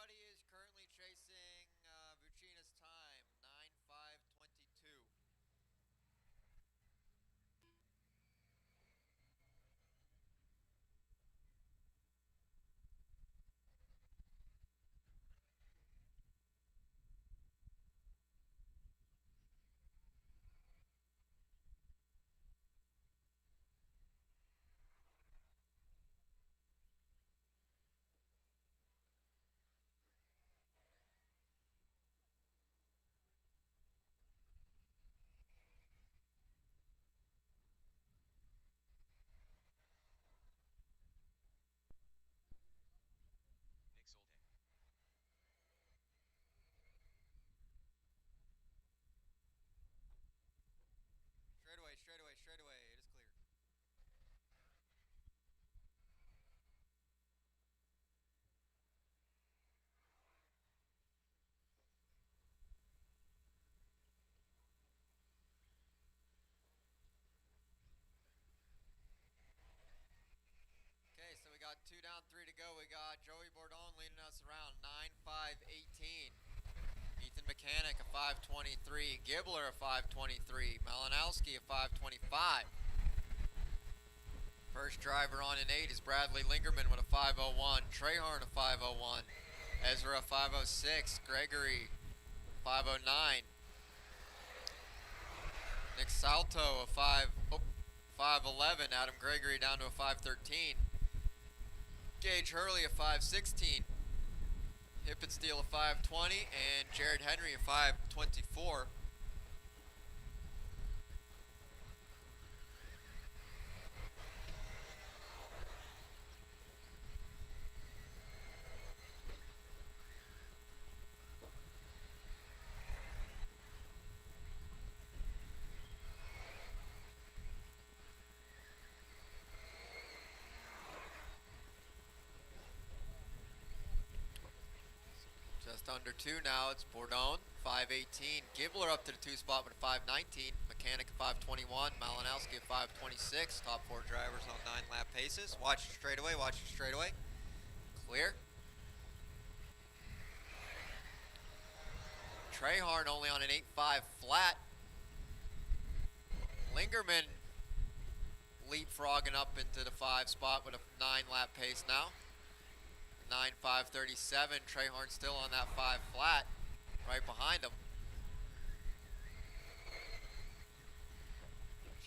Caddy is currently chasing Vucina's time, 9:5:22. Straight away, it is clear. Okay, so we got 2 down, 3 to go. We got Joey Bourdon leading us around 9:5:18. Ethan Mechanic a 5:23. Gibbler a 5:23. Malinowski a 5:25. First driver on in 8 is Bradley Lingerman with a 5:01. Trehorn a 5:01. Ezra a 5:06. Gregory 5:09. Nick Salto a 5:11. Adam Gregory down to a 5:13. Gage Hurley a 5:16. Hippensteel a 5:20. And Jared Henry a 5:24. Just under 2 now. It's Bourdon, 5:18. Gibbler up to the 2 spot with a 5:19. Mechanic 5:21. Malinowski 5:26. Top 4 drivers on 9-lap paces. Watch it straight away. Watch it straight away. Clear. Trehorn only on an 8.5 flat. Lingerman leapfrogging up into the 5 spot with a 9-lap pace now. 9:5:37. Trehorn still on that 5 flat, right behind him.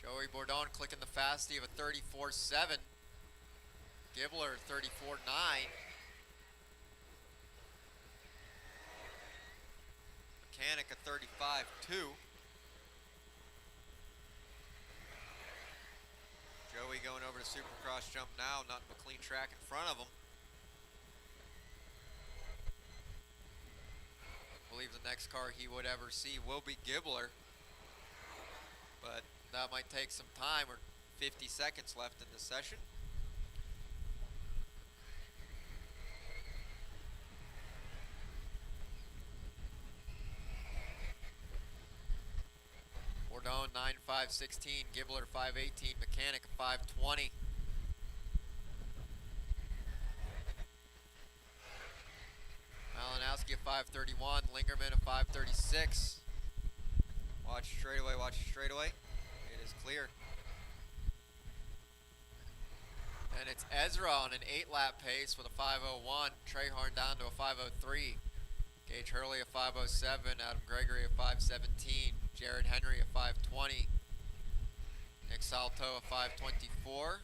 Joey Bourdon clicking the fastest of a 34.7. Gibbler 34.9. Mechanic a 35.2. Joey going over to Supercross jump now, not a clean track in front of him. I believe the next car he would ever see will be Gibbler, but that might take some time. We're 50 seconds left in the session. Bourdon 9.5:16, Gibbler 5:18, Mechanic 5:20. Malinowski at 5:31, Lingerman at 5:36. Watch straight away, watch straight away. It is clear. And it's Ezra on an 8-lap pace with a 5:01. Trehorn down to a 5:03. Gage Hurley a 5:07. Adam Gregory a 5:17. Jared Henry a 5:20. Nick Salto a 5:24.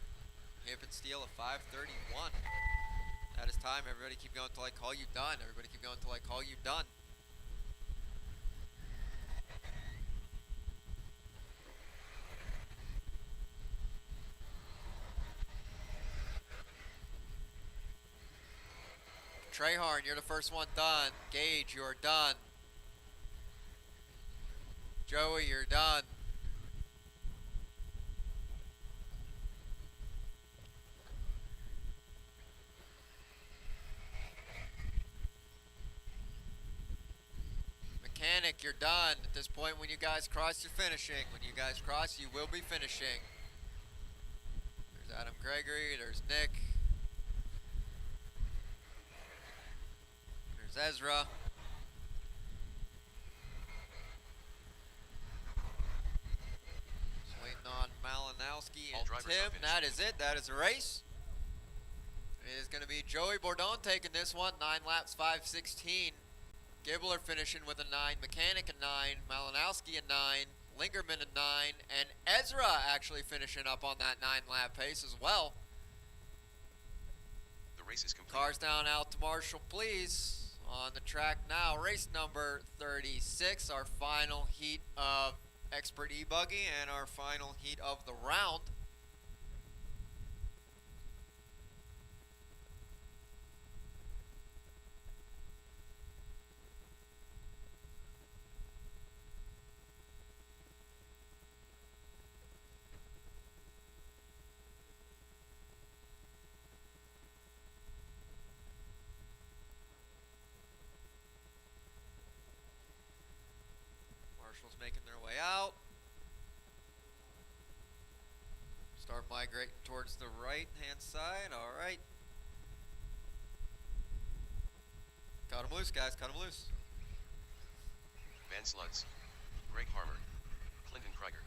Hippensteel a 5:31. That is time. Everybody keep going until I call you done. Everybody keep going until I call you done. Trehorn, you're the first one done. Gage, you're done. Joey, you're done. Mechanic, you're done. At this point, when you guys cross, you're finishing. When you guys cross, you will be finishing. There's Adam Gregory. There's Nick. There's There's Ezra. Just waiting on Malinowski and Tim. That is it. That is a race. It is going to be Joey Bourdon taking this one. 9 laps, 5:16. Gibbler finishing with a 9. Mechanic a 9. Malinowski a 9. Lingerman a 9. And Ezra actually finishing up on that 9-lap pace as well. The race is complete. Cars down out to Marshall, please. On the track now, race number 36, our final heat of Expert eBuggy and our final heat of the round. Marshall's making their way out. Start migrating towards the right-hand side. All right. Cut him loose, guys. Cut him loose. Van Slugs, Greg Harmer, Clinton Krieger,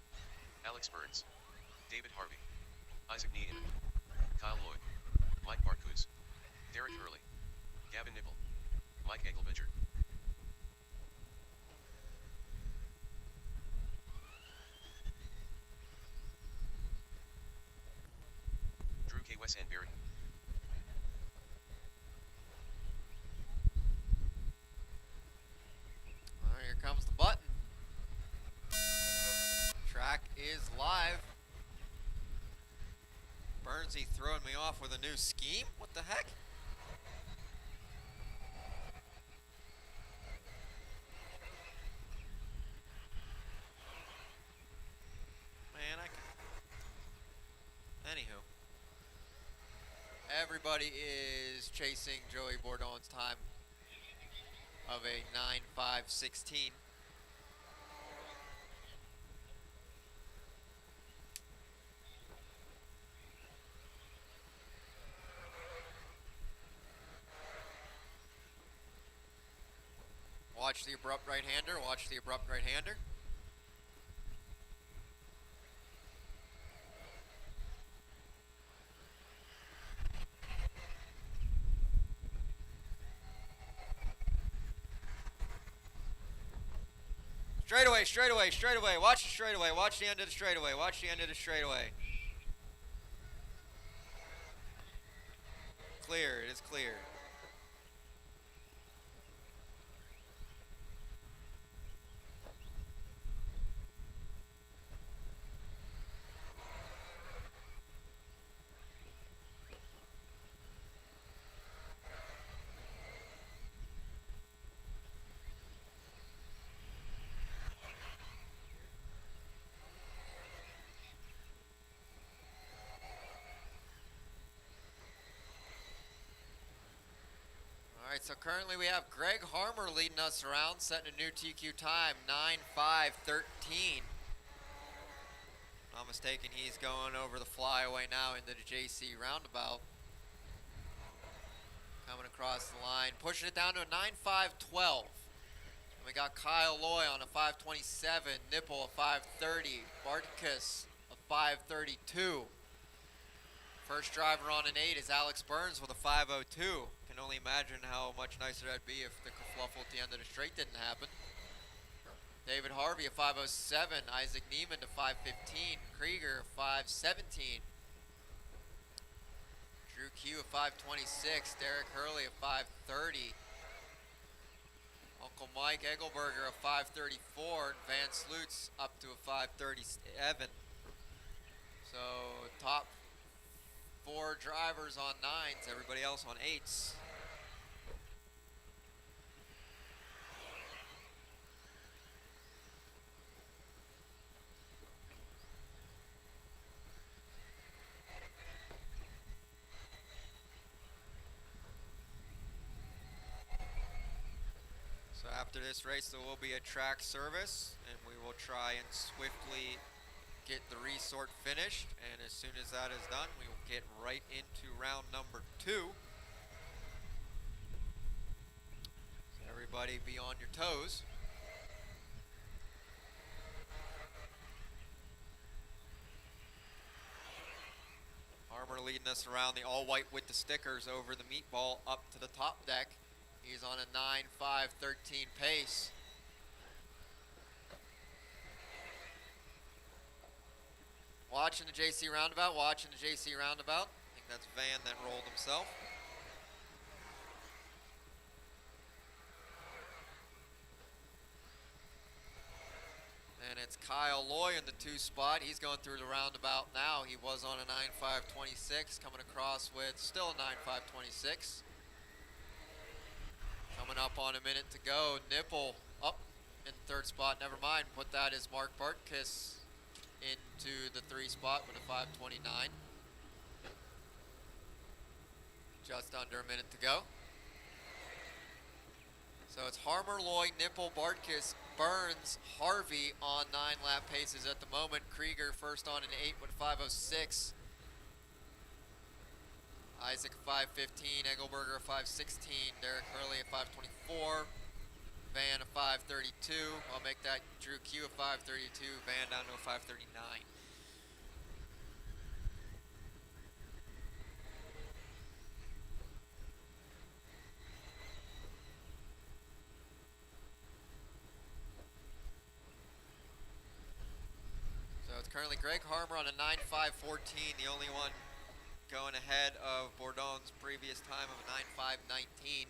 Alex Burns, David Harvey, Isaac Needham, Kyle Lloyd, Mike Barkuz, Derek Hurley, Gavin Nipple, Mike Egelbidger. Drew K. Wessenberry. All right, here comes the button. Track is live. Burnsy throwing me off with a new scheme? What the heck? Man, I can... Anywho. Everybody is chasing Joey Bourdon's time of a 9.5.16. Watch the abrupt right-hander, watch the abrupt right-hander. Straightaway, straightaway, straightaway. Watch the straightaway. Watch the end of the straightaway. Watch the end of the straightaway. Clear. It is clear. Alright, so currently we have Greg Harmer leading us around, setting a new TQ time, 9.5.13. Not mistaken, he's going over the flyaway now into the JC roundabout. Coming across the line, pushing it down to a 9.5.12. We got Kyle Loy on a 5.27, Nipple a 5.30, Bartkus a 5.32. First driver on an 8 is Alex Burns with a 5.02. Can only imagine how much nicer that'd be if the kerfluffle at the end of the straight didn't happen. David Harvey a 5.07, Isaac Neiman to 5.15, Krieger a 5.17, Drew Q a 5.26, Derek Hurley a 5.30, Uncle Mike Egelberger a 5.34, and Van Slutz up to a 5.37. So top 4 drivers on 9s, everybody else on 8s. So after this race there will be a track service, and we will try and swiftly get the resort finished, and as soon as that is done we will get right into round number 2. Everybody be on your toes. Harmer leading us around the all-white with the stickers over the meatball up to the top deck. He's on a 9.5.13 pace. Watching the JC roundabout, I think that's Van that rolled himself. And it's Kyle Loy in the 2 spot. He's going through the roundabout now. He was on a 9.5.26, coming across with still a 9.5.26. Coming up on a minute to go. Nipple up in the 3rd spot. Never mind. Put that as Mark Bartkiss into the 3 spot with a 5.29. Just under a minute to go. So it's Harmer, Loy, Nipple, Bartkiss, Burns, Harvey on 9-lap paces at the moment. Krieger first on an 8 with 5.06. Isaac 5.15, Engelberger a 5.16, Derek Hurley a 5.24, Van a 5.32. I'll make that Drew Q a 5.32, Van down to a 5.39. So it's currently Greg Harmer on a 9.5.14, the only one going ahead of Bourdon's previous time of a 9.5.19.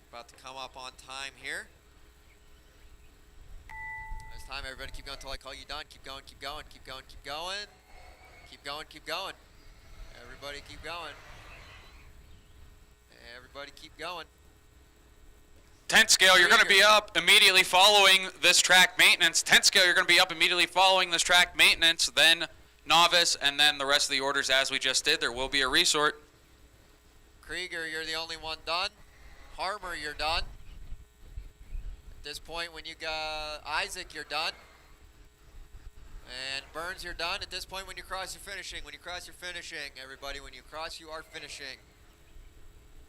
About to come up on time here. This time, everybody keep going until I call you done. Keep going, keep going, keep going, keep going. Keep going, keep going. Everybody keep going. Everybody keep going. 10th scale, you're going to be up immediately following this track maintenance. 10th scale, you're going to be up immediately following this track maintenance, then Novice, and then the rest of the orders as we just did. There will be a resort. Krieger, you're the only one done. Harmer, you're done. At this point, when you got Isaac, you're done. And Burns, you're done. At this point, when you cross, you're finishing. When you cross, you're finishing. Everybody, when you cross, you are finishing.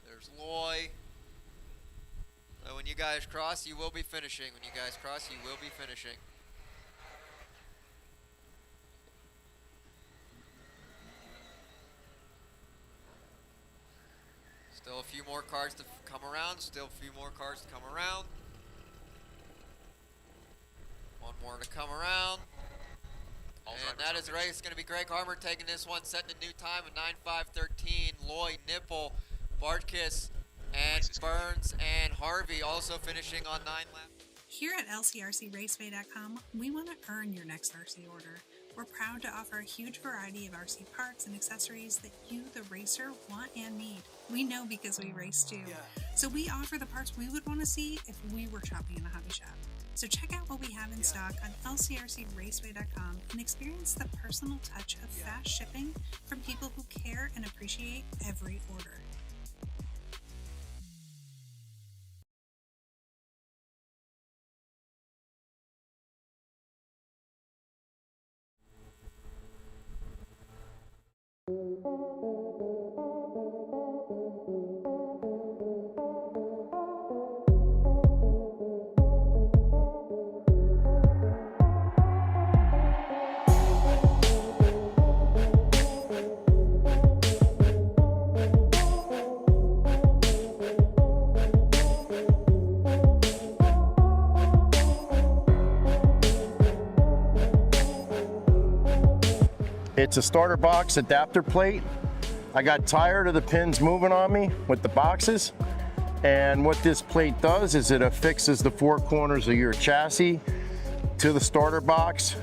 There's Loy. So when you guys cross, you will be finishing. When you guys cross, you will be finishing. Still a few more cars to come around. Still a few more cars to come around. One more to come around. And that is the race. It's going to be Greg Harmer taking this one, setting a new time of 9.5.13. Loy, Nipple, Bartkiss, and Burns and Harvey also finishing on 9 laps. Here at LCRCRaceway.com, we want to earn your next RC order. We're proud to offer a huge variety of RC parts and accessories that you, the racer, want and need. We know because we race too. So we offer the parts we would want to see if we were shopping in a hobby shop. So check out what we have in stock on LCRCRaceway.com and experience the personal touch of fast shipping from people who care and appreciate every order. It's a starter box adapter plate. I got tired of the pins moving on me with the boxes. And what this plate does is it affixes the 4 corners of your chassis to the starter box.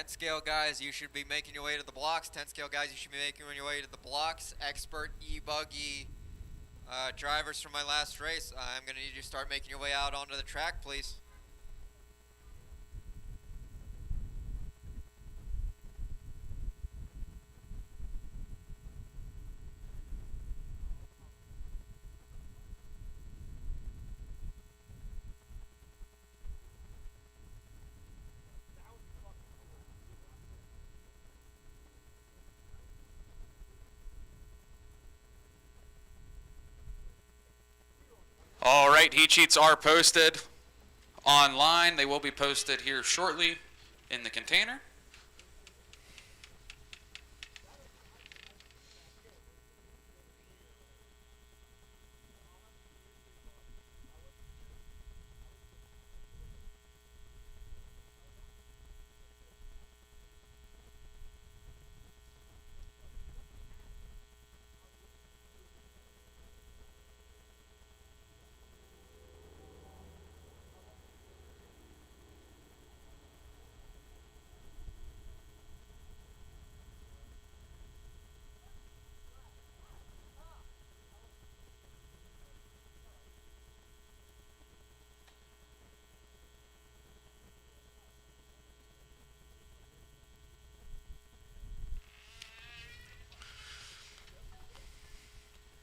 10 scale guys, you should be making your way to the blocks. 10 scale guys, you should be making your way to the blocks. Expert eBuggy drivers from my last race, I'm going to need you to start making your way out onto the track, please. All right, heat sheets are posted online. They will be posted here shortly in the container.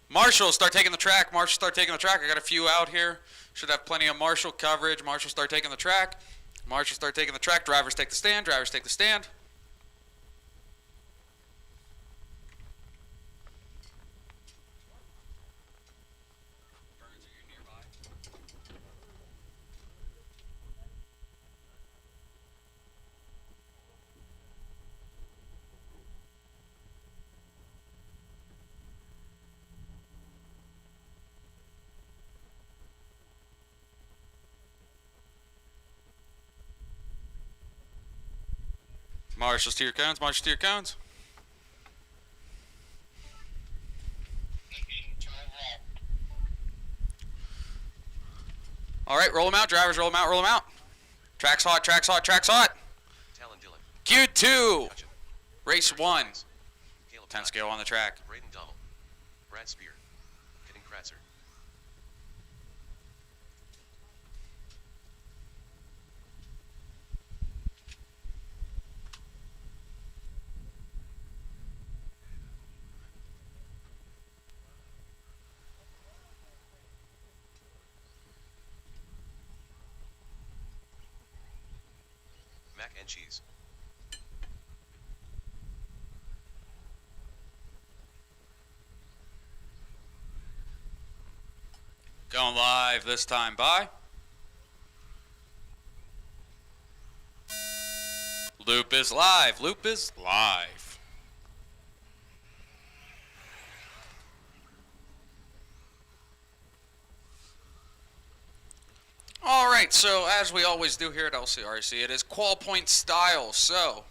Marshall, start taking the track. Marshall, start taking the track. I got a few out here. Should have plenty of Marshall coverage. Marshall, start taking the track. Marshall, start taking the track. Drivers take the stand. Drivers take the stand. Marshals to your cones. Marshals to your cones. All right, roll them out. Drivers, roll them out. Roll them out. Track's hot. Track's hot. Track's hot. Talon Dillon. Q2. Gotcha. Race 1. Caleb 10 Todd. scale on the track. Braden Dummel. Brad Spear. Kidding Kratzer. Mac and cheese. Going live this time. Bye. Loop is live. Loop is live. All right, so as we always do here at LCRC, it is qual point style. So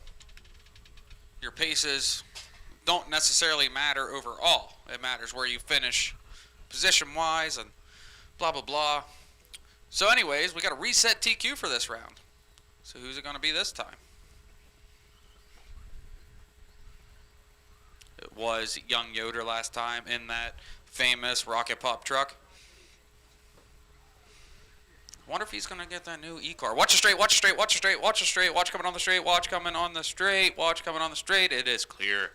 your paces don't necessarily matter overall. It matters where you finish position-wise and blah, blah, blah. So anyways, we got a reset TQ for this round. So who's it going to be this time? It was Young Yoder last time in that famous rocket pop truck. Wonder if he's going to get that new E-car. Watch the straight, watch the straight, watch the straight, watch the straight, watch coming on the straight, watch coming on the straight, watch coming on the straight. It is clear.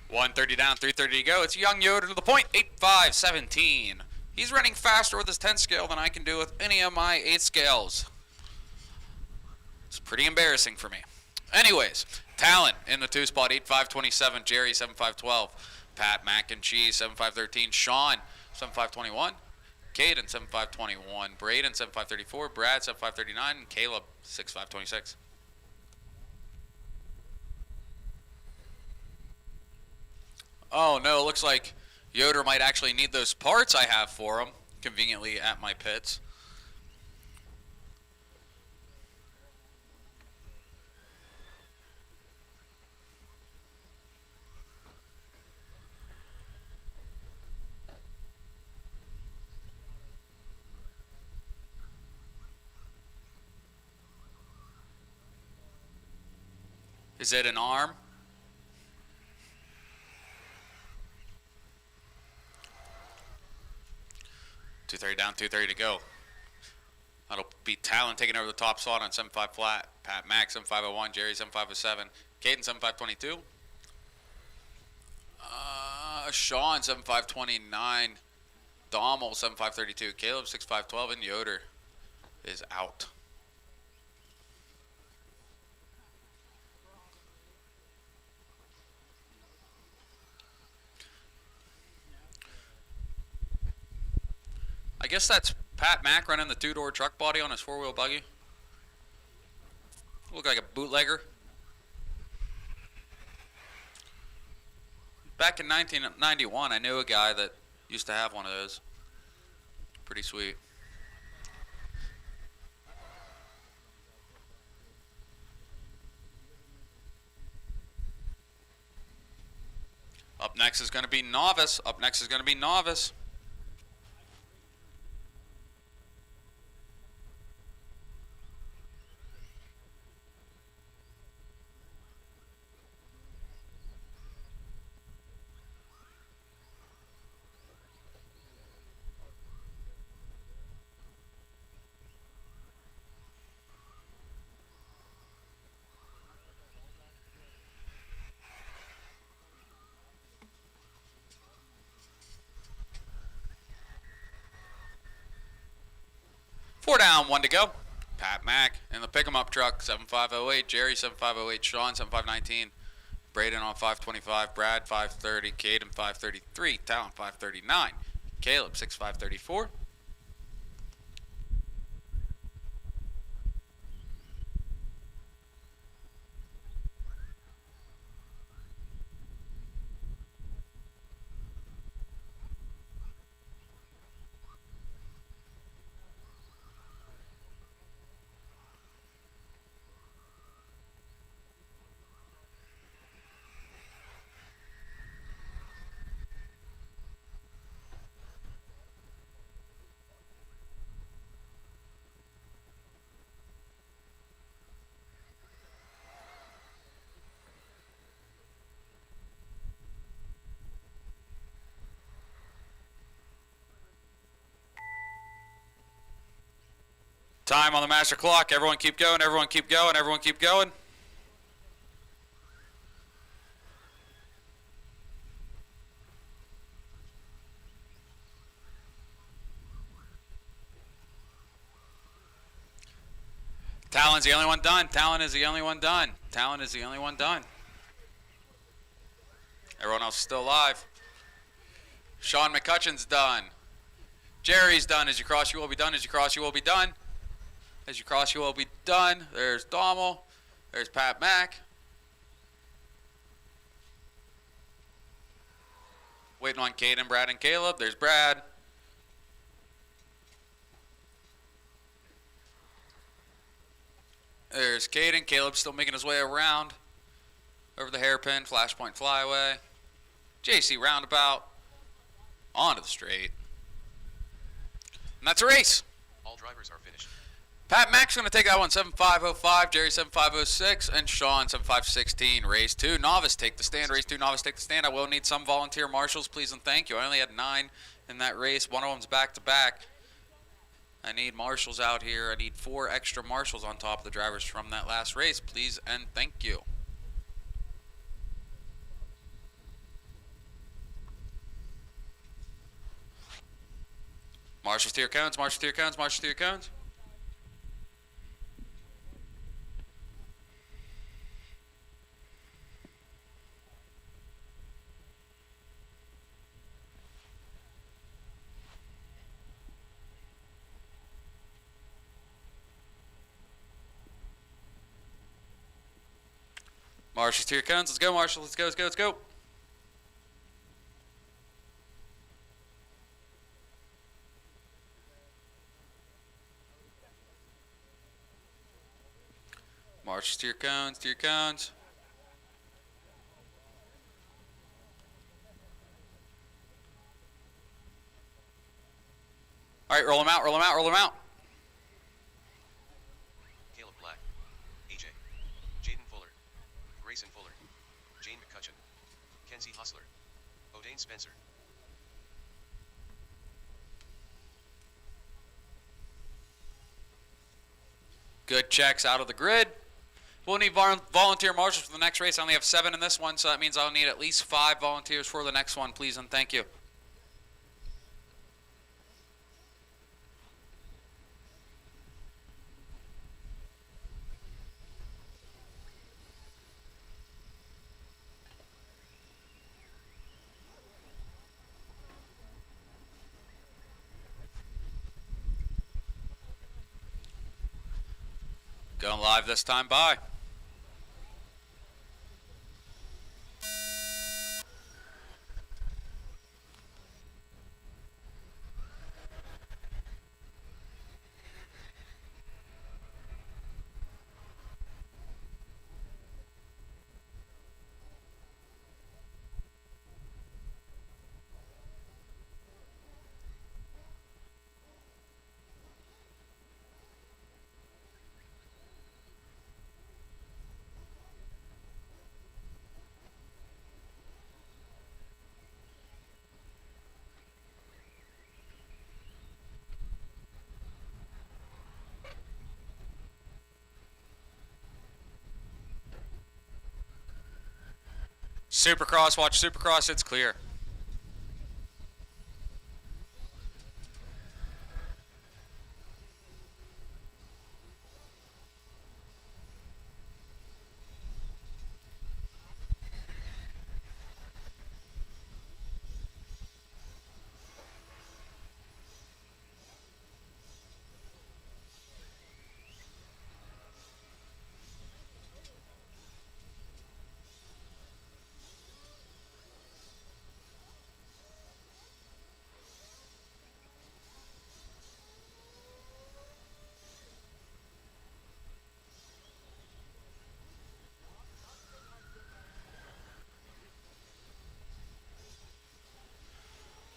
.130 down, 330 to go. It's Young Yoder to the point, 8.517. He's running faster with his 10 scale than I can do with any of my 8 scales. It's pretty embarrassing for me. Anyways, Talon in the 2 spot, 8.527. Jerry, 7.512. Pat, Mac and Cheese, 7.513. Sean, 7.521. Caden 7521, Braden 7534, Brad 7539, and Caleb 6526. Oh no, it looks like Yoder might actually need those parts I have for him, conveniently at my pits. Is it an arm? .230 down, 230 to go. That'll be Talon taking over the top slot on 75 flat. Pat Max 7501, Jerry 7507, Caden 7522. Sean 7529, Dommel 7532, Caleb 6512, and Yoder is out. I guess that's Pat Mack running the two-door truck body on his four-wheel buggy. Look like a bootlegger. Back in 1991, I knew a guy that used to have one of those. Pretty sweet. Up next is going to be Novice. Up next is going to be Novice. Four down, one to go. Pat Mack in the pick 'em up truck, 7508, Jerry 7508, Sean 7519, Braden on 525, Brad 530, Caden 533, Talon 539, Caleb 6534. Time on the master clock. Everyone keep going, everyone keep going, everyone keep going. Talon's the only one done. Talon is the only one done. Talon is the only one done. Everyone else is still alive. Sean McCutcheon's done. Jerry's done. As you cross, you will be done. As you cross, you will be done. As you cross, you will be done. There's Dommel. There's Pat Mack. Waiting on Caden, Brad, and Caleb. There's Brad. There's Caden. Caleb's still making his way around. Over the hairpin, Flashpoint flyaway. JC roundabout. Onto the straight. And that's a race. All drivers are finished. Pat Mack's going to take that one, 7505, Jerry 7506, and Sean 7516. Race 2, Novice take the stand. Race 2, Novice take the stand. I will need some volunteer marshals, please and thank you. I only had 9 in that race. One of them's back-to-back. I need marshals out here. I need 4 extra marshals on top of the drivers from that last race, please and thank you. Marshals to your cones, marshals to your cones, marshals to your cones. Marshall's to your cones. Let's go, Marshall. Let's go, let's go, let's go. Marshall's to your cones, to your cones. All right, roll them out, roll them out, roll them out. Caleb Black, AJ, Jaden Fuller, Grayson Fuller, Jane McCutcheon, Kenzie Hustler, O'Dane Spencer. Good checks out of the grid. We'll need volunteer marshals for the next race. I only have 7 in this one, so that means I'll need at least 5 volunteers for the next one, please and thank you. Going live this time, bye. Supercross, watch Supercross, it's clear.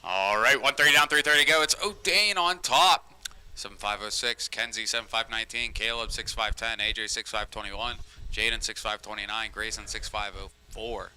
All right, 130 down, 330 to go. It's O'Dane on top. 7506, Kenzie 7519, Caleb 6510, AJ 6521, Jaden 6529, Grayson 6504.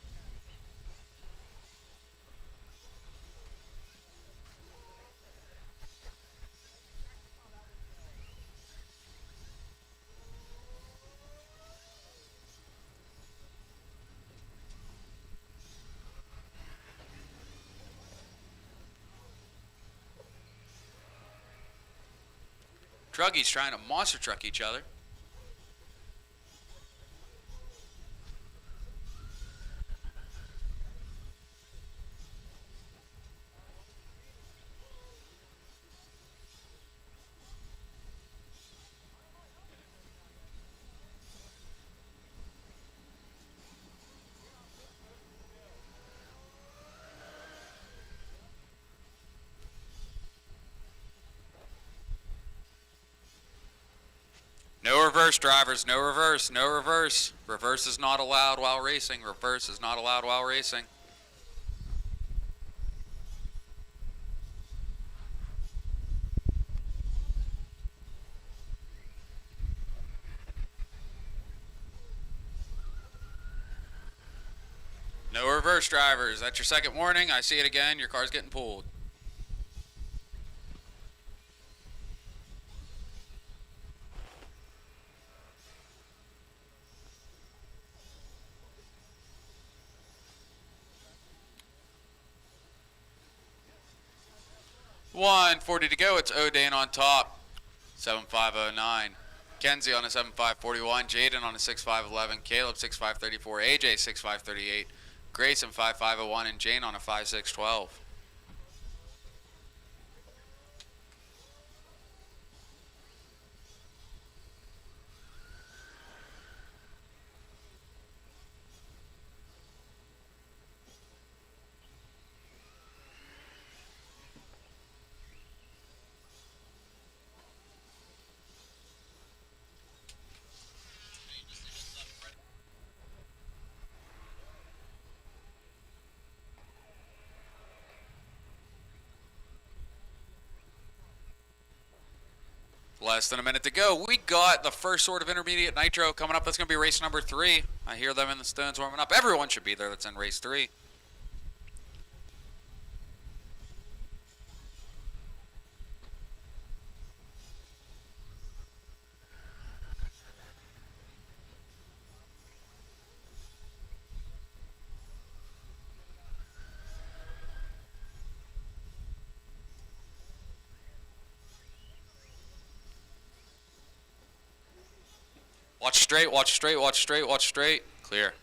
Druggies trying to monster truck each other. No reverse, drivers, no reverse, no reverse. Reverse is not allowed while racing. Reverse is not allowed while racing. No reverse, drivers. That's your second warning. I see it again. Your car's getting pulled. .140 to go. It's O'Dane on top. 7509. Kenzie on a 7541. Jaden on a 6511. Caleb 6534. AJ 6538. Grayson 5501. And Jane on a 5612. Less than a minute to go. We got the first sort of intermediate Nitro coming up. That's going to be race number 3. I hear them in the stones warming up. Everyone should be there that's in race 3. Watch straight, watch straight, watch straight, watch straight. Clear.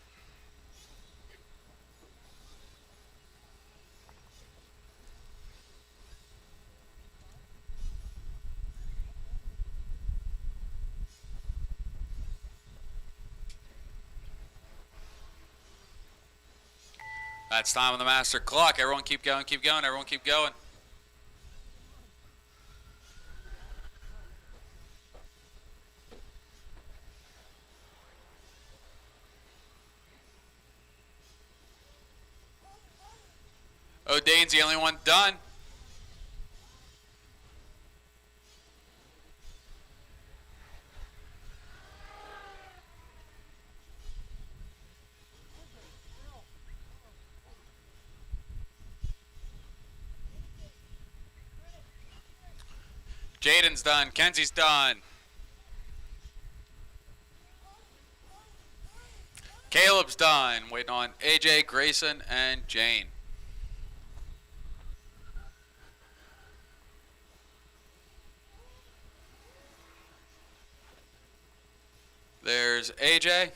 That's time on the master clock. Everyone keep going, keep going, everyone keep going. O'Dane's the only one done. Jaden's done. Kenzie's done. Caleb's done. Waiting on AJ, Grayson, and Jane. There's AJ.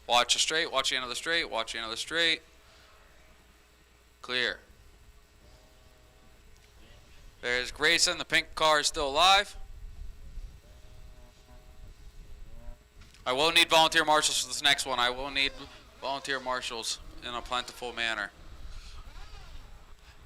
Watch the straight, watch the end of the straight, watch the end of the straight. Clear. There's Grayson. The pink car is still alive. I will need volunteer marshals for this next one. I will need volunteer marshals in a plentiful manner.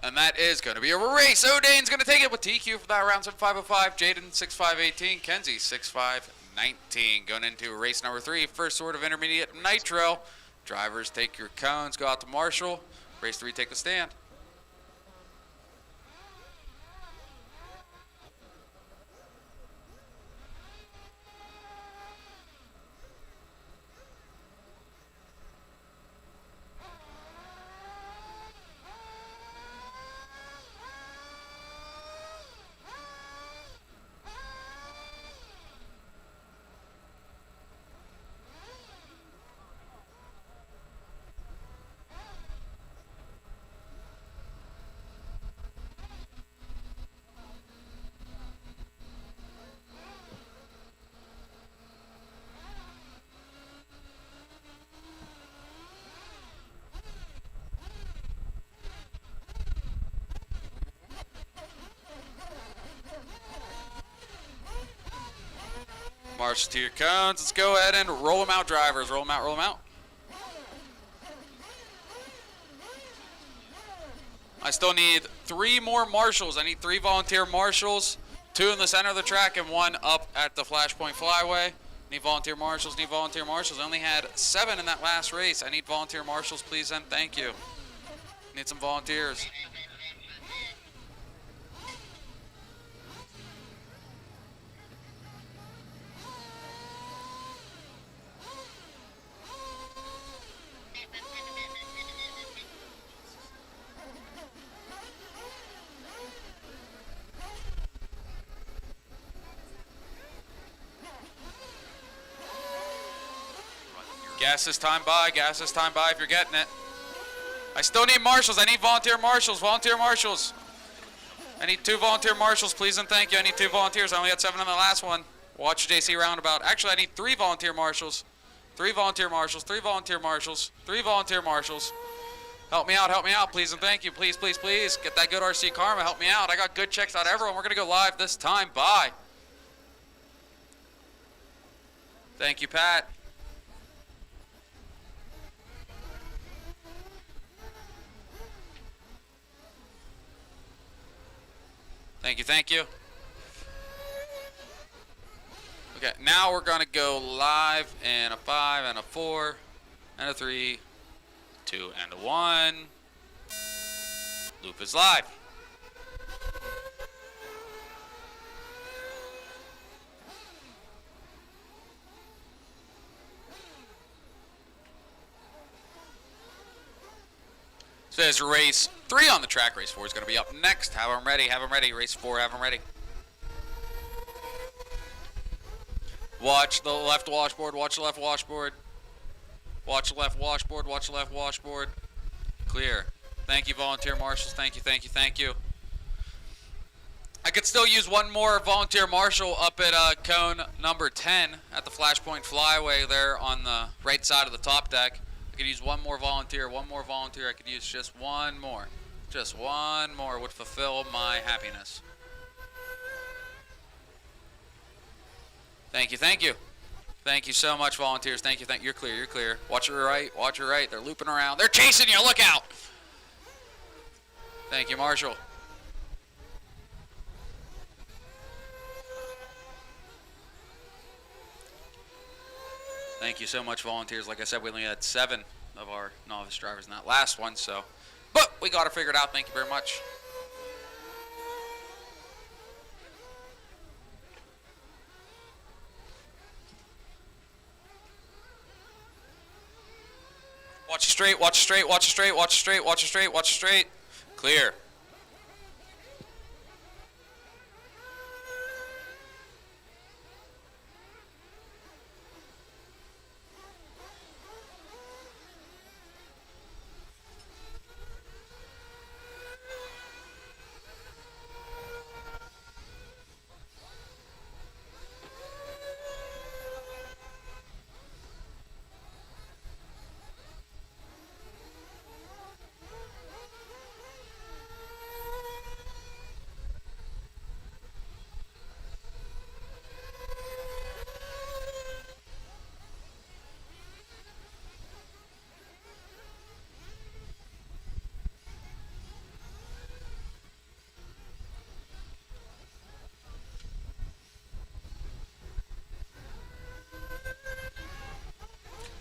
And that is going to be a race. O'Dane's going to take it with TQ for that round 7505. Jaden 6518. Kenzie 6519. Going into race number 3. First sort of intermediate Nitro. Drivers, take your cones. Go out to marshal. Race 3, take the stand. March to your cones. Let's go ahead and roll them out, drivers. Roll them out, roll them out. I still need 3 more marshals. I need 3 volunteer marshals, 2 in the center of the track and 1 up at the Flashpoint Flyway. Need volunteer marshals, need volunteer marshals. I only had 7 in that last race. I need volunteer marshals, please, and thank you. Need some volunteers. Gas this time by, gas this time by if you're getting it. I still need marshals. I need volunteer marshals, volunteer marshals. I need 2 volunteer marshals, please and thank you. I need 2 volunteers. I only had 7 in the last one. Watch JC roundabout. Actually, I need 3 volunteer marshals. 3 volunteer marshals, 3 volunteer marshals, 3 volunteer marshals. Help me out, please and thank you. Please, please, please. Get that good RC karma. Help me out. I got good checks out of everyone. We're going to go live this time. Bye. Thank you, Pat. Thank you, thank you. Okay, now we're gonna go live in a 5 and a 4 and a 3, 2 and a 1. Loop is live. Says race 3 on the track. Race 4 is going to be up next. Have them ready. Have them ready. Race 4, have them ready. Watch the left washboard. Watch the left washboard. Watch the left washboard. Watch the left washboard. Clear. Thank you, volunteer marshals. Thank you, thank you, thank you. I could still use one more volunteer marshal up at cone number 10 at the Flashpoint Flyway there on the right side of the top deck. I could use one more volunteer. I could use just one more. Just one more would fulfill my happiness. Thank you, thank you. Thank you so much, volunteers. Thank you, you're clear, you're clear. Watch your right, watch your right. They're looping around. They're chasing you, look out! Thank you, Marshall. Thank you so much, volunteers. Like I said, we only had 7 of our novice drivers in that last one, so. But we got it figured out. Thank you very much. Watch it straight, watch it straight, watch it straight, watch it straight, watch it straight, watch it straight. Clear.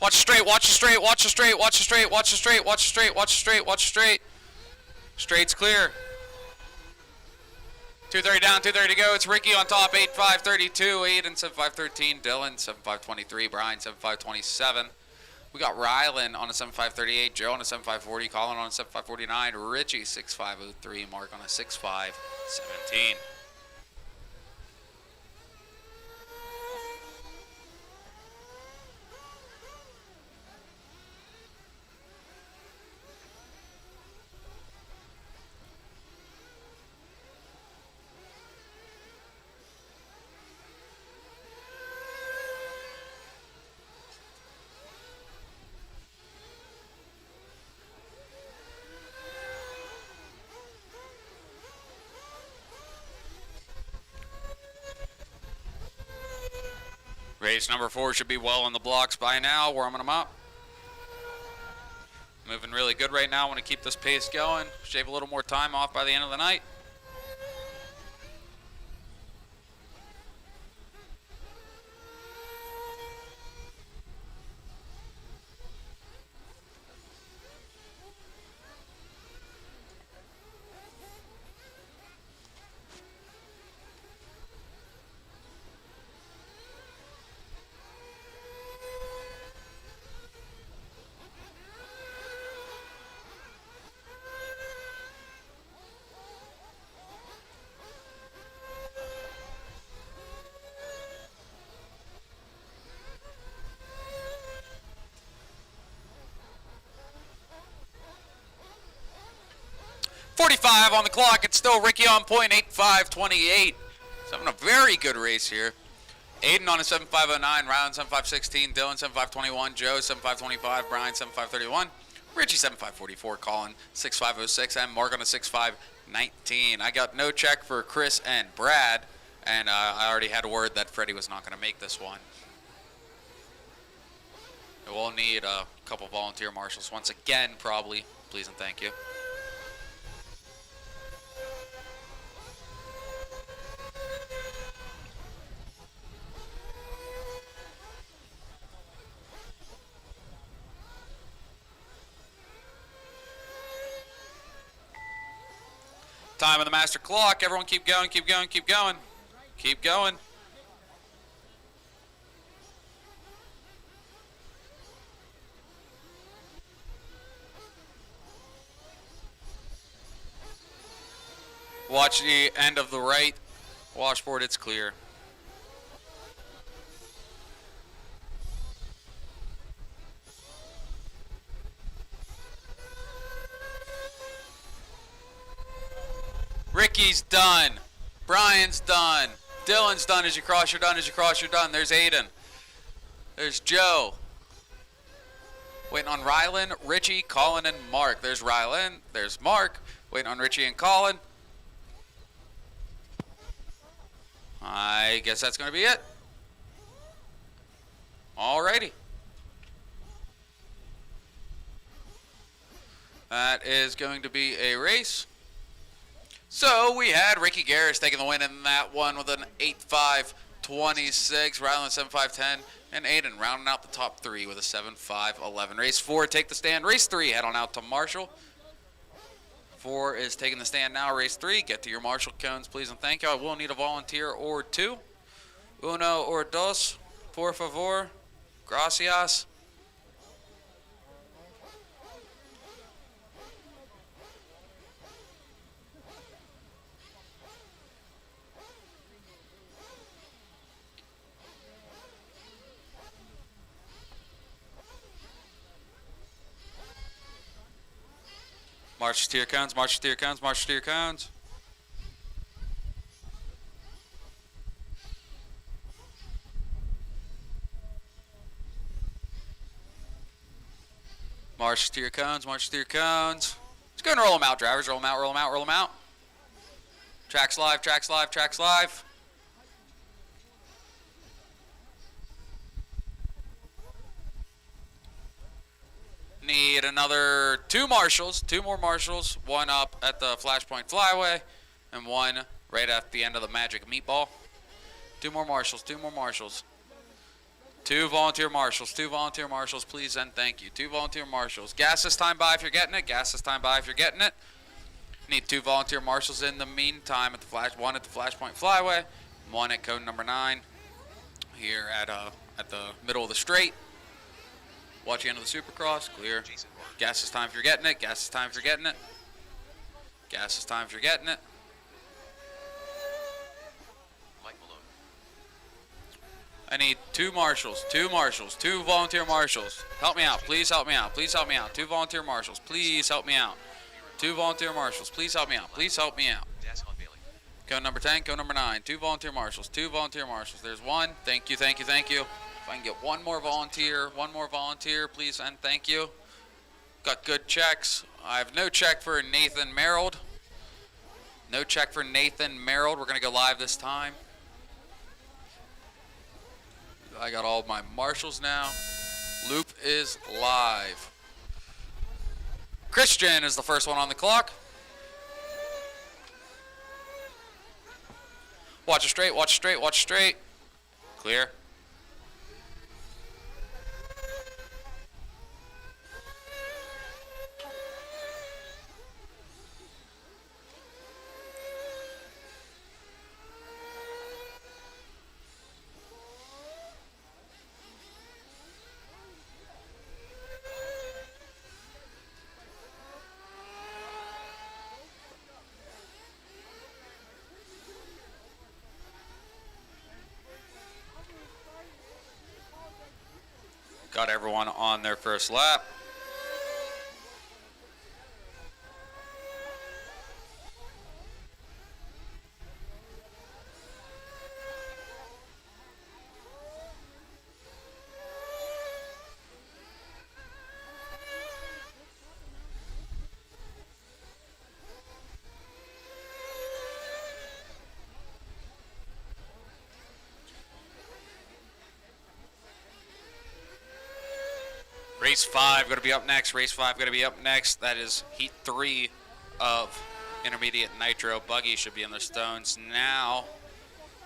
Watch it straight, watch it straight, watch it straight, watch it straight, watch it straight, watch it straight, watch it straight, watch it straight. Straight's clear. 230 down, 230 to go. It's Ricky on top, 8532, Aiden 7513, Dylan 7523, Brian 7527. We got Rylan on a 7538, Joe on a 7540, Colin on a 7549, Richie 6503, Mark on a 6517. Race number 4 should be well on the blocks by now, warming them up. Moving really good right now. Want to keep this pace going. Shave a little more time off by the end of the night. .45 on the clock. It's still Ricky on point, 8528. He's having a very good race here. Aiden on a 7509, Ryan 7516, Dylan 7521, Joe 7525, Brian 7531, Richie 7544, Colin 6506, and Mark on a 6519. I got no check for Chris and Brad, and I already had word that Freddie was not going to make this one. We'll need a couple volunteer marshals once again, probably. Please and thank you. Time of the master clock. Everyone keep going, keep going, keep going. Keep going. Watch the end of the right washboard, it's clear. Ricky's done. Brian's done. Dylan's done. As you cross, you're done. As you cross, you're done. There's Aiden. There's Joe. Waiting on Rylan, Richie, Colin, and Mark. There's Rylan. There's Mark. Waiting on Richie and Colin. I guess that's going to be it. Alrighty. That is going to be a race. So we had Ricky Garris taking the win in that one with an 8.5.26, Rylan 7.5.10, and Aiden rounding out the top three with a 7.5.11. Race 4, take the stand. Race 3, head on out to Marshall. 4 is taking the stand now. Race 3, get to your Marshall cones, please and thank you. I will need a volunteer or two. Uno or dos, por favor. Gracias. March to your cones, march to your cones, march to your cones. March to your cones, march to your cones. Let's go and roll them out, drivers. Roll them out, roll them out, roll them out. Tracks live, tracks live, tracks live. Need another two marshals, two more marshals, one up at the Flashpoint Flyway and one right at the end of the Magic Meatball. Two more marshals, two more marshals. Two volunteer marshals, please and thank you. Two volunteer marshals. Gas this time by if you're getting it, gas this time by if you're getting it. Need two volunteer marshals in the meantime at the one at the Flashpoint Flyway, one at code number 9 here at the middle of the straight. Watch the end of the Supercross, clear. Gas this time if you're getting it, gas this time if you're getting it. Gas this time if you're getting it. I need two marshals, two volunteer marshals. Help me out, please help me out, please help me out. Two volunteer marshals, please help me out. Two volunteer marshals, please help me out, please help me out. Code number 10, code number 9, two volunteer marshals, two volunteer marshals. There's one, thank you, thank you, thank you. If I can get one more volunteer, please and thank you. Got good checks. I have no check for Nathan Merrill. No check for Nathan Merrill. We're gonna go live this time. I got all of my marshals now. Loop is live. Christian is the first one on the clock. Watch it straight, watch it straight, watch it straight. Clear. Got everyone on their first lap. Race 5 going to be up next. Race 5 going to be up next. That is Heat 3 of Intermediate Nitro. Buggy should be in the stones now.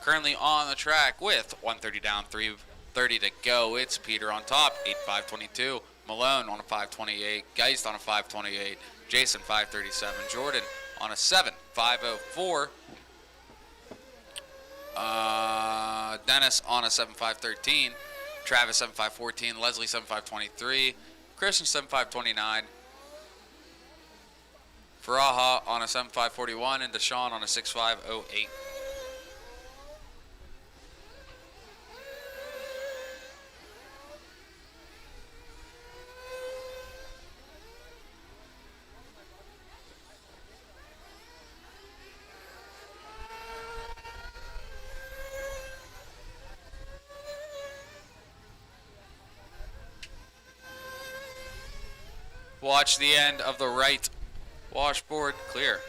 Currently on the track with 130 down, 330 to go. It's Peter on top, 8.522. Malone on a 528. Geist on a 528. Jason 537. Jordan on a 7.504. Dennis on a 7.513. Travis 7.514, Leslie 7.523, Christian 7.529, Faraha on a 7.541 and Deshaun on a 6.508. Watch the end of the right washboard, clear.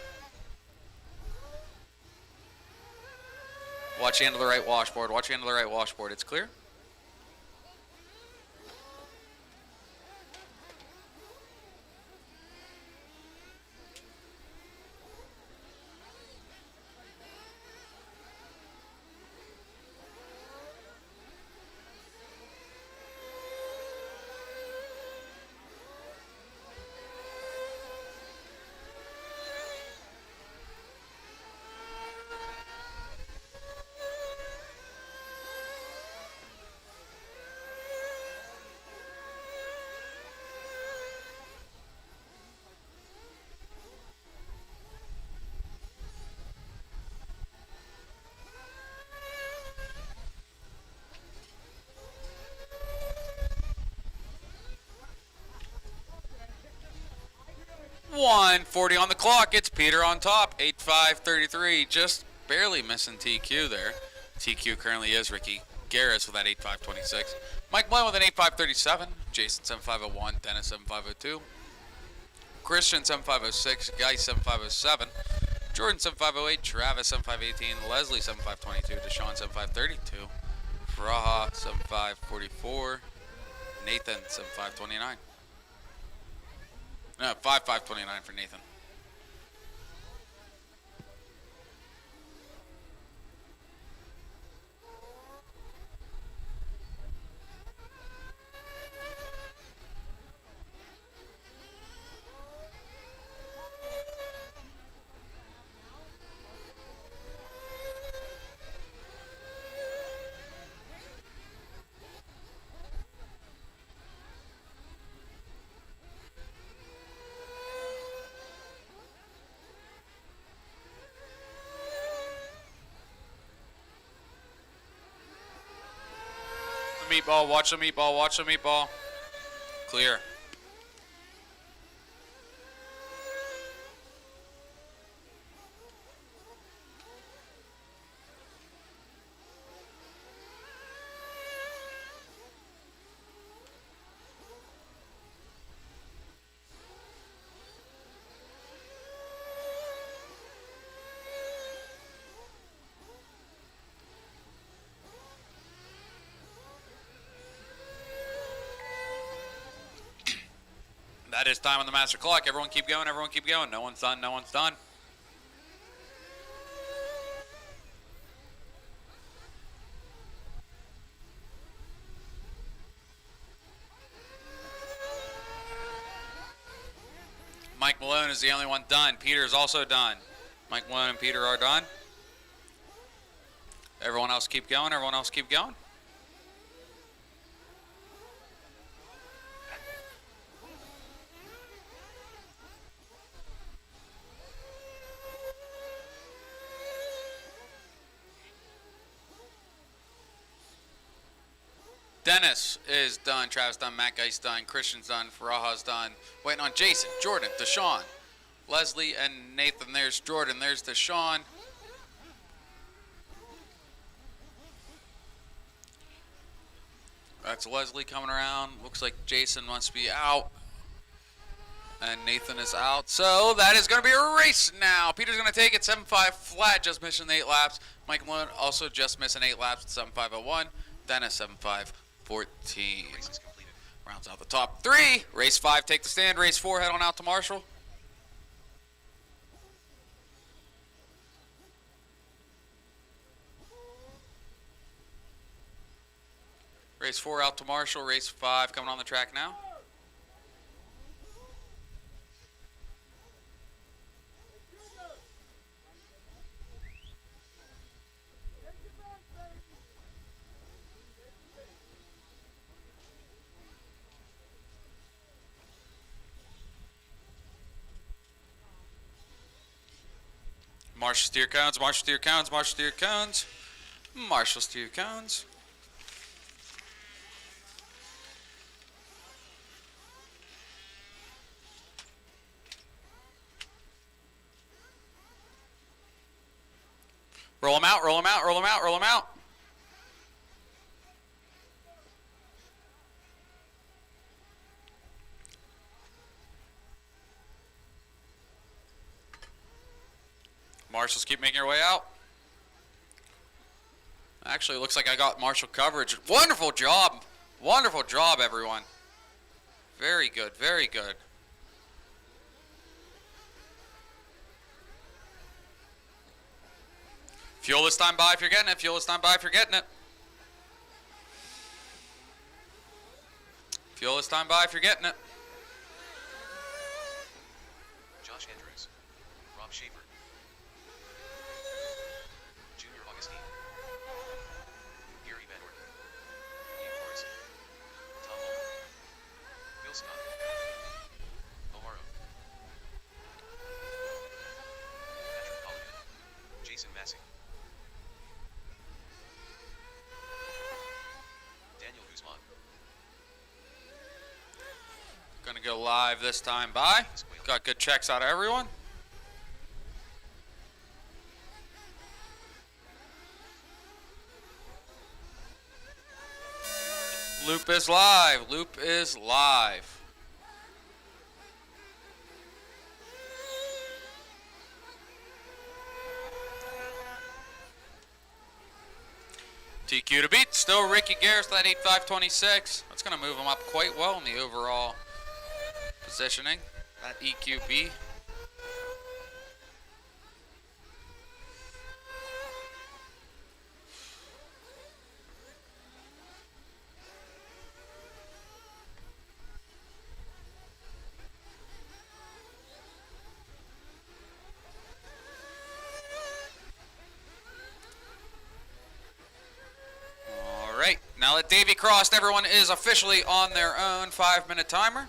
Watch the end of the right washboard, watch the end of the right washboard, it's clear. .140 on the clock. It's Peter on top. 8.533. Just barely missing TQ there. TQ currently is Ricky Garris with that 8.526. Mike Malone with an 8.537. Jason 7.501. Dennis 7.502. Christian 7.506. Guy 7.507. Jordan 7.508. Travis 7.518. Leslie 7.522. Deshaun 7.532. Faraha 7.544. Nathan 7.529. No, 5.529 for Nathan. Meatball, watch the meatball, watch the meatball. Clear. That is time on the master clock. Everyone keep going, everyone keep going. No one's done, no one's done. Mike Malone is the only one done. Peter is also done. Mike Malone and Peter are done. Everyone else keep going, everyone else keep going. Dennis is done, Travis done, Matt Geist done, Christian's done, Faraha's done. Waiting on Jason, Jordan, Deshaun, Leslie, and Nathan. There's Jordan, there's Deshaun. That's Leslie coming around. Looks like Jason must be out. And Nathan is out. So that is going to be a race now. Peter's going to take it 7.5 flat, just missing 8 laps. Mike Malone also just missing 8 laps at 7.501. Dennis 7.514. Race is completed. Rounds out the top 3. Race 5, take the stand. Race 4, head on out to Marshall. Race 4 out to Marshall. Race 5 coming on the track now. Marshals to your cones, marshals to your cones, marshals to your cones. Marshals to your cones. Roll them out, roll them out, roll them out, roll them out. Marshals keep making your way out. Actually, it looks like I got marshal coverage. Wonderful job. Wonderful job, everyone. Very good, very good. Fuel this time by if you're getting it. Fuel this time by if you're getting it. Fuel this time by if you're getting it. Josh Andrews. Rob Schaefer. Junior Augustine. Gary Van Orden. Ian Morrison. Tom Holman. Bill Scott. Omaro. Patrick Colligan. Jason Massey. Daniel Guzman. Gonna go live this time by. Got good checks out of everyone. Loop is live. Loop is live. TQ to beat. Still Ricky Garris, that 8.526. That's going to move him up quite well in the overall positioning. That EQB. Now that Davey crossed, everyone is officially on their own 5-minute timer.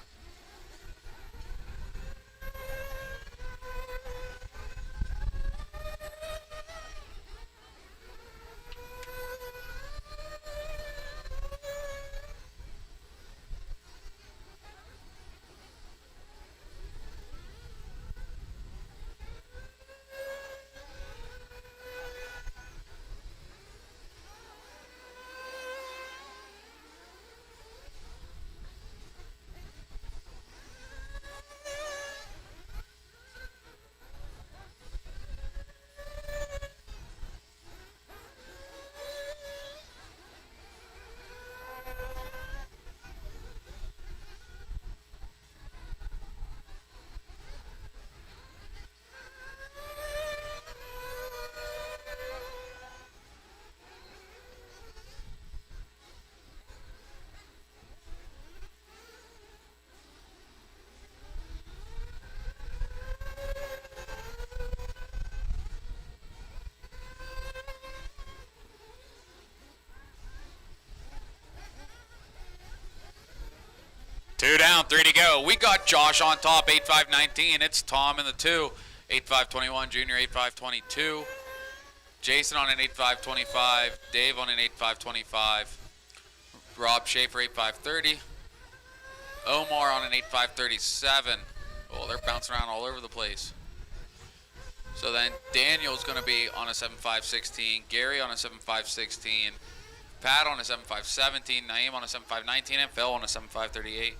Two down, 3 to go. We got Josh on top, 8.519. It's Tom in the 2, 8.521. Junior, 8.522. Jason on an 8.525. Dave on an 8.525. Rob Schaefer, 8.530. Omar on an 8.537. Oh, they're bouncing around all over the place. So then Daniel's going to be on a 7.516. Gary on a 7.516. Pat on a 7.517. Naeem on a 7.519. And Phil on a 7.538.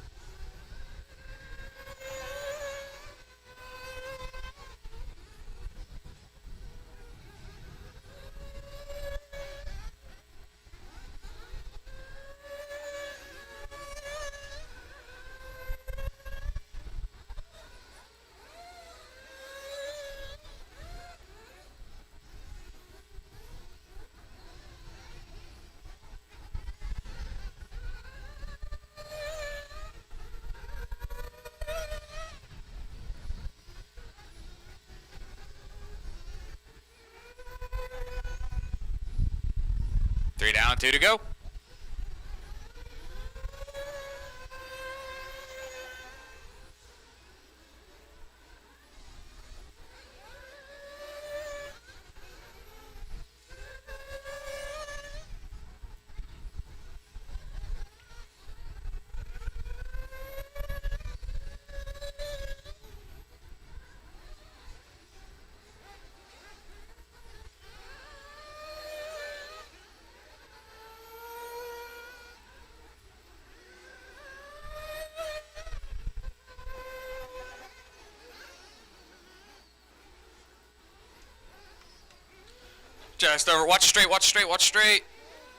Three down, 2 to go. Just over. Watch straight, watch straight, watch straight.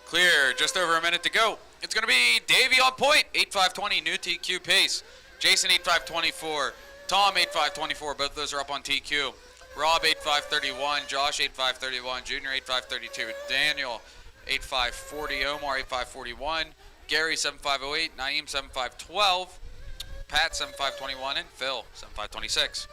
Clear. Just over a minute to go. It's going to be Davey on point. 8.520, new TQ pace. Jason 8.524. Tom 8.524. Both of those are up on TQ. Rob 8.531. Josh 8.531. Junior 8.532. Daniel 8.540. Omar 8.541. Gary 7.508. Naeem 7.512. Pat 7.521. And Phil 7.526.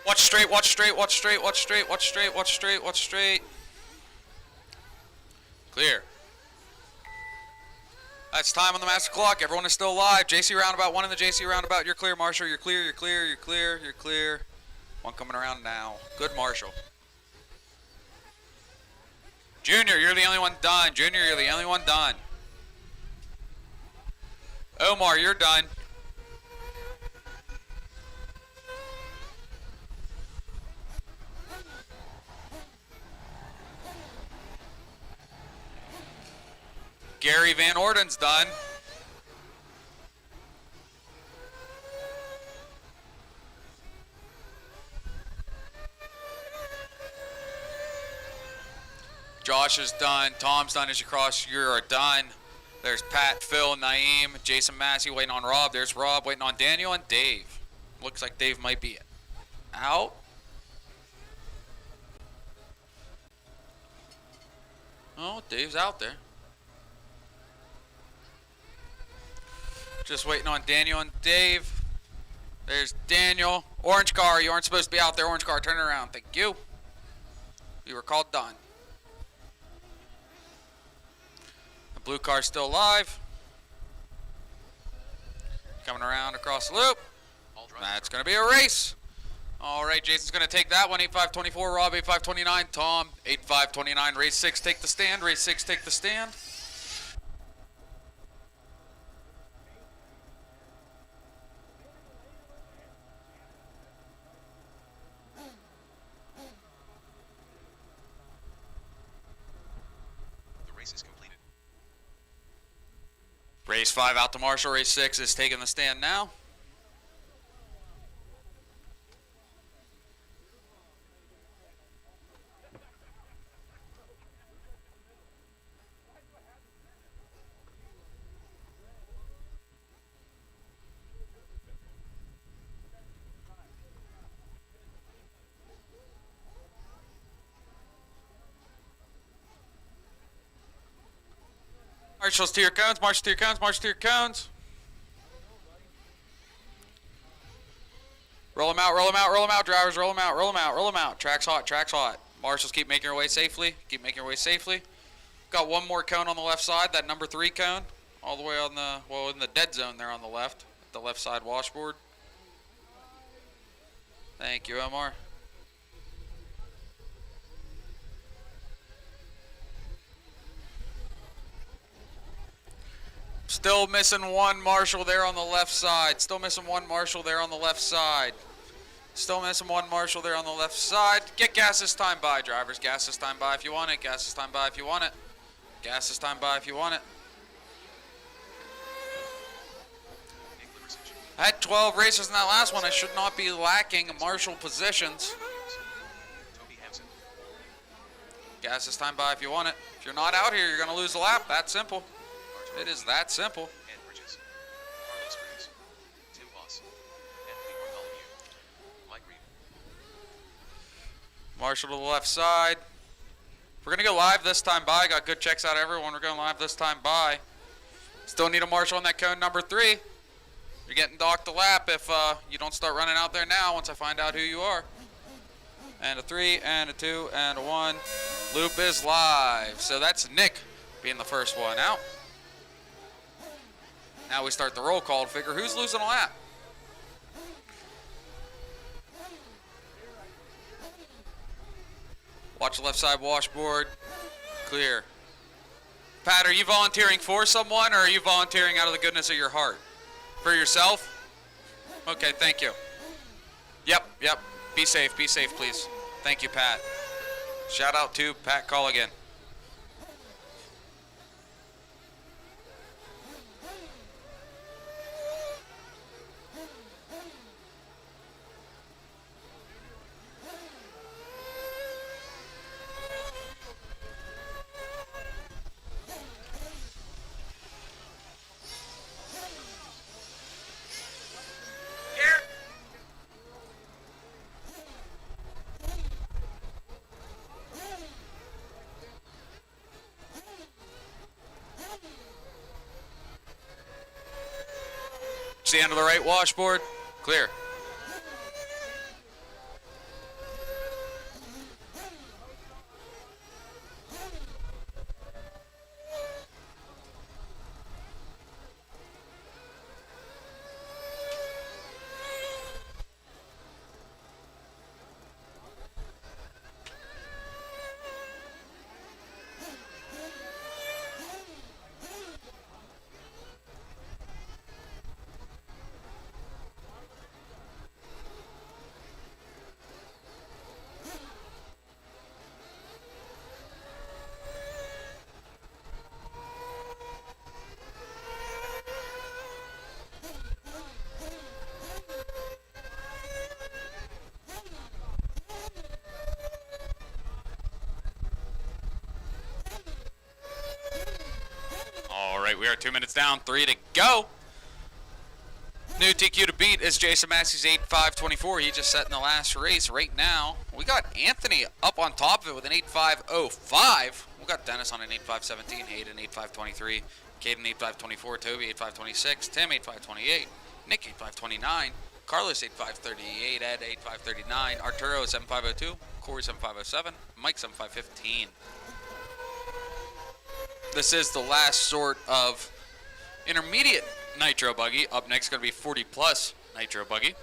Watch straight, watch straight, watch straight, watch straight, watch straight, watch straight, watch straight. Clear. That's time on the master clock. Everyone is still alive. JC roundabout, one in the JC roundabout. You're clear, Marshall. You're clear, you're clear, you're clear, you're clear. One coming around now. Good, Marshall. Junior, you're the only one done. Junior, you're the only one done. Omar, you're done. Gary Van Orden's done. Josh is done. Tom's done as you cross. You're done. There's Pat, Phil, Naeem, Jason Massey waiting on Rob. There's Rob waiting on Daniel and Dave. Looks like Dave might be out. Oh, Dave's out there. Just waiting on Daniel and Dave. There's Daniel. Orange car, you aren't supposed to be out there. Orange car, turn around. Thank you. You were called done. The blue car's still alive. Coming around across the loop. That's going to be a race. All right, Jason's going to take that one. 8.524, Rob 8.529, Tom 8.529. Race 6, take the stand. Race 6, take the stand. Race 5 out to Marshall. Race 6 is taking the stand now. Marshals to your cones, march to your cones, march to your cones. Roll them out, roll them out, roll them out, drivers, roll them out, roll them out, roll them out. Track's hot, track's hot. Marshals keep making your way safely, keep making your way safely. Got one more cone on the left side, that number 3 cone. All the way on the, well, in the dead zone there on the left side washboard. Thank you, Omar. Still missing one Marshall there on the left side. Still missing one Marshall there on the left side. Still missing one Marshall there on the left side. Get gas this time by, drivers. Gas this time by if you want it. Gas this time by if you want it. Gas this time by if you want it. I had 12 races in that last one. I should not be lacking Marshall positions. Gas this time by if you want it. If you're not out here, you're going to lose a lap. That simple. It is that simple. Marshall to the left side. We're going to go live this time by. Got good checks out of everyone. We're going live this time by. Still need a Marshall on that cone number 3. You're getting docked a lap if you don't start running out there now once I find out who you are. And a 3, and a 2, and a 1. Loop is live. So that's Nick being the first one out. Now we start the roll call to figure who's losing a lap. Watch the left side washboard. Clear. Pat, are you volunteering for someone, or are you volunteering out of the goodness of your heart? For yourself? Okay, thank you. Yep. Be safe, please. Thank you, Pat. Shout out to Pat Colligan. Stand to the right washboard. Clear. All right, we are 2 minutes down, 3 to go. New TQ to beat is Jason Massey's 8.524. He just set in the last race. Right now, we got Anthony up on top of it with an 8.505. We got Dennis on an 8.517, Hayden 8.523, Caden 8.524, Toby 8.526, Tim 8.528, Nick 8.529, Carlos 8.538, Ed 8.539, Arturo 7.502, Corey 7.507, Mike 7.515. This is the last sort of intermediate Nitro buggy. Up next going to be 40 plus Nitro buggy.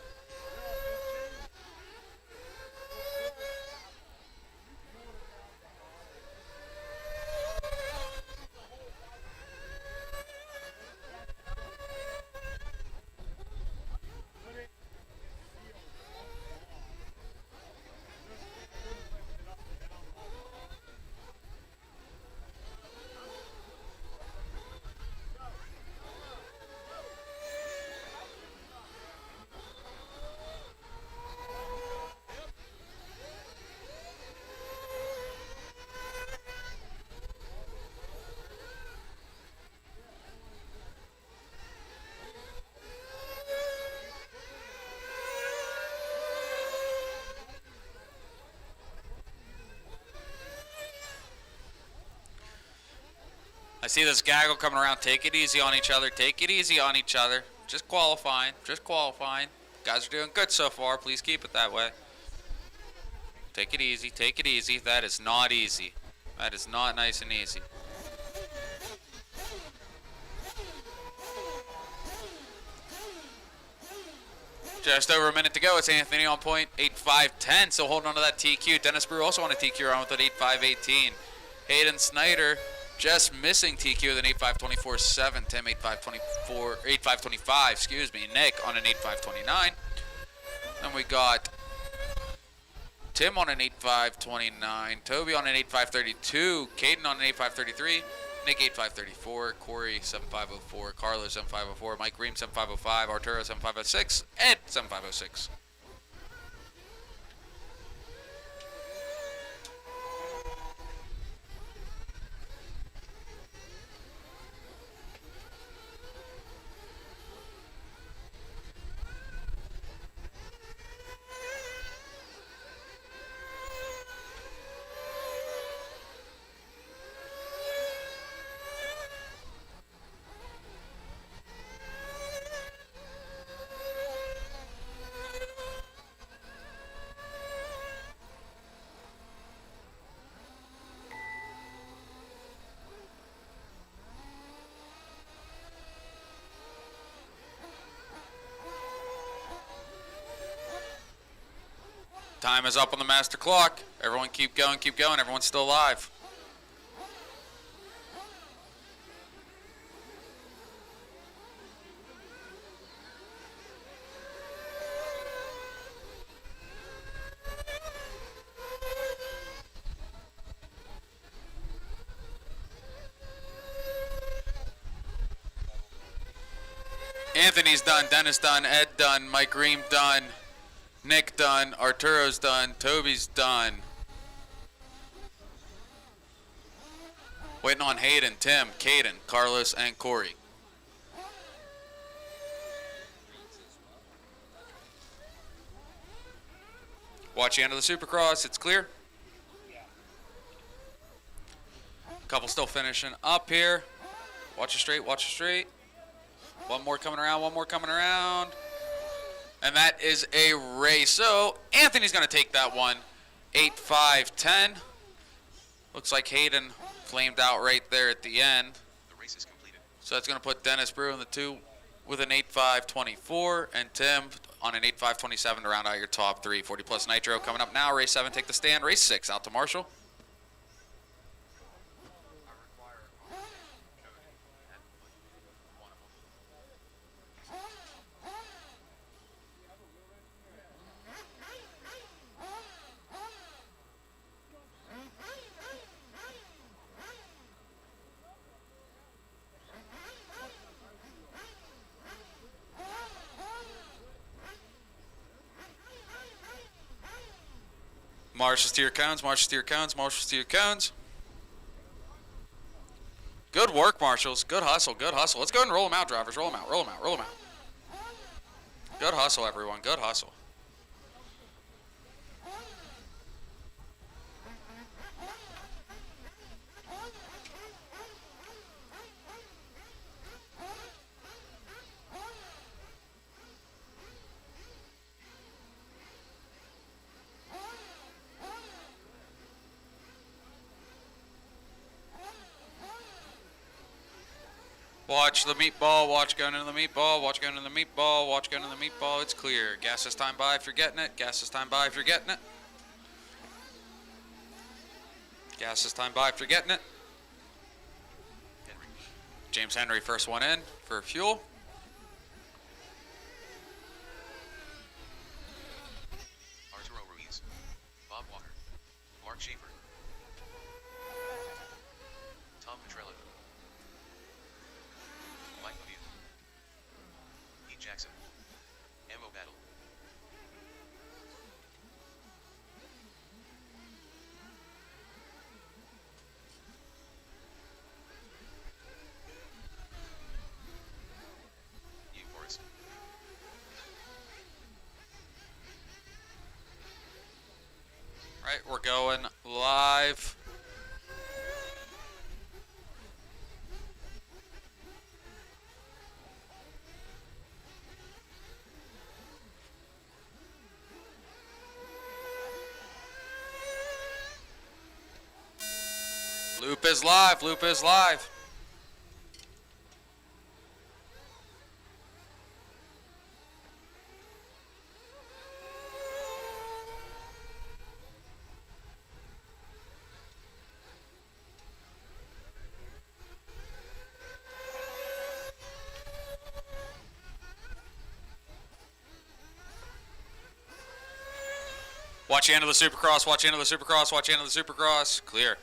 I see this gaggle coming around. Take it easy on each other. Take it easy on each other. Just qualifying. Just qualifying. Guys are doing good so far. Please keep it that way. Take it easy. Take it easy. That is not easy. That is not nice and easy. Just over a minute to go. It's Anthony on point. 8.510. Still holding on to that TQ. Dennis Brew also on a TQ around with an 8.518. Hayden Snyder just missing TQ with an 8.524.7. Tim 8.525, excuse me. Nick on an 8.529. Then we got Tim on an 8.529. Toby on an 8.532. Caden on an 8.533. Nick 8.534. Corey 7.504. Carlos 7.504. Mike Ream 7.505. Arturo 7.506. Ed 7.506. Time is up on the master clock. Everyone keep going, keep going. Everyone's still alive. Anthony's done, Dennis done, Ed done, Mike Ream done, Nick done, Arturo's done, Toby's done. Waiting on Hayden, Tim, Caden, Carlos, and Corey. Watch the end of the Supercross, it's clear. Couple still finishing up here. Watch it straight, watch it straight. One more coming around, one more coming around. And that is a race. So Anthony's going to take that one. 8-5-10. Looks like Hayden flamed out right there at the end. The race is completed. So that's going to put Dennis Brew in the 2 with an 8-5-24. And Tim on an 8-5-27 to round out your top 3. 40 plus Nitro coming up now. Race 7, take the stand. Race 6, out to Marshall. Marshals to your cones, marshals to your cones, marshals to your cones. Good work, marshals. Good hustle, good hustle. Let's go ahead and roll them out, drivers. Roll them out, roll them out, roll them out. Good hustle, everyone. Good hustle. Watch the meatball, watch going into the meatball, watch going into the meatball, watch going into the meatball. It's clear. Gas this time by if you're getting it. Gas this time by if you're getting it. Gas this time by if you're getting it. Henry. James Henry, first one in for fuel. Arturo Ruiz. Bob Walker. Mark Schaefer. Tom Petrella. Mike Lemieux. Pete Jackson. Ammo Battle. Hugh Forrest. Right, we're going live. Loop is live, loop is live. Watch the end of the Supercross, watch the end of the Supercross, watch the end of the Supercross. Clear.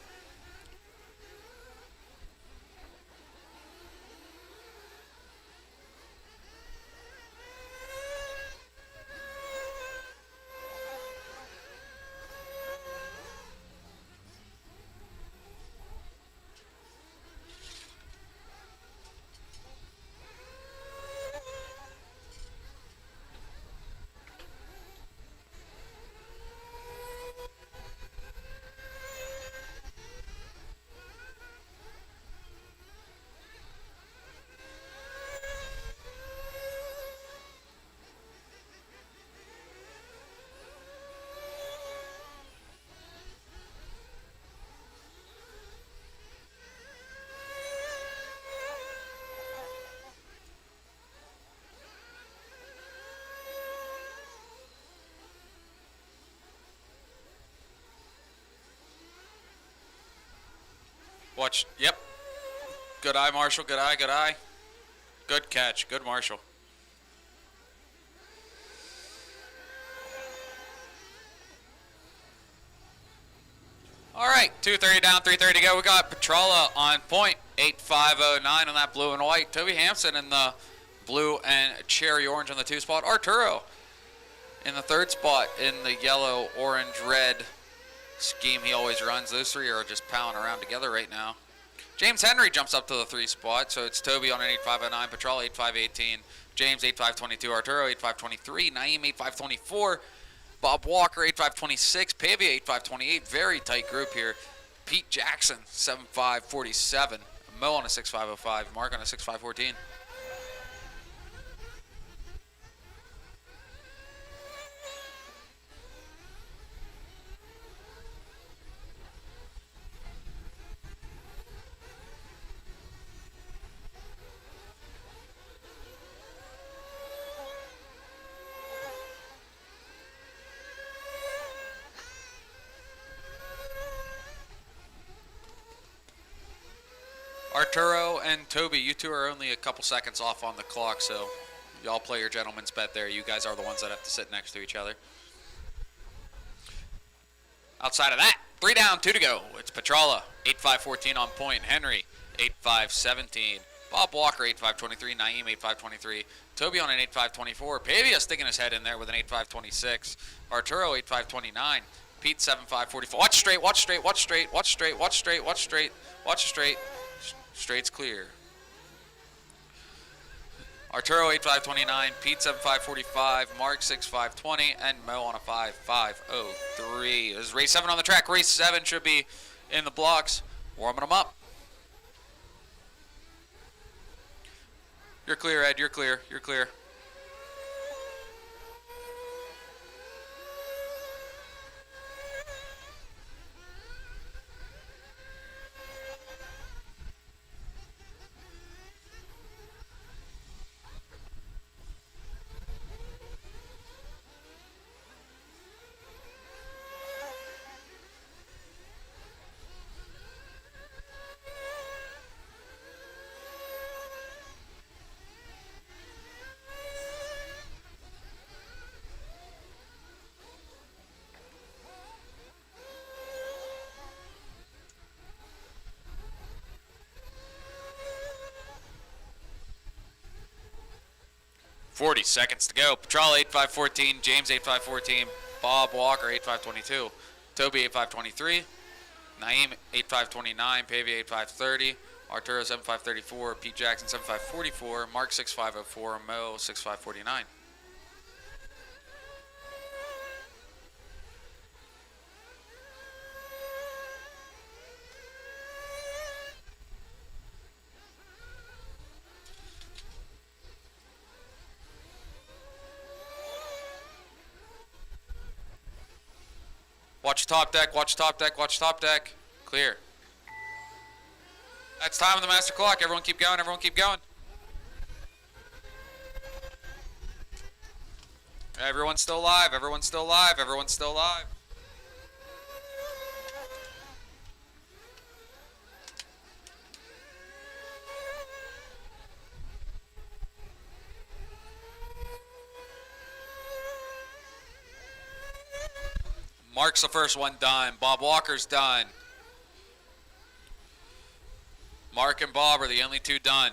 Watch. Yep. Good eye, Marshall. Good eye. Good eye. Good catch. Good, Marshall. All right, 2:30 down, 3:30 to go. We got Petrala on point, 8:509 on that blue and white. Toby Hampson in the blue and cherry orange on the 2 spot. Arturo in the 3rd spot in the yellow, orange, red scheme he always runs. Those 3 are just pounding around together right now. James Henry jumps up to the 3 spot, so it's Toby on an 8.509, Petrala 8.518, James 8.522, Arturo 8.523, Naeem 8.524, Bob Walker 8.526, Pavia 8.528. Very tight group here. Pete Jackson 7.547, Mo on a 6.505, Mark on a 6.514. Arturo and Toby, you 2 are only a couple seconds off on the clock, so y'all play your gentleman's bet there. You guys are the ones that have to sit next to each other. Outside of that, 3 down, 2 to go. It's Petrala, 8.514 on point. Henry, 8.517. Bob Walker, 8.523. Naeem, 8.523. Toby on an 8.524. Pavia sticking his head in there with an 8.526. Arturo, 8.529. Pete, 7.544. Watch straight, watch straight, watch straight, watch straight, watch straight, watch straight, watch straight. Straight's clear. Arturo 8.529, Pete 7.545, Mark 6.520, and Mo on a 5.503. This is race 7 on the track. Race 7 should be in the blocks. Warming them up. You're clear, Ed. You're clear. You're clear. .40 seconds to go. Petrala 8.514, James 8.514, Bob Walker 8.522, Toby 8.523, Naeem 8.529, Pavia 8.530, Arturo 7.534, Pete Jackson 7.544, Mark 6.504, Mo 6.549. Watch top deck, watch top deck, watch top deck. Clear. That's time on the master clock. Everyone keep going, everyone keep going. Everyone's still alive, everyone's still alive, everyone's still alive. Mark's the first one done. Bob Walker's done. Mark and Bob are the only 2 done.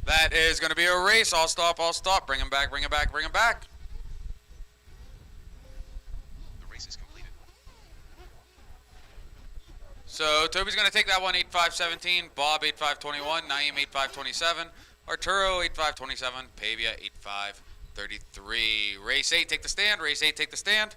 That is going to be a race. I'll stop, I'll stop. Bring him back, bring him back, bring him back. The race is completed. So Toby's going to take that one, 8.517. Bob, 8.521. Naeem, 8.527. Arturo, 8.527. Pavia, 33. Race 8, take the stand. Race 8, take the stand.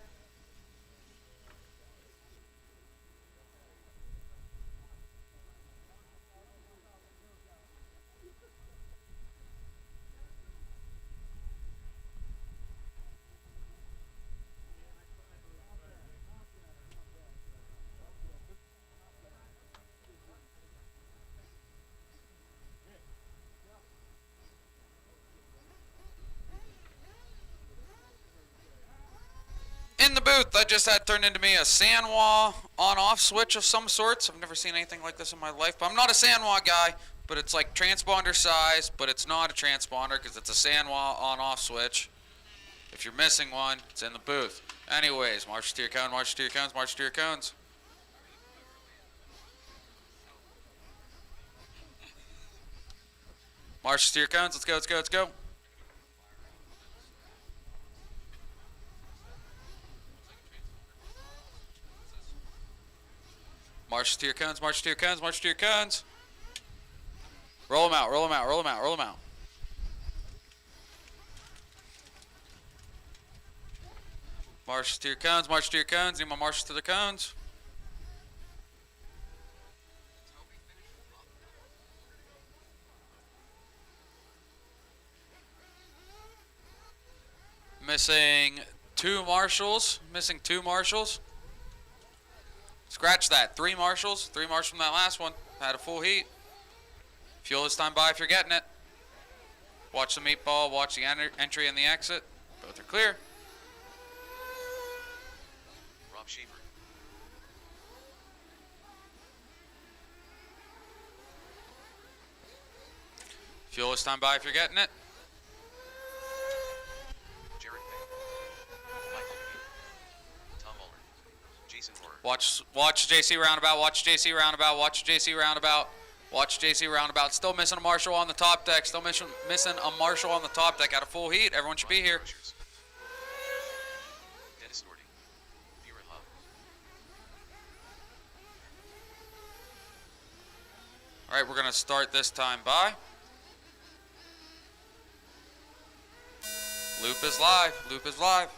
In the booth, that just had turned into me a Sanwa on-off switch of some sorts. I've never seen anything like this in my life, but I'm not a Sanwa guy, but it's like transponder size, but it's not a transponder because it's a Sanwa on-off switch. If you're missing one, it's in the booth. Anyways, march to your cone, march to your cones, march to your cones. March to your cones, let's go, let's go, let's go. March to your cones, march to your cones, march to your cones. Roll them out, roll them out, roll them out, roll them out. March to your cones, march to your cones. Need my marches to the cones. Missing two marshals, missing two marshals. Scratch that. Three marshals from that last one. Had a full heat. Fuel this time by if you're getting it. Watch the meatball, watch the entry and the exit. Both are clear. Rob Schaefer. Fuel this time by if you're getting it. Jared Payne. Michael McGee. Tom Muller. Jason Horner. Watch JC roundabout, watch JC roundabout, watch JC roundabout, watch JC roundabout. Still missing a marshal on the top deck, still missing a marshal on the top deck. At a full heat, everyone should be here. Dennis Nordy. Vera Hub. All right, we're gonna start this time by. Loop is live, loop is live.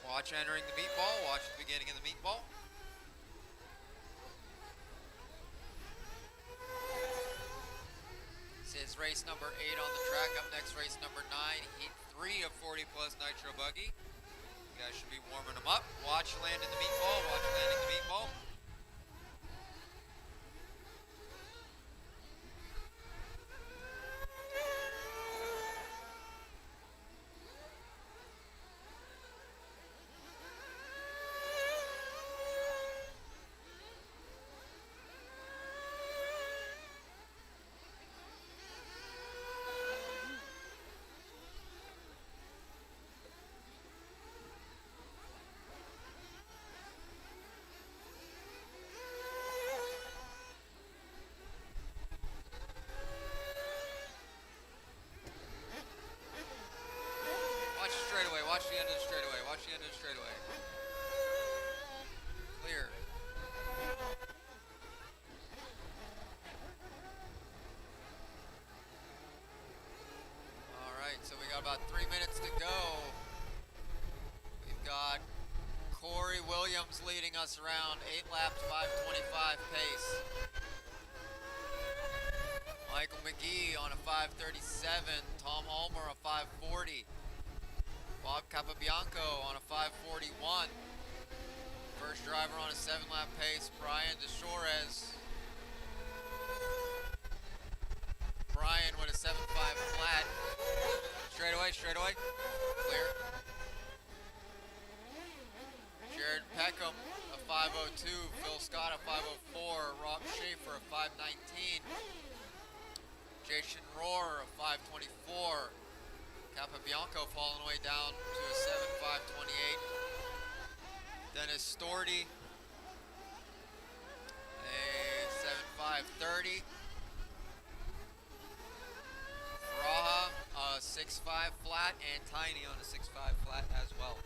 Watch entering the meatball. Watch the beginning of the meatball. This is race number 8 on the track. Up next, race number 9, heat 3 of 40 plus Nitro buggy. You guys should be warming them up. Watch land in the meatball. Watch landing the meatball. Watch the end of the straightaway. Watch the end of the straightaway. Clear. All right, so we got about 3 minutes to go. We've got Corey Williams leading us around 8 laps, 5:25 pace. Michael McGee on a 5:37. Tom Ulmer a 5:40. Bob Capabianco on a 5:41. First driver on a 7-lap pace, Brian DeShores. Brian with a 7.5 flat. Straightaway, straightaway. Clear. Jared Peckham, a 5:02. Phil Scott at 504. Rob Schaefer at 519. Jason Rohr at 524. Capabianco falling way down to a 7.528. Dennis Storty, a 7.530. Raha, 6.5 flat, and Tiny on a 6.5 flat as well.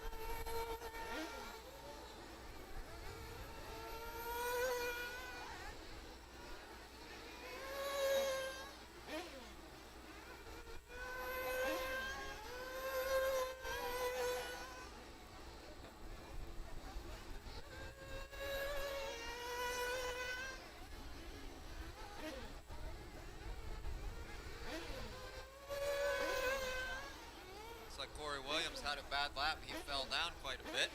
Had a bad lap. He fell down quite a bit.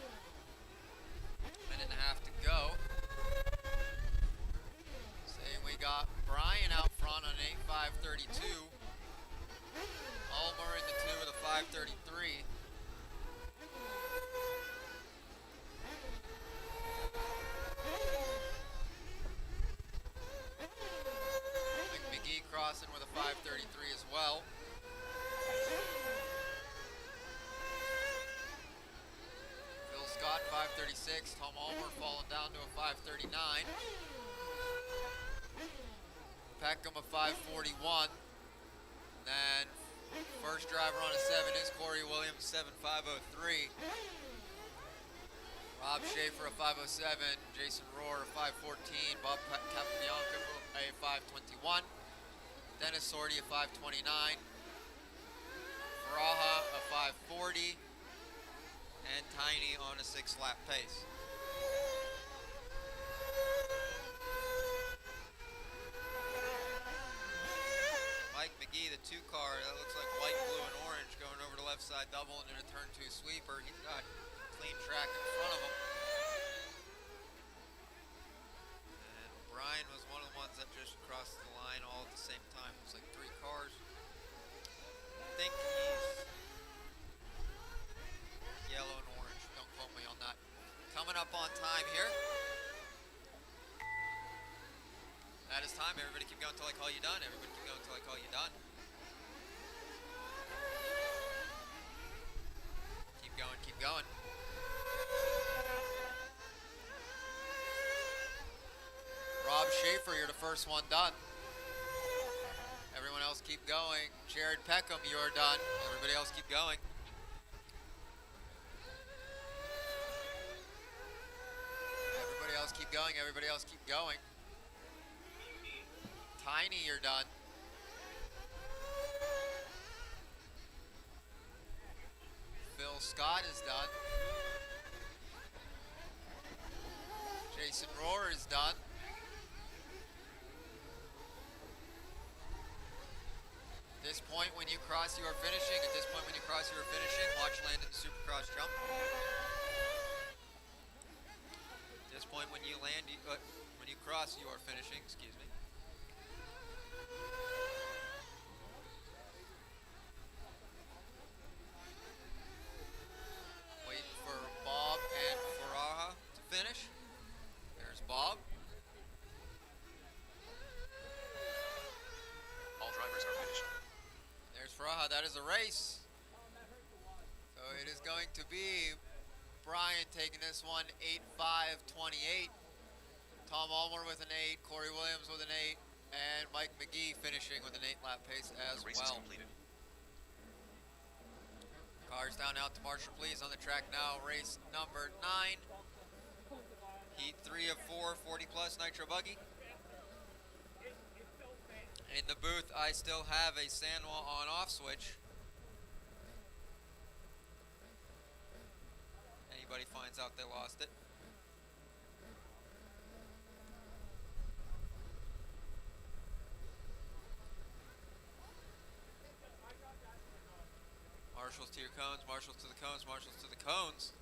Minute and a half to go. Saying we got Brian out front on an 8.532. Ulmer in the 2 with a 5.33. McGee crossing with a 5.33 as well. Scott 5.36, Tom Ulmer falling down to a 5.39. Peckham a 5.41. Then first driver on a 7 is Corey Williams, 7.503. Rob Schaefer a 5.07. Jason Rohr a 5.14. Bob Capabianco a 5.21. Dennis Sorty a 5.29. Faraha a 5.40. And Tiny on a 6-lap pace. Mike McGee, the 2 car, that looks like white, blue, and orange going over the left side double into a turn 2 sweeper. He's got clean track in front of him. And Brian was one of the ones that just crossed the line all at the same time. It was like 3 cars. I think he's yellow and orange. Don't quote me on that. Coming up on time here. That is time. Everybody keep going until I call you done. Everybody keep going until I call you done. Keep going, keep going. Rob Schaefer, you're the first one done. Everyone else keep going. Jared Peckham, you're done. Everybody else keep going. Keep going, everybody else keep going. Tiny, you're done. Phil Scott is done. Jason Rohr is done. At this point when you cross, you are finishing. At this point when you cross, you are finishing. Watch Landon Supercross jump. At this point when you land, when you cross, you are finishing, excuse me. Waiting for Bob and Faraha to finish. There's Bob. All drivers are finished. There's Faraha, that is a race. So it is going to be Brian taking this one 8.528. Tom Ulmer with an 8, Corey Williams with an 8, and Mike McGee finishing with an 8-lap pace as The race is well. completed. Cars down out to Marshall, please, on the track now. Race number 9. Heat 3 of 4, 40-plus Nitro buggy. In the booth, I still have a Sanwa on-off switch. Anybody finds out they lost it. Marshals to your cones, marshals to the cones, marshals to the cones.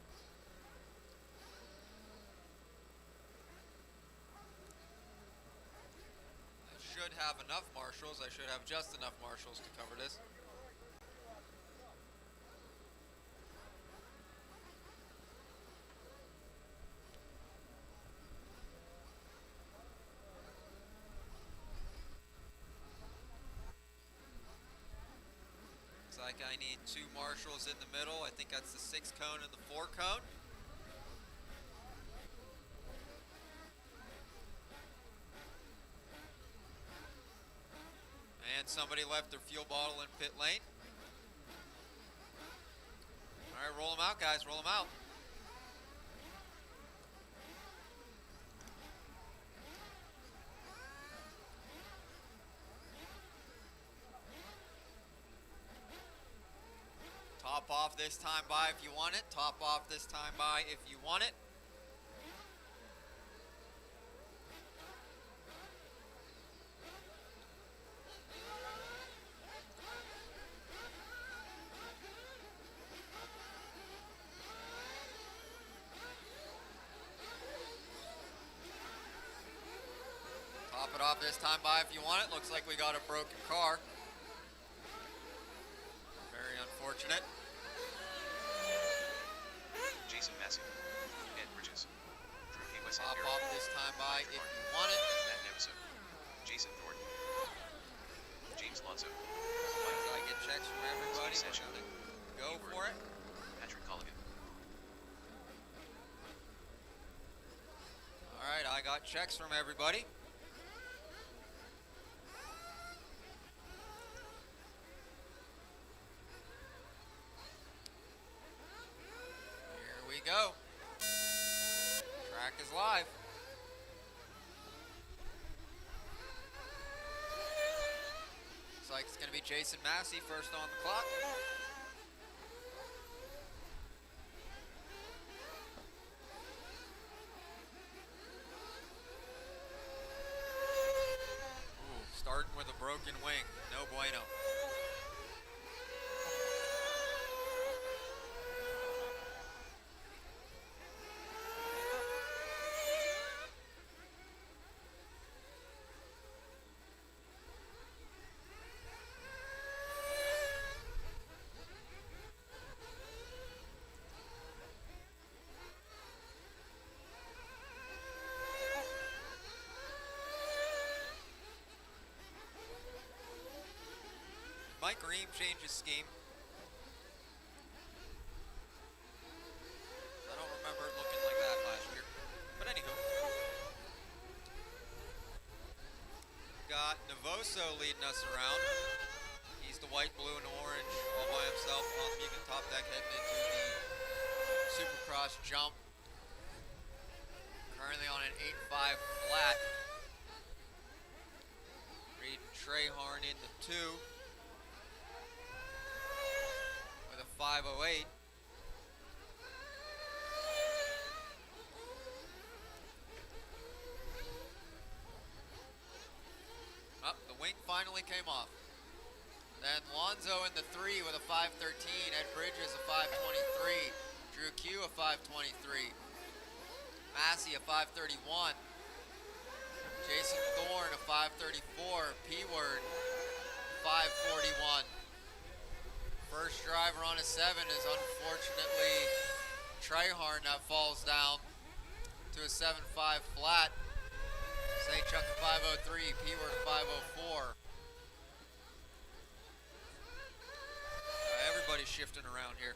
I should have enough marshals. I should have just enough marshals to cover this. like I need 2 marshals in the middle. I think that's the 6 cone and the 4 cone. And somebody left their fuel bottle in pit lane. All right, roll them out, guys, roll them out. Top off this time by if you want it. Top off this time by if you want it. Top it off this time by if you want it. Looks like we got a broken car. Very unfortunate. Jason Massey. Ed Bridges. Drew K. West. Top off this time by if you want it. Matt Neveso. Jason Thornton. James Lonzo. Once I get checks from everybody, we're Session. gonna go for it. Patrick Colligan. All right, I got checks from everybody. Here we go. Track is live. Looks like it's going to be Jason Massey first on the clock. Ooh, starting with a broken wing. No bueno. Mike Ream changed his scheme. I don't remember it looking like that last year. But anywho. Got Novoso leading us around. He's the white, blue, and orange all by himself on the Mugen top deck heading into the Supercross jump. Currently on an 8.5 flat. Reading Treyharn in the 2. 508. The wing finally came off. Then Lonzo in the 3 with a 513. Ed Bridges a 523. Drew Q a 523. Massey a 531. Jason Thorne a 534. P-Word 541. First driver on a 7 is unfortunately Treyharn that falls down to a 7.5 flat. St. Chuck a 503, P-Word a 504. Everybody's shifting around here.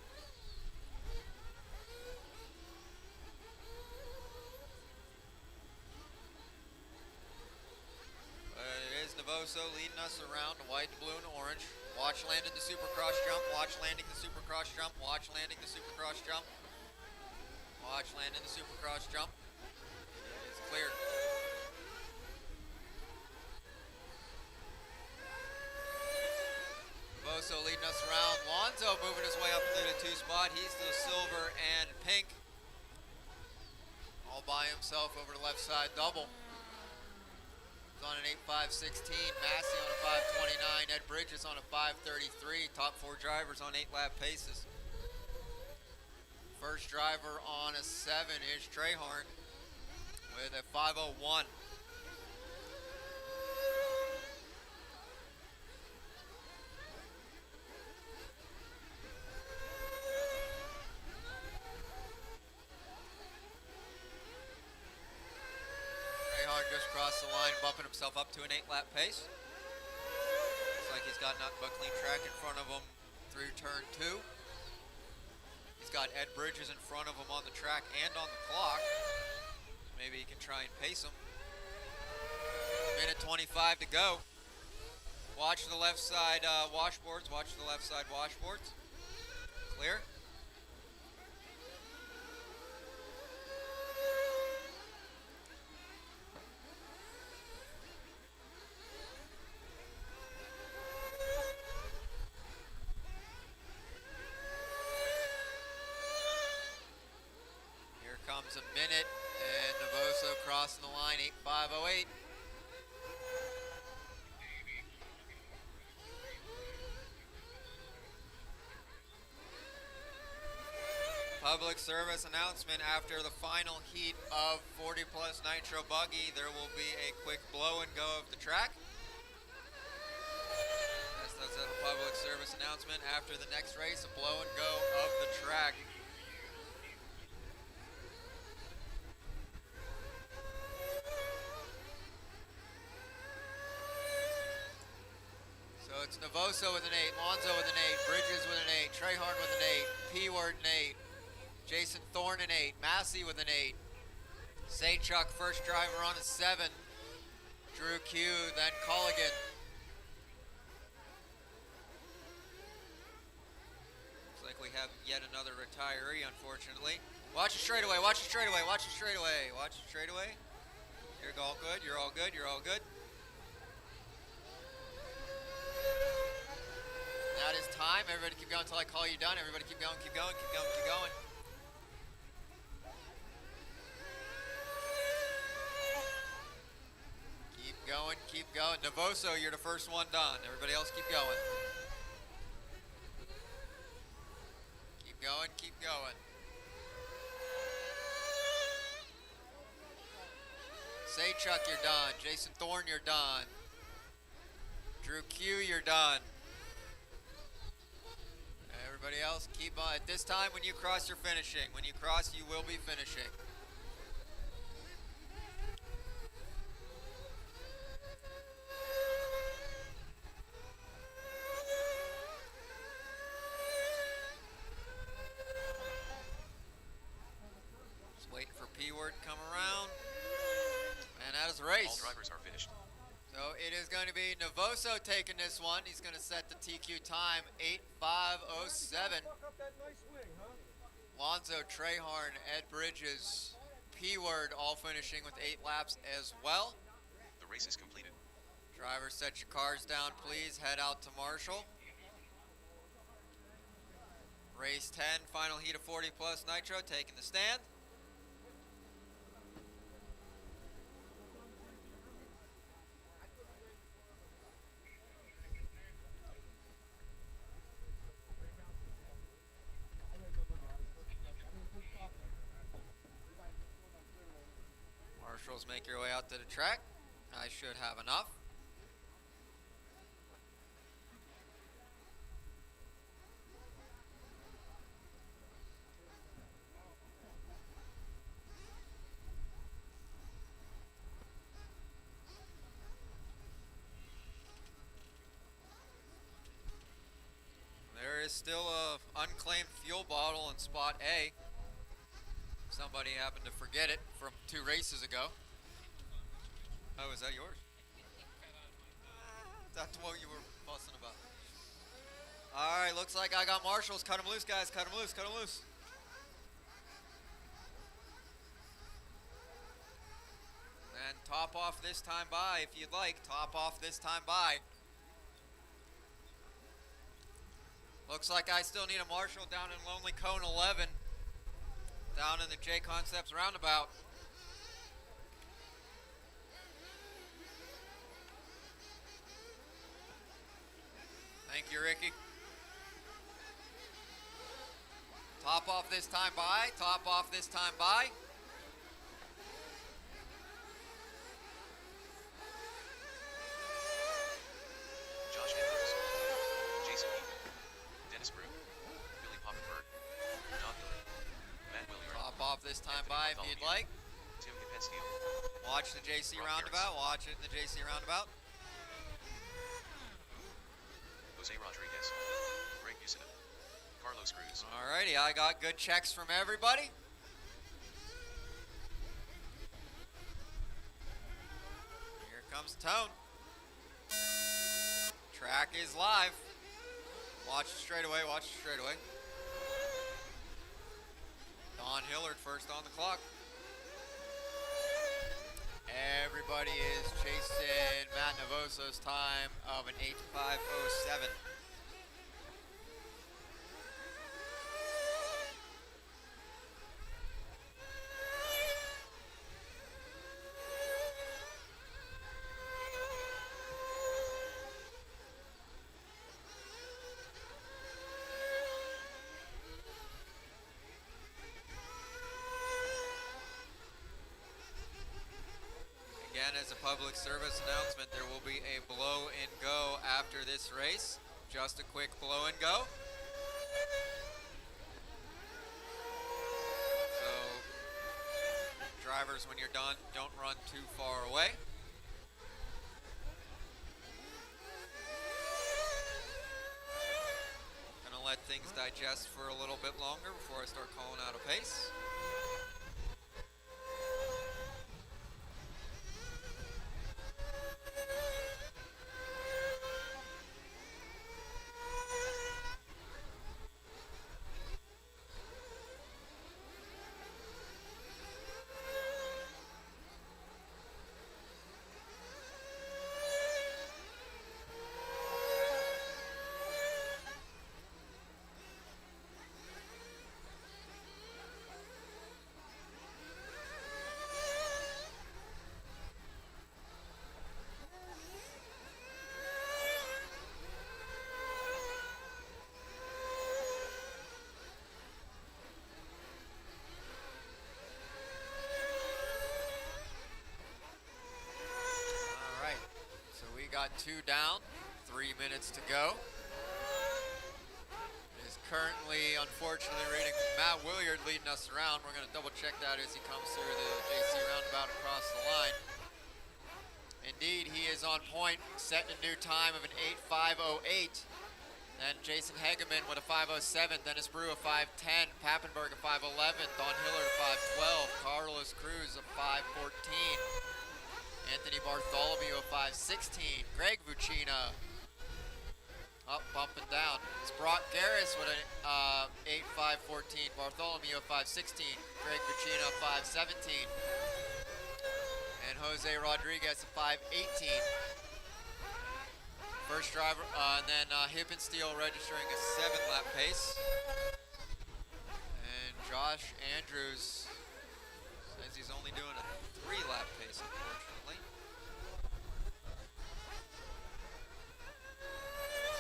It is Novoso leading us around the white, blue, and orange. Watch landing the Supercross jump. Watch landing the Supercross jump. Watch landing the Supercross jump. Watch landing the Supercross jump. It's clear. Novoso leading us around. Lonzo moving his way up into the 2 spot. He's the silver and pink. All by himself over the left side double. On an 8.516, Massey on a 529, Ed Bridges on a 533, top 4 drivers on 8 lap paces. First driver on a 7 is Treyharn with a 501. Just crossed the line, bumping himself up to an 8 lap pace. Looks like he's got nothing but clean track in front of him. 3 through turn 2. He's got Ed Bridges in front of him on the track and on the clock. Maybe he can try and pace him. Minute 25 to go. Watch the left side washboards. Watch the left side washboards. Clear. Here comes a minute, and Novoso crossing the line, 8:5:08. Public service announcement: after the final heat of 40 plus Nitro buggy, there will be a quick blow and go of the track. Yes, that's a public service announcement. After the next race, a blow and go of the track. So it's Novoso with an 8, Lonzo with an 8, Bridges with an 8, Trehorn with an 8, P-Word an 8, Jason Thorne an 8, Massey with an 8, Saychuk first driver on a 7, Drew Q, then Colligan. Looks like we have yet another retiree, unfortunately. Watch it straightaway, watch it straightaway, watch it straightaway, watch it straightaway. You're all good, you're all good, you're all good. That is time. Everybody keep going until I call you done. Everybody keep going, keep going, keep going, keep going. Keep going, keep going. Novoso, you're the first one done. Everybody else keep going. Keep going, keep going. Saychuk, you're done. Jason Thorne, you're done. Drew Q, you're done. Everybody else, keep on. At this time, when you cross, you're finishing. When you cross, you will be finishing. Just waiting for P-Word to come around. And that is the race. All drivers are finished. So it is going to be Novoso taking this one. He's going to set the TQ time, 8:5:07. Lonzo, Trehorn, Ed Bridges, P-Word all finishing with 8 laps as well. The race is completed. Drivers, set your cars down, please. Head out to Marshall. Race 10, final heat of 40 plus Nitro, taking the stand. Marshals, make your way out to the track. I should have enough. There is still a unclaimed fuel bottle in spot A. Somebody happened to forget it from 2 races ago. Oh, is that yours? That's what you were fussing about. All right, looks like I got marshals. Cut them loose, guys. Cut them loose. Cut them loose. And top off this time by, if you'd like. Top off this time by. Looks like I still need a marshal down in Lonely Cone 11. Down in the J Concepts roundabout. Thank you, Ricky. Top off this time by. Top off this time by. Josh Andrews, Jason Eaton, Dennis Brew, Billy Poppenberg, Don Miller, Matt Williard. Top off this time Anthony by if you'd Bartholomew, like. Tim Capensteele, Watch the JC Rob roundabout. Watch it in the JC roundabout. Jose Rodriguez, Greg Usina. Carlos Cruz. Alrighty, I got good checks from everybody. Here comes Tone. Track is live. Watch it straight away, watch it straight away. Don Hillard first on the clock. Everybody is chasing Matt Novoso's time of an 8:5:07. Again, as a public service announcement, there will be a blow and go after this race. Just a quick blow and go. So, drivers, when you're done, don't run too far away. Gonna let things digest for a little bit longer before I start calling out a pace. Got 2 down, 3 minutes to go. It is currently, unfortunately, reading Matt Williard leading us around. We're going to double check that as he comes through the JC roundabout across the line. Indeed, he is on point, setting a new time of an 8:5:08. Then Jason Hegeman with a 5:07, Dennis Brew a 5:10, Pappenberg a 5:11, Don Hillard a 5:12, Carlos Cruz a 5:14. Anthony Bartholomew a 5:16. Greg Vucina up, bumping down. It's Brock Garris with an 8:5:14. Bartholomew a 5:16. Greg Vucina a 5:17. And Jose Rodriguez a 5:18. First driver, and then Hippensteel registering a 7-lap pace. And Josh Andrews says he's only doing a 3-lap pace, unfortunately.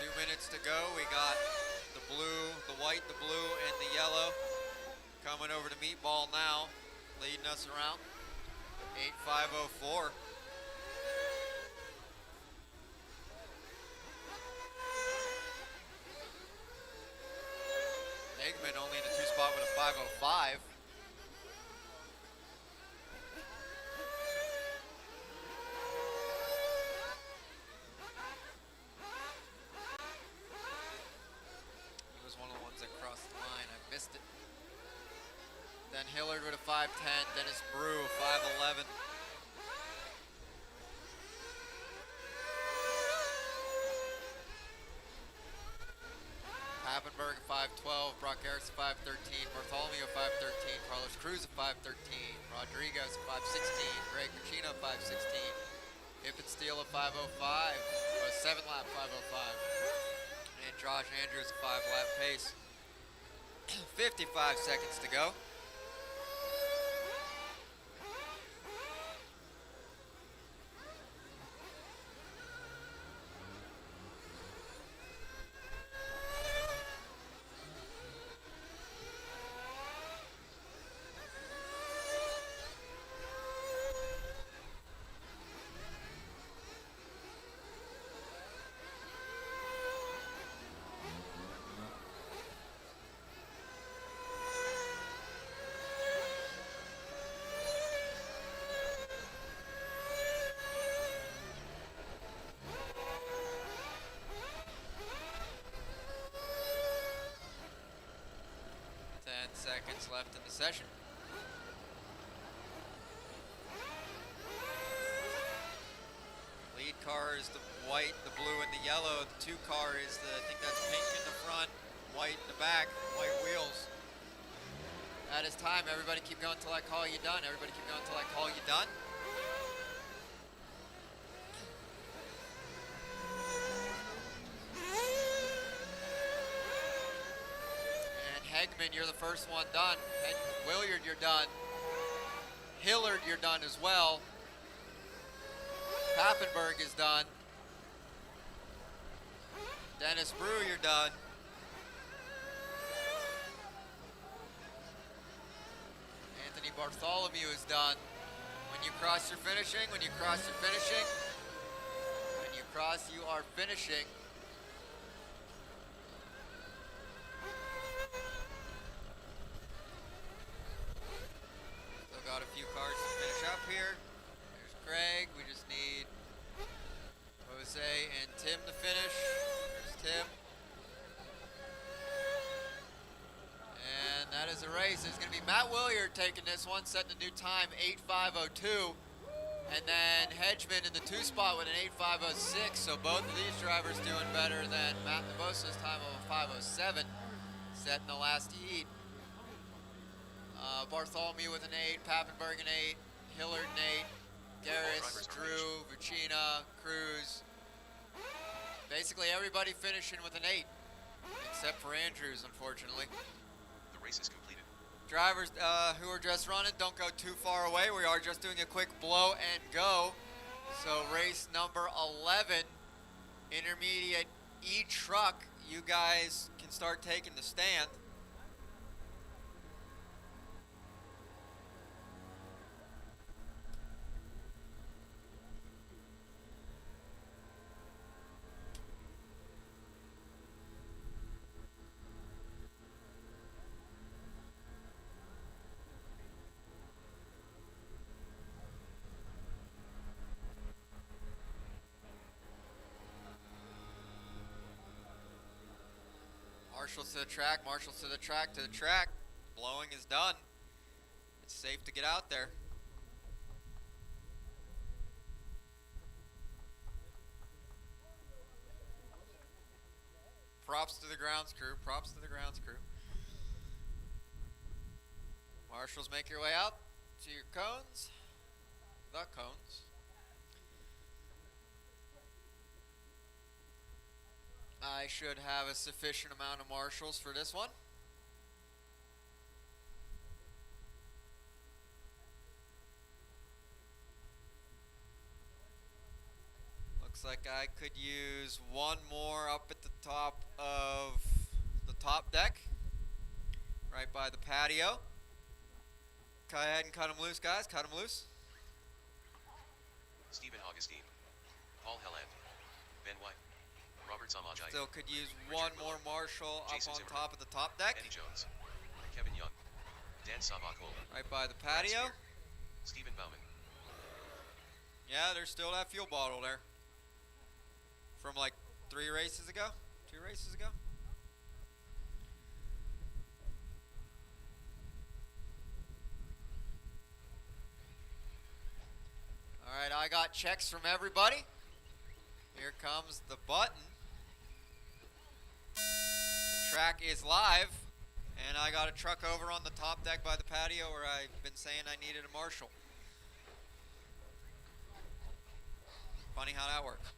2 minutes to go. We got the blue, the white, the blue, and the yellow coming over to Meatball now, leading us around. 8:5:04. Eggman only in a 2-spot with a 5:05. He was one of the ones that crossed the line. I missed it. Then Hillard with a 5:10. Dennis Brew, 5:11. Pappenberg at 5:12, Brock Harris at 5:13, Bartholomew at 5:13, Carlos Cruz at 5:13, Rodriguez at 5:16, Greg Cucino at 5:16, Hippensteel at 5:05, a 7-lap 5:05, and Josh Andrews a 5-lap pace. 55 seconds to go. seconds left in the session. Lead car is the white, the blue, and the yellow. The 2 car is the, I think that's pink in the front, white in the back, white wheels. That is time. Everybody keep going until I call you done. Everybody keep going until I call you done. And Hegman, you're the first one done. And Williard, you're done. Hillard, you're done as well. Pappenberg is done. Dennis Brew, you're done. Anthony Bartholomew is done. When you cross, you're finishing. When you cross, you're finishing. When you cross, you are finishing. Still got a few cars to finish up here. There's Greg. We just need Jose and Tim to finish. There's Tim. And that is a race. It's going to be Matt Williard taking this one, setting a new time, 8:5:02. And then Hedgeman in the 2 spot with an 8:5:06. So both of these drivers doing better than Matt Navosa's time of a 5:07, set in the last heat. Bartholomew with an 8, Pappenberg an 8, Hillard an 8, Garris, Drew, Vucina, Cruz. Basically everybody finishing with an 8, except for Andrews, unfortunately. The race is completed. Drivers who are just running, don't go too far away. We are just doing a quick blow and go. So race number 11, intermediate eTruck. You guys can start taking the stand. Marshals to the track, marshals to the track, to the track. Blowing is done. It's safe to get out there. Props to the grounds crew, props to the grounds crew. Marshals, make your way out to your cones. The cones. I should have a sufficient amount of marshals for this one. Looks like I could use one more up at the top of the top deck, right by the patio. Go ahead and cut them loose, guys. Cut them loose. Stephen Augustine, Paul Helland, Ben White, Robert Zamajai, Still could use Richard one Miller, more marshal Jason up on Zimmerman, top of the top deck, Eddie Jones, Kevin Young, Dan Sabacola, right by the Brad patio. Spear, Stephen Bauman. Yeah, there's still that fuel bottle there. From like 3 races ago? 2 races ago? Alright, I got checks from everybody. Here comes the button. The track is live. And I got a truck over on the top deck by the patio where I've been saying I needed a marshal. Funny how that works.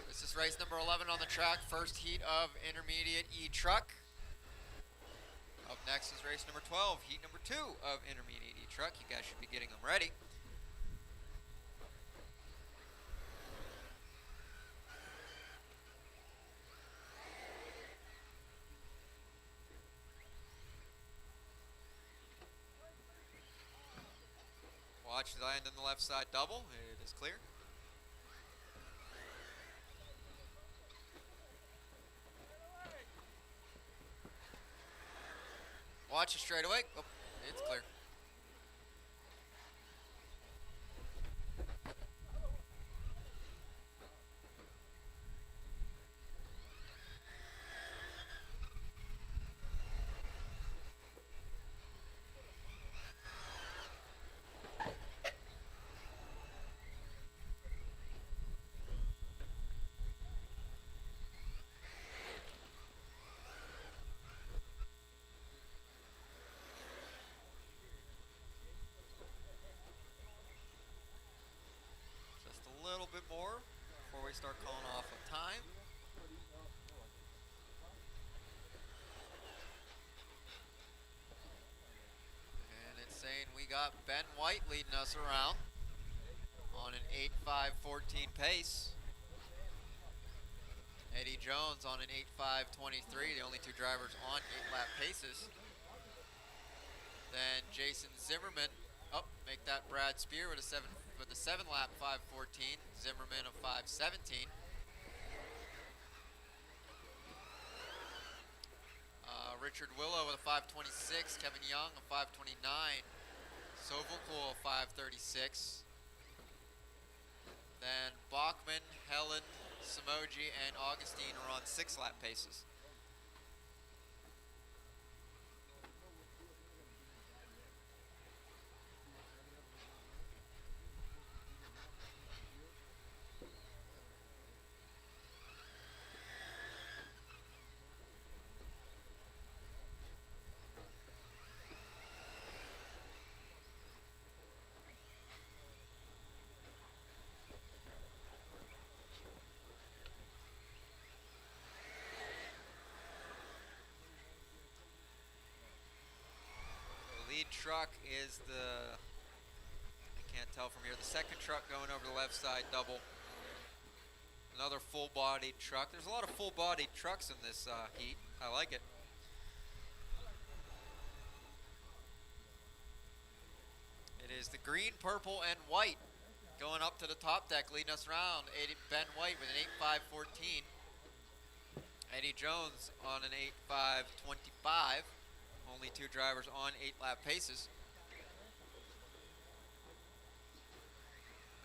This is race number 11 on the track, first heat of intermediate eTruck. Up next is race number 12, heat number 2 of intermediate eTruck. You guys should be getting them ready. Watch the end on the left side double, it is clear. Watch it straight away. Oh, it's clear. start calling off a time. And it's saying we got Ben White leading us around on an 8.5.14 pace. Eddie Jones on an 8.5.23, the only two drivers on 8-lap paces. Then Jason Zimmerman, make that Brad Spear with a 7-lap 5.14. Zimmerman of 5.17. Richard Willow with a 5.26. Kevin Young a 5.29. Sovalcool 5.36. Then Bachman, Helen, Samoji, and Augustine are on 6-lap paces. Lead truck is I can't tell from here, the second truck going over the left side double. Another full-bodied truck. There's a lot of full-bodied trucks in this heat. I like it. It is the green, purple, and white going up to the top deck, leading us around. Ben White with an 8.5.14. Eddie Jones on an 8.5.25. Only two drivers on 8-lap paces.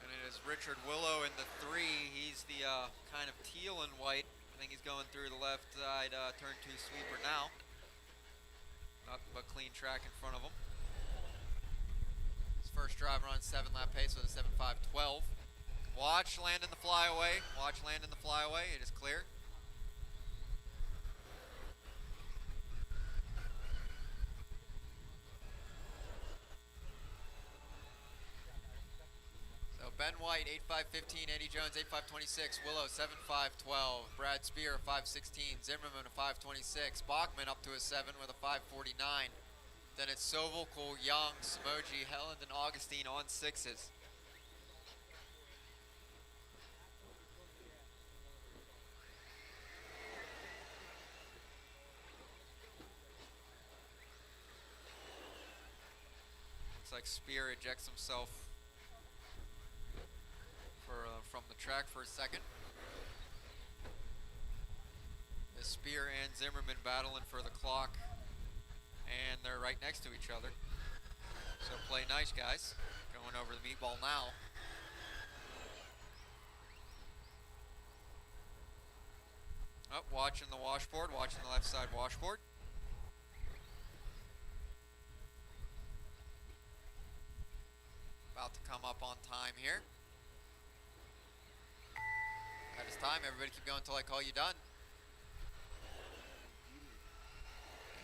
And it is Richard Willow in the 3. He's the kind of teal and white. I think he's going through the left side turn 2 sweeper now. Nothing but clean track in front of him. His first driver on 7-lap pace with a 7.5.12. Watch land in the flyaway. Watch land in the flyaway. It is clear. Ben White, 8.5.15, Eddie Jones, 8.5.26, Willow, 7.5.12, Brad Spear, 5.16, Zimmerman, a 5.26, Bachman up to a 7 with a 5.49. Then it's Sovalcool, Young, Samoji, Helland, and Augustine on 6s. Looks like Spear ejects himself from the track for a second. The Spear and Zimmerman battling for the clock, and they're right next to each other. So play nice, guys. Going over the meatball now. Watching the washboard, watching the left side washboard. About to come up on time here. That is time. Everybody keep going until I call you done.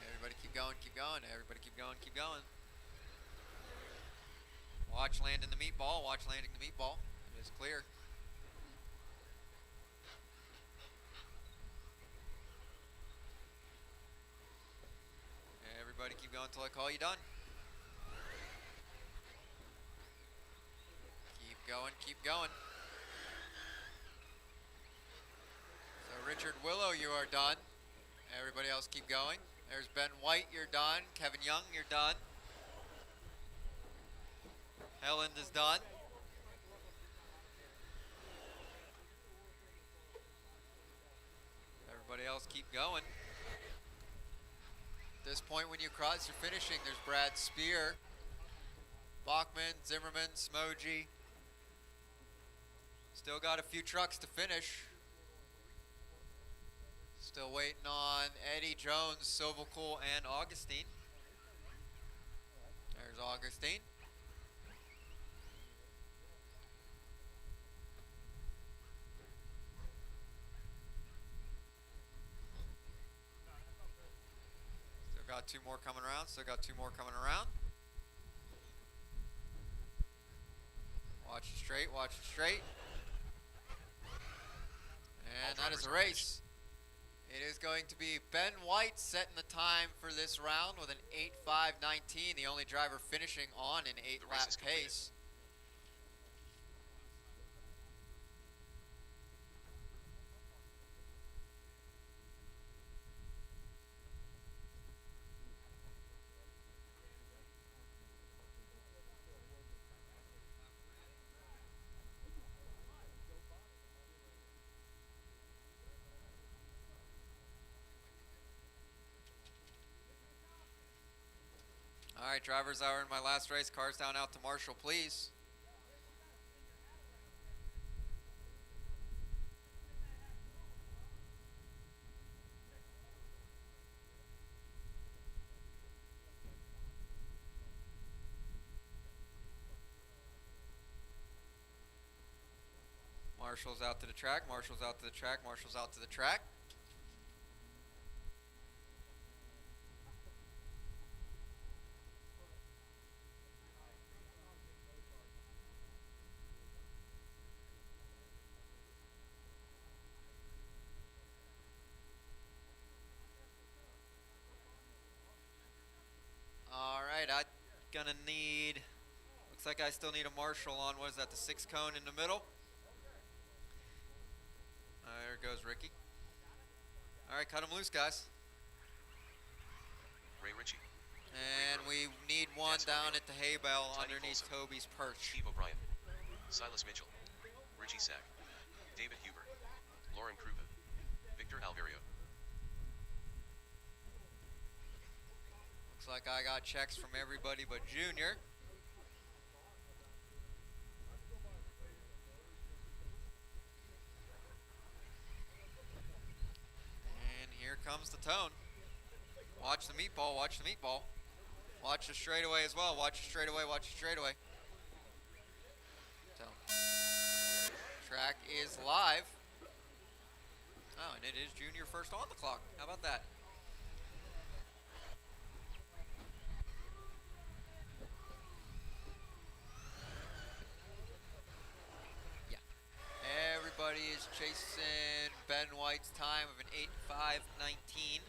Everybody keep going, keep going. Everybody keep going, keep going. Watch land in the meatball. Watch landing the meatball. It is clear. Everybody keep going until I call you done. Keep going, keep going. Richard Willow, you are done. Everybody else keep going. There's Ben White, you're done. Kevin Young, you're done. Helland is done. Everybody else keep going. At this point when you cross your finishing, there's Brad Spear, Bachman, Zimmerman, Samoji. Still got a few trucks to finish. Still waiting on Eddie Jones, Sovalcool, and Augustine. There's Augustine. Still got two more coming around. Still got two more coming around. Watch it straight. Watch it straight. And that is drivers a are race. It is going to be Ben White setting the time for this round with an 8:5:19, the only driver finishing on an The race 8-lap is completed. pace. All right, drivers that are in my last race, cars down out to Marshall, please. Marshall's out to the track, Marshall's out to the track, Marshall's out to the track. All right, I'm gonna need, looks like I still need a Marshall on, what is that, the 6 cone in the middle? There goes Ricky. All right, cut him loose, guys. Ray Ritchie, And we need one Yes, down Romeo. at the hay bale Tiny underneath Folsom. Toby's perch. Steve O'Brien, Silas Mitchell, Richie Sack, David Huber, Lauren Krupa, Victor Alvario. Looks like I got checks from everybody but Junior. And here comes the tone. Watch the meatball, watch the meatball. Watch the straightaway as well. Watch the straightaway, watch the straightaway. So, track is live. Oh, and it is Junior first on the clock. How about that? Yeah. Everybody is chasing Ben White's time of an 8:5:19.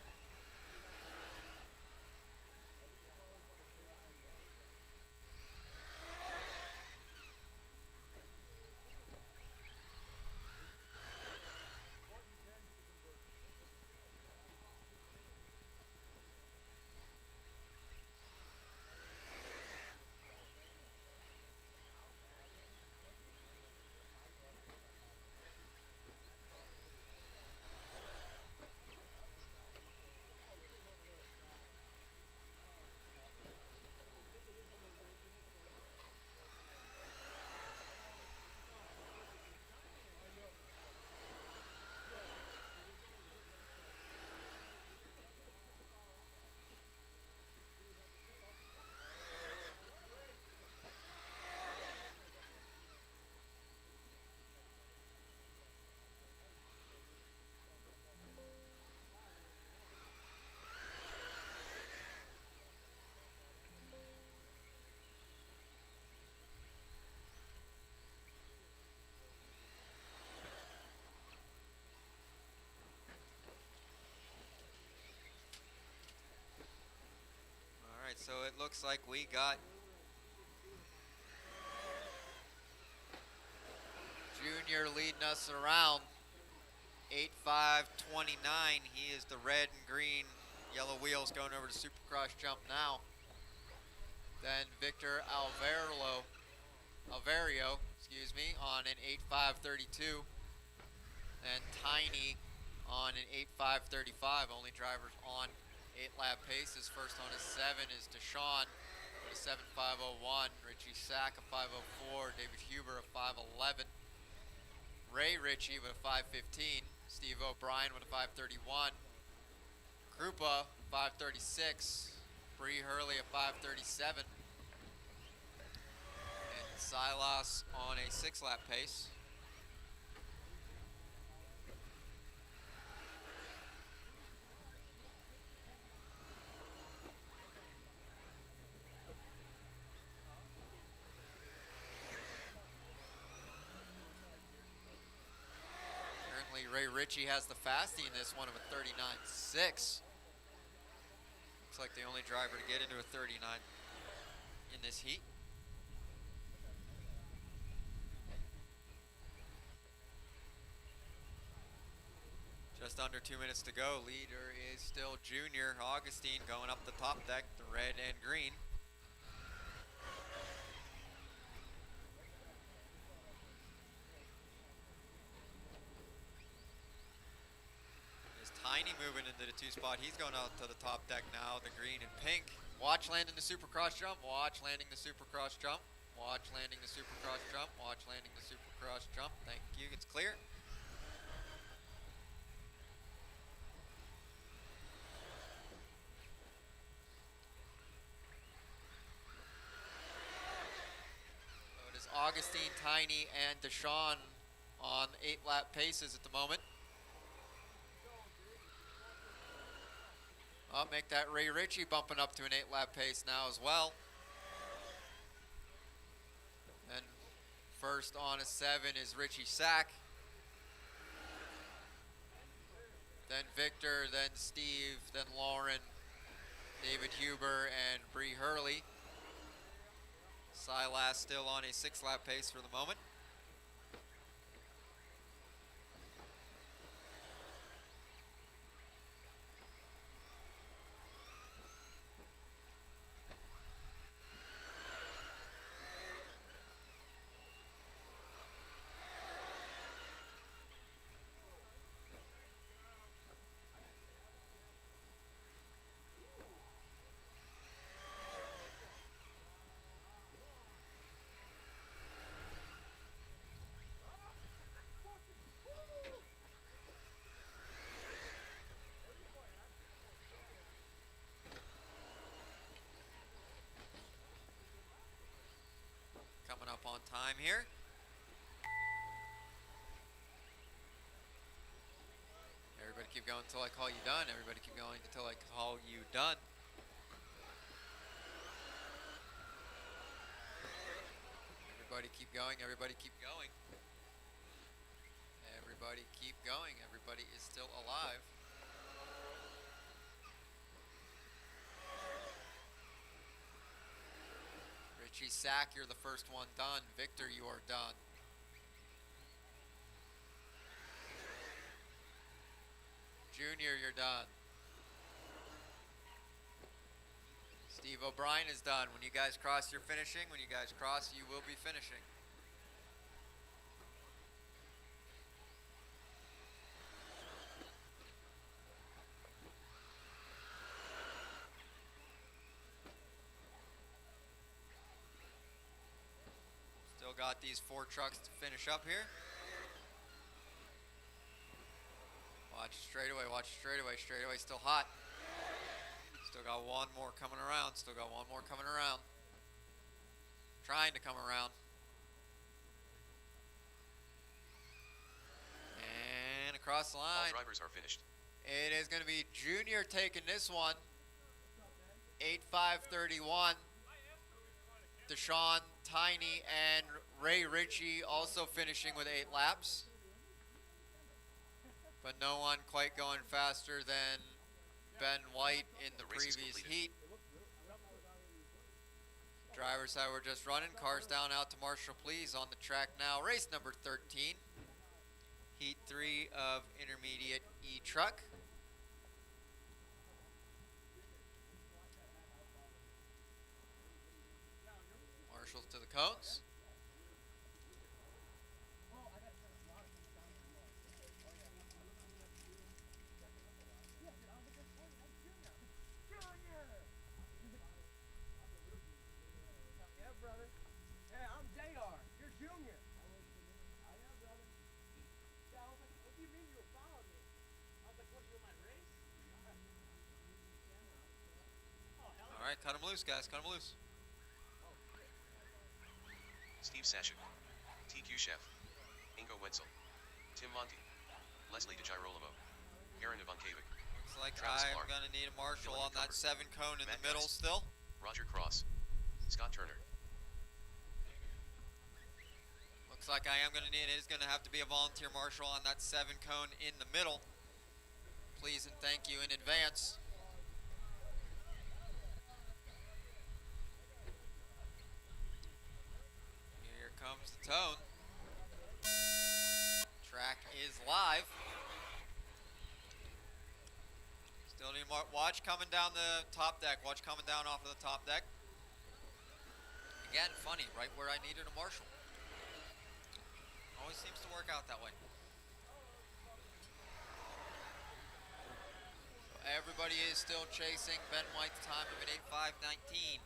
All right, so it looks like we got Junior leading us around 8:5:29. He is the red and green yellow wheels going over to Supercross jump now. Then Victor Alvario, excuse me, on an 8:5:32. And Tiny on an 8:5:35. Only drivers on 8-lap paces. First on is 7 is Deshaun with a 7:5:01. Richie Sack a 5:04. David Huber a 5:11. Ray Ritchie with a 5:15. Steve O'Brien with a 5:31. Krupa 5:36. Bree Hurley a 5:37. And Silas on a 6-lap pace. Unfortunately, Ray Ritchie has the fastie in this one of a 39.6. Looks like the only driver to get into a 39 in this heat. Just under 2 minutes to go. Leader is still Junior Augustine going up the top deck, the red and green. Is Tiny moving into the 2 spot. He's going out to the top deck now, the green and pink. Watch landing the Supercross jump. Watch landing the Supercross jump. Watch landing the Supercross jump. Watch landing the Supercross jump. Thank you. It's clear. Augustine, Tiny, and Deshaun on 8-lap paces at the moment. I'll make that Ray Ritchie bumping up to an 8-lap pace now as well. And first on a 7 is Richie Sack. Then Victor, then Steve, then Lauren, David Huber, and Bree Hurley. Silas still on a 6-lap pace for the moment. Coming up on time here. Everybody keep going until I call you done. Everybody keep going until I call you done. Everybody keep going. Everybody keep going. Everybody keep going. Everybody is still alive. Richie Sack, you're the first one done. Victor, you are done. Junior, you're done. Steve O'Brien is done. When you guys cross, you're finishing. When you guys cross, you will be finishing. Still got these 4 trucks to finish up here. Watch straightaway, watch straightaway. Straightaway still hot. Still got one more coming around. Still got one more coming around. Trying to come around. And across the line. All drivers are finished. It is going to be Junior taking this one. 8.531. Deshaun, Tiny, and Ray Ritchie also finishing with 8 laps. But no one quite going faster than Ben White in the race is previous completed. heat. Drivers that were just running, cars down out to Marshall, please, on the track now. Race number 13. Heat 3 of intermediate eTruck. Marshall to the cones. All right, cut him loose, guys. Cut him loose. Steve Sashik, TQ Chef, Ingo Wenzel, Tim Monty, Leslie DeGirolamo, Aaron Ivankevich, Looks like Travis I'm Clark, going to need a Marshall Dylan on that Cumber, 7 cone in Matt the middle Geist, still. Roger Cross, Scott Turner. Looks like I am going to need, it is going to have to be a volunteer marshal on that 7 cone in the middle. Please and thank you in advance. Here comes the tone. Track is live. Still need more. Watch coming down the top deck. Watch coming down off of the top deck. Again, funny, right where I needed a marshal. Always seems to work out that way. So everybody is still chasing Ben White's time of an 8.5.19.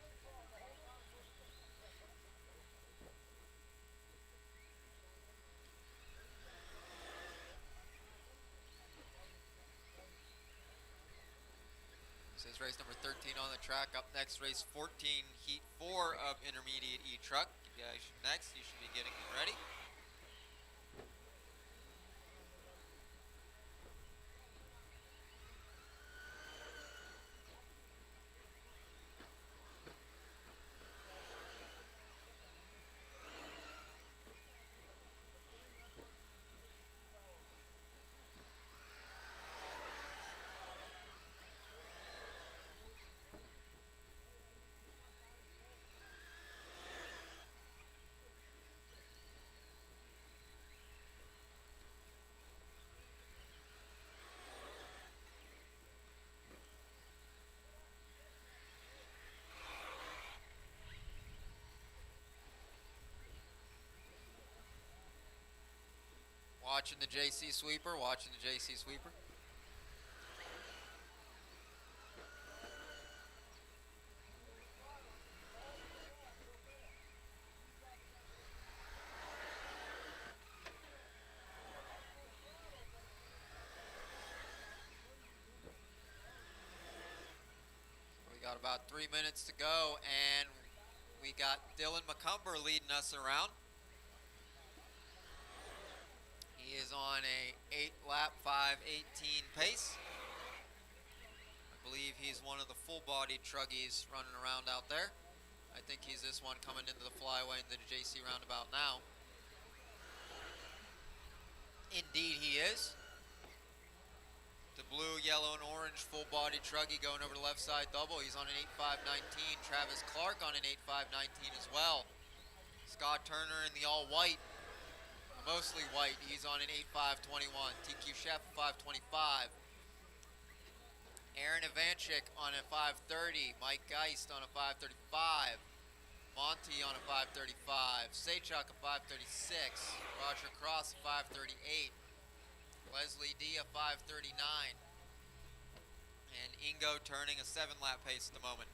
This is race number 13 on the track. Up next, race 14, heat 4 of intermediate eTruck. You guys should next. You should be getting ready. Watching the JC sweeper, watching the JC sweeper. We got about 3 minutes to go, and we got Dylan McCumber leading us around. He is on a 8-lap 5:18 pace. I believe he's one of the full-bodied truggies running around out there. I think he's this one coming into the flyway into the JC roundabout now. Indeed he is. The blue, yellow, and orange full-bodied truggy going over the left side double. He's on an 8.5.19. Travis Clark on an 8.5.19 as well. Scott Turner in the all-white. Mostly white, he's on an 8.5.21. TQ Chef 5.25. Aaron Ivanchik on a 5.30. Mike Geist on a 5.35. Monty on a 5.35. Sachuk a 5.36. Roger Cross a 5.38. Leslie D a 5.39. And Ingo turning a 7-lap pace at the moment.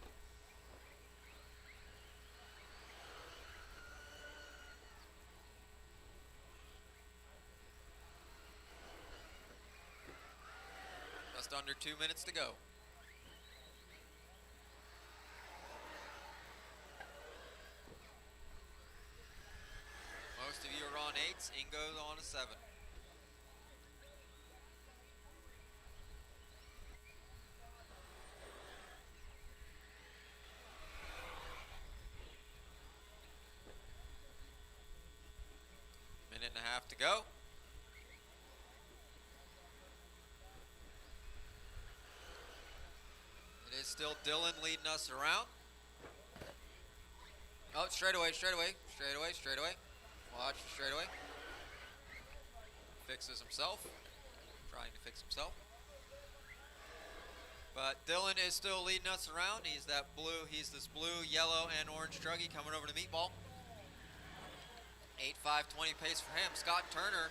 Just under 2 minutes to go. Most of you are on 8s, Ingo's on a 7. Minute and a half to go. It is still Dylan leading us around. Oh, straight away. Watch, straight away. Fixes himself. Trying to fix himself. But Dylan is still leading us around. He's this blue, yellow, and orange truggy coming over to Meatball. 8.5.20 pace for him. Scott Turner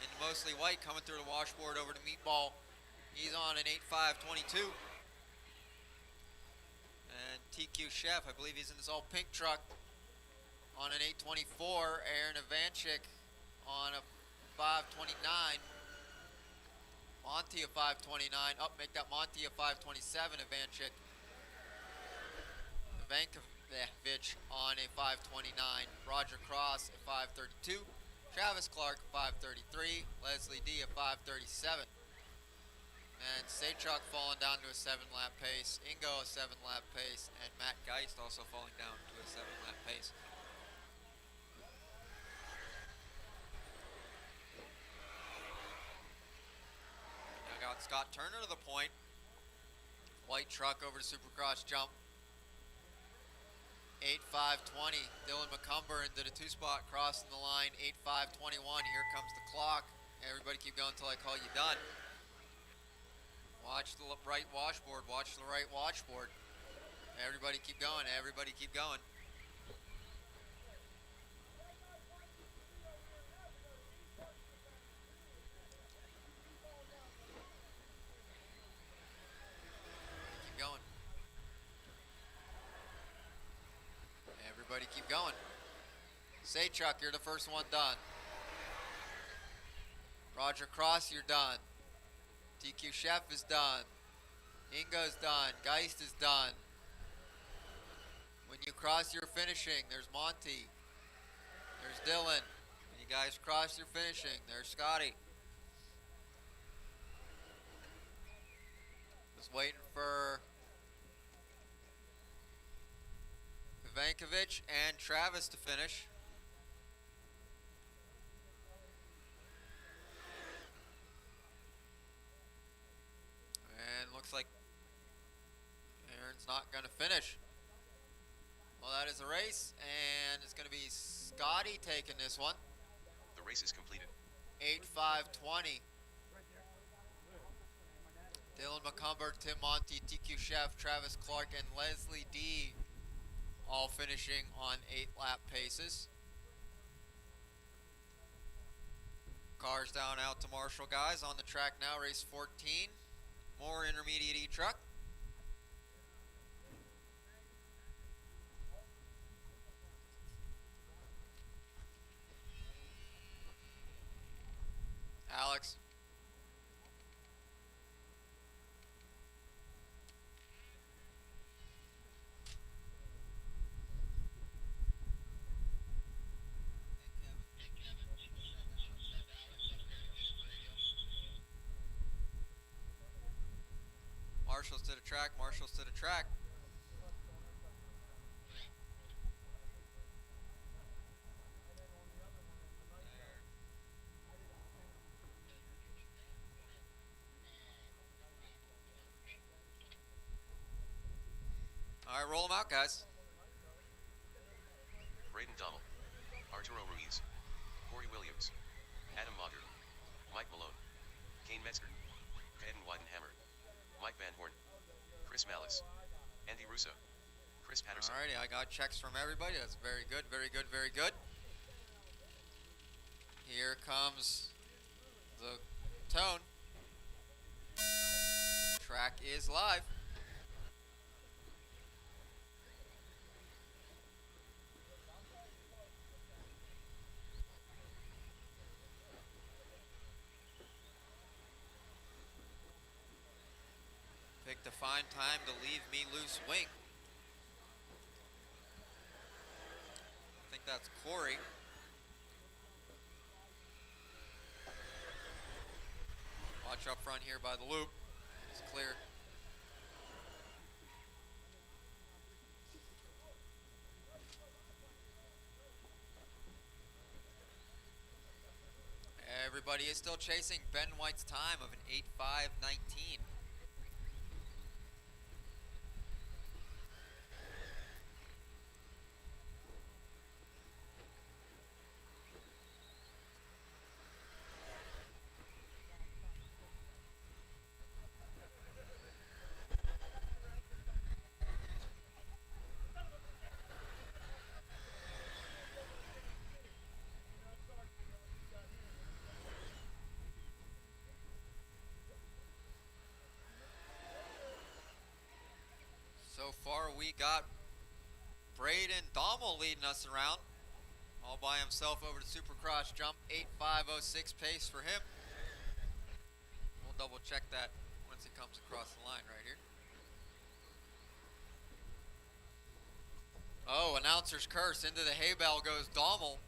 in mostly white coming through the washboard over to Meatball. He's on an 8.5.22. And TQ Chef, I believe he's in this all pink truck on an 8.24. Aaron Ivanchik on a 5.29. Monty a 5.29. Up, make that Monty a 5.27. Ivanchik. Ivankovic on a 5.29. Roger Cross a 5.32. Travis Clark a 5.33. Leslie D a 5.37. And Sachuk falling down to a 7-lap pace. Ingo a 7-lap pace. And Matt Geist also falling down to a 7-lap pace. out Scott Turner to the point. White truck over to Supercross jump. 8:5:20. Dylan McCumber into the 2-spot, crossing the line. 8:5:21. Here comes the clock. Everybody keep going until I call you done. Watch the right washboard. Watch the right washboard. Everybody keep going. Everybody keep going. Keep going. Everybody keep going. Say, Chuck, you're the first one done. Roger Cross, you're done. TQ Chef is done. Ingo's done. Geist is done. When you cross your finishing, there's Monty. There's Dylan. When you guys cross your finishing, there's Scotty. Just waiting for Ivankovic and Travis to finish. And looks like Aaron's not going to finish. Well, that is a race, and it's going to be Scotty taking this one. The race is completed. 8:5:20. Dylan McCumber, Tim Monty, TQ Chef, Travis Clark, and Leslie D. all finishing on 8-lap paces. Cars down out to Marshall, guys. On the track now, race 14. More intermediate eTruck. Alex. Marshall's to the track, Marshall's to the track. All right, roll them out, guys. Braden Dummel, Arturo Ruiz, Corey Williams, Adam Mager, Mike Malone, Kane Metzger, Caden Weidenhammer, Mike Van Horn, Chris Malice, Andy Russo, Chris Patterson. Alrighty, I got checks from everybody. That's very good, very good, very good. Here comes the tone. Track is live. Picked a fine time to leave me loose wing. I think that's Corey. Watch up front here by the loop. It's clear. Everybody is still chasing Ben White's time of an 8:5:19. So far we got Braden Dommel leading us around all by himself over to Supercross jump. 8:5:06 pace for him. We'll double check that once he comes across the line right here. Oh, announcer's curse. Into the hay bale goes Dommel.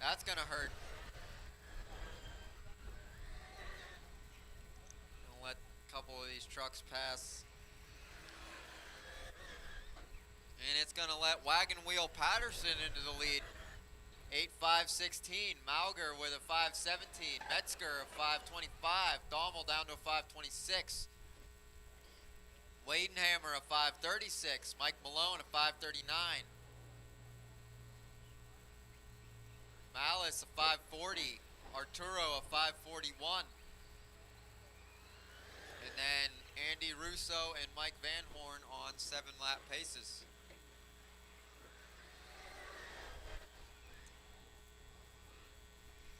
That's gonna hurt. Gonna let a couple of these trucks pass. And it's going to let Wagon Wheel Patterson into the lead. 8.516. Mauger with a 5.17. Metzger a 5.25. Dommel down to a 5.26. Weidenhammer a 5.36. Mike Malone a 5.39. Malice a 5.40. Arturo a 5.41. And then Andy Russo and Mike Van Horn on 7-lap paces.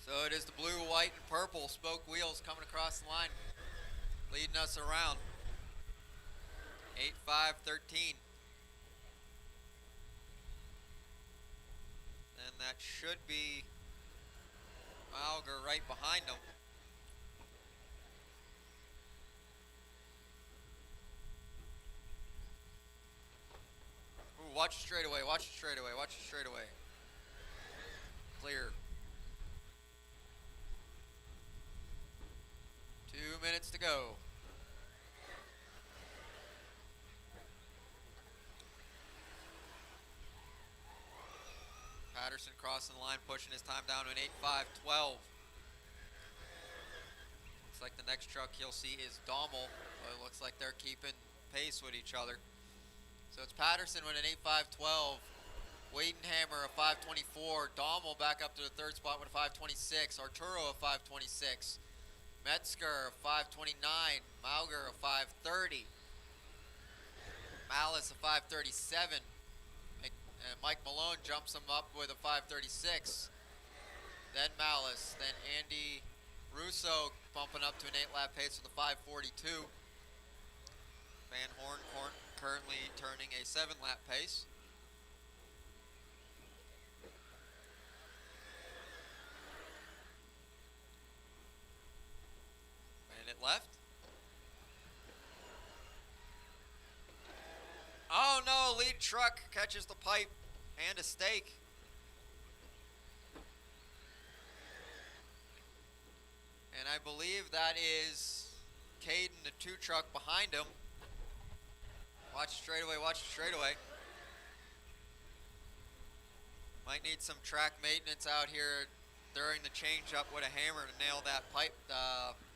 So it is the blue, white, and purple spoke wheels coming across the line, leading us around. 8.513. And that should be Mauger right behind him. Ooh, watch it straight away, watch it straight away, watch it straight away. Clear. 2 minutes to go. Patterson crossing the line, pushing his time down to an 8.512. Looks like the next truck you'll see is Dommel. It looks like they're keeping pace with each other. So it's Patterson with an 8.512. Weidenhammer a 5.24. Dommel back up to the third spot with a 5.26. Arturo a 5.26. Metzger a 5.29. Mauger a 5.30. Malice a 5.37. Mike Malone jumps him up with a 5.36. Then Malice. Then Andy Russo bumping up to an 8-lap pace with a 5.42. Van Horn currently turning a 7-lap pace. Minute left. Oh no, lead truck catches the pipe and a stake. And I believe that is Caden, the 2 truck behind him. Watch it straight away, watch it straight away. Might need some track maintenance out here during the change up with a hammer to nail that pipe,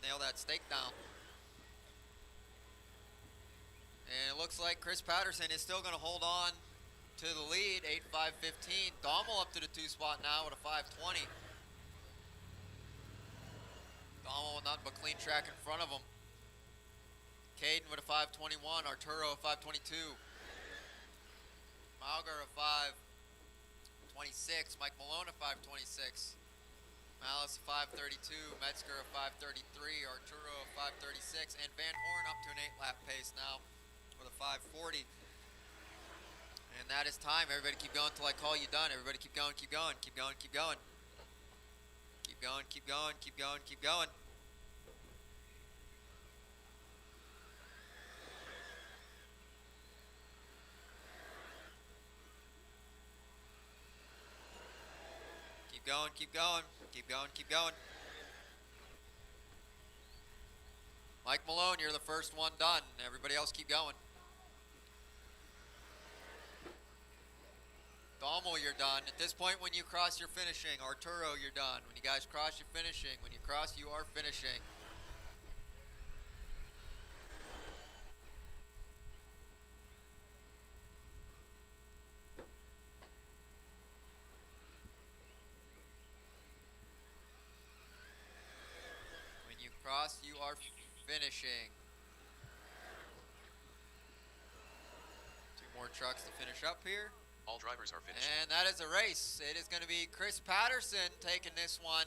nail that stake down. And it looks like Chris Patterson is still going to hold on to the lead, 8.515. Dommel up to the 2 spot now with a 5.20. Dommel with nothing but clean track in front of him. Caden with a 5.21. Arturo a 5.22. Mauger a 5.26. Mike Malone a 5.26. Malice a 5.32. Metzger a 5.33. Arturo a 5.36. And Van Horn up to an 8-lap pace now with a 5.40. And that is time. Everybody keep going until I call you done. Everybody keep going, keep going, keep going, keep going. Keep going, keep going, keep going, keep going. Keep going, keep going, keep going, keep going. Mike Malone, you're the first one done. Everybody else keep going. Dommel, you're done. At this point, when you cross, you're finishing. Arturo, you're done. When you guys cross, you're finishing. When you cross, you are finishing. When you cross, you are finishing. 2 more trucks to finish up here. All drivers are finished. And that is a race. It is going to be Chris Patterson taking this one.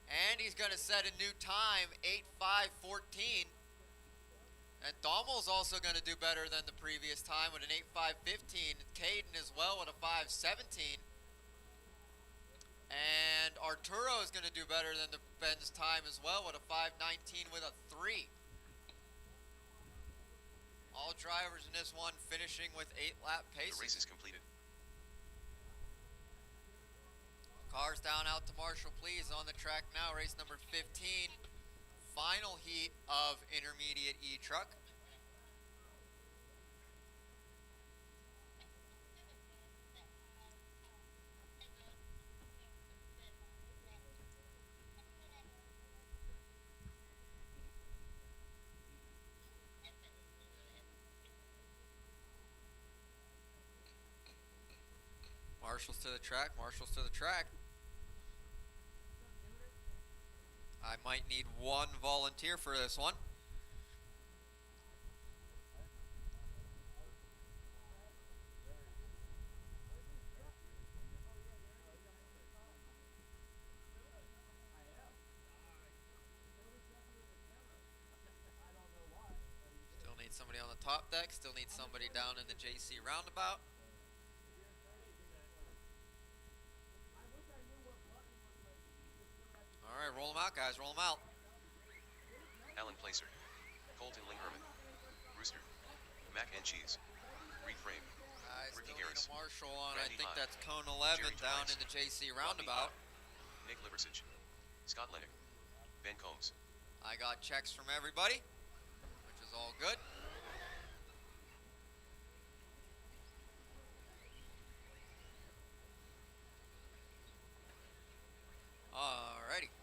And he's going to set a new time, 8.514. And Dommel's also going to do better than the previous time with an 8.515. Caden as well with a 5.17. And Arturo is going to do better than the Ben's time as well with a 5.19 with a 3. All drivers in this one finishing with 8-lap paces. The race is completed. Cars down out to Marshall, please. On the track now, race number 15. Final heat of intermediate eTruck. Marshals to the track, marshals to the track. I might need one volunteer for this one. Still need somebody on the top deck, still need somebody down in the JC roundabout. Alright, roll them out, guys, roll them out. Alan Placer. Colton Lingerman. Rooster. Mac and Cheese. Reframe. I Ricky still need Garris. a marshal on, Randy I think High. that's cone 11 Jerry down Tobias. in the JC Rodney roundabout. High. Nick Liversage. Scott Lennick. Ben Combs. I got checks from everybody, which is all good. Alrighty.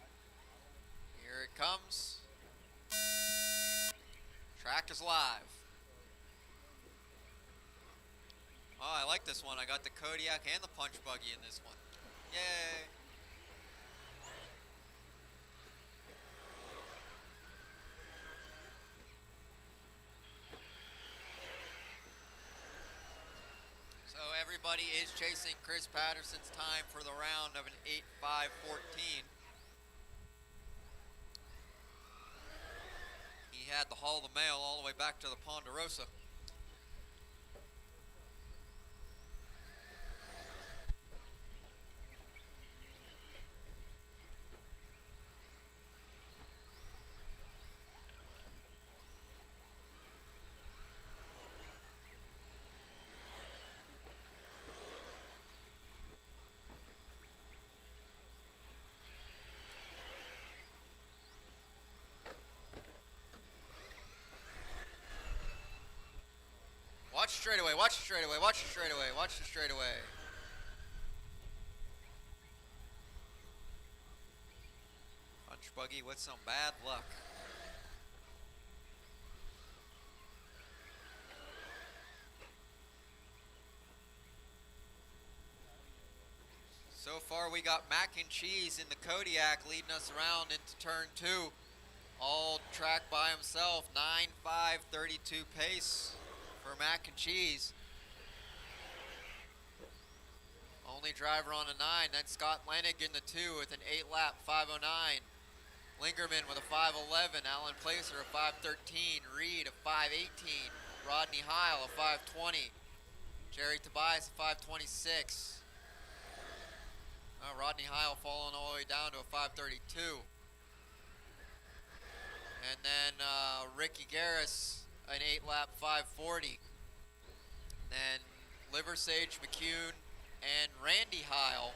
Here it comes. Track is live. Oh, I like this one. I got the Kodiak and the punch buggy in this one. Yay. So everybody is chasing Chris Patterson's time for the round of an 8.5.14. He had to haul the mail all the way back to the Ponderosa. Watch it straight away, watch it straight away, watch it straight away, watch it straight away. Punch buggy with some bad luck. So far we got Mac and Cheese in the Kodiak leading us around into turn 2. All track by himself, 9.5.32 pace for Mac and Cheese. Only driver on a 9, then Scott Lennick in the 2 with an 8-lap 5.09. Lingerman with a 5.11, Alan Placer a 5.13, Reed a 5.18, Rodney Heil a 5.20, Jerry Tobias a 5.26. Rodney Heil falling all the way down to a 5.32. And then Ricky Garris, an 8-lap 5.40. Then Liversage, McCune, and Randy Heil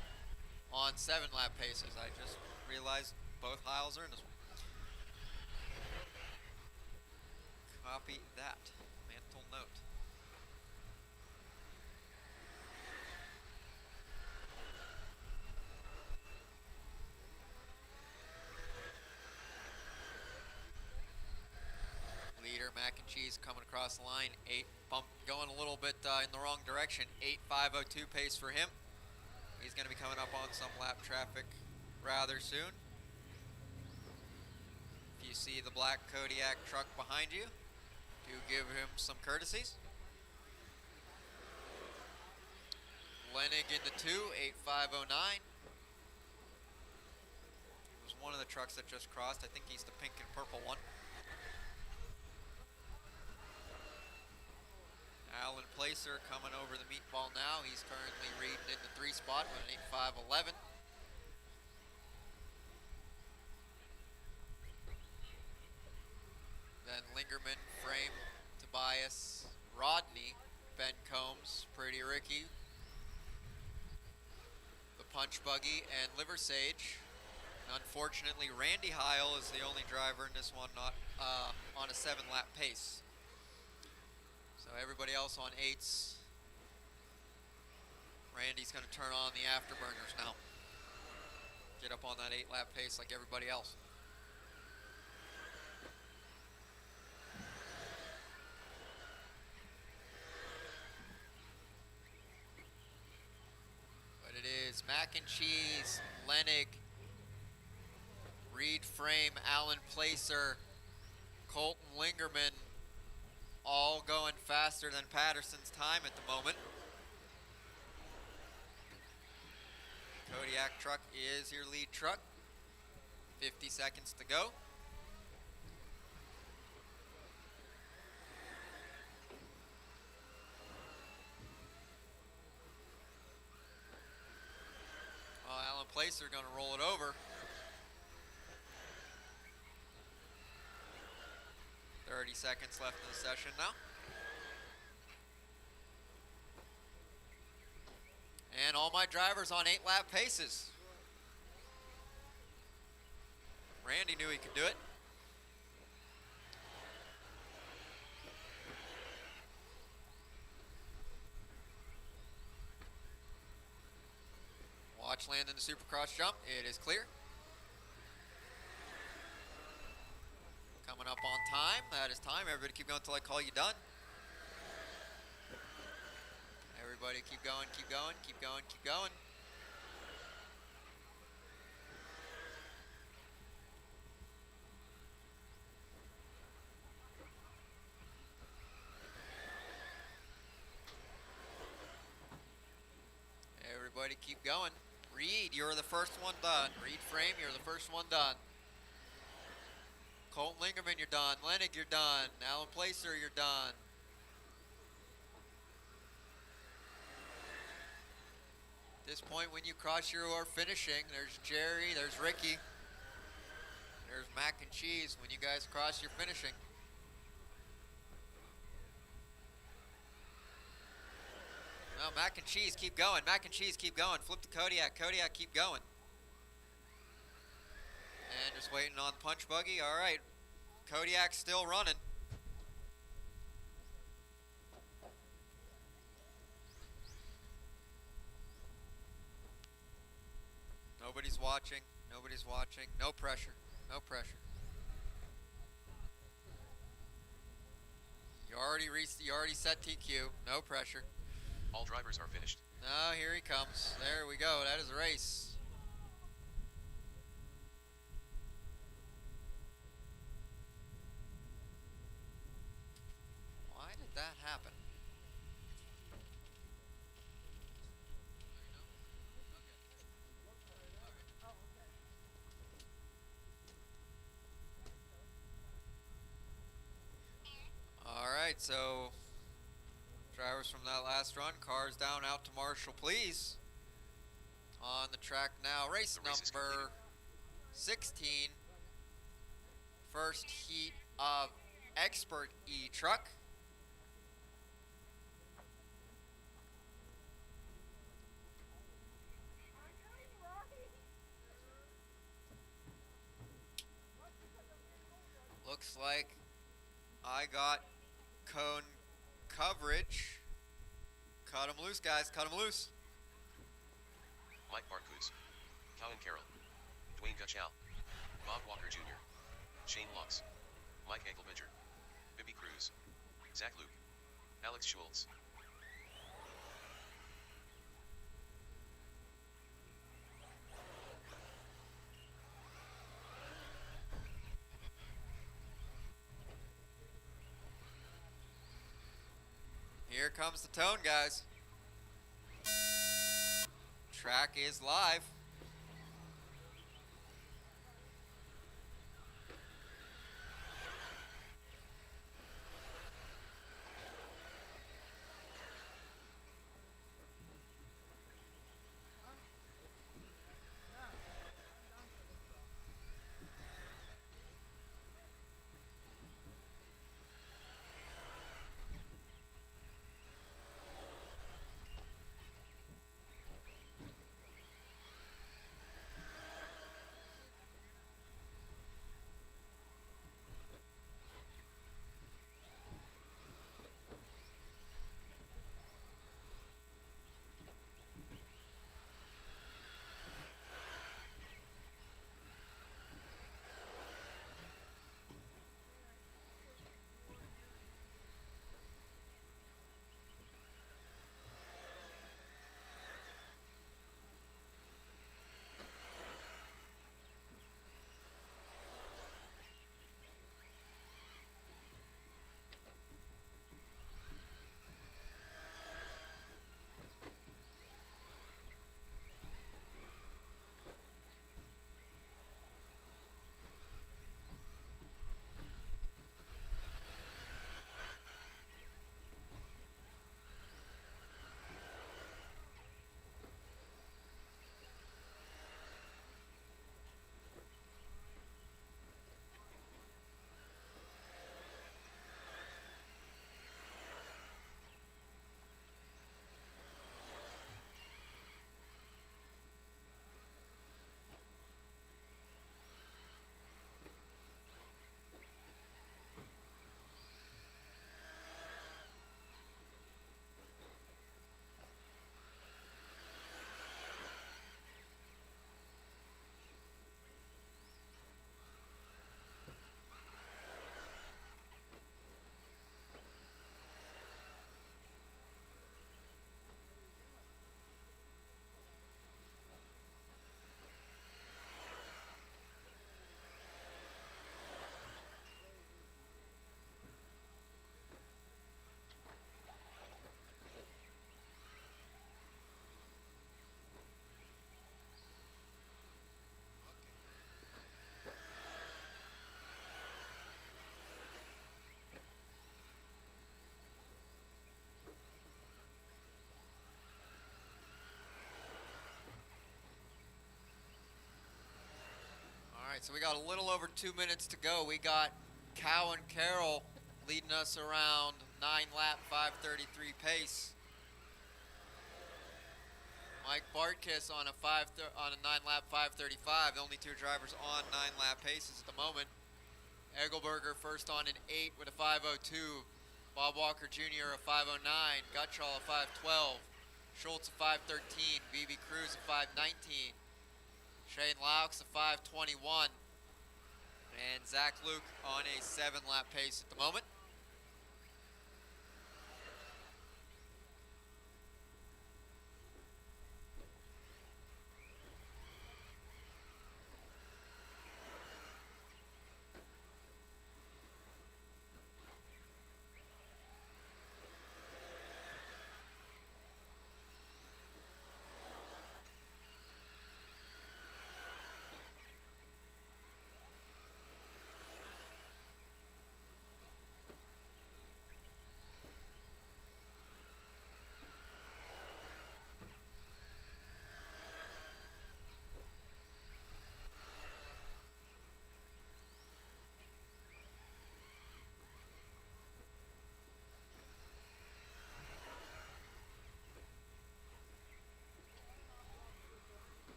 on 7-lap paces. I just realized both Heils are in this one. Copy that. Mental note. Leader Mac and Cheese coming across the line. 8 bump going a little bit in the wrong direction. 8.502 pace for him. He's going to be coming up on some lap traffic rather soon. If you see the black Kodiak truck behind you, do give him some courtesies. Lennick in the 2, 8.509. It was one of the trucks that just crossed. I think he's the pink and purple one. Alan Placer coming over the meatball now. He's currently reading in the 3 spot with an 8.511. Then Lingerman, Frame, Tobias, Rodney, Ben Combs, Pretty Ricky, the Punch Buggy, and Liversage. Unfortunately, Randy Heil is the only driver in this one not on a 7-lap pace. So everybody else on 8s. Randy's going to turn on the afterburners now. Get up on that 8-lap pace like everybody else. Mac and Cheese, Lenig, Reed Frame, Alan Placer, Colton Lingerman, all going faster than Patterson's time at the moment. Kodiak truck is your lead truck. 50 seconds to go. Alan Placer going to roll it over. 30 seconds left in the session now. And all my drivers on 8-lap paces. Randy knew he could do it. Watch Landon the Supercross jump. It is clear. Coming up on time. That is time. Everybody keep going until I call you done. Everybody keep going, keep going, keep going, keep going. Everybody keep going. Reed, you're the first one done. Reed Frame, you're the first one done. Colton Lingerman, you're done. Lenig, you're done. Alan Placer, you're done. At this point, when you cross your finishing, there's Jerry, there's Ricky, there's Mac and Cheese. When you guys cross your finishing. No, Mac and Cheese, keep going. Mac and Cheese, keep going. Flip to Kodiak. Kodiak, keep going. And just waiting on the punch buggy. All right. Kodiak's still running. Nobody's watching. Nobody's watching. No pressure. No pressure. You already set TQ. No pressure. All drivers are finished. Oh, here he comes. There we go. That is a race. Why did that happen? All right, so drivers from that last run, cars down out to Marshall, please. On the track now, race number 16. First heat of Expert eTruck. Looks like I got cone coverage. Cut them loose, guys. Cut them loose. Mike Barcus, Colin Carroll, Dwayne Gutschall, Bob Walker Jr., Shane Lux, Mike Engelbinger, Bibby Cruz, Zach Luke, Alex Schultz. Here comes the tone, guys. Track is live. Alright, so we got a little over 2 minutes to go. We got Cow and Carroll leading us around 9-lap 5:33 pace. Mike Bartkiss on a 9-lap 5:35. The only two drivers on 9-lap paces at the moment. Egelberger first on an 8 with a 5:02. Bob Walker Jr. a 5:09. Gutschall a 5:12. Schultz a 5:13. BB Cruz a 5:19. Shane Laux a 5:21. And Zach Luke on a 7-lap pace at the moment.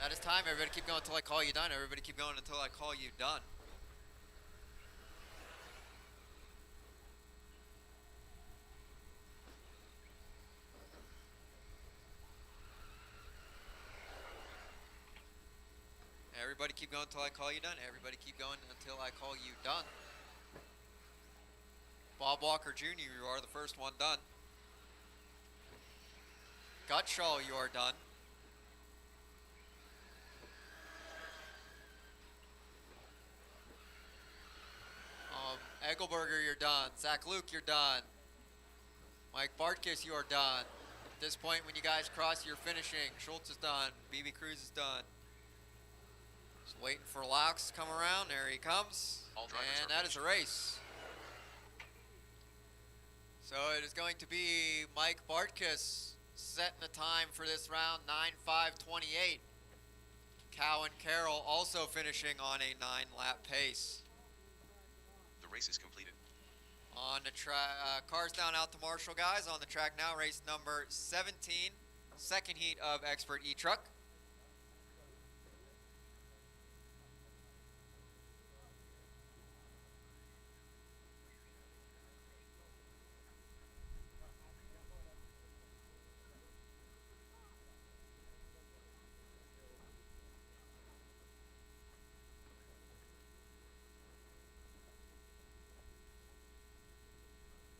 That is time. Everybody keep going until I call you done. Everybody keep going until I call you done. Everybody keep going until I call you done. Everybody keep going until I call you done. Bob Walker Jr., you are the first one done. Gutschall, you are done. Egelberger, you're done. Zach Luke, you're done. Mike Bartkiss, you are done. At this point, when you guys cross, you're finishing. Schultz is done. BB Cruz is done. Just waiting for Laux to come around. There he comes. And that is a race. So it is going to be Mike Bartkiss setting the time for this round, 9:5:28. Cow and Carroll also finishing on a 9-lap pace. The race is completed. On the track, cars down out to Marshall, guys. On the track now, race number 17, second heat of Expert eTruck.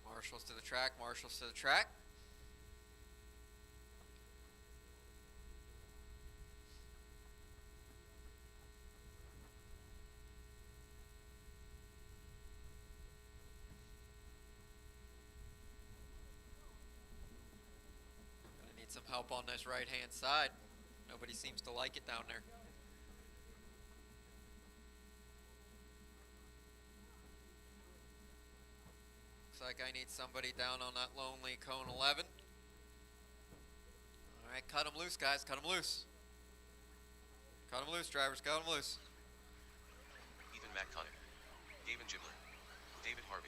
Marshall's to the track, Marshall's to the track. Gonna need some help on this right-hand side. Nobody seems to like it down there. Looks like I need somebody down on that lonely cone 11. All right, cut them loose, guys. Cut them loose. Cut them loose, drivers. Cut them loose. Ethan McConaughey, Gavin Gibler, David Harvey.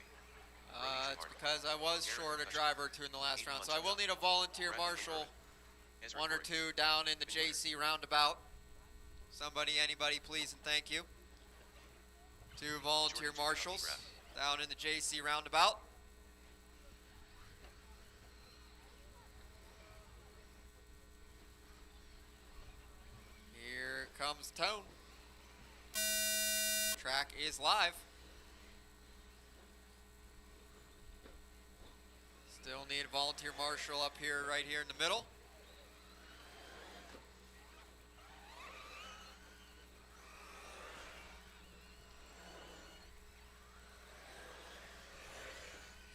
It's because I was short a driver or two in the last round, so I will need a volunteer marshal, one or two down in the JC roundabout. Somebody, anybody, please and thank you. Two volunteer marshals down in the JC roundabout. Here comes Tone. Track track is live. Still need a volunteer marshal up here, right here in the middle.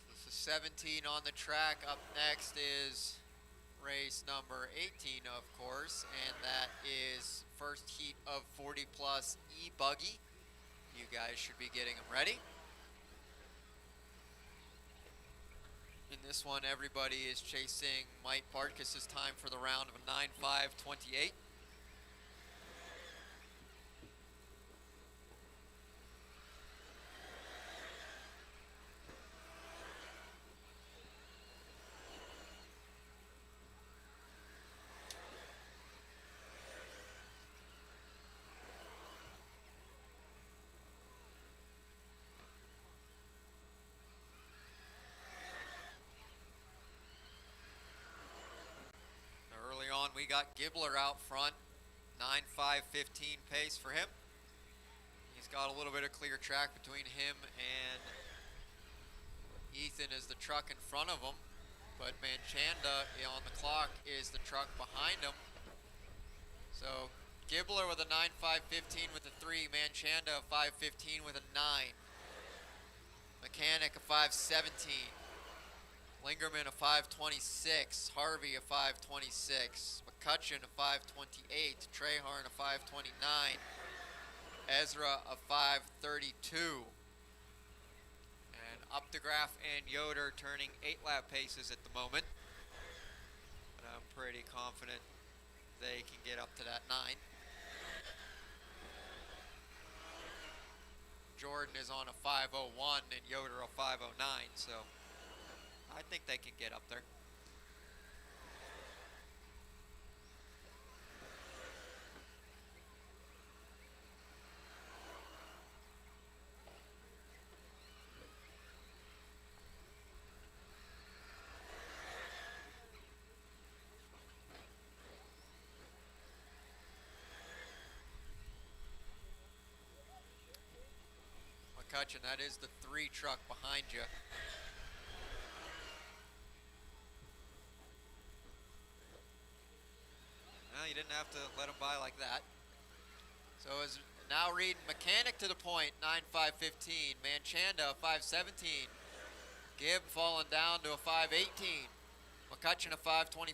This is 17 on the track. Up next is race number 18, of course, and that is first heat of 40 plus eBuggy. You guys should be getting them ready. In this one, everybody is chasing Mike Bartkus' time for the round of a 9.5.28. Early on, we got Gibbler out front, 9.5.15 pace for him. He's got a little bit of clear track between him and Ethan is the truck in front of him, but Manchanda on the clock is the truck behind him. So Gibbler with a 9.5.15 with a 3, Manchanda a 5.15 with a 9, Mechanic a 5.17. Lingerman a 5.26, Harvey a 5.26, McCutcheon a 5.28, Trehorn a 5.29, Ezra a 5.32. And Updegraff and Yoder turning 8-lap paces at the moment. But I'm pretty confident they can get up to that 9. Jordan is on a 5.01 and Yoder a 5.09, so I think they can get up there. McCutcheon, that is the 3 truck behind you. Well, you didn't have to let him by like that. So as now reading Mechanic to the point, 9.5.15. Manchanda, 5.17. Gibb falling down to a 5.18. McCutcheon, a 5.25.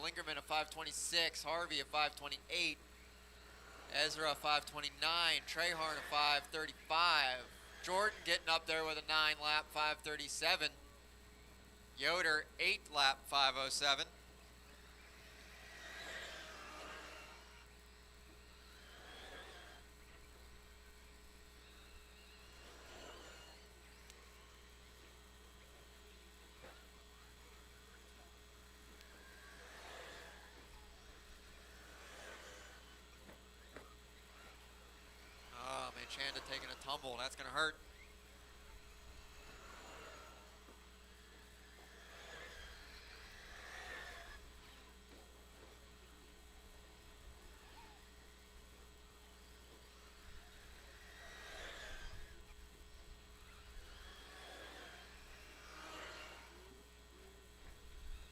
Lingerman, a 5.26. Harvey, a 5.28. Ezra, a 5.29. Trehorn, a 5.35. Jordan getting up there with a 9-lap 5.37. Yoder, 8-lap 5.07. Manchanda taking a tumble. That's going to hurt.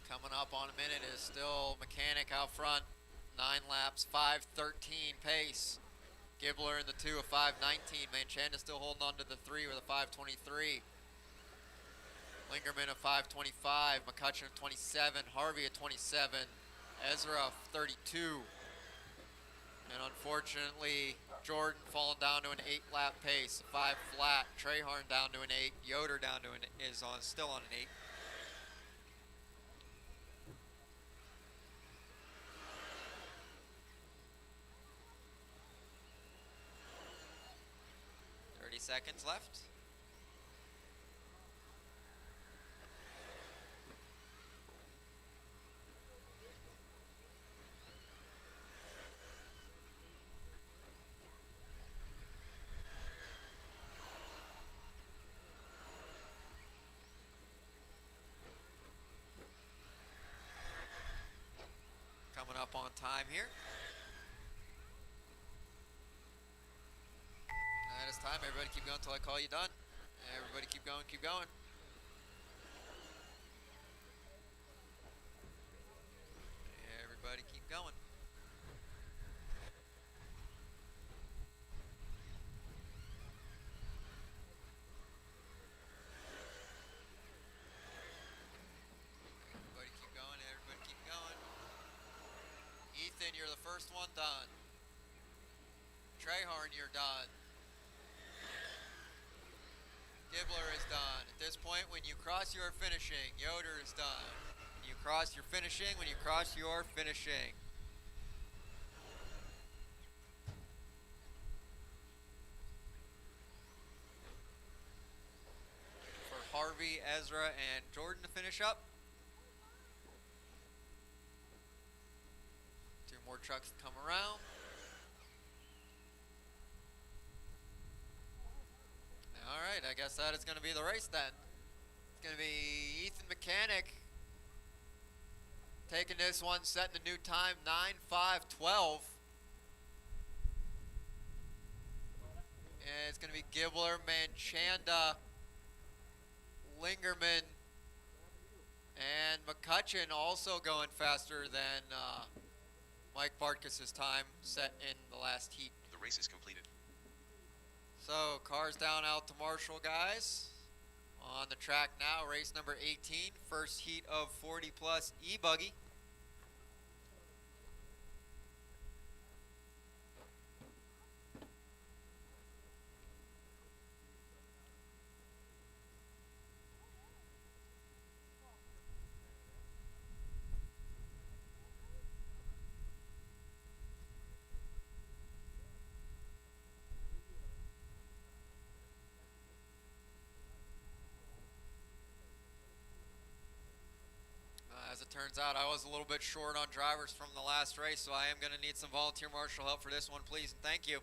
Coming up on a minute is still Mechanic out front. 9 laps, 5.13 pace. Gibbler in the 2, a 5.19. Manchanda still holding on to the 3 with a 5.23. Lingerman a 5.25. McCutcheon a 27. Harvey a 27. Ezra a 32. And unfortunately, Jordan falling down to an 8-lap pace, 5 flat. Trehorn down to an 8. Yoder down to still on an 8. Seconds left. Coming up on time here. That is time. Everybody keep going until I call you done. Everybody keep going, keep going. Everybody keep going. Everybody keep going, everybody keep going. Ethan, you're the first one done. Trehorn, you're done. Gibbler is done. At this point, when you cross, you are finishing. Yoder is done. When you cross, you're finishing. When you cross, you are finishing. For Harvey, Ezra, and Jordan to finish up. 2 more trucks to come around. All right, I guess that is going to be the race then. It's going to be Ethan Mechanic taking this one, setting the new time, 9:05:12. And it's going to be Gibbler, Manchanda, Lingerman, and McCutcheon also going faster than Mike Bartkus' time set in the last heat. The race is completed. So, cars down out to Marshall, guys. On the track now, race number 18, first heat of 40 plus eBuggy. As it turns out, I was a little bit short on drivers from the last race, so I am going to need some volunteer marshal help for this one, please, and thank you.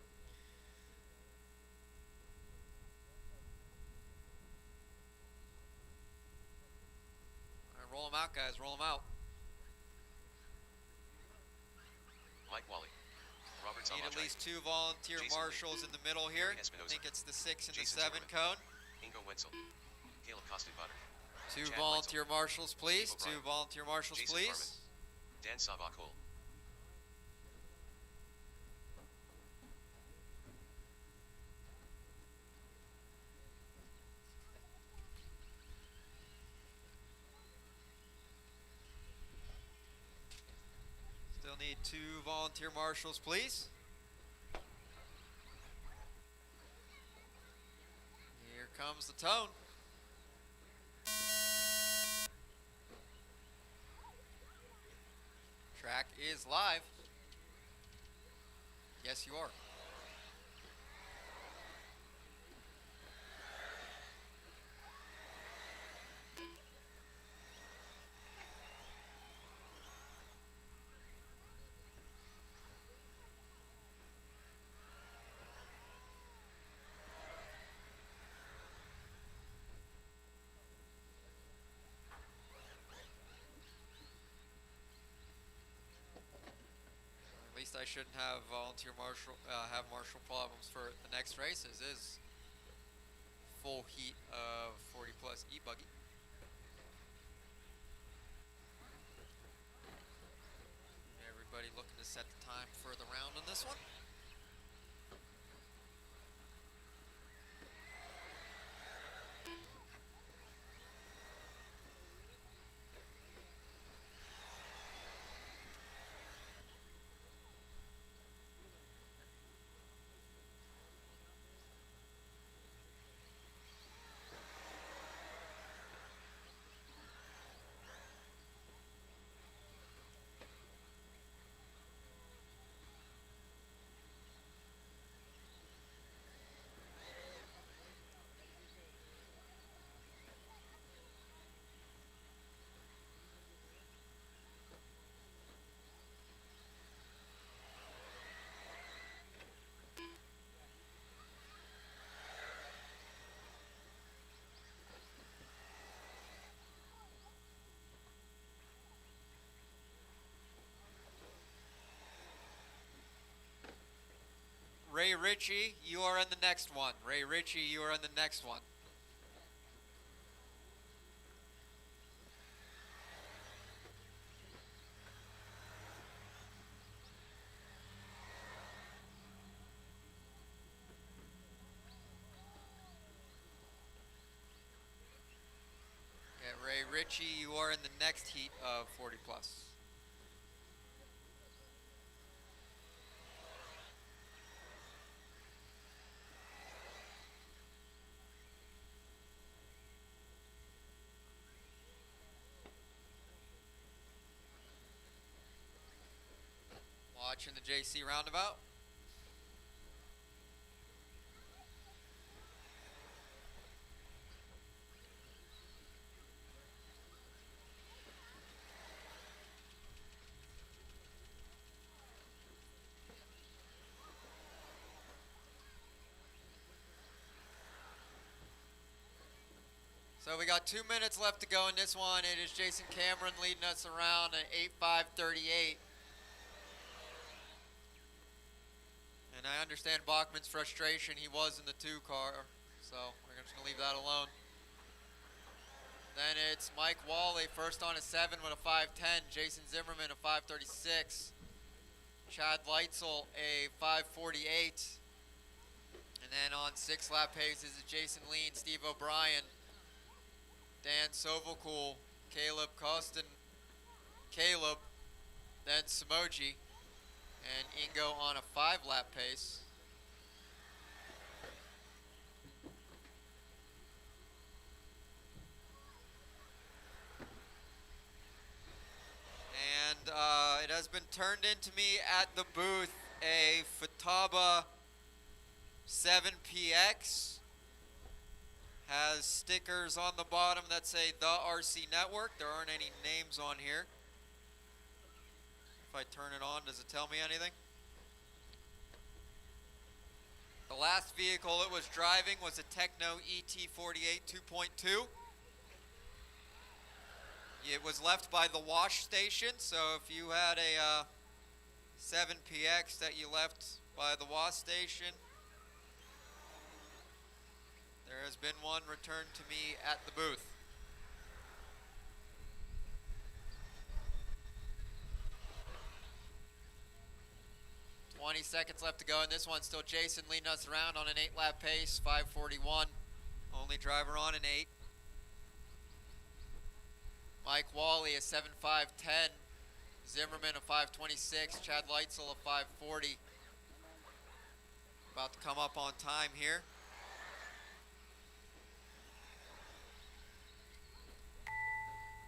All right, roll them out, guys, roll them out. Mike Wally. Robert Need at Zamachai. least 2 volunteer Jason marshals in the middle here. Gary Espinosa. I think it's the 6 and the Jason 7 Zimmerman. cone. Ingo Wenzel. Caleb Kostenbutter. 2 Chad volunteer marshals, please. Steve 2 O'Brien. volunteer marshals, Jason please. Harmon. Dan Sabakol. Still need 2 volunteer marshals, please. Here comes the tone. Track is live. Yes, you are. At least I shouldn't have volunteer marshal marshal problems for the next race. This is full heat of 40 plus eBuggy. Everybody looking to set the time for the round on this one. Ray Ritchie, you are in the next one. Ray Ritchie, you are in the next one. Okay, Ray Ritchie, you are in the next heat of 40 plus. Watching the JC roundabout. So we got 2 minutes left to go in this one. It is Jason Cameron leading us around at 8:5:38. And I understand Bachman's frustration. He was in the 2 car, so we're just gonna leave that alone. Then it's Mike Wally first on a 7 with a 5:10. Jason Zimmerman a 5:36. Chad Leitzel a 5:48. And then on 6 lap paces is Jason Lean, Steve O'Brien, Dan Sovalcool, Caleb Costin, Caleb, then Samoji, and Ingo on a 5 lap pace. And it has been turned into me at the booth a Futaba 7PX. Has stickers on the bottom that say the RC Network. There aren't any names on here. If I turn it on, does it tell me anything? The last vehicle it was driving was a Techno ET48 2.2. It was left by the wash station, so if you had a 7PX that you left by the wash station, there has been one returned to me at the booth. Seconds left to go in this one. Still Jason leading us around on an 8 lap pace, 5:41. Only driver on an 8. Mike Wally a 7:5:10. Zimmerman a 5:26. Chad Leitzel a 5:40. About to come up on time here.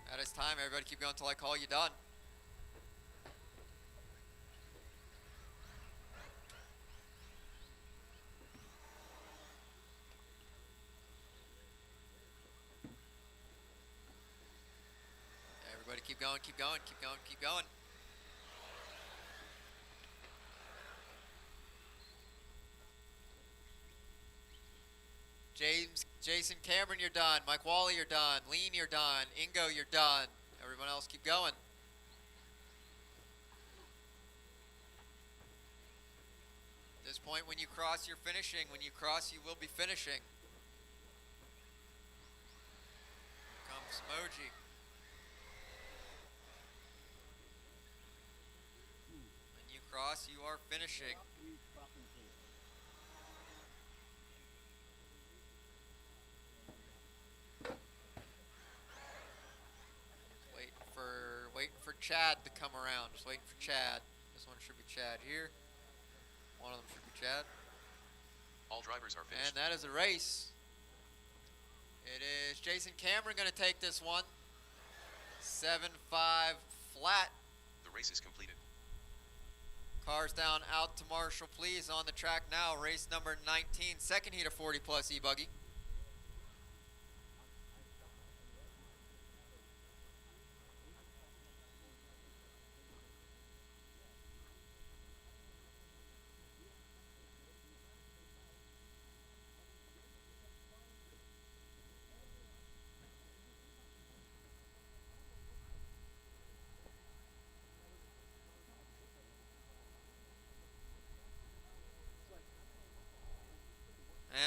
That is time. Everybody keep going until I call you done. Everybody keep going, keep going, keep going, keep going. Jason Cameron, you're done. Mike Wally, you're done. Lean, you're done. Ingo, you're done. Everyone else, keep going. At this point, when you cross, you're finishing. When you cross, you will be finishing. Here comes Moji. When you cross, you are finishing. Waiting for Chad to come around. Just waiting for Chad. This one should be Chad here. One of them should be Chad. All drivers are finished. And that is a race. It is Jason Cameron going to take this one. 7-5 flat. The race is completed. Cars down out to Marshall, please. On the track now, race number 19. Second heat of 40 plus eBuggy.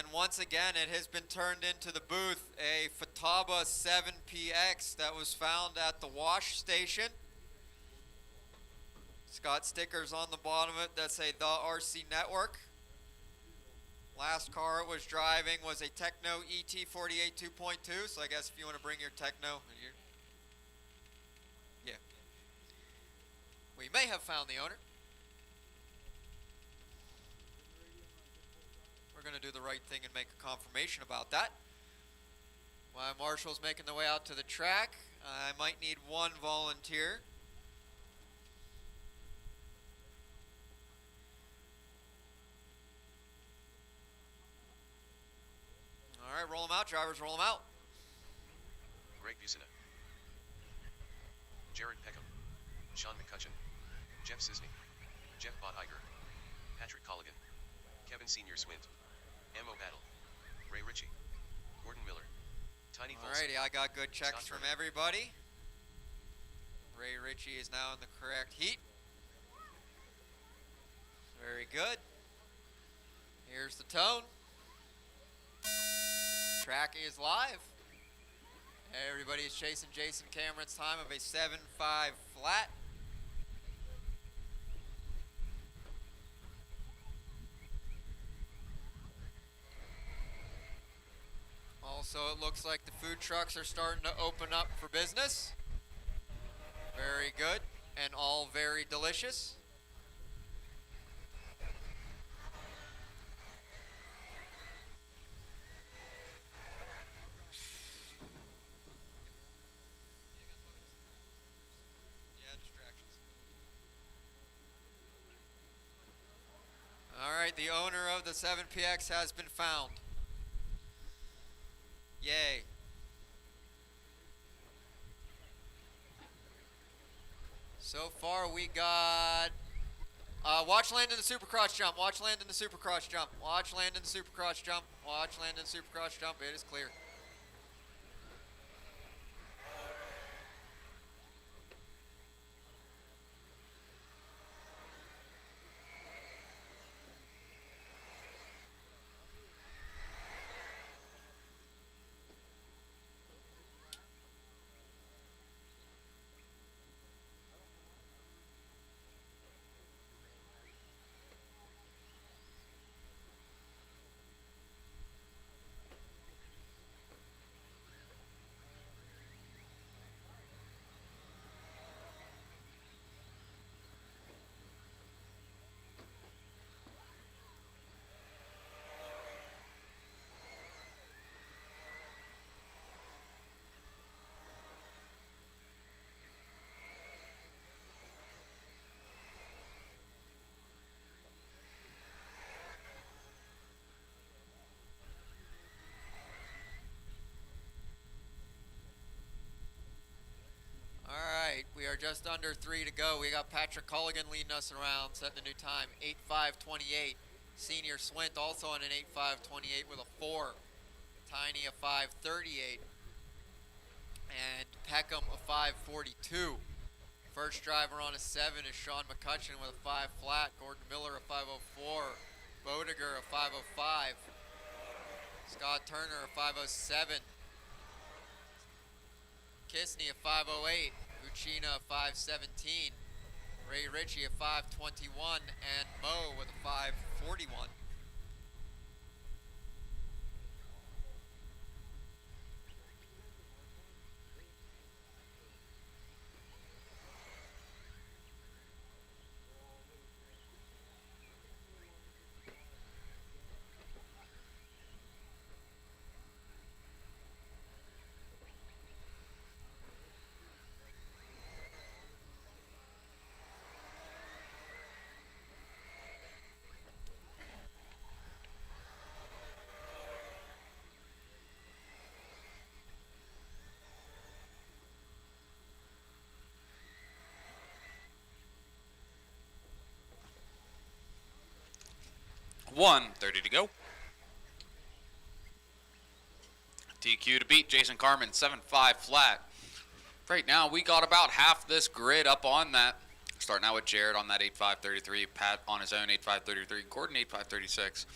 And once again, it has been turned into the booth, a Futaba 7PX that was found at the wash station. It's got stickers on the bottom of it that say the RC Network. Last car it was driving was a Techno ET48 2.2, so I guess if you want to bring your Techno, yeah. We may have found the owner. We're going to do the right thing and make a confirmation about that. While Marshall's making the way out to the track, I might need one volunteer. All right, roll them out, drivers, roll them out. Greg Busina, Jared Peckham, Sean McCutcheon, Jeff Sisney, Jeff Bottiger, Patrick Colligan, Kevin Senior Swint, Emo Battle, Ray Ritchie, Gordon Miller, Tiny Folsom. Alrighty, I got good checks Scott from Turner. everybody. Ray Ritchie is now in the correct heat. Very good. Here's the tone. Track is live. Everybody is chasing Jason Cameron's time of a 7.5 flat. Also, it looks like the food trucks are starting to open up for business. Very good, and all very delicious. Yeah, distractions. All right, the owner of the 7PX has been found. Yay. So far we got watch land in the supercross jump, watch land in the supercross jump, watch land in the supercross jump, watch land in the supercross jump. It is clear. We are just under 3 to go. We got Patrick Colligan leading us around, setting a new time, 8.528. Senior Swint also on an 8.528 with a 4. Tiny a 5.38. And Peckham a 5.42. First driver on a 7 is Sean McCutcheon with a 5 flat. Gordon Miller a 5.04. Bodiger a 5.05. Scott Turner a 5.07. Kisney a 5.08. Uchina a 5.17, Ray Ritchie a 5.21, and Mo with a 5.41. .30 to go. TQ to beat Jason Carmen, 7.5 flat. Right now, we got about half this grid up on that. Starting out with Jared on that 8.533, Pat on his own 8.533, Gordon 8.536.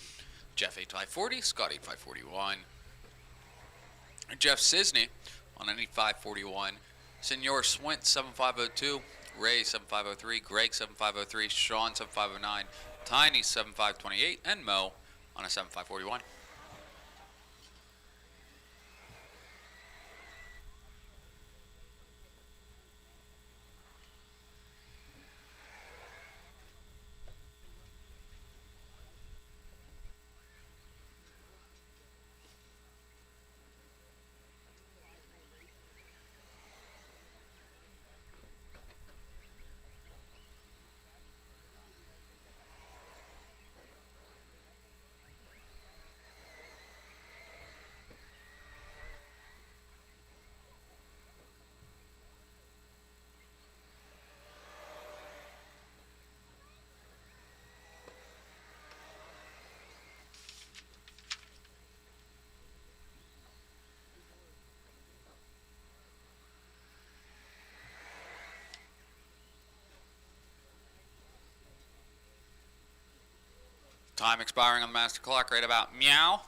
Jeff 8540, Scott 8541, Jeff Cisney on an 8541, Senor Swint 7502, Ray 7503, Greg 7503, Sean 7509, Tiny 7528, and Mo on a 7541. Time expiring on the master clock right about meow.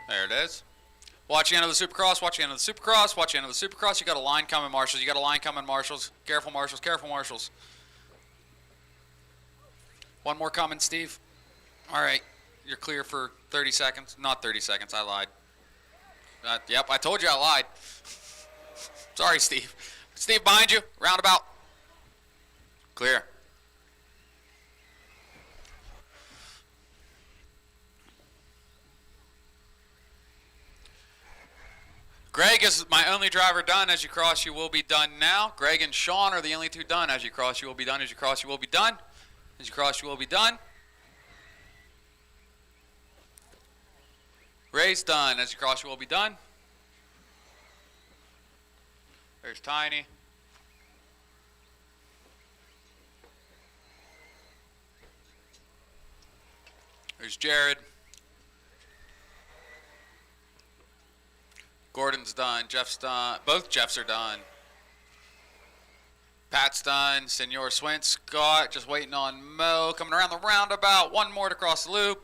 There it is. Watch the end of the Supercross, watch the end of the Supercross, watch the end of the Supercross. You got a line coming, Marshals. You got a line coming, Marshals. Careful, Marshals, careful, Marshals. One more coming, Steve. All right, you're clear for 30 seconds. Not 30 seconds, I lied. Yep, I told you I lied. Sorry, Steve. Steve, behind you, roundabout. Clear. Greg is my only driver done. As you cross, you will be done now. Greg and Sean are the only two done. As you cross, you will be done. As you cross, you will be done. As you cross, you will be done. Ray's done. As you cross, you will be done. There's Tiny. There's Jared. Gordon's done. Jeff's done. Both Jeffs are done. Pat's done. Senor Swint. Scott just waiting on Mo. Coming around the roundabout. One more to cross the loop.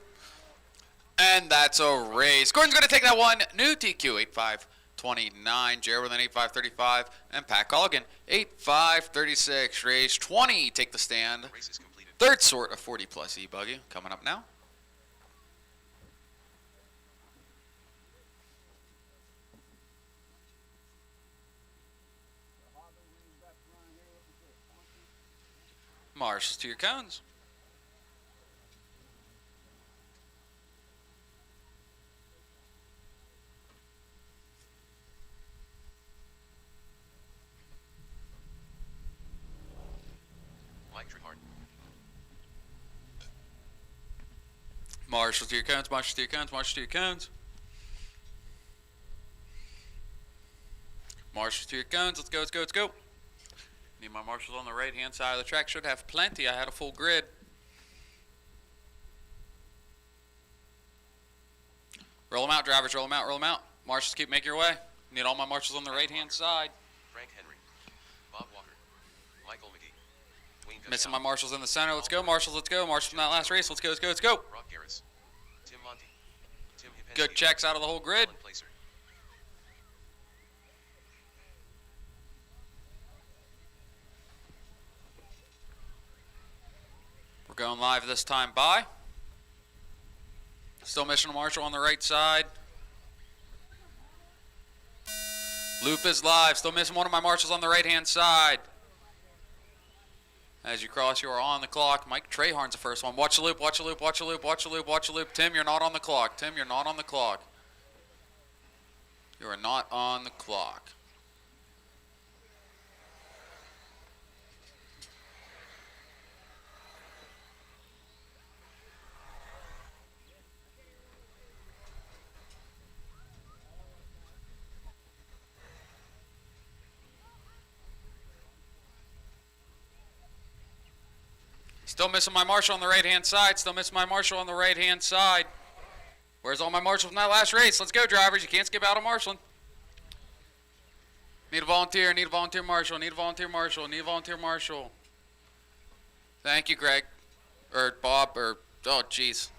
And that's a race. Gordon's going to take that one. New TQ 8529. Jared with an 8535. And Pat Colligan 8536. Race 20. Take the stand. Race is completed. Third sort of 40 plus eBuggy. Coming up now. Marshals to your cones. Mike Trehart. Marshals to your cones, marshals to your cones, marshals to your cones. Marshals to your cones, let's go, let's go, let's go. Need my marshals on the right hand side of the track. Should have plenty. I had a full grid. Roll them out, drivers. Roll them out. Roll them out. Marshals, keep making your way. Need all my marshals on the right hand side. Frank Henry. Bob Walker. Michael McGee. Wayne Missing Gonzalez. my marshals in the center. Let's go, marshals. Let's go. Marshals from that last race. Let's go, let's go, let's go. Rob Garris. Tim Monty. Tim Hipensky. Good checks out of the whole grid. Alan Placer. We're going live this time by. Still missing a marshal on the right side. Loop is live. Still missing one of my marshals on the right hand side. As you cross, you are on the clock. Mike Treharn's the first one. Watch the loop, watch the loop, watch the loop, watch the loop, watch the loop. Tim, you're not on the clock. Tim, you're not on the clock. You are not on the clock. Still missing my marshal on the right-hand side. Still missing my marshal on the right-hand side. Where's all my marshals from that last race? Let's go, drivers. You can't skip out on marshaling. Need a volunteer. Need a volunteer marshal. Need a volunteer marshal. Need a volunteer marshal. Thank you, Greg. Or Bob. Or, oh, jeez.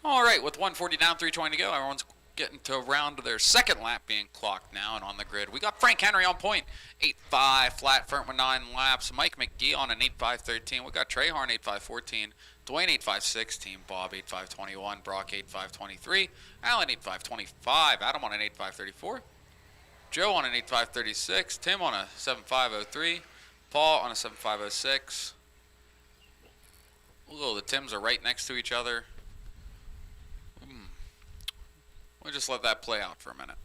All right, with 140 down, 320 to go, everyone's getting to around their second lap being clocked now, and on the grid we got Frank Henry on point, 8.5 flat front with 9 laps. Mike McGee on an 8.5.13. We got Treyharn 8.5.14, Dwayne 8.5.16, Bob 8.5.21, Brock 8.5.23, Alan 8.5.25, Adam on an 8.5.34, Joe on an 8.5.36, Tim on a 7.5.03, Paul on a 7.5.06. Ooh, the Tims are right next to each other. We'll just let that play out for a minute.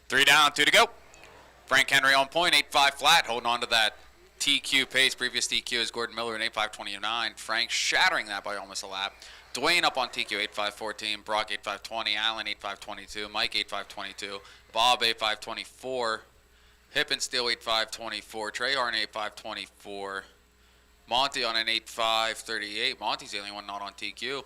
Three down, 2 to go. Frank Henry on point, 8.5 flat, holding on to that TQ pace. Previous TQ is Gordon Miller in 8.5.29. Frank shattering that by almost a lap. Dwayne up on TQ, 8.5.14. Brock 8.5.20. Allen 8.5.22. Mike 8.5.22. Bob 8.5.24. Hippensteel 8.5.24. Treyharn 8.5.24. Monty on an 8.5.38. Monty's the only one not on TQ.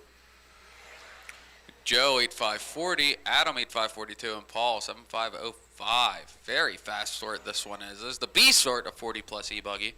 Joe 8.5.40, Adam 8.5.42, and Paul 7.5.05. Very fast sort this one is. This is the B sort of 40 plus eBuggy.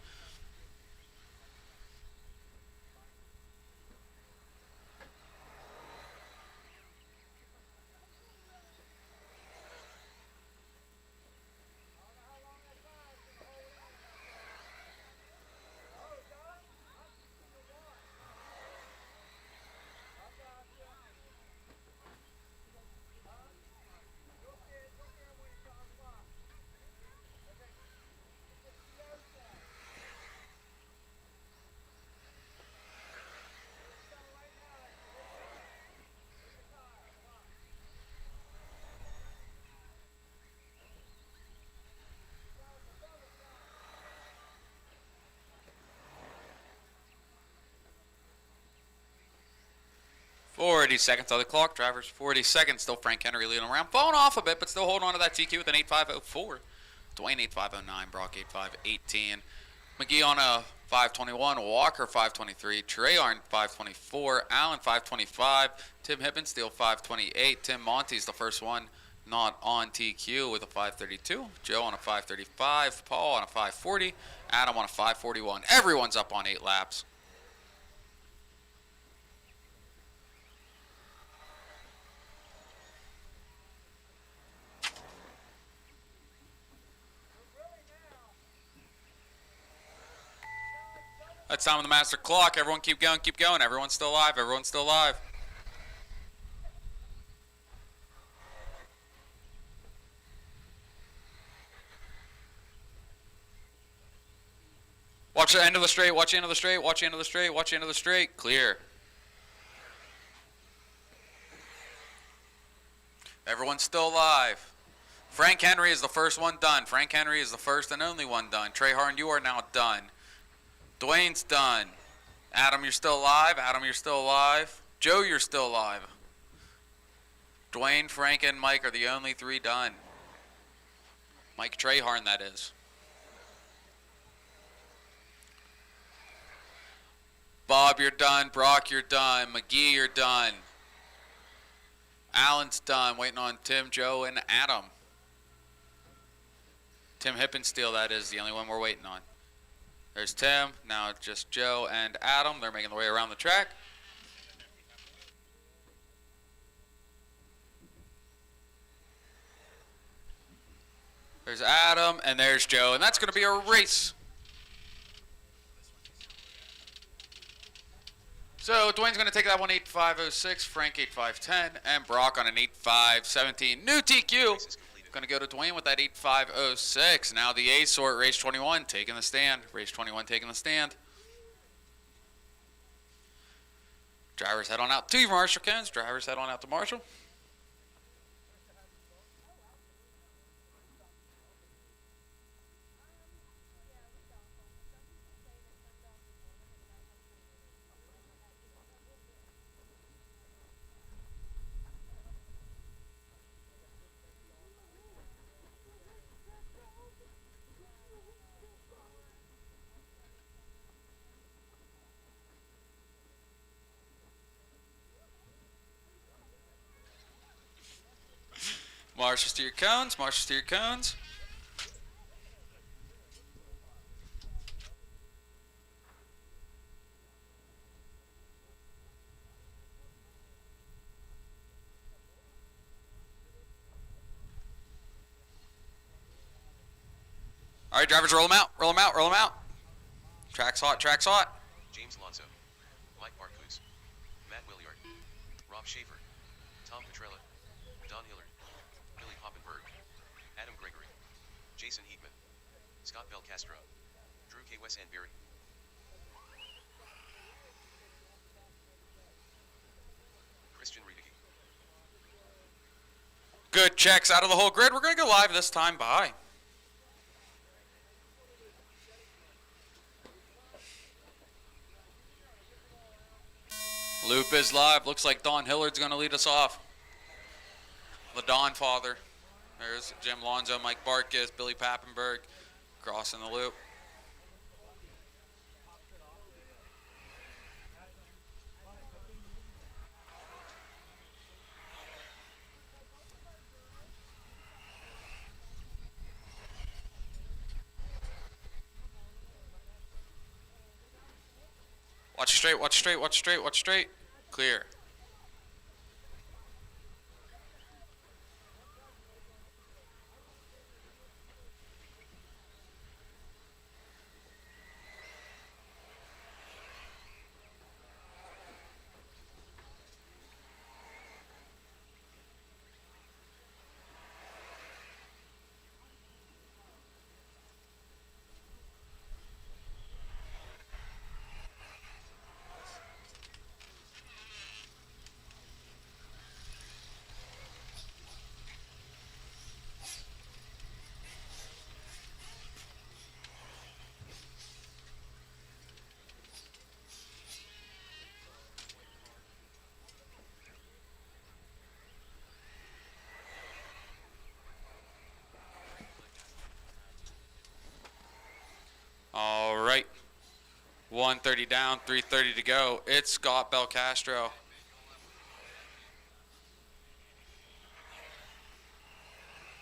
Forty seconds on the clock. Drivers 40 seconds. Still Frank Henry leading around. Falling off a bit, but still holding on to that TQ with an 8.5.04. Dwayne 8.5.09. Brock 8.5.18. McGee on a 5.21. Walker 5.23. Treyarn 5.24. Allen 5.25. Tim Hippensteel 5.28. Tim Monty's the first one not on TQ with a 5.32. Joe on a 5.35. Paul on a 5.40. Adam on a 5.41. Everyone's up on 8 laps. That's time on the master clock. Everyone keep going, keep going. Everyone's still alive, everyone's still alive. Watch the end of the straight, watch the end of the straight, watch the end of the straight, watch the end of the straight. Clear. Everyone's still alive. Frank Henry is the first one done. Frank Henry is the first and only one done. Treyharn, you are now done. Dwayne's done. Adam, you're still alive. Adam, you're still alive. Joe, you're still alive. Dwayne, Frank, and Mike are the only 3 done. Mike Treyharn, that is. Bob, you're done. Brock, you're done. McGee, you're done. Allen's done. Waiting on Tim, Joe, and Adam. Tim Hippensteel, that is the only one we're waiting on. There's Tim, now it's just Joe and Adam. They're making their way around the track. There's Adam, and there's Joe, and that's going to be a race. So Dwayne's going to take that one 8.5.06, Frank 8.5.10, and Brock on an 8.5.17. New TQ. Going to go to Dwayne with that 8.5.06. Now the A sort, race 21, taking the stand. Race 21 taking the stand. Drivers head on out to Marshall, Kens. Drivers head on out to Marshall. Marshals to your cones. Marshals to your cones. All right, drivers, roll them out. Roll them out. Roll them out. Track's hot. Track's hot. James Lonzo, Mike Barcus, Matt Williard, Rob Schaefer, Tom Petrella, Don Hillard, Billy Hoppenberg, Adam Gregory, Jason Heatman, Scott Belcastro, Drew K. Wes Anberry. Christian Riedeke. Good checks out of the whole grid. We're going to go live this time. Bye. Loop is live. Looks like Don Hillard's going to lead us off. The Don father. There's Jim Lonzo, Mike Barkas, Billy Pappenberg crossing the loop. Watch straight, watch straight, watch straight, watch straight. Clear. All right. 130 down, 330 to go. It's Scott Belcastro.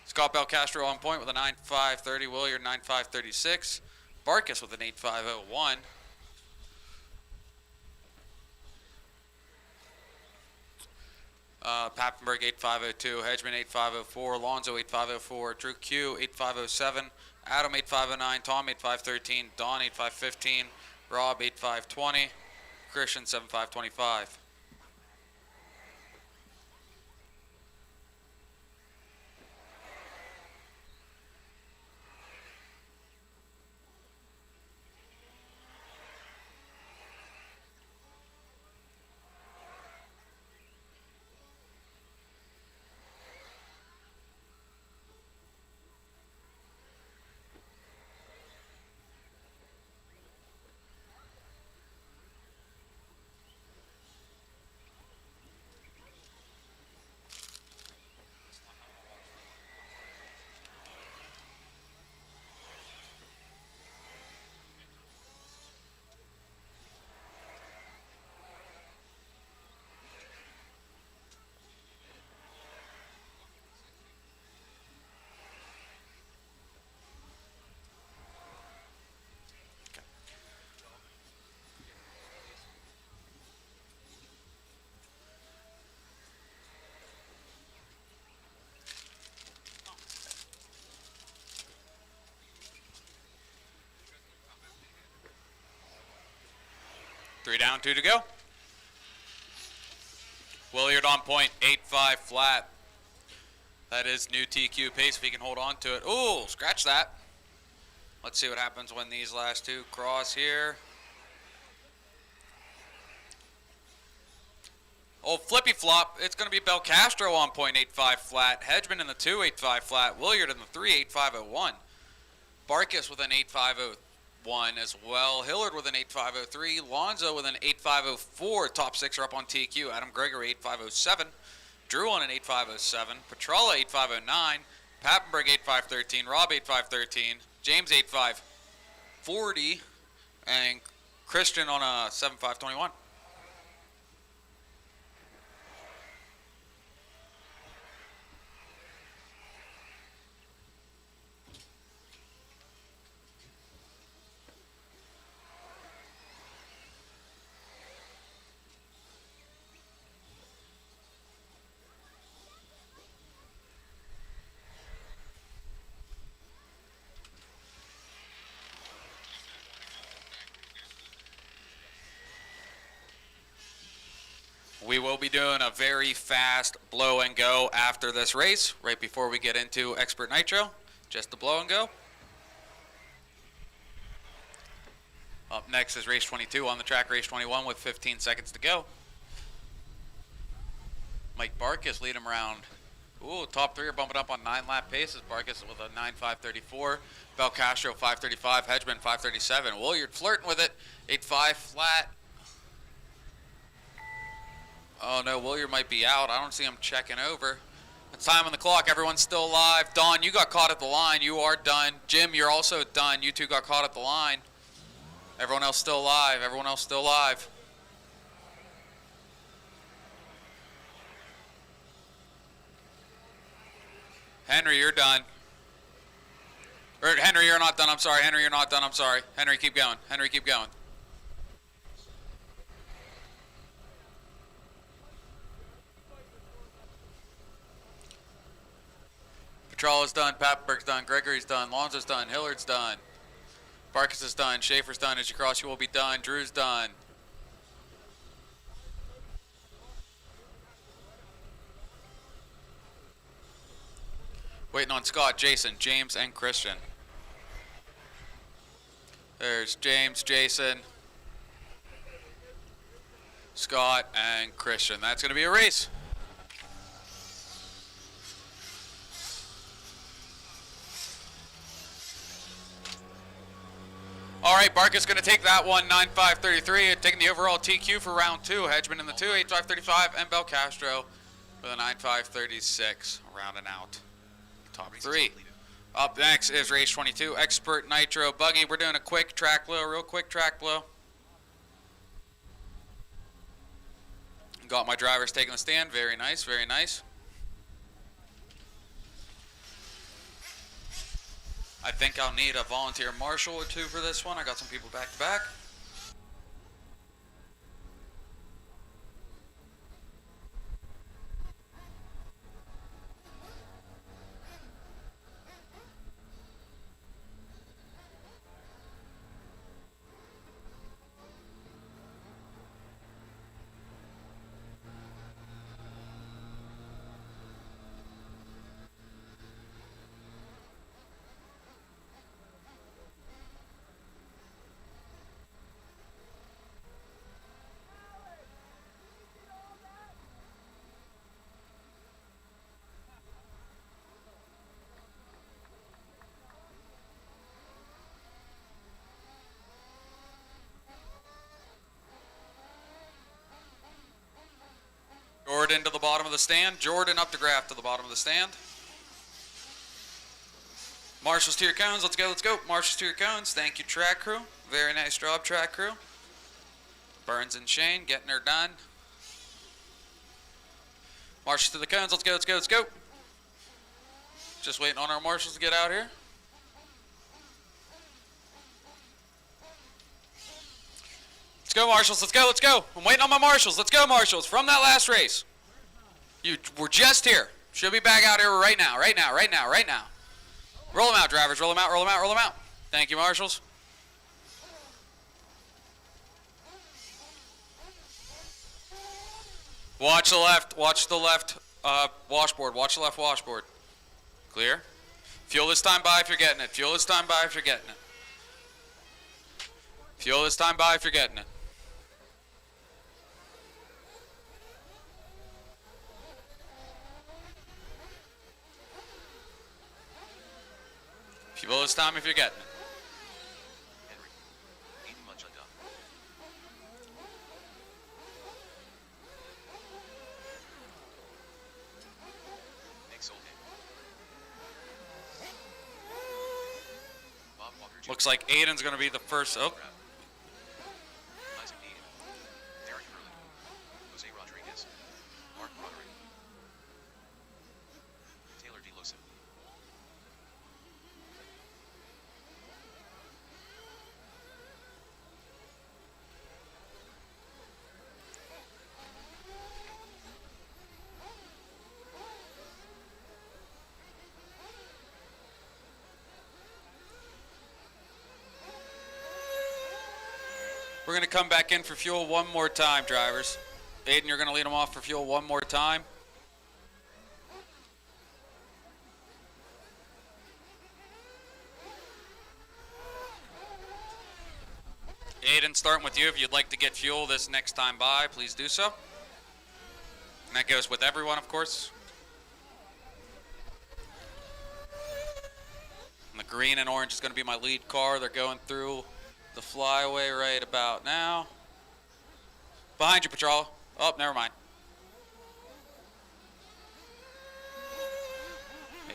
Scott Belcastro on point with a 9.530. Williard 9.536. Barkas with an 8.501. Pappenberg 8.502. Hedgeman 8.504. Lonzo 8.504. Drew Q 8.507. Adam 8.509. Tom 8.513. Don 8.515. Rob 8.520. Christian 7.525. Three down, two to go. Williard on point, 8.5 flat. That is new TQ pace if he can hold on to it. Ooh, scratch that. Let's see what happens when these last two cross here. Oh, flippy flop. It's going to be Belcastro on point, 8.5 flat. Hedgeman in the 2, 8.5 flat. Williard in the 3, 8.501. Barkas with an 8.501 as well. Hillard with an 8.503. Lonzo with an 8.504. Top six are up on TQ. Adam Gregory 8.507. Drew on an 8.507. Petrella 8.509. Pappenberg 8.513. Rob 8.513. James 8.540. And Christian on a 7.521. We will be doing a very fast blow and go after this race, right before we get into Expert Nitro. Just a blow and go. Up next is race 22 on the track, race 21 with 15 seconds to go. Mike Barkus lead him around. Ooh, top three are bumping up on 9-lap paces. Barkus with a 9.534. Belcastro 5.35. Hedgeman 5.37. Williard flirting with it. 8.5 flat. Oh no, Williard might be out. I don't see him checking over. It's time on the clock. Everyone's still alive. Don, you got caught at the line. You are done. Jim, you're also done. You two got caught at the line. Everyone else still alive. Everyone else still alive. Henry, you're done. Or Henry, you're not done. I'm sorry. Henry, you're not done. I'm sorry. Henry, keep going. Henry, keep going. Petrola's done. Pappenberg's done. Gregory's done. Lonzo's done. Hillard's done. Barkus is done. Schaefer's done. As you cross, you will be done. Drew's done. Waiting on Scott, Jason, James, and Christian. There's James, Jason, Scott, and Christian. That's going to be a race. All right, Barkus going to take that one, 9.533, taking the overall TQ for round 2. Hedgeman in the 2, 8.535, and Belcastro with a 9.536, rounding out top 3. Up next is race 22, Expert Nitro Buggy. We're doing a quick track blow, real quick track blow. Got my drivers taking the stand, very nice, very nice. I think I'll need a volunteer marshal or two for this one. I got some people back to back. Jordan to the bottom of the stand. Jordan up to Graf to the bottom of the stand. Marshals to your cones. Let's go, let's go. Marshals to your cones. Thank you, track crew. Very nice job, track crew. Burns and Shane getting her done. Marshals to the cones. Let's go, let's go, let's go. Just waiting on our marshals to get out here. Let's go, marshals. Let's go, let's go. I'm waiting on my marshals. Let's go, marshals. From that last race. You were just here. Should be back out here right now, right now, right now, right now. Roll them out, drivers. Roll them out, roll them out, roll them out. Thank you, marshals. Watch the left washboard. Watch the left washboard. Clear. Fuel this time by if you're getting it. Fuel this time by if you're getting it. Fuel this time by if you're getting it. Fuel this time if you're getting it. Henry. Eating much undone. Nick Solheim. Bob Walker Jr. Looks like Aiden's going to be the first. Oh. Isaac Needham. Derek Hurley. Jose Rodriguez. Mark Roderick. Taylor DeLosa. We're going to come back in for fuel one more time, drivers. Aiden, you're going to lead them off for fuel one more time. Aiden, starting with you. If you'd like to get fuel this next time by, please do so. And that goes with everyone, of course. And the green and orange is going to be my lead car. They're going through the flyaway right about now. Behind you, Patrol. Oh, never mind.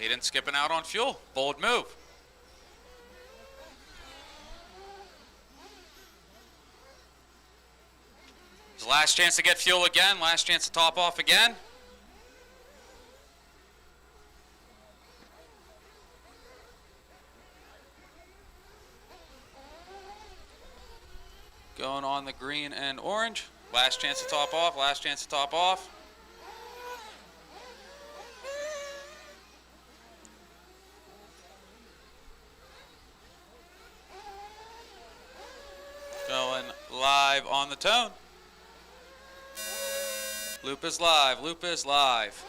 Aiden skipping out on fuel. Bold move. His last chance to get fuel again. Last chance to top off again. Going on the green and orange. Last chance to top off. Last chance to top off. Going live on the tone. Loop is live. Loop is live.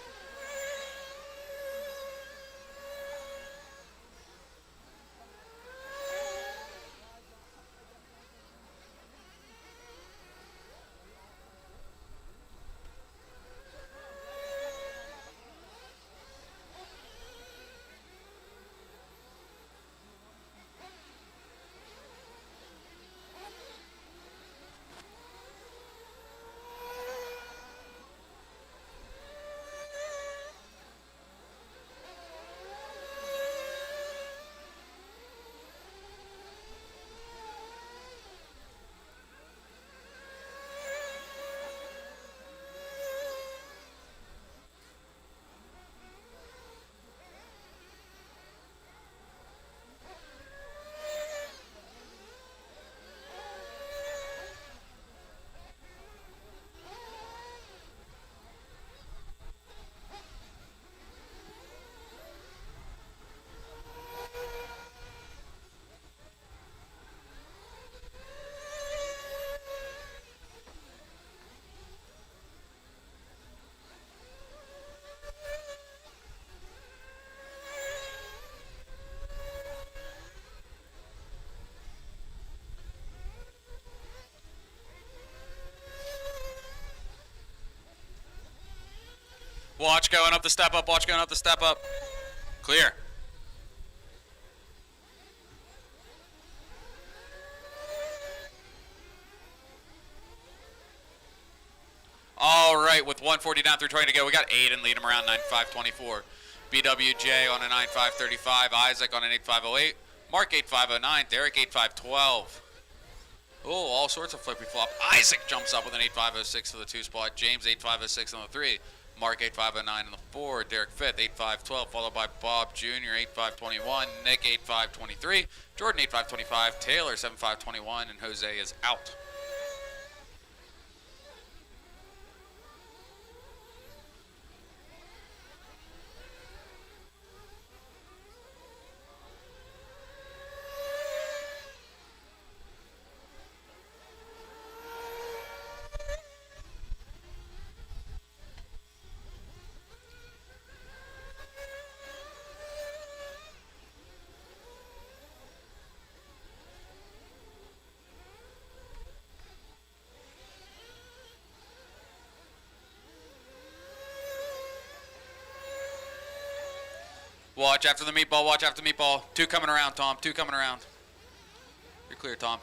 Watch going up the step up. Watch going up the step up. Clear. All right, with 140 down through 20 to go, we got Aiden leading him around 95.24. BWJ on a 95.35. Isaac on an 8.508. Mark 8.509. Derek 8.512. Oh, all sorts of flippy flop. Isaac jumps up with an 8.506 to the 2 spot. James 8.506 on the 3. Mark 8.509 in the 4. Derek 5th 8.512, followed by Bob Jr. 8.521. Nick 8.523. Jordan 8.525. Taylor 7.521, and Jose is out. Watch after the meatball, watch after the meatball. 2 coming around, Tom, 2 coming around. You're clear, Tom.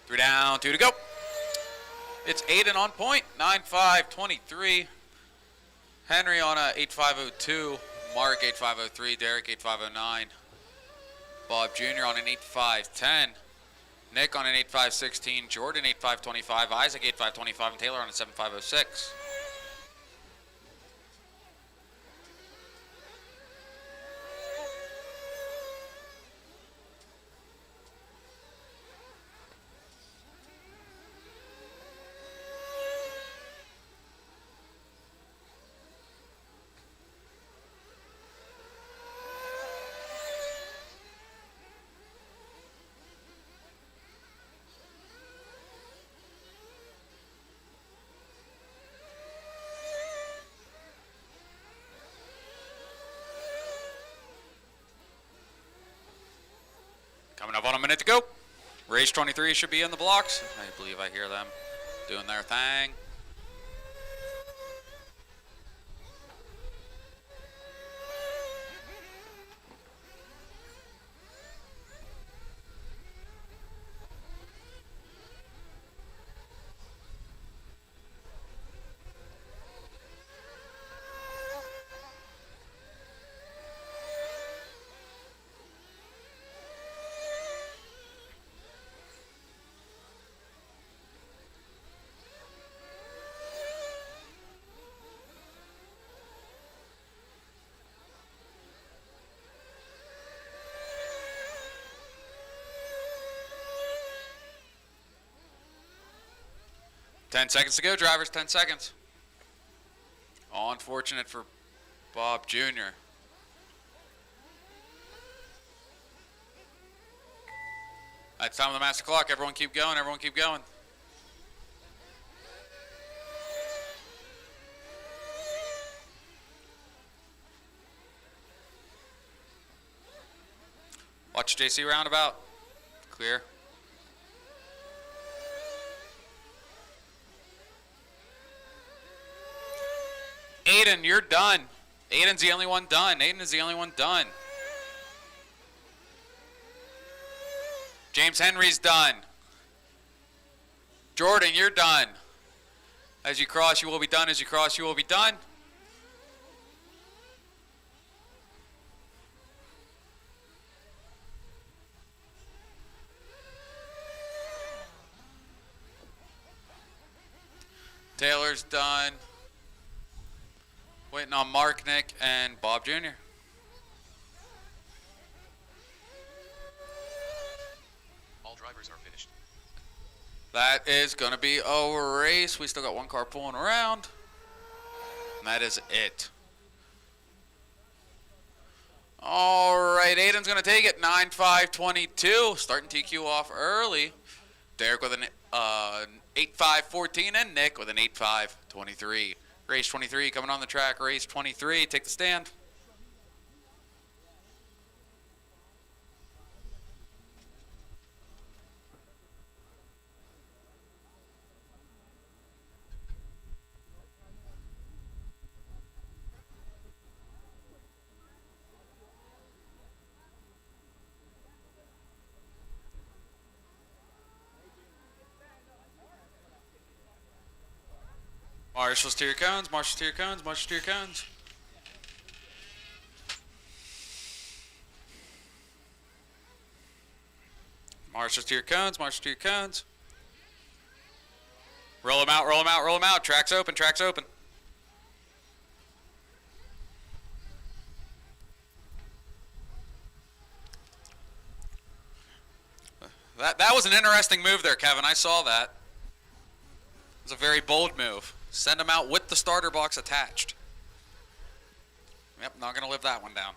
Three down, 2 to go. It's Aiden on point, 9.523. Henry on a 8.502. Mark 8.503. Derek 8.509. Bob Jr. on an 8.510. Nick on an 8.516, Jordan 8.525, Isaac 8.525, and Taylor on a 7.506. minute to go. Race 23 should be in the blocks. I believe I hear them doing their thing. Ten seconds to go, drivers. 10 seconds. All unfortunate for Bob Jr. That's time of the master clock. Everyone keep going. Everyone keep going. Watch JC roundabout. Clear. Aiden, you're done. Aiden's the only one done. Aiden is the only one done. James Henry's done. Jordan, you're done. As you cross, you will be done. As you cross, you will be done. Taylor's done. Waiting on Mark, Nick, and Bob Jr. All drivers are finished. That is going to be a race. We still got one car pulling around. And that is it. All right, Aiden's going to take it. 9.5.22. Starting TQ off early. Derek with an 8.5.14 and Nick with an 8.5.23. Race 23 coming on the track. Race 23, take the stand. Marshals to your cones, marshals to your cones, marshals to your cones. Marshals to your cones, marshals to your cones. Roll them out, roll them out, roll them out. Track's open, track's open. That was an interesting move there, Kevin. I saw that. It was a very bold move. Send them out with the starter box attached. Yep, not going to live that one down.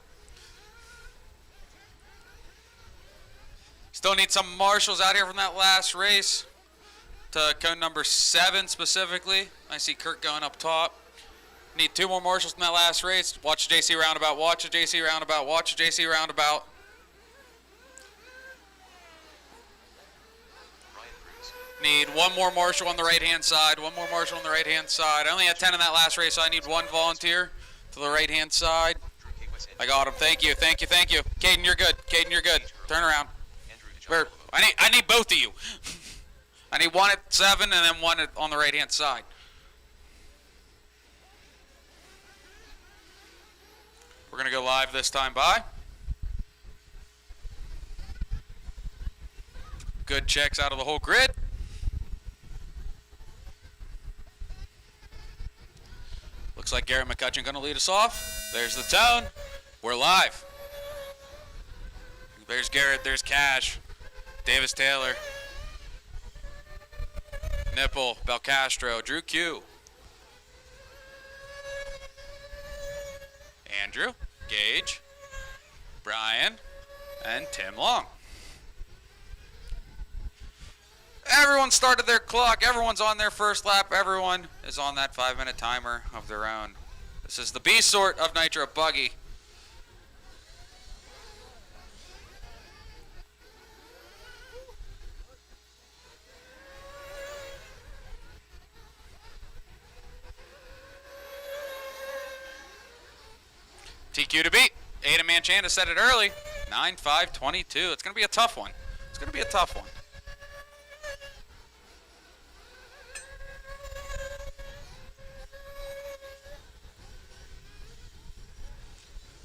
Still need some marshals out here from that last race. To cone number 7 specifically. I see Kirk going up top. Need 2 more marshals from that last race. Watch the JC roundabout, watch the JC roundabout, watch the JC roundabout. Need 1 more marshal on the right-hand side. 1 more marshal on the right-hand side. I only had 10 in that last race, so I need 1 volunteer to the right-hand side. I got him. Thank you, thank you, thank you. Caden, you're good. Caden, you're good. Turn around. Where? I need both of you. I need 1 at 7 and then 1 on the right-hand side. We're going to go live this time by. Good checks out of the whole grid. Looks like Garrett McCutcheon going to lead us off. There's the tone. We're live. There's Garrett. There's Cash. Davis Taylor. Nipple. Belcastro. Drew Q. Andrew. Gage. Brian. And Tim Long. Everyone started their clock. Everyone's on their first lap. Everyone is on that 5-minute timer of their own. This is the B sort of Nitro buggy. TQ to beat. Ada Manchanda said it early. 9-5-22. It's going to be a tough one. It's going to be a tough one.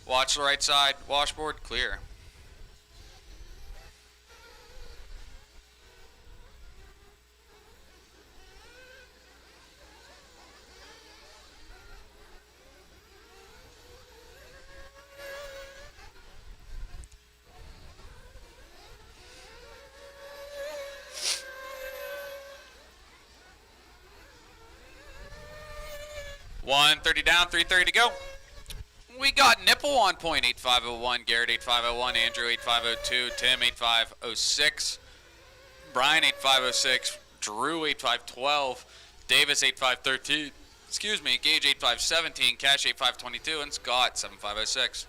Watch the right side. Washboard clear. $130 down, $330 to go. We got Nipple on point, 8501, Garrett 8501, Andrew 8502, Tim 8506, Brian 8506, Drew 8512, Davis 8513, excuse me, Gage 8517, Cash 8522, and Scott 7506.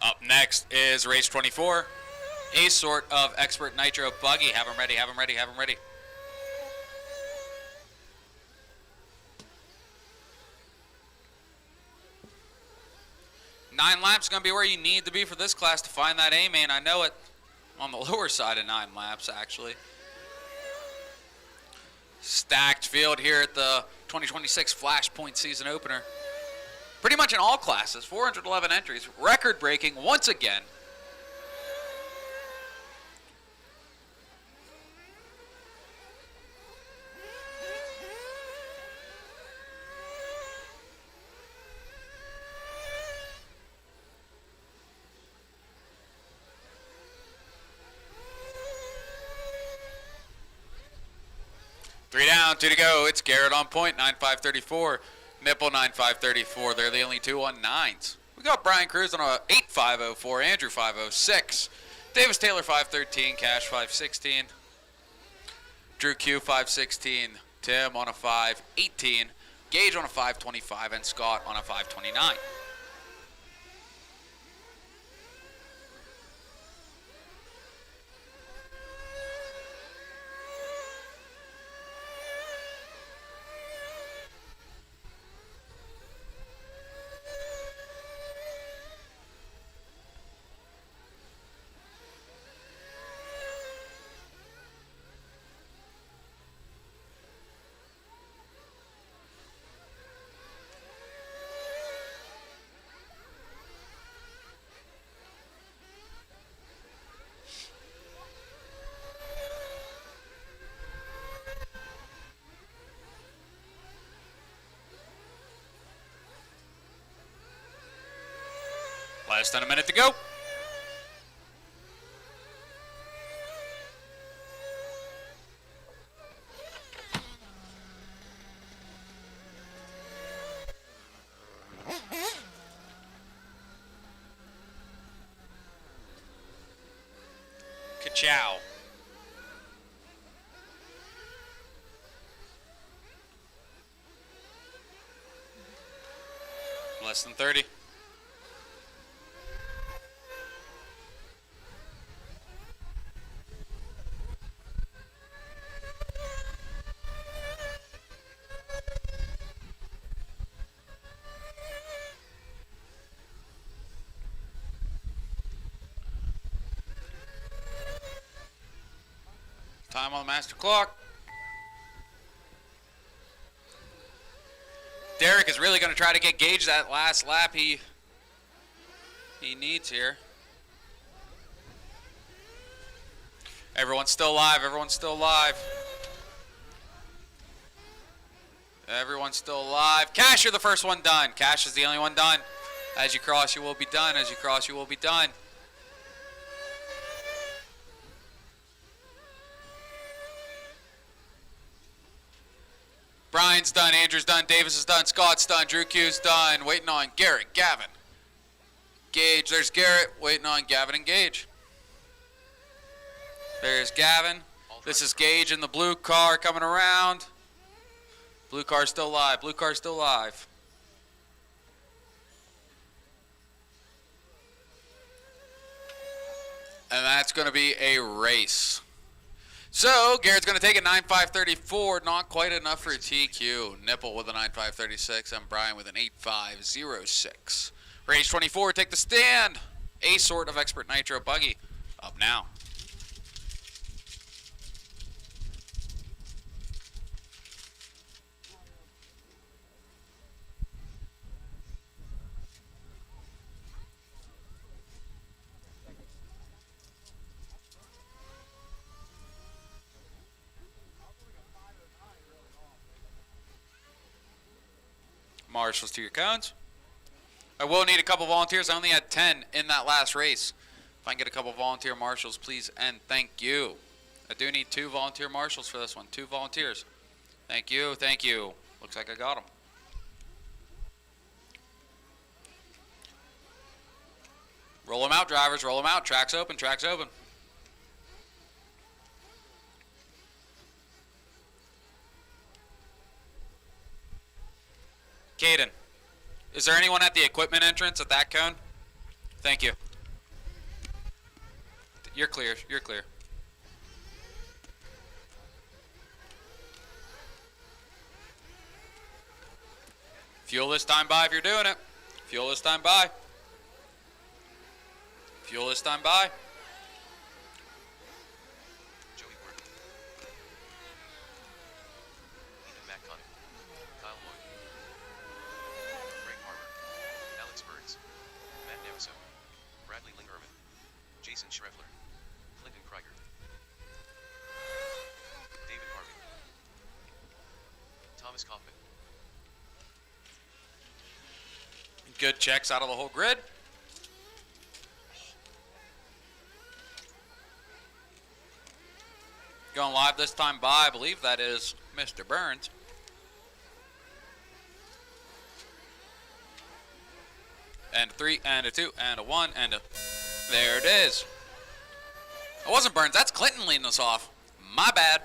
Up next is race 24, a sort of expert Nitro buggy. Have them ready, have them ready, have them ready. Nine laps is going to be where you need to be for this class to find that A-main. I know it on the lower side of 9 laps, actually. Stacked field here at the 2026 Flashpoint season opener. Pretty much in all classes, 411 entries, record-breaking once again. Three down, 2 to go. It's Garrett on point, 9-5-34. Nipple 9-5-34. They're the only two on 9s. We got Brian Cruz on a 8-5-04. Andrew 5-06. Davis Taylor 5-13. Cash 5-16. Drew Q 5-16. Tim on a 5-18. Gage on a 5-25. And Scott on a 5-29. Less than a minute to go. Ka-chow. Less than 30. Time on the master clock. Derek is really going to try to get Gage that last lap he needs here. Everyone's still alive. Everyone's still alive. Everyone's still alive. Cash, you're the first one done. Cash is the only one done. As you cross, you will be done. As you cross, you will be done. Brian's done, Andrew's done, Davis is done, Scott's done, Drew Q's done, waiting on Garrett, Gavin. Gage, there's Garrett, waiting on Gavin and Gage. There's Gavin, This is Gage in the blue car coming around. Blue car's still live. Blue car's still live. And that's going to be a race. So, Garrett's going to take a 9.534. Not quite enough for a TQ. Nipple with a 9.536. And Brian with an 8.506. Race 24, take the stand. A sort of expert Nitro buggy. Up now. Marshals to your cones. I will need a couple volunteers. I only had 10 in that last race. If I can get a couple volunteer marshals, please and thank you. I do need 2 volunteer marshals for this one. 2 volunteers. Thank you, thank you. Looks like I got them. Roll them out, drivers. Roll them out. Track's open, track's open. Caden, is there anyone at the equipment entrance at that cone? Thank you. You're clear, you're clear. Fuel this time by if you're doing it. Fuel this time by. Fuel this time by. Joey Gordon. Ethan McConnell. Kyle Lloyd. Greg Harmer. Alex Burns. Matt Neviso. Bradley Lingerman. Jason Schreffler. Clinton Krieger. David Harvey. Thomas Kaufman. Good checks out of the whole grid. Going live this time by, I believe that is Mr. Burns. And a 3, and a 2, and a 1, and a... There it is. It wasn't Burns, that's Clinton leading us off. My bad.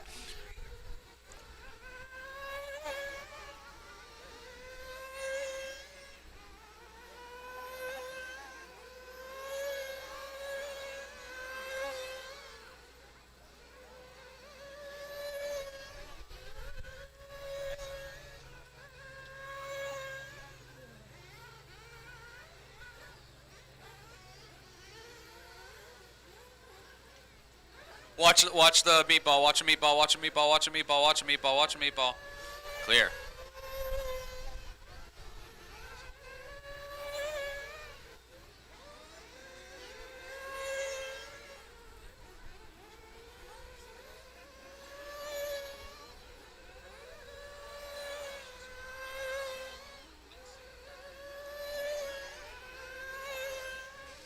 Watch the meatball, watch a meatball, watch a meatball, watch a meatball, watch a meatball, watch a meatball. Clear.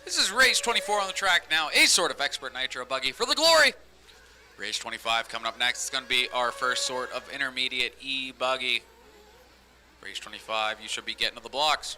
This is race 24 on the track now, a sort of expert Nitro buggy for the glory. Race 25 coming up next. It's going to be our first sort of intermediate eBuggy. Race 25, you should be getting to the blocks.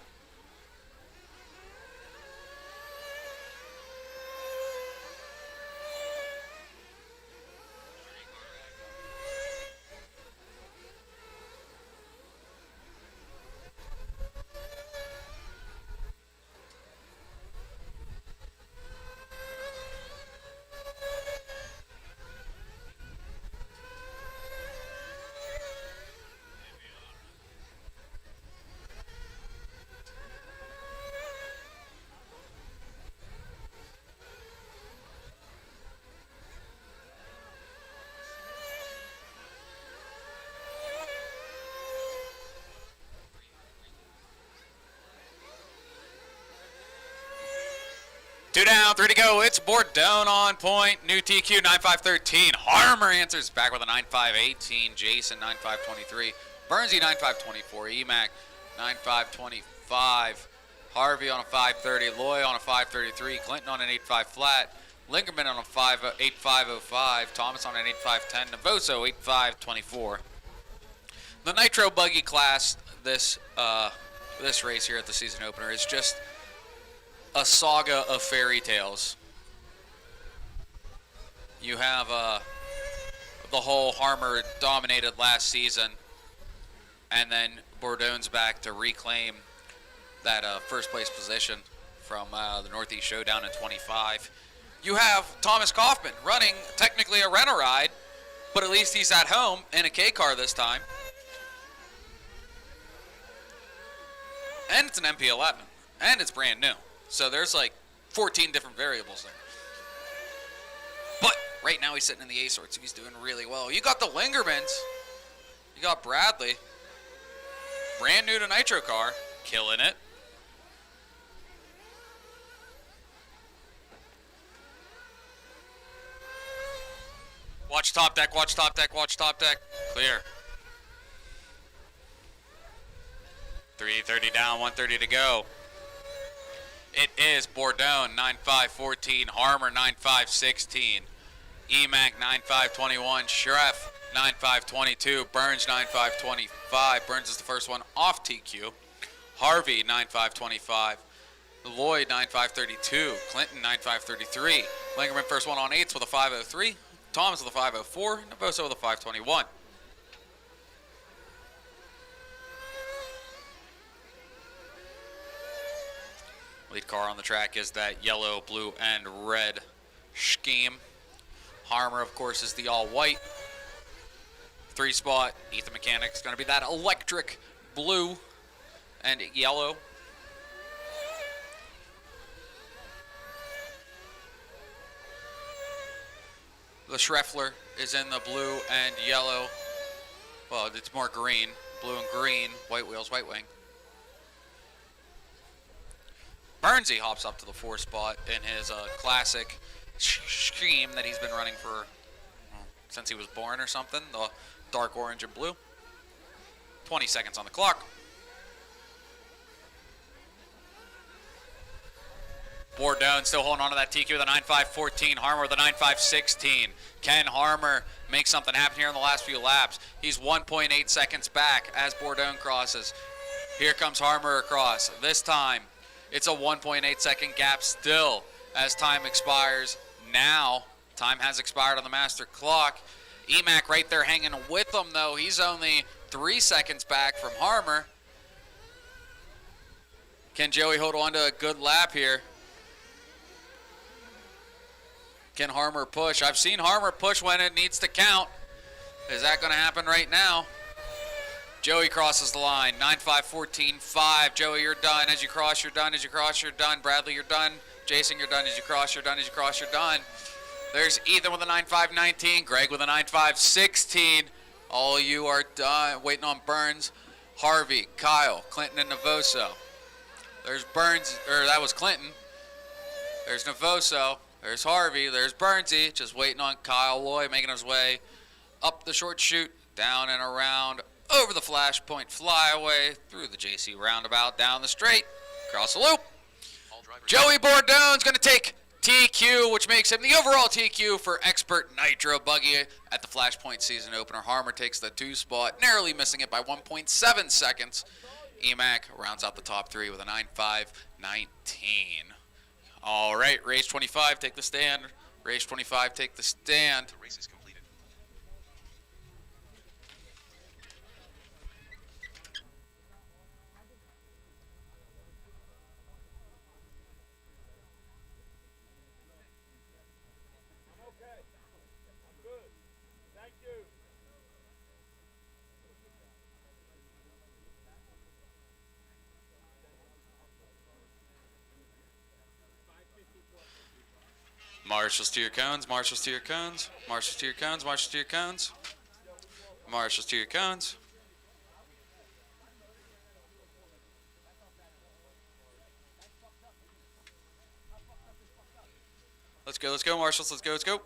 Two down, 3 to go. It's Bourdon on point. New TQ 9513. Harmer answers back with a 9518. Jason 9523. Burnsy 9524. EMAC 9525. Harvey on a 530. Loy on a 533. Clinton on an 85 flat. Lingerman on a 8505. Thomas on an 8510. Navoso 8524. The Nitro buggy class this race here at the season opener is just a saga of fairy tales. You have the whole Harmer dominated last season. And then Bourdon's back to reclaim that first place position from the Northeast Showdown in 25. You have Thomas Kaufman running technically a rent-a-ride, but at least he's at home in a K-car this time. And it's an MP11, and it's brand new. So there's like 14 different variables there. But right now he's sitting in the A sort, so he's doing really well. You got the Lingermans. You got Bradley. Brand new to Nitro car, killing it. Watch top deck, watch top deck, watch top deck. Clear. 330 down, 130 to go. It is Bourdon 9514, Harmer 9516, EMAC 9521, Schreff 9522, Burns 9525. Burns is the first one off TQ. Harvey 9525, Lloyd 9532, Clinton 9533. Lingerman first one on eights with a 503. Thomas with a 504, Novoso with a 521. Lead car on the track is that yellow, blue, and red scheme. Harmer, of course, is the all-white. 3-spot, Ethan Mechanic's going to be that electric blue and yellow. The Schreffler is in the blue and yellow. Well, it's more green. Blue and green. White wheels, white wing. Burnsy hops up to the 4 spot in his classic scheme that he's been running for since he was born or something. The dark orange and blue. 20 seconds on the clock. Bourdon still holding on to that TQ with a 9.514. Harmer with a 9.516. Can Harmer make something happen here in the last few laps? He's 1.8 seconds back as Bourdon crosses. Here comes Harmer across. This time, it's a 1.8 second gap still as time expires. Now, time has expired on the master clock. EMAC right there hanging with him, though. He's only 3 seconds back from Harmer. Can Joey hold on to a good lap here? Can Harmer push? I've seen Harmer push when it needs to count. Is that going to happen right now? Joey crosses the line. 9.514.5. Joey, you're done. As you cross, you're done. As you cross, you're done. Bradley, you're done. Jason, you're done. As you cross, you're done. As you cross, you're done. There's Ethan with a 9.519. Greg with a 9.516. All you are done. Waiting on Burns, Harvey, Kyle, Clinton, and Novoso. There's Burns, or that was Clinton. There's Novoso. There's Harvey, there's Burnsy, just waiting on Kyle Lloyd, making his way up the short chute, down and around, over the Flashpoint flyaway, through the JC roundabout, down the straight, across the loop. Joey Bourdon's going to take TQ, which makes him the overall TQ for Expert Nitro Buggy at the Flashpoint season opener. Harmer takes the 2 spot, narrowly missing it by 1.7 seconds. EMAC rounds out the top 3 with a 9.519. All right, race 25, take the stand. Race 25, take the stand. The race is completed. I'm okay. I'm good. Thank you. Marshals to your cones, marshals to your cones, marshals to your cones, marshals to your cones, marshals to your cones. Let's go, marshals, let's go, let's go.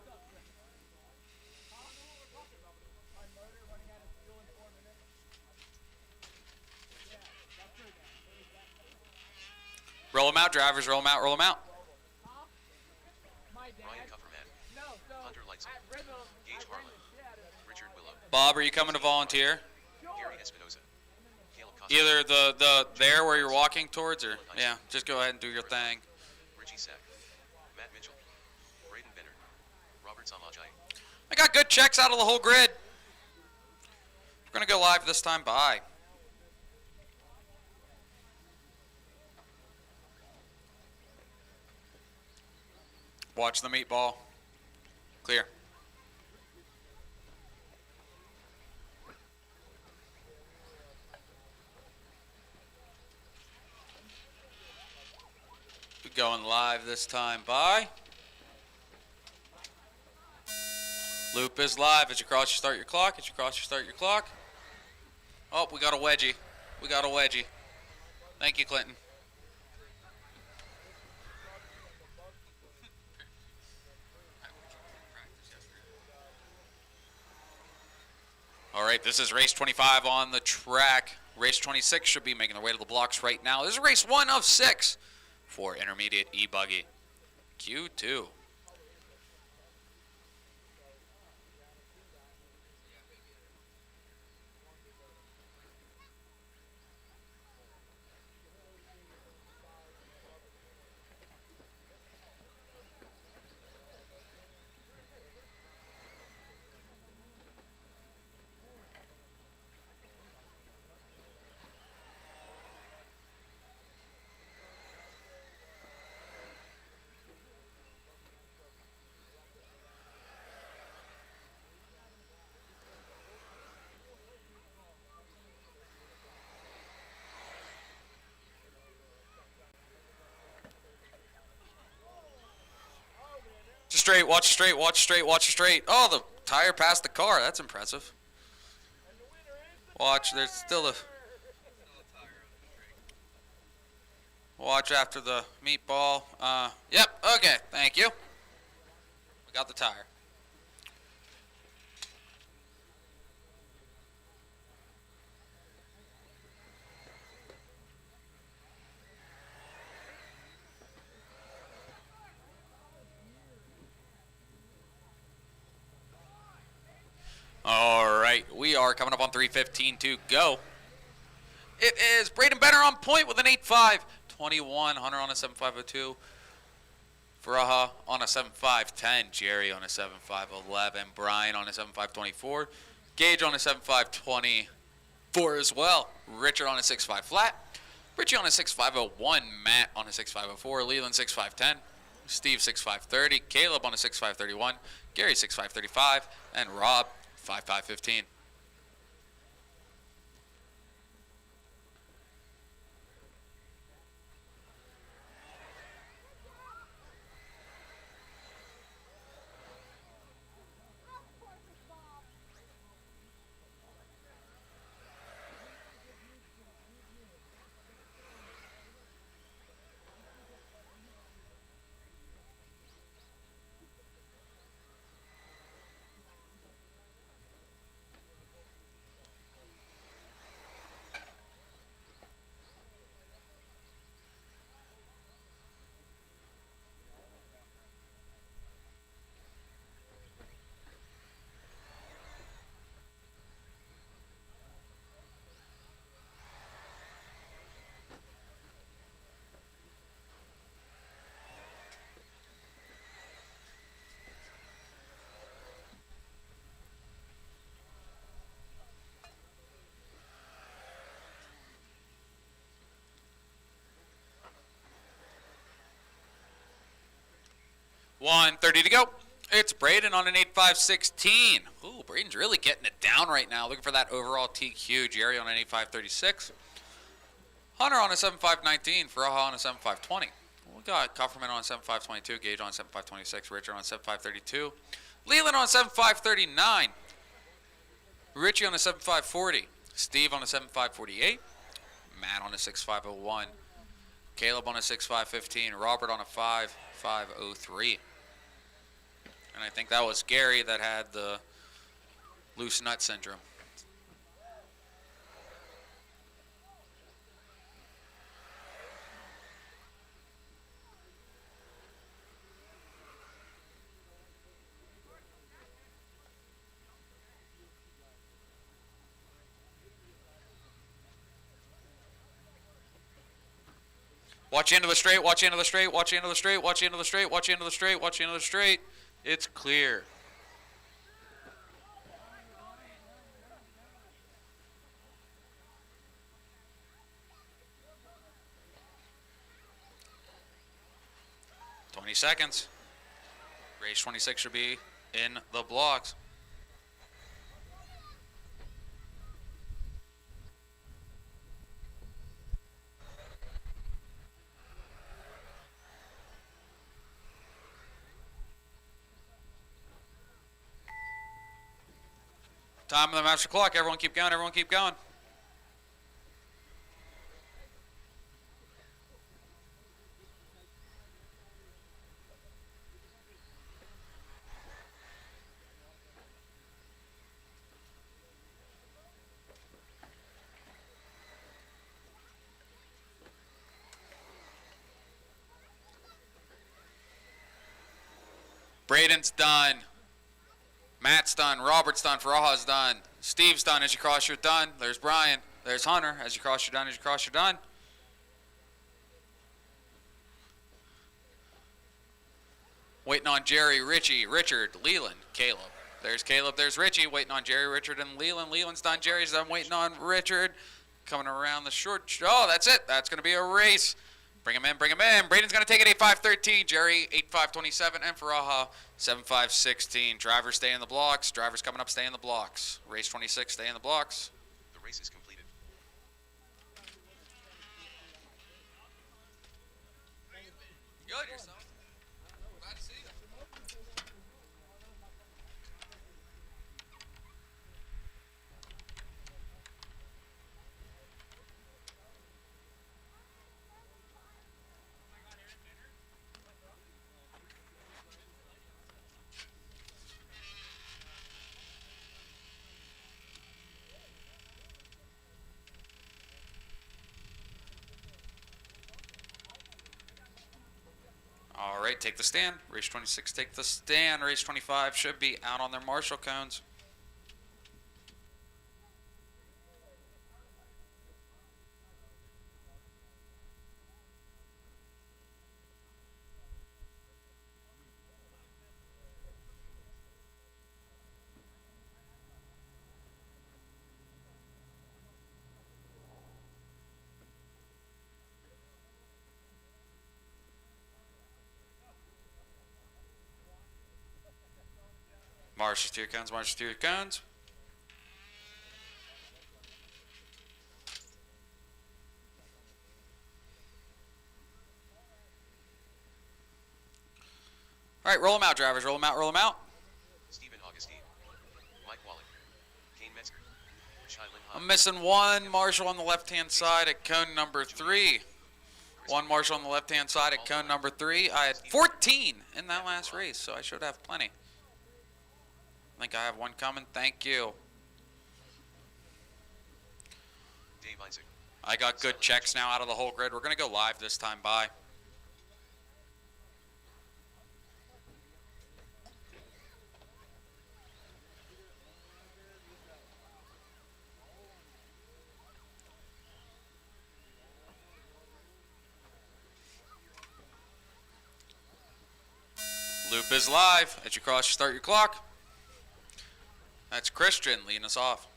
Roll them out, drivers, roll them out, roll them out. Bob, are you coming to volunteer? Either the there where you're walking towards, or yeah, just go ahead and do your thing. I got good checks out of the whole grid. We're going to go live this time. Bye. Watch the meatball. Clear. We're going live this time. Bye. Loop is live. As you cross, you start your clock. As you cross, you start your clock. Oh, we got a wedgie. We got a wedgie. Thank you, Clinton. All right, this is race 25 on the track. Race 26 should be making their way to the blocks right now. This is race 1 of 6 for intermediate eBuggy. Q2. Straight, watch straight, watch straight, watch straight. Oh, the tire passed the car. That's impressive. Watch, there's still a... Watch after the meatball. Yep, okay, thank you. We got the tire. All right, we are coming up on 3:15 to go. It is Braden Benner on point with an 8.521, Hunter on a 7.502, Faraha on a 7.510, Jerry on a 7.511, Brian on a 7.524, Gage on a 7.524 as well, Richard on a 6.5 flat, Richie on a 6.501, Matt on a 6.504, Leland 6.510, Steve 6.530, Caleb on a 6.531, Gary 6.535, and Rob 5.515. $1:30 to go. It's Braden on an 8.516. Ooh, Braden's really getting it down right now. Looking for that overall TQ. Jerry on an 8.536. Hunter on a 7.519. Faraha on a 7.520. We got Kofferman on a 7.522. Gage on a 7.526. Richard on a 7.532. Leland on a 7.539. Richie on a 7.540. Steve on a 7.548. Matt on a 6.501. Caleb on a 6.515. Robert on a 5.503. And I think that was Gary that had the loose nut syndrome. Watch into the straight, watch into the straight, watch into the straight, watch into the straight, watch into the straight, watch into the straight, watch into the straight. It's clear. 20 seconds. Race 26 should be in the blocks. Time of the master clock. Everyone keep going. Everyone keep going. Braden's done. Matt's done. Robert's done. Faraha's done. Steve's done. As you cross, you're done. There's Brian. There's Hunter. As you cross, you're done. As you cross, you're done. Waiting on Jerry, Richie, Richard, Leland, Caleb. There's Caleb. There's Richie. Waiting on Jerry, Richard, and Leland. Leland's done. Jerry's done. Waiting on Richard. Coming around the short. Oh, that's it. That's going to be a race. Bring him in, bring him in. Braden's going to take it 8.5.13. Jerry, 8.5.27. And Faraha, 7.5.16. Drivers stay in the blocks. Drivers coming up, stay in the blocks. Race 26, stay in the blocks. The race is completed. Good yourself. Glad to see you. All right, take the stand. Race 26, take the stand. Race 25 should be out on their marshal cones. Marshals to your cones, marshals to your cones. All right, roll them out, drivers. Roll them out, roll them out. Stephen Augustine. Mike Wallach. Kane Metzger. Shylin Hahn. I'm missing one marshal on the left-hand side at cone number 3. One marshal on the left-hand side at cone number 3. I had 14 in that last race, so I should have plenty. I think I have one coming. Thank you. Dave Isaac. I got good checks now out of the whole grid. We're going to go live this time. Bye. Loop is live. As you cross, you start your clock. That's Christian leading us off.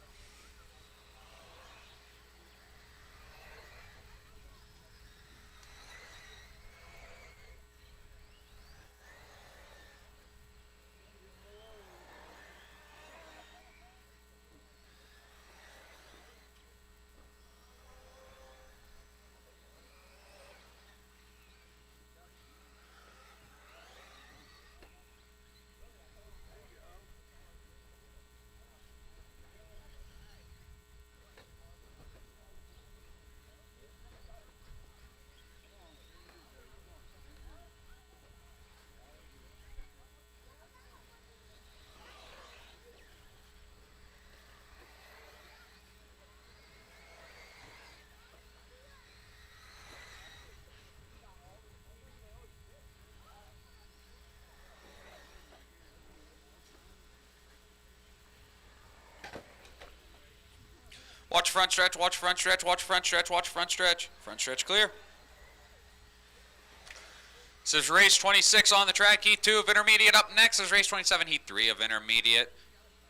Watch front stretch, watch front stretch, watch front stretch, watch front stretch. Front stretch clear. This is race 26 on the track. Heat 2 of intermediate up next is race 27, heat 3 of intermediate.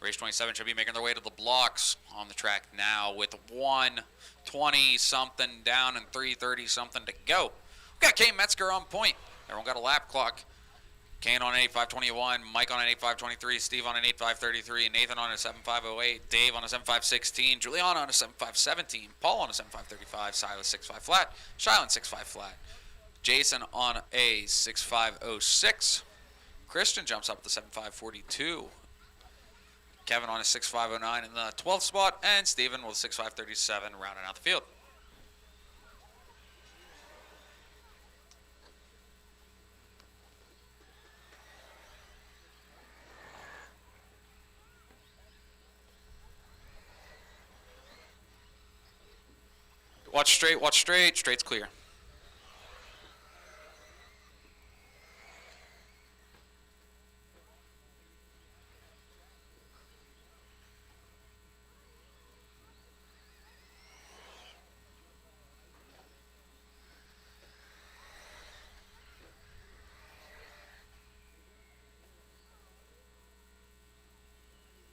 Race 27 should be making their way to the blocks on the track now with 1:20 something down and 3:30 something to go. We got Kane Metzger on point. Everyone got a lap clock. Kane on an 8.521, Mike on an 8.523, Steve on an 8.533, Nathan on a 7.508, Dave on a 7.516, Juliana on a 7.517, Paul on a 7.535, Silas 6.5 flat, Shylon 6.5 flat, Jason on a 6.506, Christian jumps up to 7.542, Kevin on a 6.509 in the 12th spot, and Steven with 6.537 rounding out the field. Watch straight, watch straight. Straight's clear.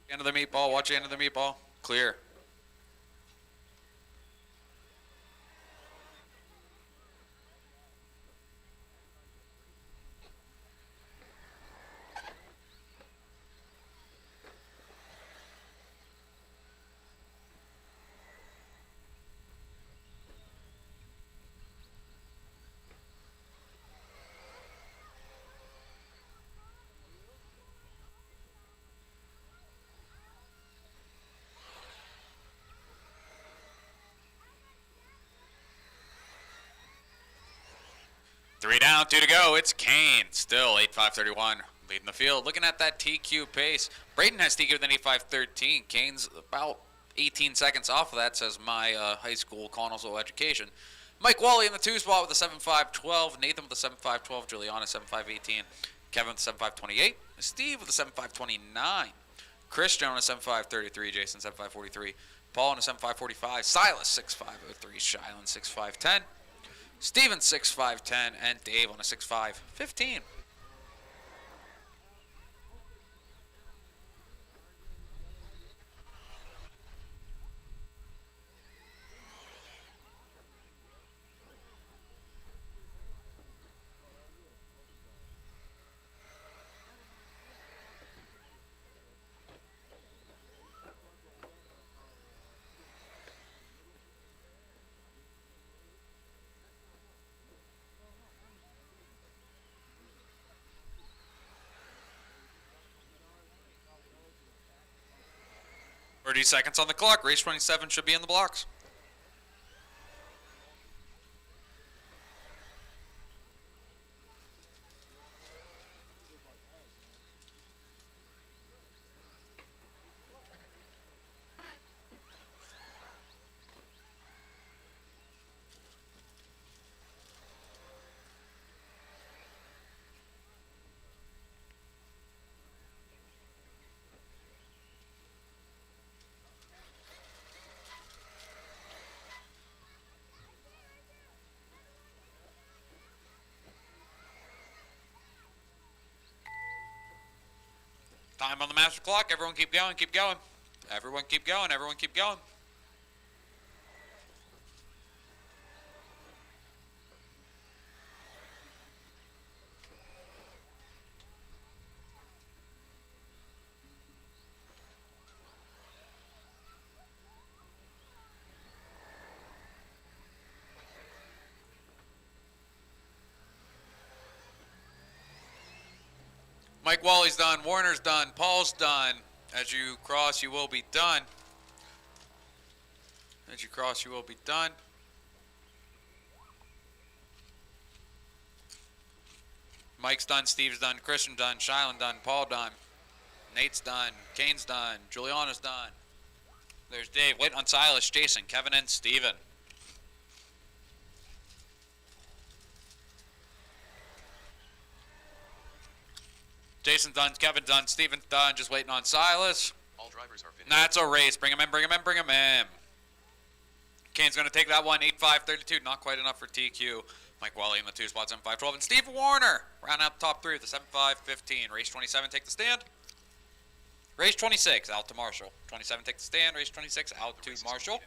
End of the meatball, watch the end of the meatball. Clear. Three down, two to go. It's Kane, still 8.531, leading the field. Looking at that TQ pace, Braden has TQ with an 8.513. Kane's about 18 seconds off of that, says my high school Connellsville education. Mike Wally in the 2 spot with a 7.512. Nathan with a 7.512. Juliana 7.518. Kevin with a 7.528. Steve with a 7.529. Christian on a 7.533. Jason 7.543. Paul on a 7.545. Silas 6.503. Shylon 6.510. Steven 6.510, and Dave on a 6.515. Seconds on the clock. Race 27 should be in the blocks. Time on the master clock. Everyone keep going, keep going. Everyone keep going, everyone keep going. Mike Wally's done, Warner's done, Paul's done. As you cross, you will be done. As you cross, you will be done. Mike's done, Steve's done, Christian done, Shylon done, Paul done, Nate's done, Kane's done, Juliana's done. There's Dave, waiting on Silas, Jason, Kevin, and Steven. Jason's done, Kevin's done, Steven's done, just waiting on Silas. All drivers are finished. That's a race. Bring him in, bring him in, bring him in. Kane's going to take that one, 8.532, not quite enough for TQ. Mike Wally in the 2 spots, 7.512, and Steve Warner round out the top 3 with the 7.515. Race 27, take the stand. Race 26, out to Marshall. 27, take the stand. Race 26, out to Marshall.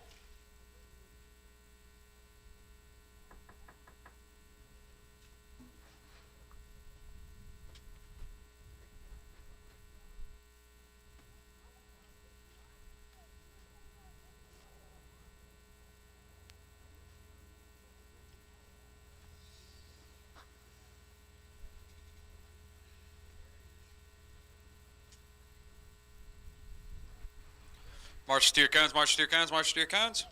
March to your cones, march to your cones, march to your cones.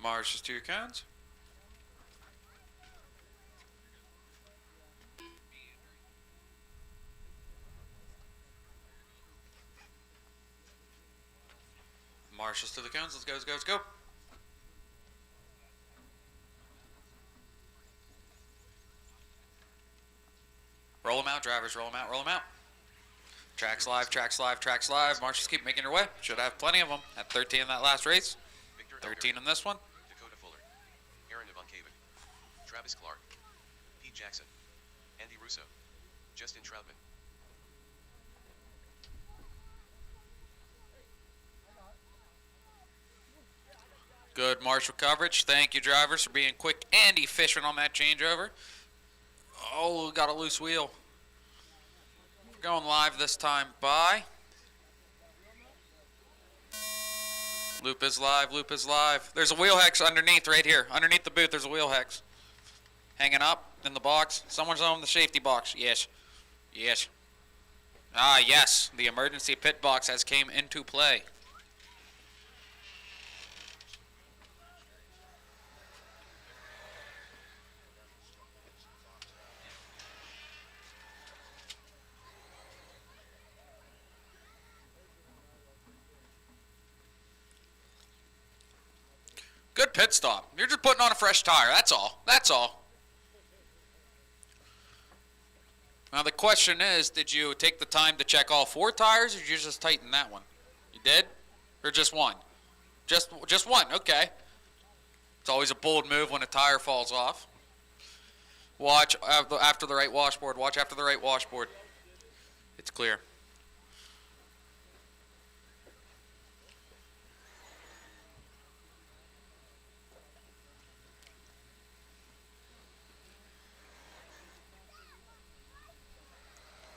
Marches to your cones. Marches to the cones. Let's go, let's go, let's go. Roll them out, drivers. Roll them out, roll them out. Tracks live, tracks live, tracks live. Marches keep making your way. Should have plenty of them. At 13 in that last race. Victor 13 Elder, in this one. Dakota Fuller, Aaron Ivankaven, Travis Clark, Pete Jackson, Andy Russo, Justin Troutman. Good marshal coverage. Thank you, drivers, for being quick and efficient on that changeover. Oh, got a loose wheel. We're going live this time. Bye. Loop is live, loop is live. There's a wheel hex underneath right here. Underneath the booth, there's a wheel hex. Hanging up in the box. Someone's on the safety box. Yes. Yes. Ah, yes. The emergency pit box has came into play. Good pit stop. You're just putting on a fresh tire. That's all. That's all. Now the question is, did you take the time to check all 4 tires, or did you just tighten that one? You did? Or just one? Just one. Okay. It's always a bold move when a tire falls off. Watch after the right washboard. Watch after the right washboard. It's clear.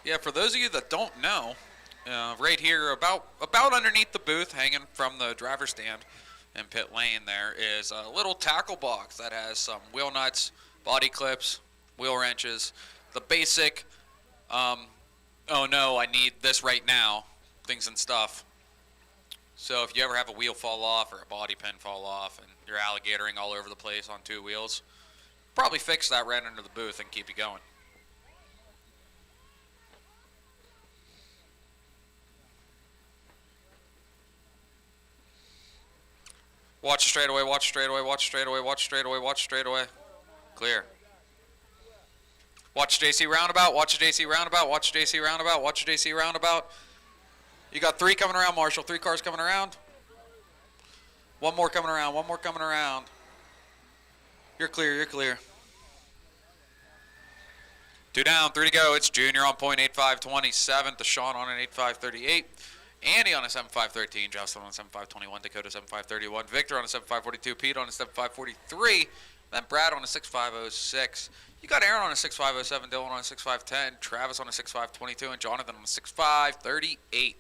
Yeah, for those of you that don't know, right here about underneath the booth, hanging from the driver's stand in pit lane, there is a little tackle box that has some wheel nuts, body clips, wheel wrenches, the basic, oh no, I need this right now, things and stuff. So if you ever have a wheel fall off or a body pin fall off and you're alligatoring all over the place on 2 wheels, probably fix that right under the booth and keep you going. Watch straight away, watch straight away, watch straight away, watch straight away, watch straight away. Clear. Watch JC roundabout, watch JC roundabout, watch JC roundabout, watch JC roundabout. You got 3 coming around, Marshall. 3 cars coming around. 1 more coming around, 1 more coming around. You're clear, you're clear. 2 down, 3 to go. It's Junior on point, 8.527. Deshaun on an 8.538. Andy on a 7.513, Justin on a 7.521, Dakota 7.531, Victor on a 7.542, Pete on a 7.543, then Brad on a 6.506. You got Aaron on a 6.507, Dylan on a 6.510, Travis on a 6.522, and Jonathan on a 6.538.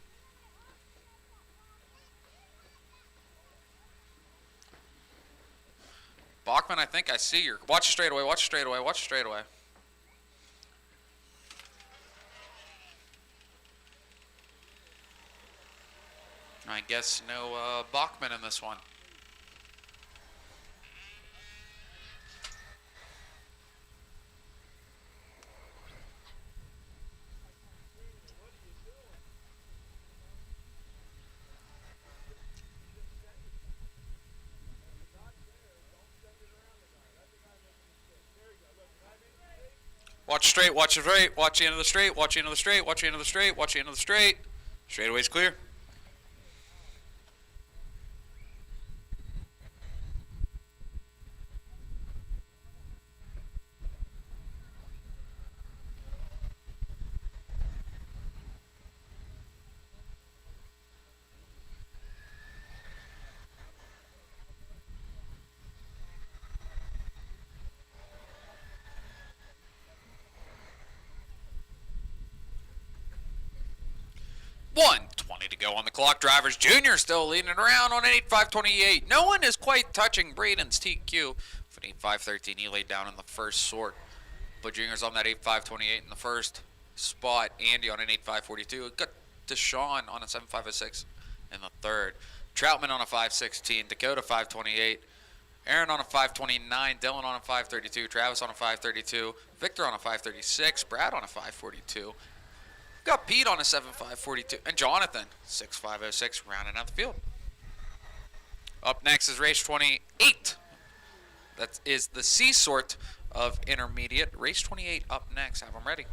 Bachman, I think I see your. Watch it straight away, watch it straight away, watch it straight away. I guess no Bachman in this one. Watch straight, watch the straight, watch the end of the straight, watch the end of the straight, watch the end of the straight, watch the end of the straight. Straightaway's clear. .20 to go on the clock. Drivers Junior still leading it around on an 8.528. No one is quite touching Braden's TQ. With an 8.513 he laid down in the first sort. But Junior's on that 8.528 in the first spot. Andy on an 8.542. Got Deshaun on a 7.506 in the third. Troutman on a 5.16. Dakota 5.28. Aaron on a 5.29. Dylan on a 5.32. Travis on a 5.32. Victor on a 5.36. Brad on a 5.42. Got Pete on a 7.542, and Jonathan 6.506 rounding out the field. Up next is race 28. That is the C sort of intermediate. Race 28 up next. Have them ready.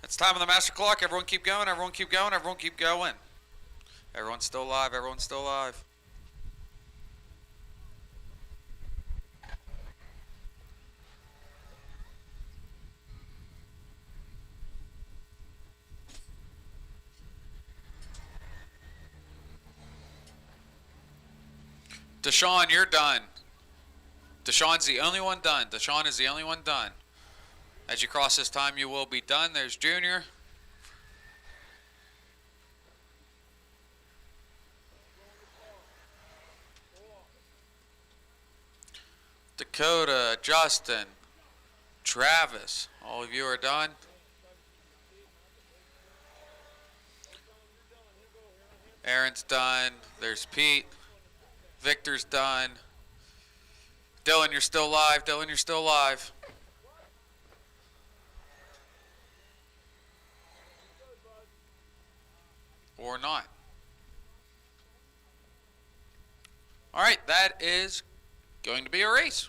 It's time on the master clock. Everyone keep going. Everyone keep going. Everyone keep going. Everyone's still alive. Everyone's still alive. Deshaun, you're done. Deshaun's the only one done. Deshaun is the only one done. As you cross this time, you will be done. There's Junior. Dakota, Justin, Travis, all of you are done. Aaron's done. There's Pete. Victor's done. Dylan, you're still live. Dylan, you're still live. Or not. All right, that is going to be a race.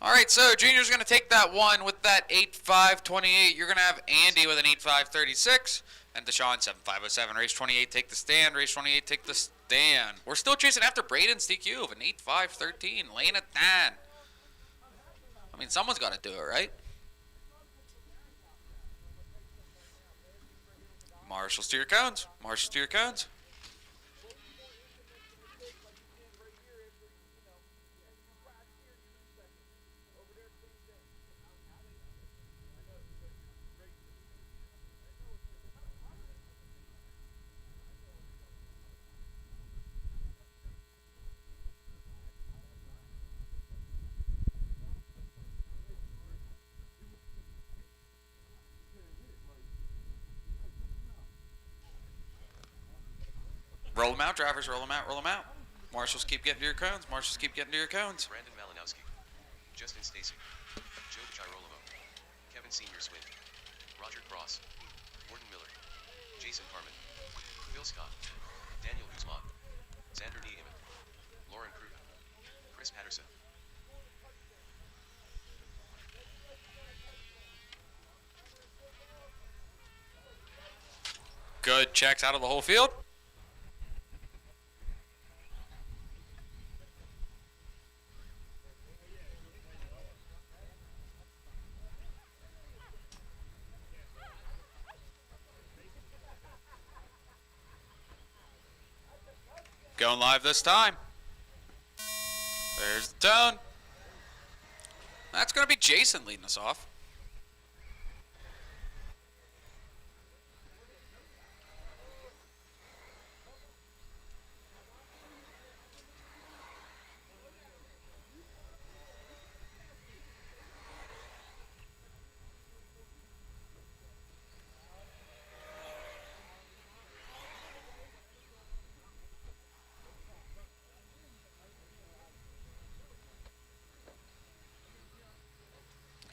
All right, so Junior's going to take that one with that 8.528. You're going to have Andy with an 8.536 and Deshaun 7.507. Race 28, take the stand. Race 28, take the stand. We're still chasing after Braden's DQ of an 8.513, laying it down. I mean, someone's got to do it, right? Marshals to your cones. Marshals to your cones. Roll them out, drivers. Roll them out. Roll them out. Marshals keep getting to your cones. Marshals keep getting to your cones. Brandon Malinowski, Justin Stacy, Joe Girolamo, Kevin Senior Swin, Roger Cross, Gordon Miller, Jason Harmon, Phil Scott, Daniel Guzman, Xander Niemann, Lauren Kruger, Chris Patterson. Good checks out of the whole field. Going live this time. There's the tone. That's going to be Jason leading us off.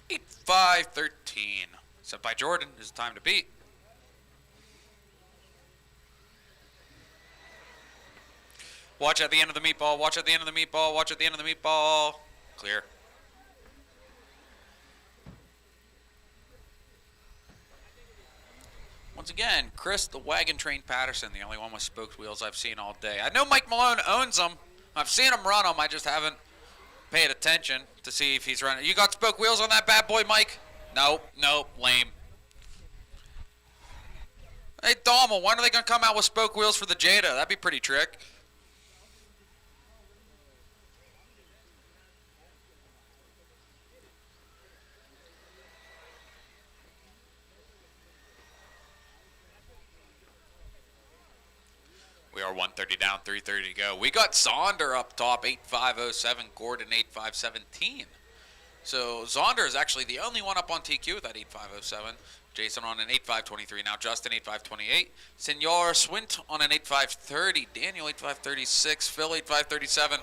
Eight, 5-13. Set by Jordan. Is time to beat. Watch at the end of the meatball. Watch at the end of the meatball. Watch at the end of the meatball. Clear. Once again, Chris the Wagon Train Patterson, the only one with spoked wheels I've seen all day. I know Mike Malone owns them. I've seen him run them. I just haven't paid attention to see if he's running. You got spoke wheels on that bad boy, Mike? Nope, lame. Hey, Dommel, when are they going to come out with spoke wheels for the Jada? That'd be pretty trick. We are 130 down, 330 to go. We got Zonder up top, 8507, Gordon 8517. So Zonder is actually the only one up on TQ with that 8507. Jason on an 8523 now, Justin 8528. Senor Swint on an 8530, Daniel 8536, Phil 8537.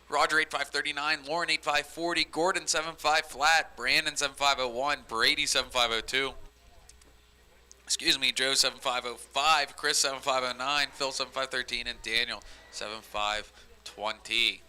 Roger 8539, Lauren 8540, Gordon 75 flat, Brandon 7501, Brady 7502. Excuse me, Joe 7505, Chris 7509, Phil 7513, and Daniel 7520.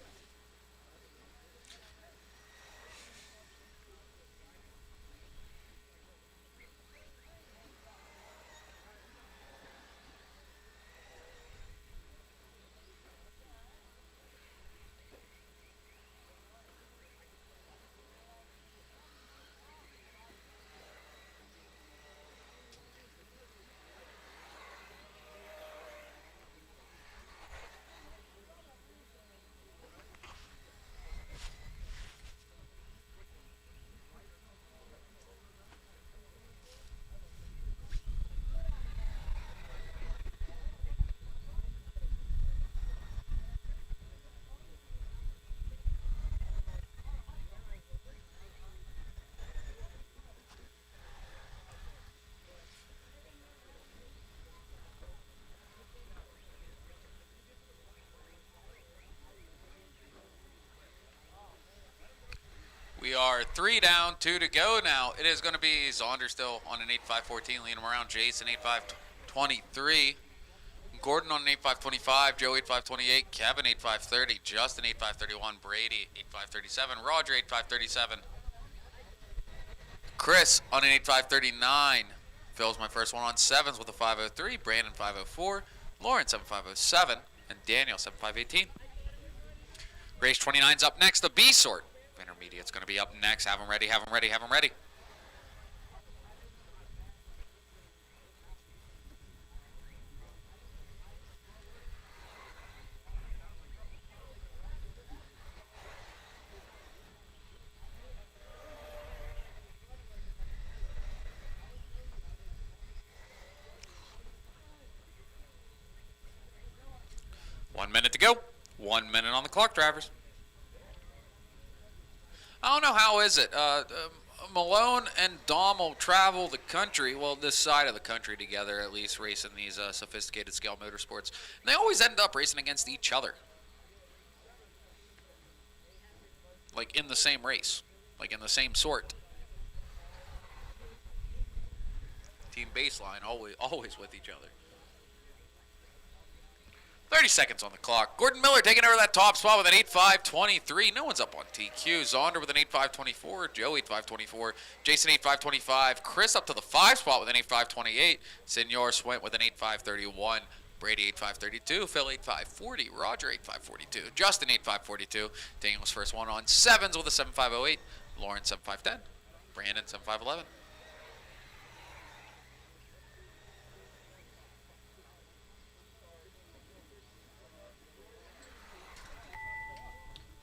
We are 3 down, 2 to go now. It is going to be Zonder still on an 8514, leading him around. Jason 8523. Gordon on an 8525. Joe 8528. Kevin 8530. Justin 8531. Brady 8537. Roger 8537. Chris on an 8539. Phil's my first one on 7s with a 503. Brandon 504. Lauren 7507. And Daniel 7518. Race 29's up next, the B sort. Intermediate's going to be up next. Have them ready, have them ready, have them ready. One minute to go. 1 minute on the clock, drivers. I don't know, how is it? Malone and Dommel travel the country, well, this side of the country together, at least, racing these sophisticated scale motorsports. And they always end up racing against each other. Like in the same race. Like in the same sort. Team baseline, always with each other. 30 seconds on the clock. Gordon Miller taking over that top spot with an 8.523. No one's up on TQ. Zonder with an 8.524. Joe 8.524. Jason 8.525. Chris up to the 5 spot with an 8.528. Senor Swint with an 8.531. Brady 8.532. Phil 8.540. Roger 8.542. Justin 8.542. Daniel's first one on 7s with a 7.508. Lauren 7.510. Brandon 7.511.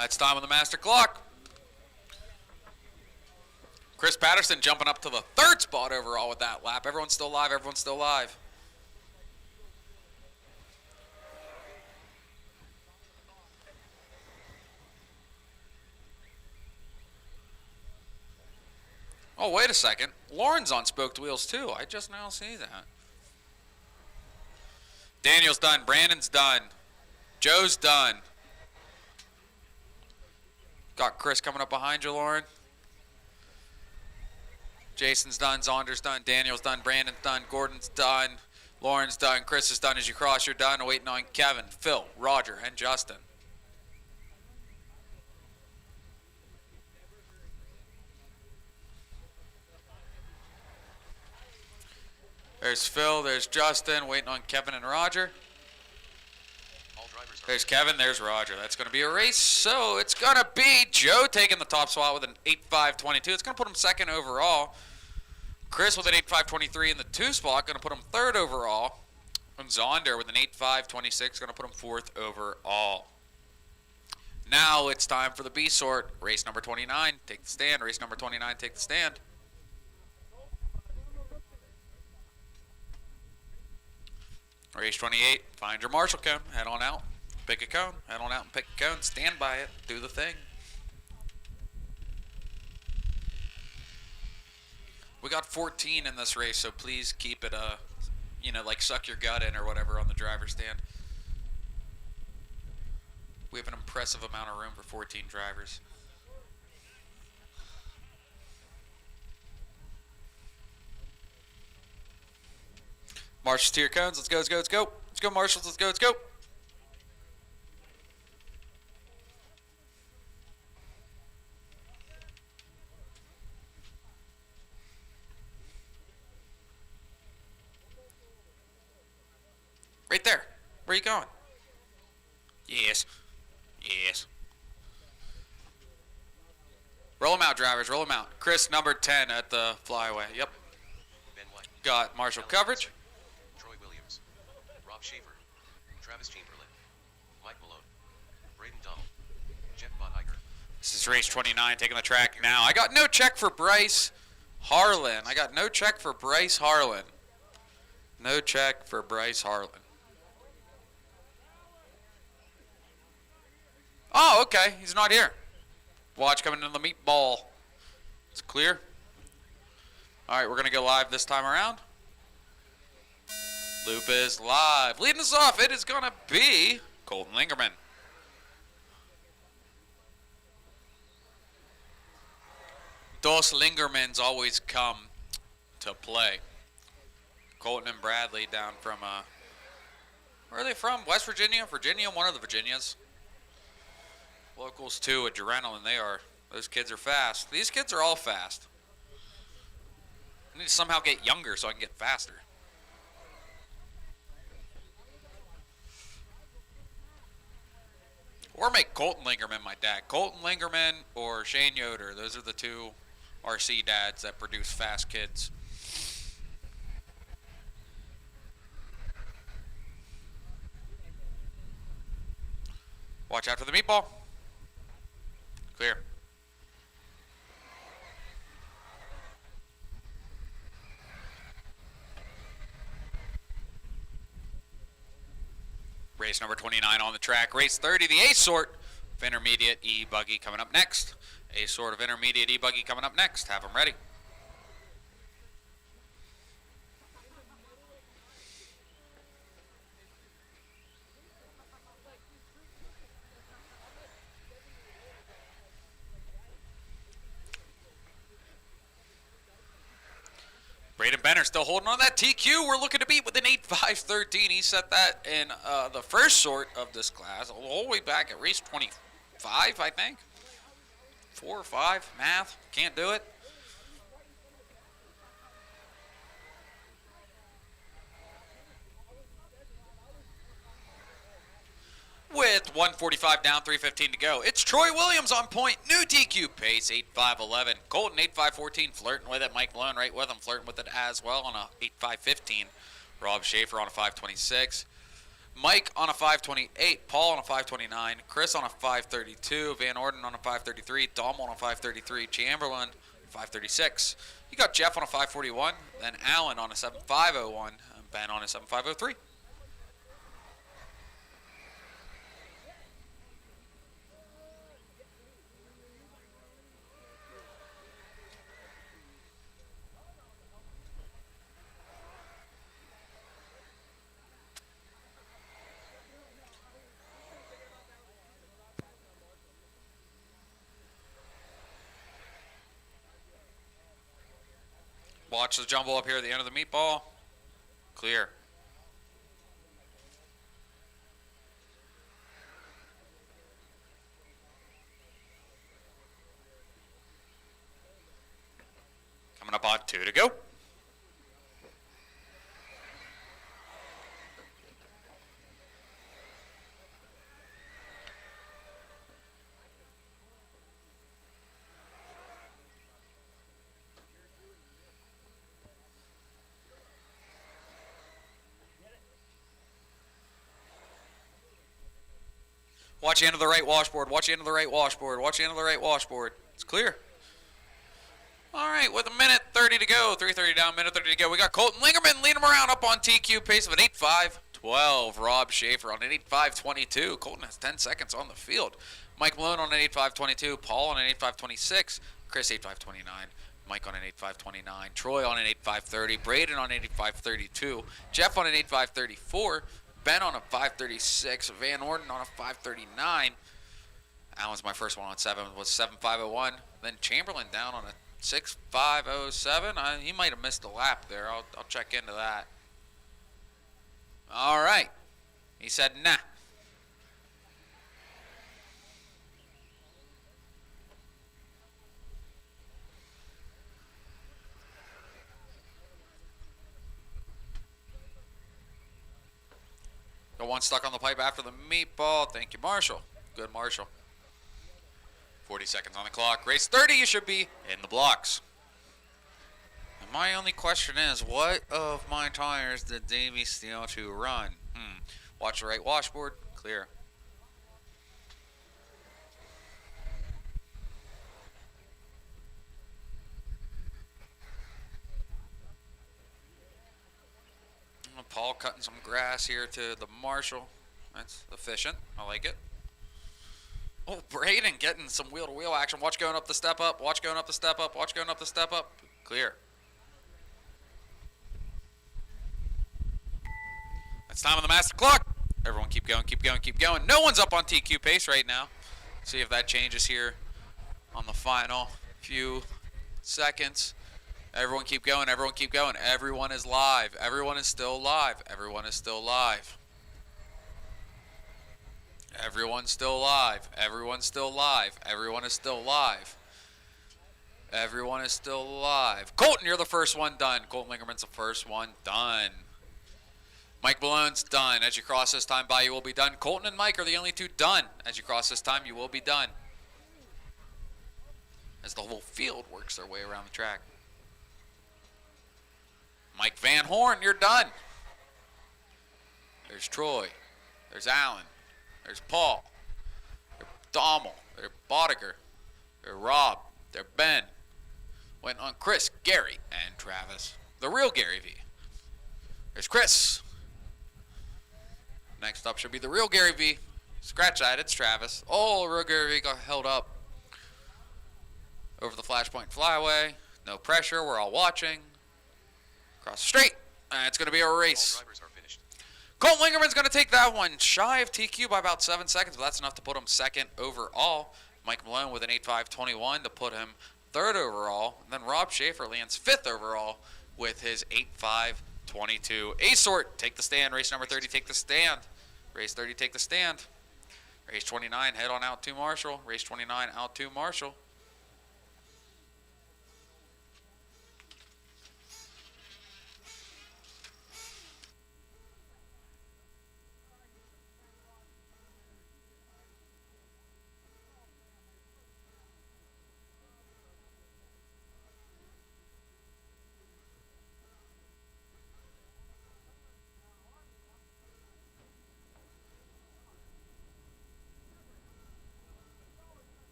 It's time on the master clock. Chris Patterson jumping up to the 3rd spot overall with that lap. Everyone's still alive. Everyone's still alive. Oh, wait a second. Lauren's on spoked wheels too. I just now see that. Daniel's done. Brandon's done. Joe's done. Got Chris coming up behind you, Lauren. Jason's done, Zonder's done, Daniel's done, Brandon's done, Gordon's done, Lauren's done, Chris is done. As you cross, you're done. Waiting on Kevin, Phil, Roger, and Justin. There's Phil, there's Justin, waiting on Kevin and Roger. All drivers are There's Kevin, there's Roger. That's going to be a race. So it's going to be Joe taking the top spot with an 8.522. It's going to put him second overall. Chris with an 8.523 in the 2 spot, going to put him third overall. And Zonder with an 8.526, going to put him fourth overall. Now it's time for the B sort. Race number 29, take the stand. Race number 29, take the stand. Race 28, find your marshal cone. Head on out, pick a cone. Head on out and pick a cone. Stand by it. Do the thing. We got 14 in this race, so please keep it, you know, like suck your gut in or whatever on the driver's stand. We have an impressive amount of room for 14 drivers. Marshals to your cones. Let's go, let's go, let's go. Let's go, Marshals. Let's go, let's go. Right there. Where are you going? Yes. Yes. Roll them out, drivers. Roll them out. Chris, number 10 at the flyaway. Yep. Ben White, Got marshal coverage. Troy Williams, Rob Schaefer, Travis Chamberlain, Mike Malone, Braden Donald, Jeff Bottiger. This is race 29, taking the track now. I got no check for Bryce Harlan. I got no check for Bryce Harlan. No check for Bryce Harlan. Oh, okay. He's not here. Watch coming into the meatball. It's clear. All right, we're going to go live this time around. Loop is live. Leading us off, it is going to be Colton Lingerman. Dos Lingermans always come to play. Colton and Bradley down from, where are they from? West Virginia? Virginia, one of the Virginias. Locals too, adrenaline, those kids are fast. These kids are all fast. I need to somehow get younger so I can get faster. Or make Colton Lingerman my dad. Colton Lingerman or Shane Yoder. Those are the 2 RC dads that produce fast kids. Watch out for the meatball. Clear. Race number 29 on the track. Race 30, the A sort of intermediate eBuggy coming up next. A sort of intermediate eBuggy coming up next. Have them ready. Braden Benner still holding on that TQ. We're looking to beat with an 8.513. He set that in the first sort of this class, all the way back at race 25, I think. 4 or 5, math, can't do it. With 1:45 down, 3:15 to go. It's Troy Williams on point. New DQ pace, 8.511. Colton, 8.514, flirting with it. Mike Malone right with him, flirting with it as well on a 8.515. Rob Schaefer on a 5.26. Mike on a 5.28. Paul on a 5.29. Chris on a 5.32. Van Orden on a 5.33. Dom on a 5.33. Chamberlain, 5.36. You got Jeff on a 5.41. Then Allen on a 7.501. And Ben on a 7.503. Watch the jumble up here at the end of the meatball. Clear. Coming up on 2 to go. Watch the end of the right washboard. Watch the end of the right washboard. Watch the end of the right washboard. It's clear. All right, with a minute 30 to go. 3:30 down, minute 30 to go. We got Colton Lingerman leading him around up on TQ. Pace of an 8.5.12. Rob Schaefer on an 8.5.22. Colton has 10 seconds on the field. Mike Malone on an 8.5.22. Paul on an 8.5.26. Chris 8.5.29. Mike on an 8.5.29. Troy on an 8.5.30. Braden on an 8.5.32. Jeff on an 8.5.34. Ben on a 5.36. Van Orden on a 5.39. That was my first one on 7. Was 7.5.01. Then Chamberlain down on a 6.5.07. He might have missed a lap there. I'll check into that. All right. He said, nah. Got one stuck on the pipe after the meatball. Thank you, Marshall. Good, Marshall. 40 seconds on the clock. Race 30, you should be in the blocks. And my only question is, what of my tires did Davey steal to run? Watch the right washboard. Clear. Paul cutting some grass here to the Marshall. That's efficient. I like it. Oh, Braden getting some wheel-to-wheel action. Watch going up the step up. Watch going up the step up. Watch going up the step up. Clear. It's time on the master clock. Everyone keep going, keep going, keep going. No one's up on TQ pace right now. See if that changes here on the final few seconds. Everyone keep going, everyone keep going. Everyone is live. Everyone is still live. Everyone is still live. Everyone's still live. Everyone's still live. Everyone is still live. Everyone is still live. Colton, you're the first one done. Colton Lingerman's the first one done. Mike Malone's done. As you cross this time by, you will be done. Colton and Mike are the only two done. As you cross this time, you will be done. As the whole field works their way around the track. Mike Van Horn, you're done. There's Troy. There's Alan. There's Paul. There's Dommel. There's Bodiger. There's Rob. There's Ben. Went on Chris, Gary, and Travis. The real Gary V. There's Chris. Next up should be the real Gary V. Scratch that, it's Travis. Oh, the real Gary V got held up over the Flashpoint Flyway. No pressure, we're all watching. Cross the street. It's going to be a race. All drivers are finished. Colton Lingerman's going to take that one shy of TQ by about 7 seconds, but that's enough to put him second overall. Mike Malone with an 8.5.21 to put him third overall. And then Rob Schaefer lands fifth overall with his 8.5.22. A-Sort, take the stand. Race number 30, take the stand. Race 30, take the stand. Race 29, head on out to Marshall. Race 29, out to Marshall.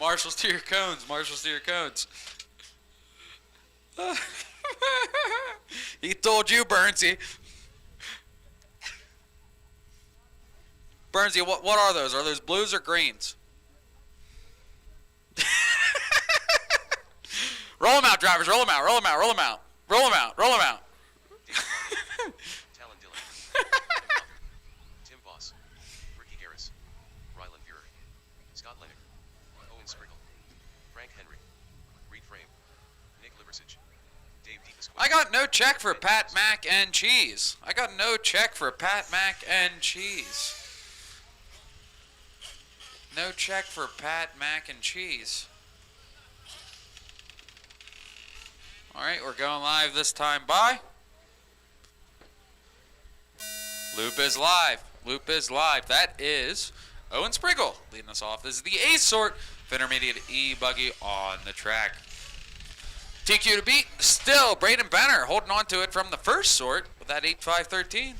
Marshals to your cones. Marshals to your cones. He told you, Burnsy. Burnsy, what are those? Are those blues or greens? Roll them out, drivers. Roll them out. Roll them out. Roll them out. Roll them out. Roll them out. Talon Dillon. Tim Voss. Ricky Harris. Ryland Burer. Scott Lennox. Owen Spriggle. Frank Henry. Reed Frame. Nick Liversage. Dave Deepasquale. I got no check for Pat Mac and cheese. I got no check for Pat Mac and cheese. No check for Pat Mac and cheese. All right, we're going live this time. Bye. Loop is live. Loop is live. That is Owen Spriggle leading us off. This is the A-Sort of intermediate eBuggy on the track. TQ to beat, still Braden Benner holding on to it from the first sort with that 8.513.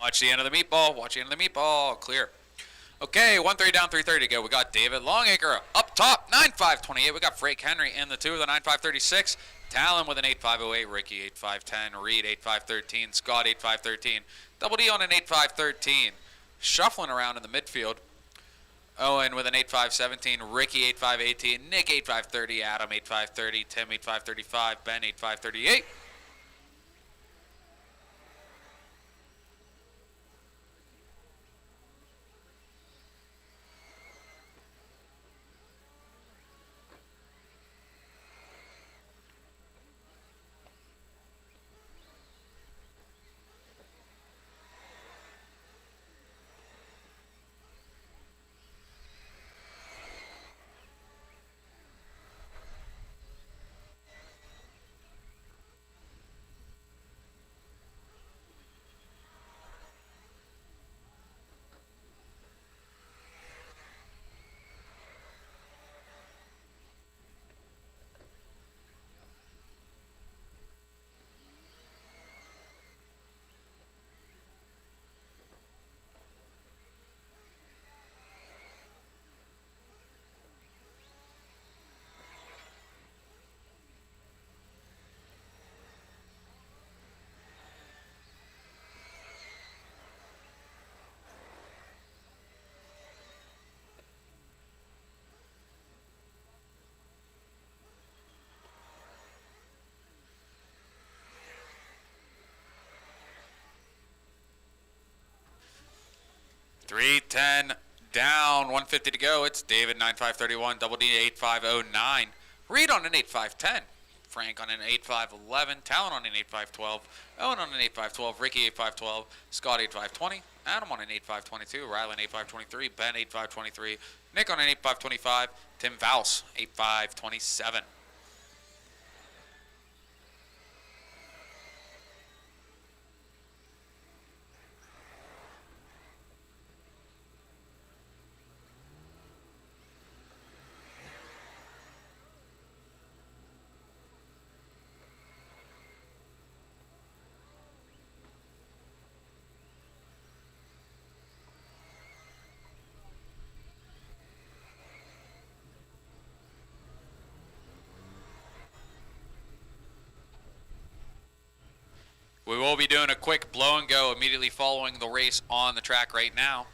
Watch the end of the meatball. Watch the end of the meatball. Clear. Okay, 1-3 down, 3:30 to go. We got David Longacre up top, 9.528. We got Frank Henry in the 2 with a 9.536. Talon with an 8.508. Ricky 8.510. Reed 8.513. Scott 8.513. Double D on an 8.513. Shuffling around in the midfield. Owen with an 8.517. Ricky 8.518. Nick 8.530. Adam 8.530. Tim 8.535. Ben 8.538. .310 down, 150 to go. It's David 9.531, Double D 8.509. Reed on an 8.510. Frank on an 8.511. Talon on an 8.512. Owen on an 8.512. Ricky 8.512. Scott 8.520. Adam on an 8.522. Rylan 8.523. Ben 8.523. Nick on an 8.525. Tim Vouse 8.527. We will be doing a quick blow and go immediately following the race on the track right now.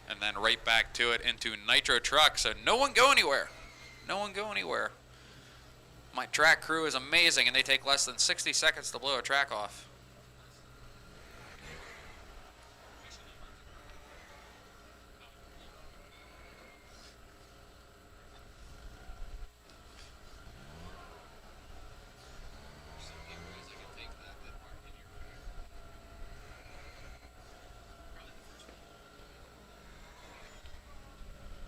And then right back to it into Nitro Truck. So no one go anywhere. No one go anywhere. My track crew is amazing and they take less than 60 seconds to blow a track off.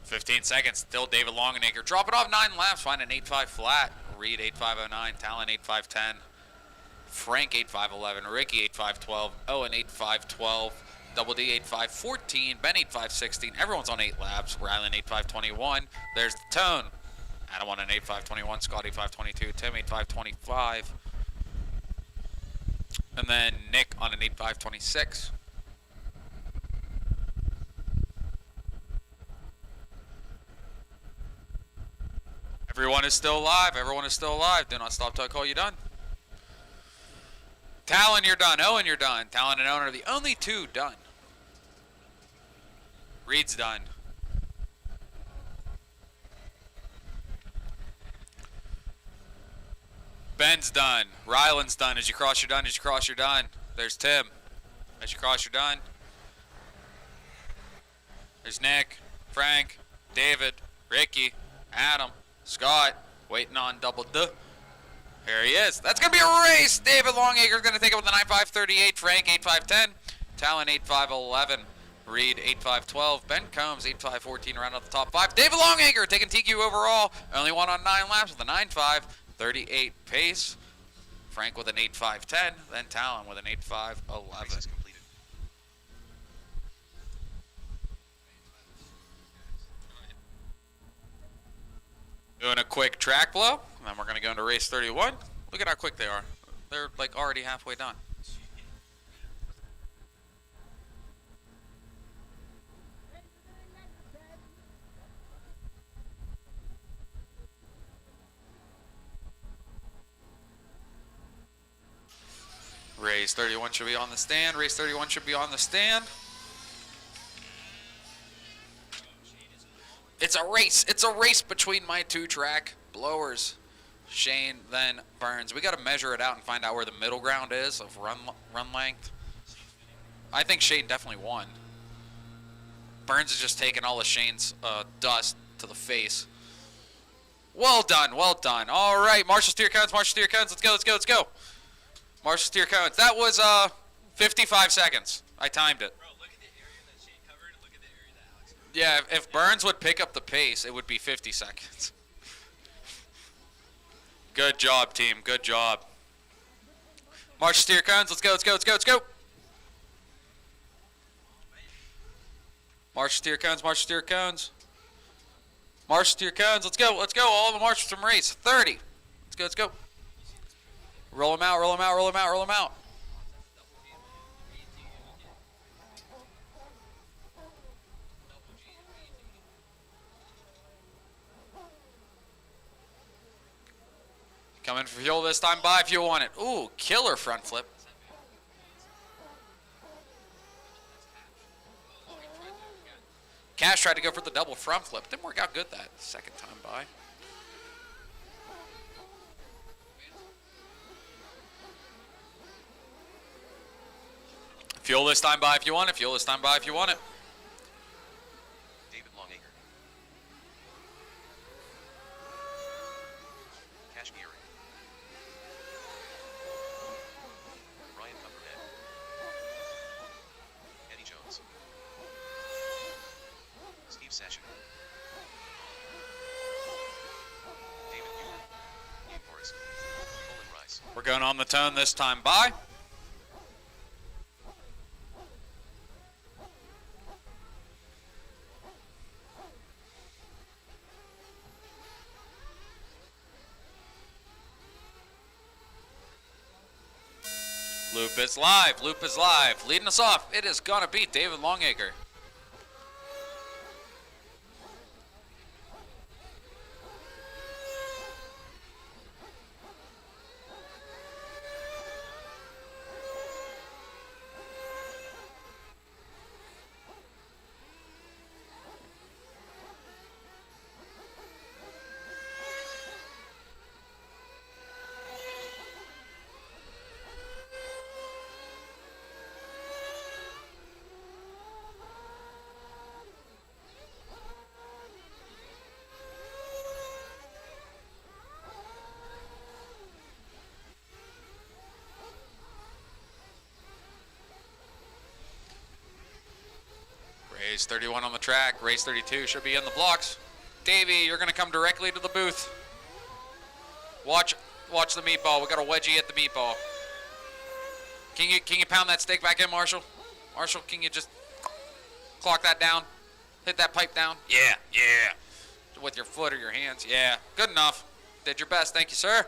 .15 seconds, still David Longacre. Drop it off 9 laps, find an 8.5 flat. Reed 8.509, Talon 8.510, Frank 8.511, Ricky 8.512, Owen 8.512, Double D 8.514, Ben 8.516. Everyone's on 8 laps. Rylan 8.521. There's the tone. Adam on an 8.521, Scott 8.522, Tim 8.525, and then Nick on an 8.526. Everyone is still alive. Everyone is still alive. Do not stop till I call you done. Talon, you're done. Owen, you're done. Talon and Owen are the only two done. Reed's done. Ben's done. Ryland's done. As you cross, you're done. As you cross, you're done. There's Tim. As you cross, you're done. There's Nick, Frank, David, Ricky, Adam, Scott, waiting on double duh. Here he is. That's going to be a race. David Longacre is going to take it with a 9.538. Frank 8.510. Talon 8.511. Reed 8.512. Ben Combs 8.514 around out the top 5. David Longacre taking TQ overall. Only one on 9 laps with a 9.538 pace. Frank with an 8.510. Then Talon with an 8.511. Race is completed. Doing a quick track blow, and then we're going to go into race 31. Look at how quick they are. They're like already halfway done. Race 31 should be on the stand. Race 31 should be on the stand. It's a race. It's a race between my two track blowers, Shane, then Burns. We got to measure it out and find out where the middle ground is of run length. I think Shane definitely won. Burns is just taking all of Shane's dust to the face. Well done. Well done. All right, Marshall steer cones. Marshall steer cones. Let's go. Let's go. Let's go. Marshall steer cones. That was 55 seconds. I timed it. Bro, look at the area that Shane covered. Look at the area that Alex covered. Yeah, if Burns would pick up the pace, it would be 50 seconds. Good job, team. Good job. Marshall steer cones. Let's go. Let's go. Let's go. Let's go. Marshall steer cones. Marshall steer cones. Marshall steer cones. Let's go. Let's go. All the marshals from race 30. Let's go. Let's go. Roll them out. Roll them out. Roll them out. Roll them out. Coming for fuel this time. Buy if you want it. Ooh, killer front flip. Cash tried to go for the double front flip. Didn't work out good that second time by. Fuel this time by if you want it. Fuel this time by if you want it. David Longacre. Cash Geary. Ryan Cumberhead. Eddie Jones. Steve Session. David Ewer. Ian Morris. Colin Rice. We're going on the tone this time by. Loop is live. Loop is live. Leading us off, it is going to be David Longacre. Race 31 on the track. Race 32 should be in the blocks. Davey, you're going to come directly to the booth. Watch the meatball. We got a wedgie at the meatball. Can you pound that steak back in, Marshall? Marshall, can you just clock that down? Hit that pipe down? Yeah, yeah. With your foot or your hands? Yeah. Good enough. Did your best. Thank you, sir.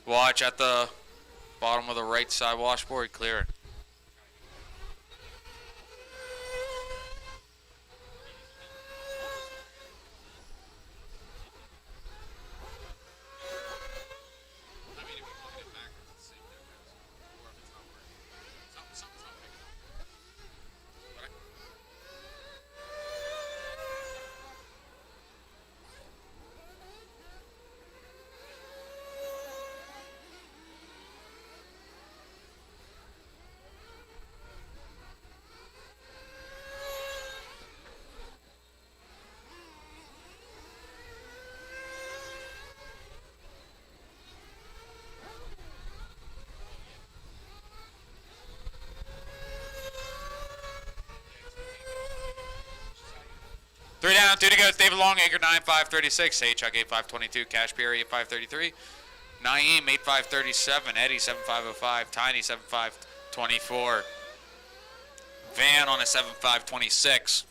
Watch at the bottom of the right side washboard, clear. I mean, if we plug it backwards, it's the same difference. Or if it's not working. Something's not picking up. But Three down, two to go. It's David Longacre, 9.536. Chuck 8.522. Cash Perry, 8.533. Naeem, 8.537. Eddie, 7.505. Tiny, 7.524. Van on a 7.526.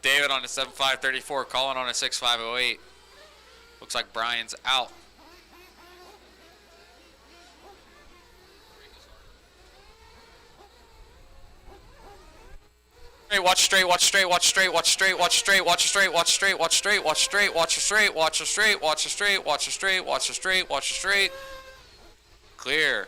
David on a 7.534. Colin on a 6.508. Looks like Brian's out. Watch straight, watch straight, watch straight, watch straight, watch straight, watch straight, watch straight, watch straight, watch straight, watch straight, watch straight, watch straight, watch straight, watch straight, watch straight. Clear.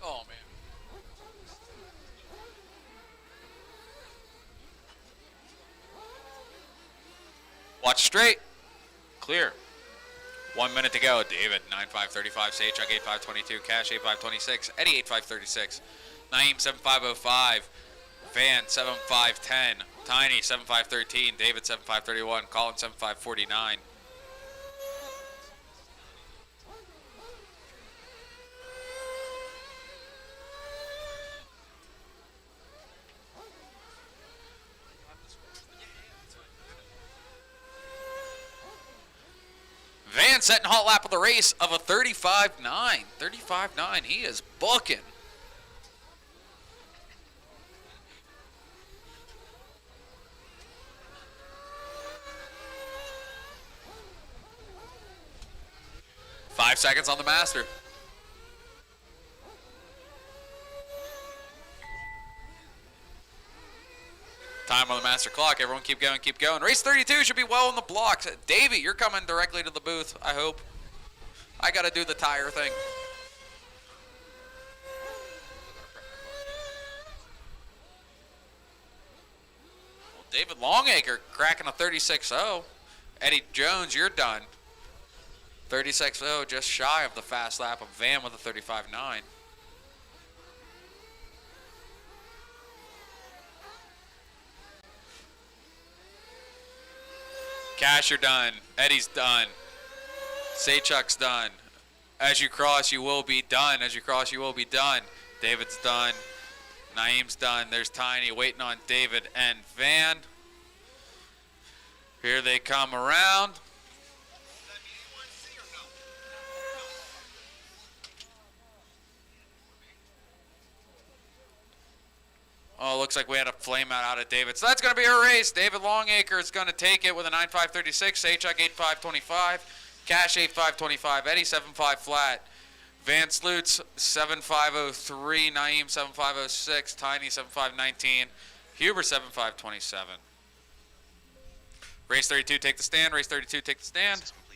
Oh man. Watch straight. Clear. 1 minute to go. David, 9.535. Saychuk, 8.522. Cash, 8.526. Eddie, 8.536. Naeem, 7.505. Van, 7.510. Tiny, 7.513. David, 7.531. Colin, 7.549. Van setting hot lap of the race of a 35.9. 35.9. He is booking. Five seconds on the master. Time on the master clock. Everyone keep going, keep going. Race 32 should be well in the blocks. Davey, you're coming directly to the booth, I hope. I got to do the tire thing. Well, David Longacre cracking a 36.0. Eddie Jones, you're done. 36.0, just shy of the fast lap of Van with a 35.9. Cash, you're done. Eddie's done. Saychuk's done. As you cross, you will be done. As you cross, you will be done. David's done. Naeem's done. There's Tiny waiting on David and Van. Here they come around. Oh, looks like we had a flame out of David. So that's going to be our race. David Longacre is going to take it with a 9.536. Saychuk 8.525. Cash 8.525. Eddie 7.5 flat. Van Slutz 7.503. Naeem 7.506. Tiny 7.519. Huber 7.527. Race 32, take the stand. Race 32, take the stand. Race is completed.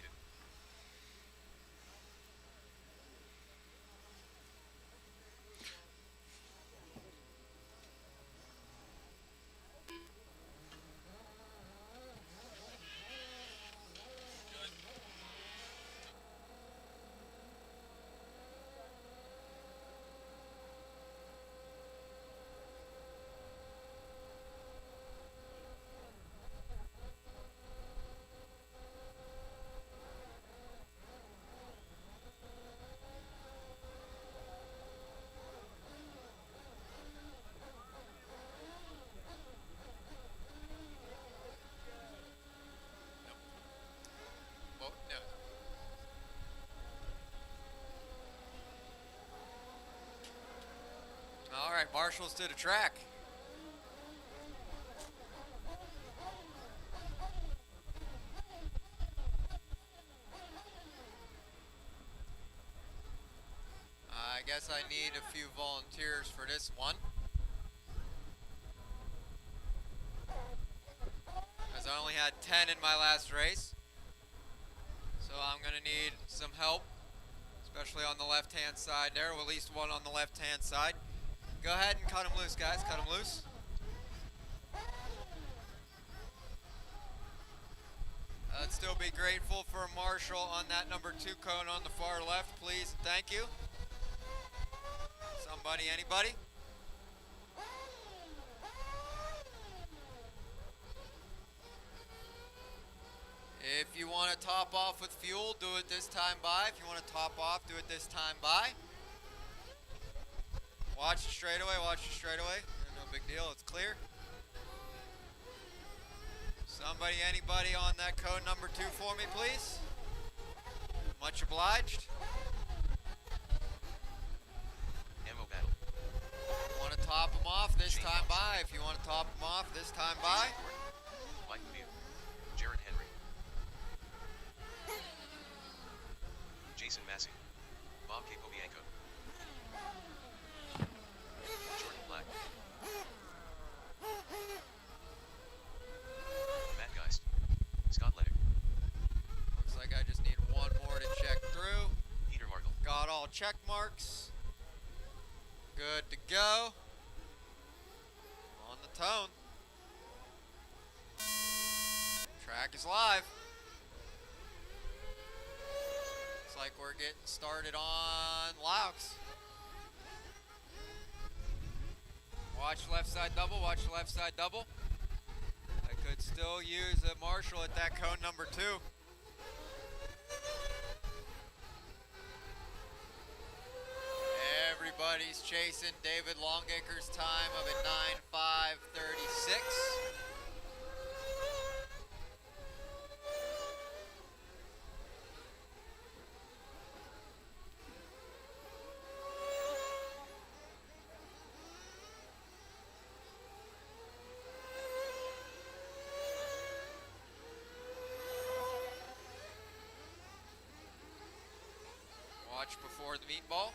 right, marshals to the track. I guess I need a few volunteers for this one, as I only had 10 in my last race. So I'm gonna need some help, especially on the left-hand side there, or at least one on the left-hand side. Go ahead and cut them loose, guys, cut them loose. I'd still be grateful for a marshal on that number 2 cone on the far left, please, and thank you. Somebody, anybody? If you want to top off with fuel, do it this time by. If you want to top off, do it this time by. Watch the straightaway, watch the straightaway. No big deal, it's clear. Somebody, anybody on that code number 2 for me, please? Much obliged. Ammo battle. If you want to top them off, this time by. If you want to top them off, this time by. Mike View. Jared Henry. Jason Massey. Bob Capobianco. Jordan Black. Matt Geist. Scott Leddick. Looks like I just need one more to check through. Peter Markle. Got all check marks. Good to go. On the tone. Track is live. Looks like we're getting started on Laux. Watch left side double, watch left side double. I could still use a marshal at that cone number 2. Everybody's chasing David Longacre's time of a 9:5:36. Watch before the meatball.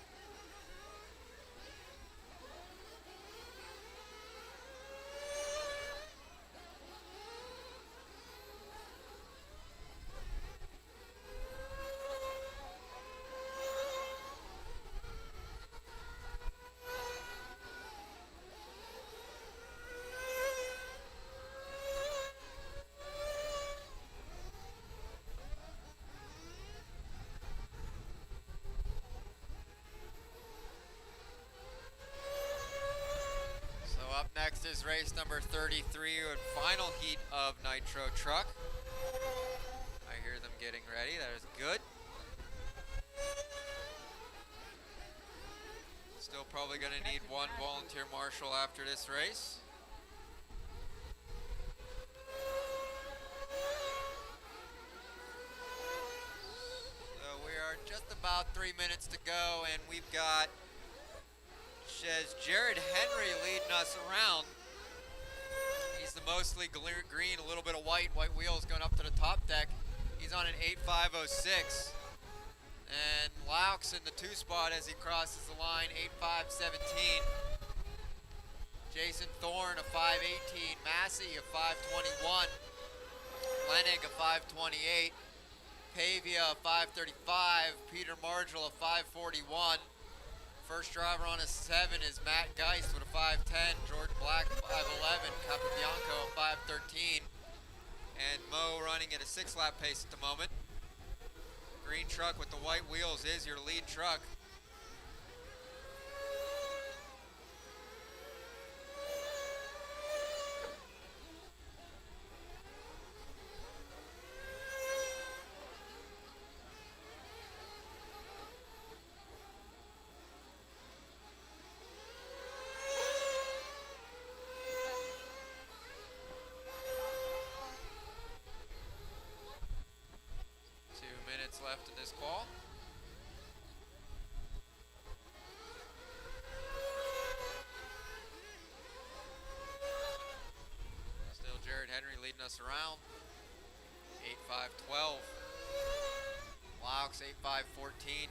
Next is race number 33 and final heat of Nitro Truck. I hear them getting ready, that is good. Still probably gonna need one volunteer marshal after this race. So we are just about 3 minutes to go, and we've got Jared Henry leading us around. He's the mostly green, a little bit of white wheels going up to the top deck. He's on an 8.506. And Laux in the 2 spot as he crosses the line, 8.517. Jason Thorne, a 5.18. Massey, a 5.21. Lenig, a 5.28. Pavia, a 5.35. Peter Margil, a 5.41. First driver on a 7 is Matt Geist with a 5.10. Jordan Black, 5.11. Capobianco, a 5.13. And Mo running at a 6-lap pace at the moment. Green truck with the white wheels is your lead truck. Left in this call. us around. 8-5-12. Laux 8-5-14.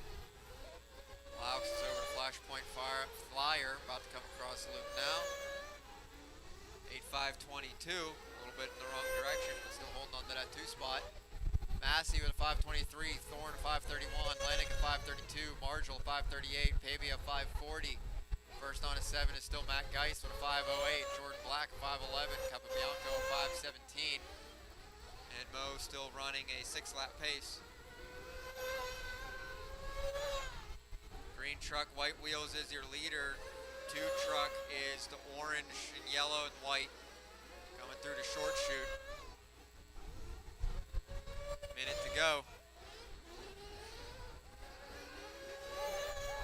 Laux is over to Flashpoint Flyer, about to come across the loop now. 8-5-22, a little bit in the wrong direction, but still holding on to that 2 spot. Massey with a 5.23, Thorne a 5.31, Lennox a 5.32, Marshall a 5.38, Pavia a 5.40. First on a 7 is still Matt Geist with a 5.08, Jordan Black a 5.11, Capabianco a 5.17, and Mo still running a 6-lap pace. Green truck, white wheels is your leader. 2 truck is the orange and yellow and white coming through the short chute. Minute to go.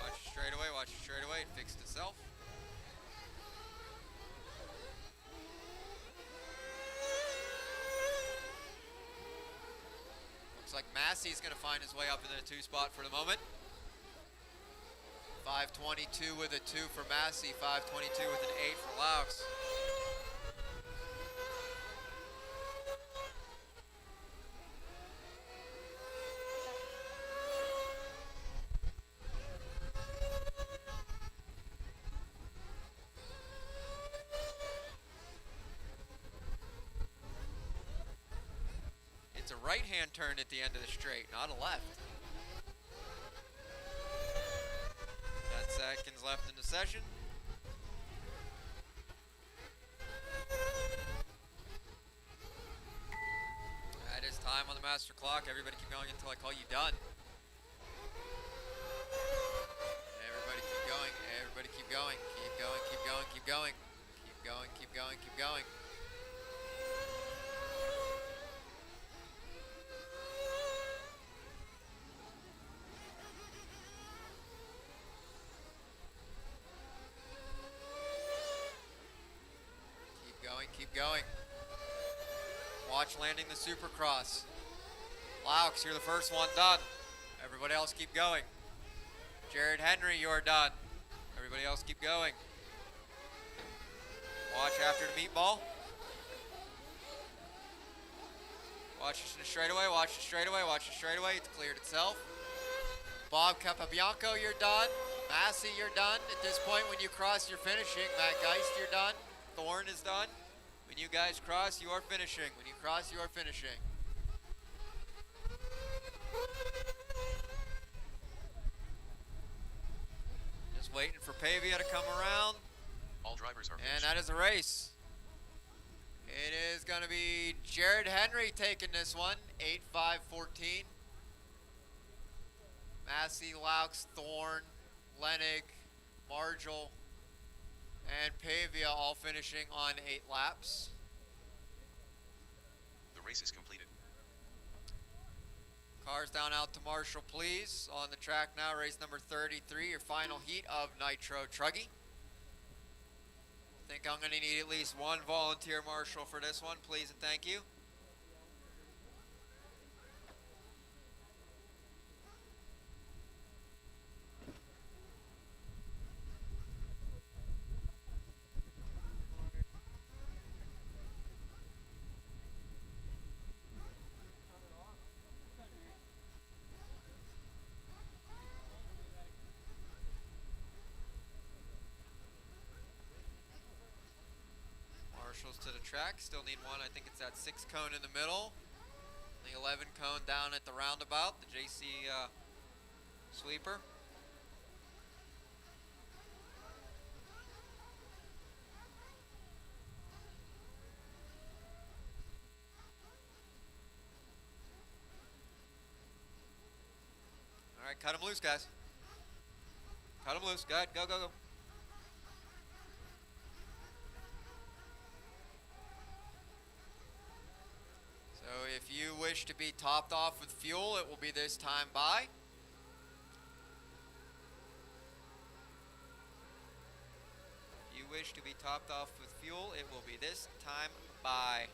Watch it straight away, watch it straight away. It fixed itself. Looks like Massey's going to find his way up into the 2 spot for the moment. 5.22 with a 2 for Massey, 5.22 with an 8 for Laux. It's a right-hand turn at the end of the straight, not a left. 10 seconds left in the session. That is time on the master clock. Everybody keep going until I call you done. Everybody keep going. Everybody keep going. Keep going, keep going, keep going. Keep going, keep going, keep going. Keep going. Watch landing the Supercross. Laux, you're the first one done. Everybody else keep going. Jared Henry, you're done. Everybody else keep going. Watch after the meatball. Watch it straight away, watch it straight away, watch it straight away. It's cleared itself. Bob Capabianco, you're done. Massey, you're done. At this point, when you cross, you're finishing. Matt Geist, you're done. Thorne is done. When you guys cross, you are finishing. When you cross, you are finishing. Just waiting for Pavia to come around. All drivers are And finished. that is a race. It is going to be Jared Henry taking this one, 8-5-14. Massey, Laux, Thorne, Lennig, Marshall, and Pavia all finishing on 8 laps. The race is completed. Cars down out to Marshall, please. On the track now, race number 33, your final heat of Nitro Truggy. I think I'm going to need at least one volunteer marshal for this one, please and thank you. Marshals to the track, still need one. I think it's that 6 cone in the middle. The 11 cone down at the roundabout, the JC sweeper. All right, cut him loose, guys. Cut him loose. Go ahead, go, go, go. So if you wish to be topped off with fuel, it will be this time by. If you wish to be topped off with fuel, it will be this time by.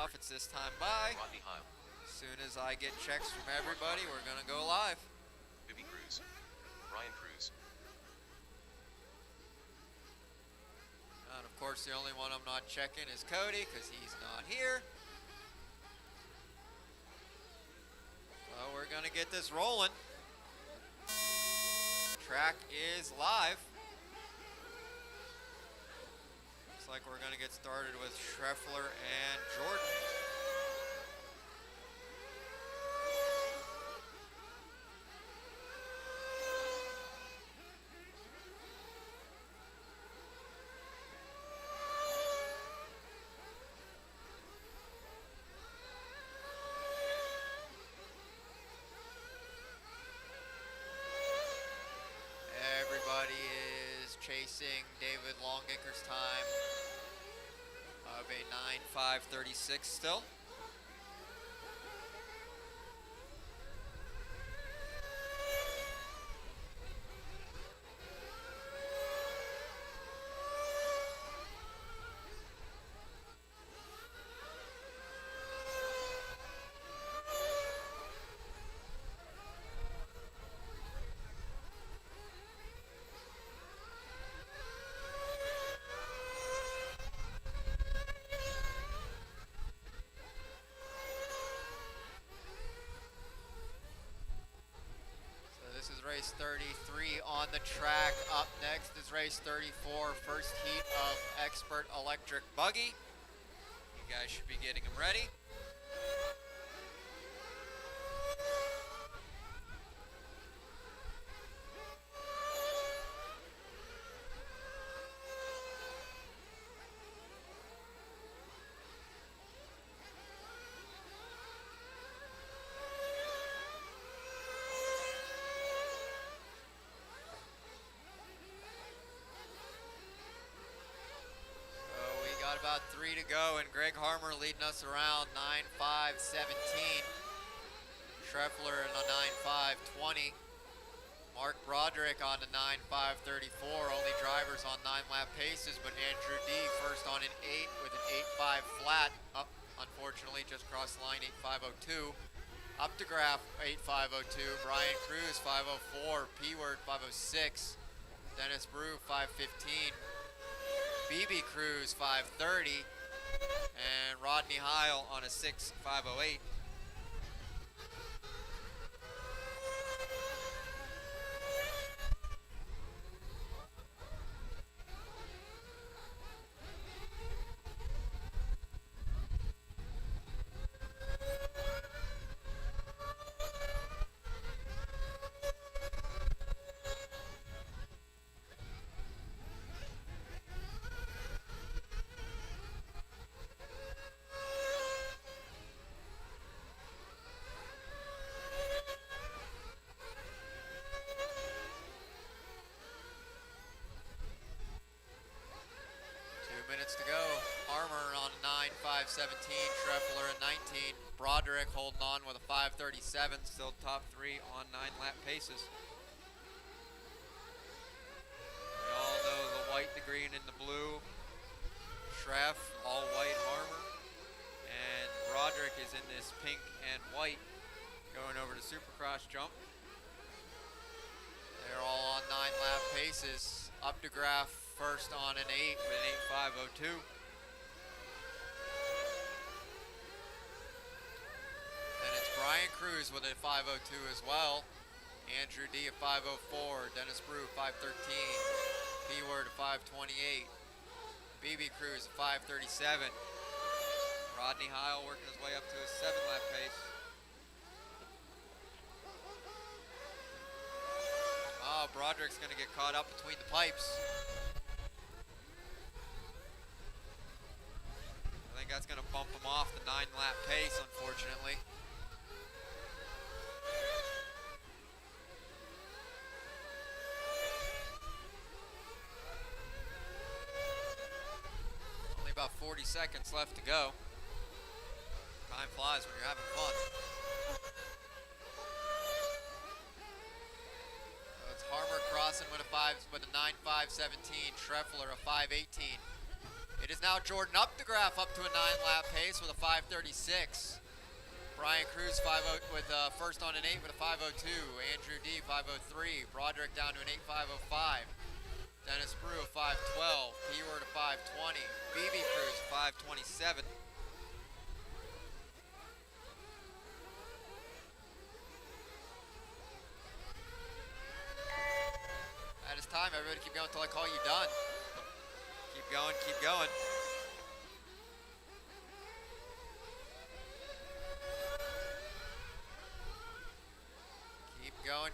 off. It's this time by. Rodney Heil. As soon as I get checks from everybody, we're gonna go live. Bibby Cruz. Brian Cruz. And of course, the only one I'm not checking is Cody, because he's not here. So we're gonna get this rolling. Track is live. Looks like we're gonna get started with Schreffler and Jordan. Everybody is chasing David Longacre's time of a 9:5:36 still. This is race 33 on the track. Up next is race 34, first heat of Expert Electric Buggy. You guys should be getting them ready. About 3 to go, and Greg Harmer leading us around 9:5:17. Schreffler in a 9:5:20. Mark Broderick on the 9:5:34. Only drivers on 9-lap paces, but Andrew D first on an 8 with an 8.5 flat. Up, unfortunately, just crossed the line 8.502. Up to Graf 8.502. Brian Cruz 504. P-Word 506. Dennis Brew 515. BB Cruz 530, and Rodney Heil on a 6.508. Minutes to go. Harmer on 9.5:17, Schreffler at 19. Broderick holding on with a 5:37, still top 3 on 9-lap paces. We all know the white, the green, and the blue. Schreff, all white Harmer. And Broderick is in this pink and white, going over to Supercross jump. They're all on 9-lap paces. Up to Graf first on an 8 with an 8.502. And it's Brian Cruz with a 502 as well. Andrew D at 504. Dennis Brew 513. P-Word at 528. BB Cruz at 537. Rodney Heil working his way up to his 7-lap pace. Oh, Broderick's going to get caught up between the pipes. I think that's going to bump him off the 9-lap pace, unfortunately. Only about 40 seconds left to go. Time flies when you're having fun. So it's Harmer crossing with a 9.5:17. Schreffler a 5:18. It is now Jordan up the graph up to a 9-lap pace with a 5:36. Brian Cruz with first on an 8 with a 5:02. Andrew D 5:03. Broderick down to an 8:5:05. Dennis Brew a 5:12. P-Word a 5:20. BB Cruz a 5:27. That is time. Everybody keep going until I call you done. Keep going, keep going.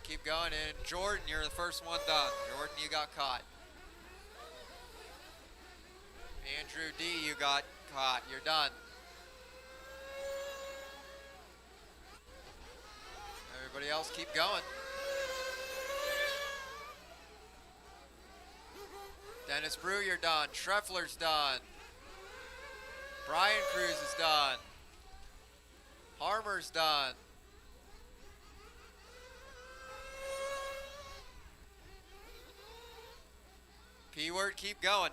Keep going, and Jordan, you're the first one done. Jordan, you got caught. Andrew D, you got caught. You're done. Everybody else, keep going. Dennis Brew, you're done. Schreffler's done. Brian Cruz is done. Harmer's done. P-Word, keep going.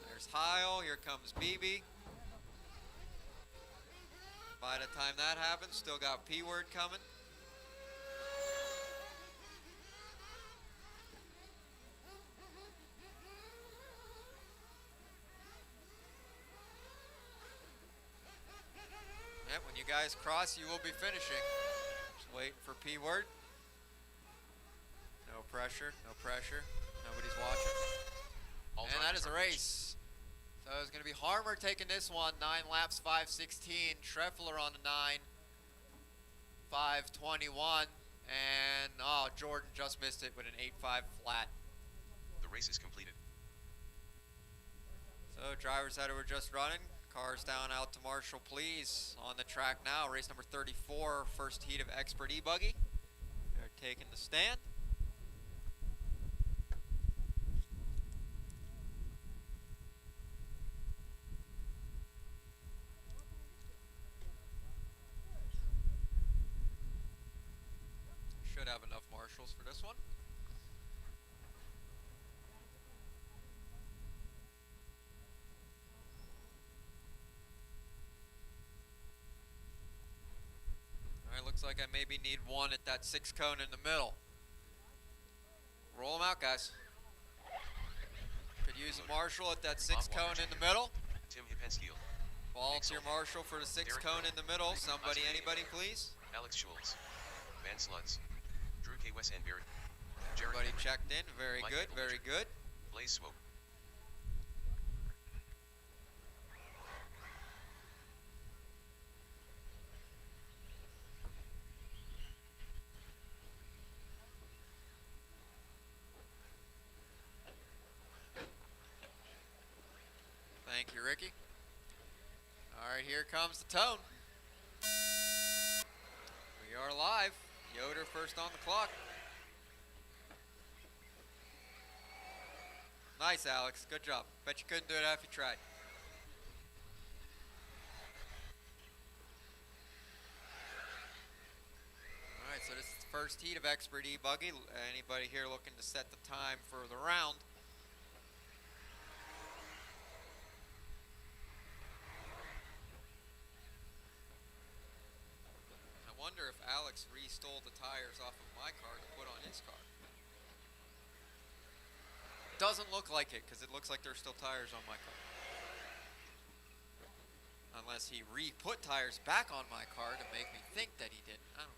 There's Heil, here comes BB. By the time that happens, still got P-Word coming. Yep, when you guys cross, you will be finishing. Just waiting for P-Word. No pressure, no pressure. Nobody's watching. All And that drivers is a are race. So it's going to be Harmer taking this one, 9 laps, 5:16. Treffler on the 9, 5:21. And, oh, Jordan just missed it with an 8.5 flat. The race is completed. So drivers that were just running, cars down out to Marshall, please. On the track now, race number 34, first heat of Expert eBuggy. They're taking the stand. Should have enough marshals for this one. Alright, looks like I maybe need one at that 6 cone in the middle. Roll them out, guys. Could use a marshal at that 6 cone in the middle. Tim Hippenskiel. Volunteer marshal for the 6 cone in the middle. Somebody, anybody, please. Alex Schultz. Van Sluds. Drew K. Wessenberry. Everybody checked in. Very good, very good. Blaze Swope. Thank you, Ricky. All right, here comes the tone. We are live. Yoder first on the clock. Nice, Alex. Good job. Bet you couldn't do it if you tried. All right, so this is the first heat of Expert eBuggy. Anybody here looking to set the time for the round? I wonder if Alex re-stole the tires off of my car to put on his car. Doesn't look like it, because it looks like there's still tires on my car. Unless he re-put tires back on my car to make me think that he did. I don't know.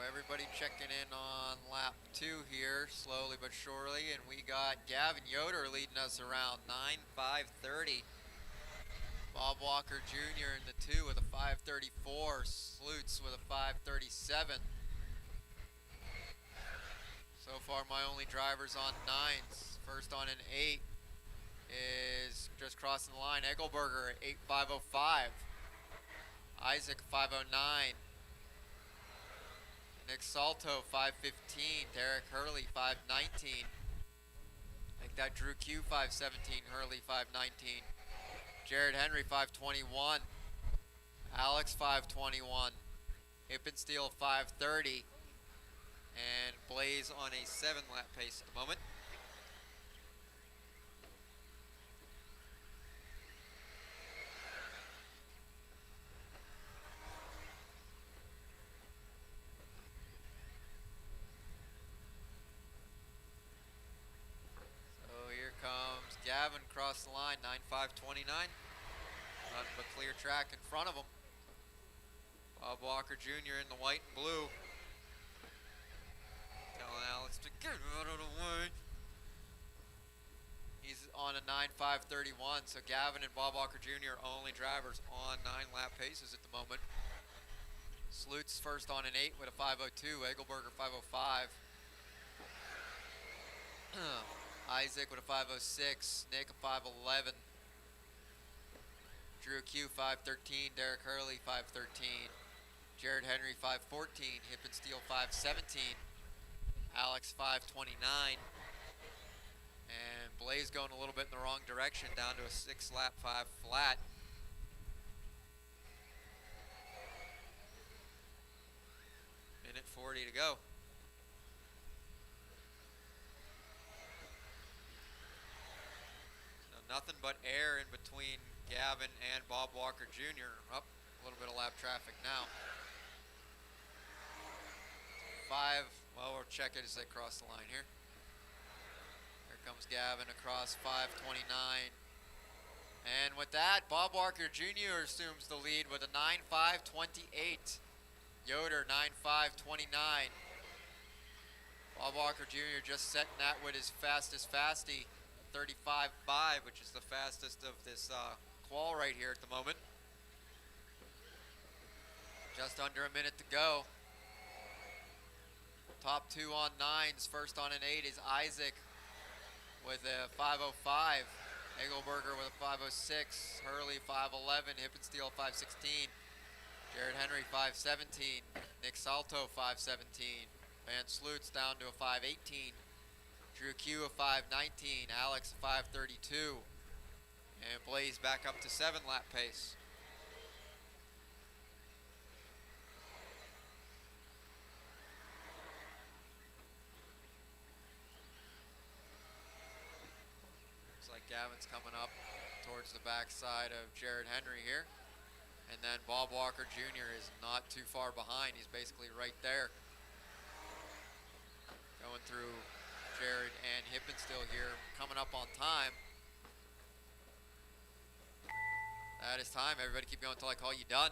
Everybody checking in on lap 2 here, slowly but surely, and we got Gavin Yoder leading us around 9:5:30. Bob Walker Jr. in the 2 with a 5:34. Slutz with a 5:37. So far, my only drivers on 9s. First on an 8 is just crossing the line. Eggelberger at 8:505. Isaac 5:09. Nick Salto 5:15. Derek Hurley 5:19. Make that Drew Q 5:17. Hurley 5:19. Jared Henry 5:21. Alex 5:21. Hippensteel 5:30. And Blaze on a 7-lap pace at the moment. So here comes Gavin across the line, 9:529. Nothing but clear track in front of him. Bob Walker Jr. in the white and blue. Telling Alex to get out of the way. He's on a 9:531, so Gavin and Bob Walker Jr. are only drivers on 9-lap paces at the moment. Slutz first on an 8 with a 5:02. Eggelberger 5:05. Isaac with a 5:06. Nick a 5:11. Drew Q 5:13. Derek Hurley 5:13. Jared Henry 5:14. Hippensteel 5:17. Alex 5:29. And Blaze going a little bit in the wrong direction, down to a 6-lap 5 flat. Minute 40 to go. So nothing but air in between Gavin and Bob Walker Jr. Up a little bit of lap traffic now. 5, well, we'll check it as they cross the line here. Here comes Gavin across 5:29. And with that, Bob Walker Jr. assumes the lead with a 9:528. Yoder 9:529. Bob Walker Jr. just setting that with his fastest fasty, 35.5, which is the fastest of this qual right here at the moment. Just under a minute to go. Top 2 on 9s. First on an 8 is Isaac with a 5:05. Eggelberger with a 5:06. Hurley 5:11. Hippensteel 5:16. Jared Henry 5:17. Nick Salto 5:17. Van Slutz down to a 5:18. Drew Q a 5:19. Alex a 5:32. And Blaze back up to 7-lap pace. Looks like Gavin's coming up towards the backside of Jared Henry here. And then Bob Walker Jr. is not too far behind. He's basically right there. Going through Jared and Hippensteel here, coming up on time. That is time. Everybody keep going until I call you done.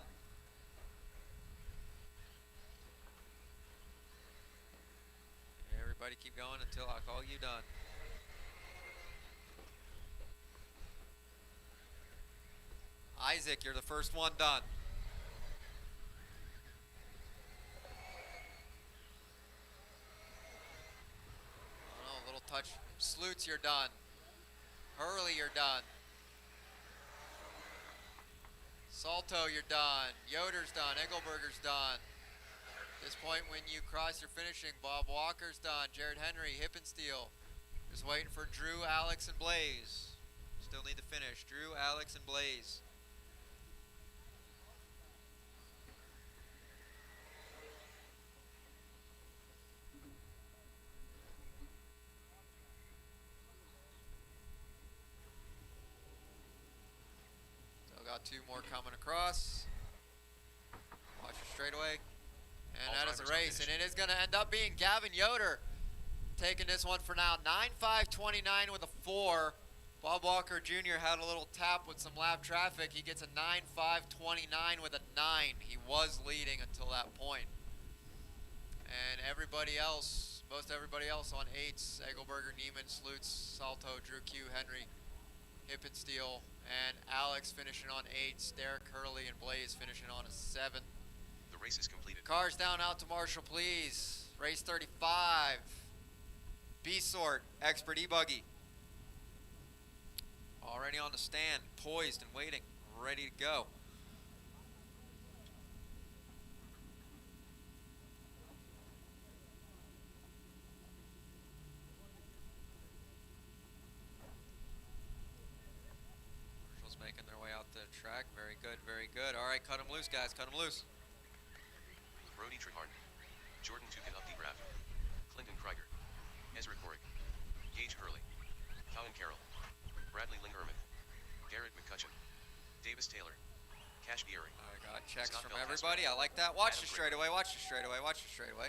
Everybody keep going until I call you done. Isaac, you're the first one done. Oh, a little touch. Slutz, you're done. Hurley, you're done. Salto, you're done. Yoder's done. Eggelberger's done. At this point, when you cross your finishing, Bob Walker's done. Jared Henry, Hippensteel. Just waiting for Drew, Alex, and Blaze. Still need to finish. Drew, Alex, and Blaze. Got 2 more coming across. Watch your straightaway. And All that is a drivers are race. And finished. it is going to end up being Gavin Yoder taking this one for now. 9:529 with a 4. Bob Walker Jr. had a little tap with some lap traffic. He gets a 9:529 with a 9. He was leading until that point. And everybody else, most everybody else on 8s, Eggelberger, Neiman, Slutz, Salto, Drew Q, Henry, Hippensteel, And Alex finishing on 8. Derek Hurley and Blaze finishing on a 7. The race is completed. Cars down out to Marshall, please. Race 35. B-Sort, Expert eBuggy. Already on the stand, poised and waiting, ready to go. Marshall's making their way out the track. Very good, very good. All right, cut them loose, guys, cut them loose. Brody Trehart, Jordan Tukin Updegraf, Clinton Krieger, Ezra Korik, Gage Hurley, Colin Carroll, Bradley Lingerman, Garrett McCutcheon, Davis Taylor, Cash Geary. I got checks Scott from Belcastro. everybody. I like that. Watch Adam the straightaway, watch the straightaway, watch the straightaway.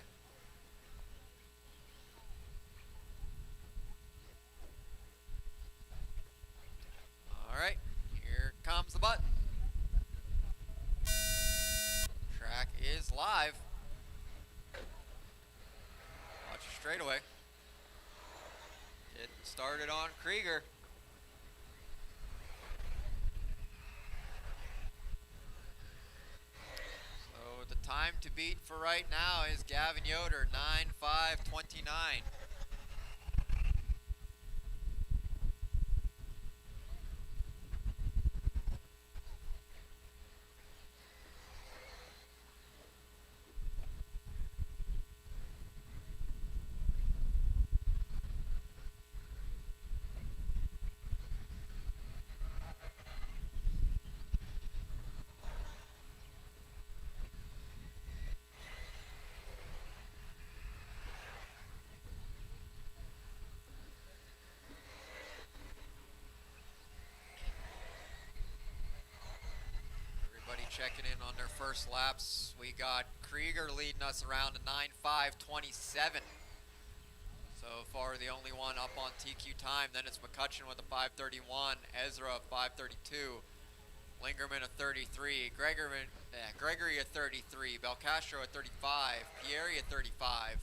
All right, here comes the button. Track is live. Watch the straightaway. Getting started on Krieger. So the time to beat for right now is Gavin Yoder, 9:5:29. Everybody checking in on their first laps. We got Krieger leading us around to 9:5:27. So far the only one up on TQ time. Then it's McCutcheon with a 5:31, Ezra a 5:32, Lingerman a 33, Gregory a 33, Belcastro a 35, Pieri a 35.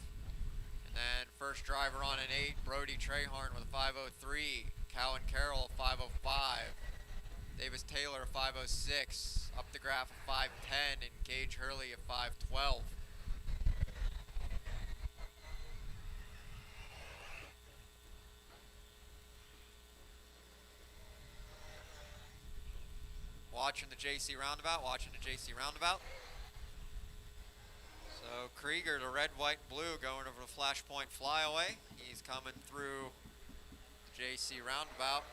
And then first driver on an 8, Brody Trehart with a 5:03, Cowan Carroll a 5:05. Davis Taylor a 5:06, up the graph a 5:10, and Gage Hurley a 5:12. Watching the JC roundabout, So Krieger, the red, white, blue, going over the Flashpoint flyaway. He's coming through the JC roundabout.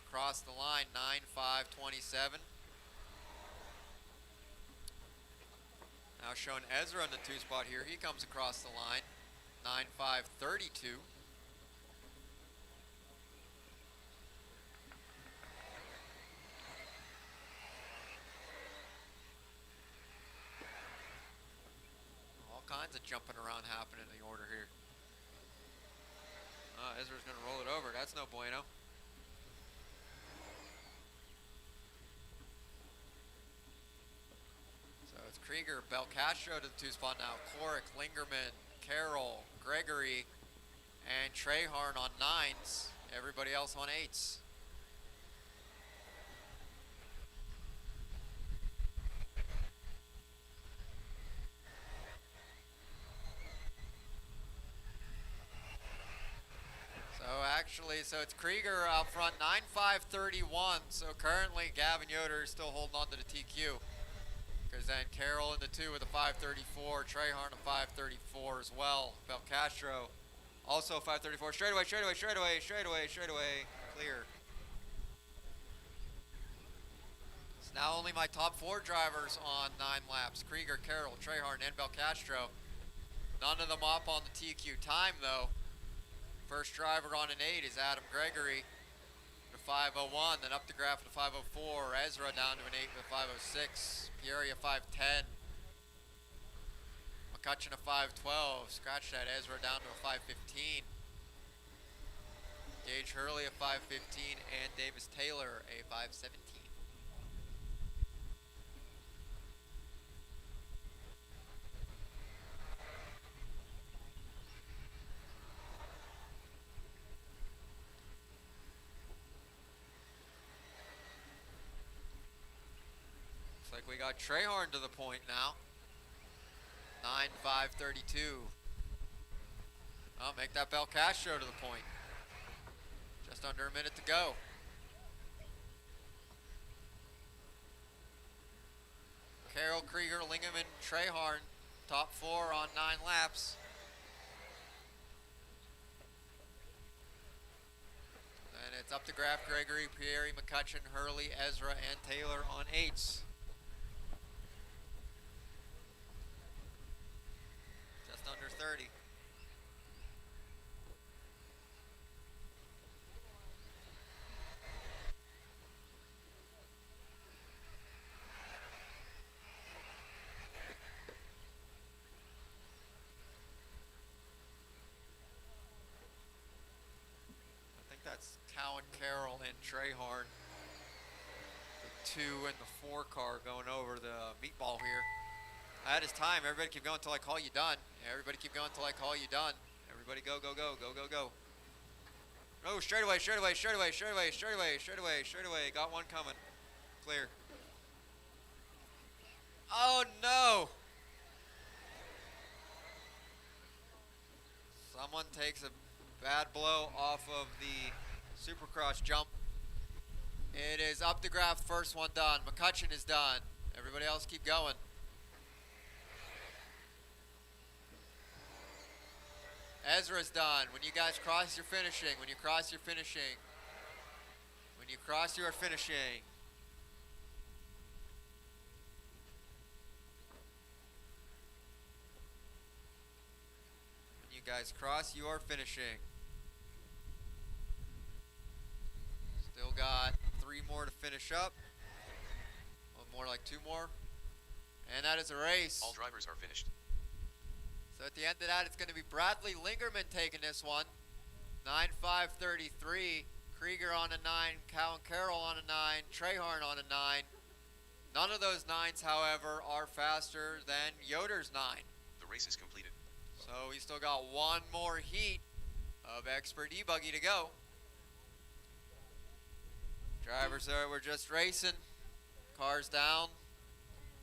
Across the line, 9:5:27. Now showing Ezra in the 2 spot here. He comes across the line, 9:5:32. All kinds of jumping around happening in the order here. Ezra's going to roll it over. That's no bueno. So it's Krieger, Belcastro to the 2 spot now. Korik, Lingerman, Carroll, Gregory, and Trehart on 9s. Everybody else on 8s. So it's Krieger out front, 9:5:31. So currently Gavin Yoder is still holding on to the TQ. Because then Carroll in the 2 with a 5:34, Trehart a 5:34 as well. Belcastro also 5:34. Straightaway, clear. It's now only my top 4 drivers on 9 laps. Krieger, Carroll, Trehart, and Belcastro. None of them up on the TQ time though. First driver on an 8 is Adam Gregory with a 5:01, then up the graph to 5:04. Ezra down to an 8 with a 5:06. Pieri a 5:10. McCutcheon a 5:12. Scratch that. Ezra down to a 5:15. Gage Hurley a 5:15 and Davis Taylor a 5:17. like we got Trehorn to the point now. 9:5:32. Oh, make that Bel Castro to the point. Just under a minute to go. Carroll, Krieger, Lingeman, Trehorn, top 4 on 9 laps. And it's up to Graf, Gregory, Pieri, McCutcheon, Hurley, Ezra, and Taylor on 8s. Just under 30. I think that's Cowan, Carroll, and Trehorn. The 2 and the 4 car going over the meatball here. That is time. Everybody keep going until I call you done. Everybody keep going until I call you done. Everybody go, go, go, go, go, go. Oh, straight away, straight away, straight away, straight away, straight away, straight away, straight away. Got one coming. Clear. Oh, no. Someone takes a bad blow off of the Supercross jump. It is up to Graf, first one done. McCutcheon is done. Everybody else keep going. Ezra's done. When you guys cross, you're finishing. When you cross, you're finishing. When you cross, you are finishing. When you guys cross, you are finishing. Still got 3 more to finish up. One more, like 2 more. And that is a race. All drivers are finished. So at the end of that, it's going to be Bradley Lingerman taking this one. 9:5:33. Krieger on a 9. Cowan Carroll on a 9. Trehorn on a 9. None of those 9s, however, are faster than Yoder's 9. The race is completed. So we still got 1 more heat of expert eBuggy to go. Drivers there, we're just racing. Cars down.